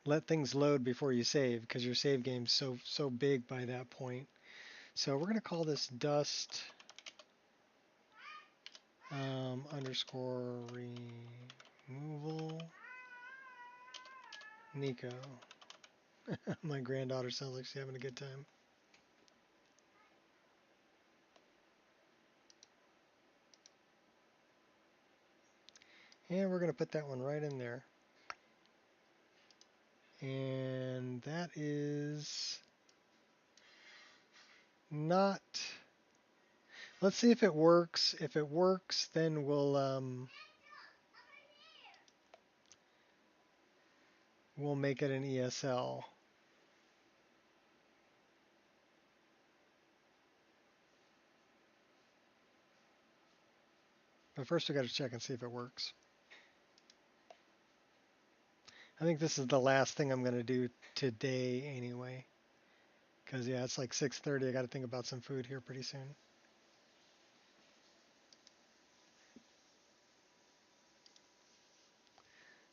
let things load before you save because your save game's so big by that point. So we're going to call this dust underscore removal Nico. My granddaughter sounds like she's having a good time. And we're going to put that one right in there. And that is not... Let's see if it works. If it works, then we'll make it an ESL. But first we got to check and see if it works. I think this is the last thing I'm going to do today anyway. Because, yeah, it's like 6:30. I got to think about some food here pretty soon.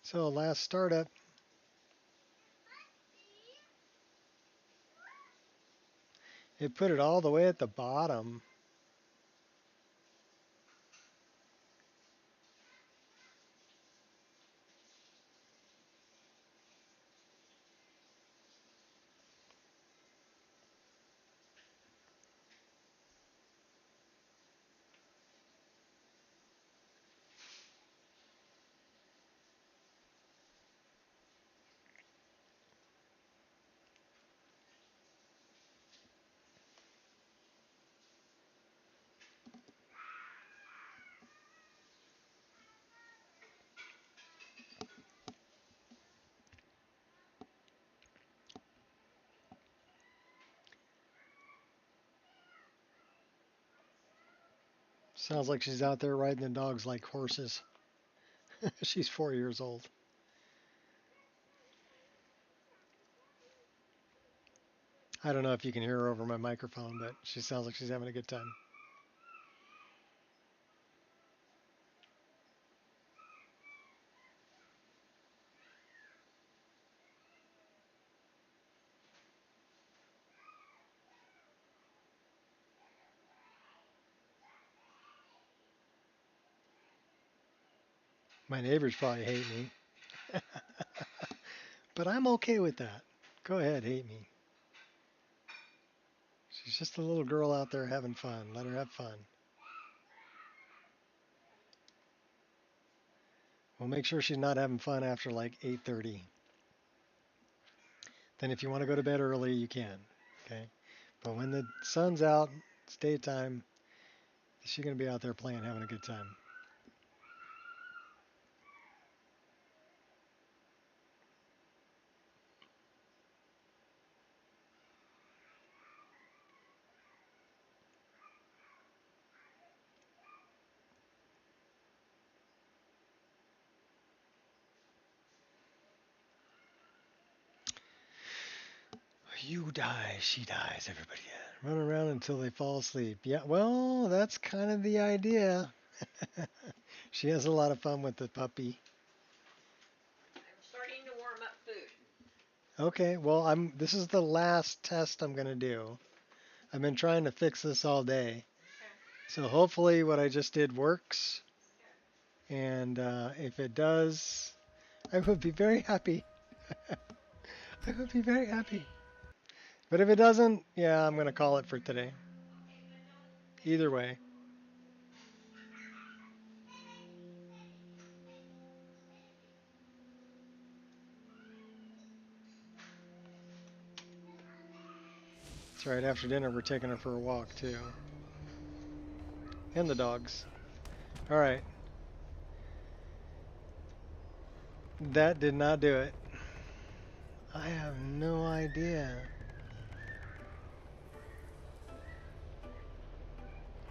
So, last startup. It put it all the way at the bottom. Sounds like she's out there riding the dogs like horses. She's 4 years old. I don't know if you can hear her over my microphone, but she sounds like she's having a good time. My neighbors probably hate me. But I'm okay with that. Go ahead, hate me. She's just a little girl out there having fun. Let her have fun. We'll make sure she's not having fun after like 8:30. Then if you want to go to bed early, you can. Okay? But when the sun's out, it's daytime, she's going to be out there playing, having a good time. You die, she dies, everybody. Run around until they fall asleep. Yeah, well, that's kind of the idea. She has a lot of fun with the puppy. I'm starting to warm up food. Okay, well, this is the last test I'm going to do. I've been trying to fix this all day. Okay. So hopefully what I just did works. And if it does, I would be very happy. I would be very happy. But if it doesn't, yeah, I'm going to call it for today. Either way. That's right, after dinner we're taking her for a walk too. And the dogs. Alright. That did not do it. I have no idea.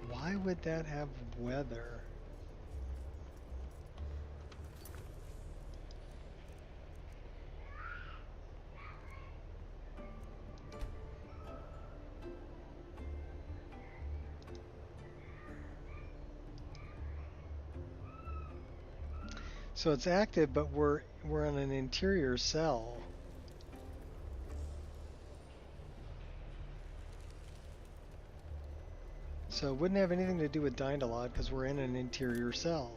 Why would that have weather? So it's active, but we're in an interior cell. So it wouldn't have anything to do with Dindalot because we're in an interior cell.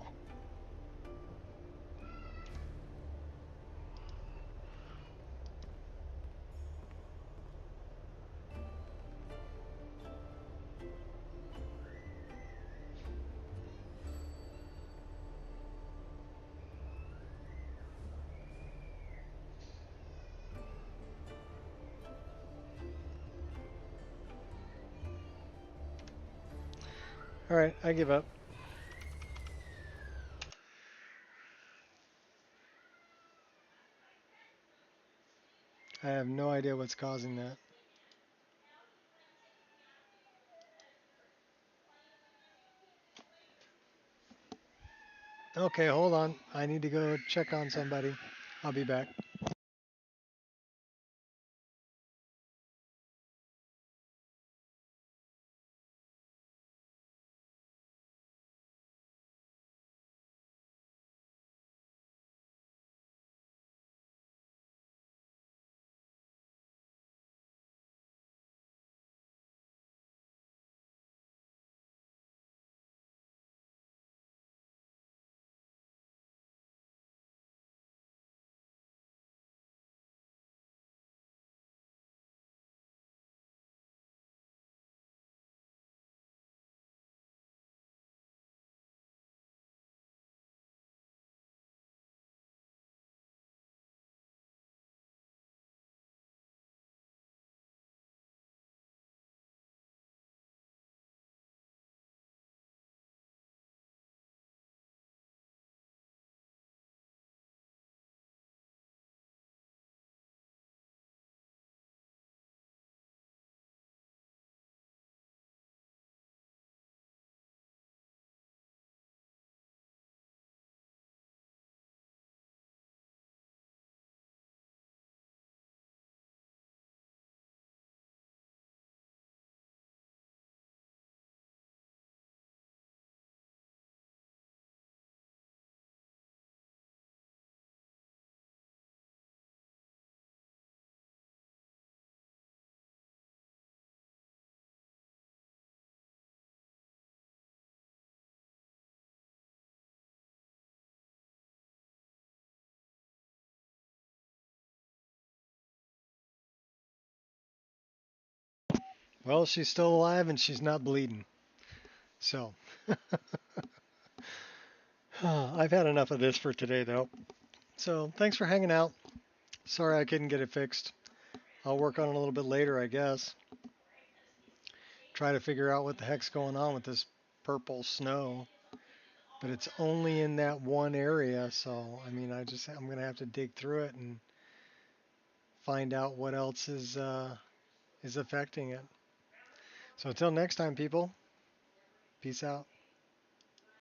Alright, I give up. I have no idea what's causing that. Okay, hold on. I need to go check on somebody. I'll be back. Well, she's still alive and she's not bleeding. So, I've had enough of this for today, though. So, thanks for hanging out. Sorry I couldn't get it fixed. I'll work on it a little bit later, I guess. Try to figure out what the heck's going on with this purple snow. But it's only in that one area, so I mean, I'm gonna have to dig through it and find out what else is affecting it. So until next time, people, peace out.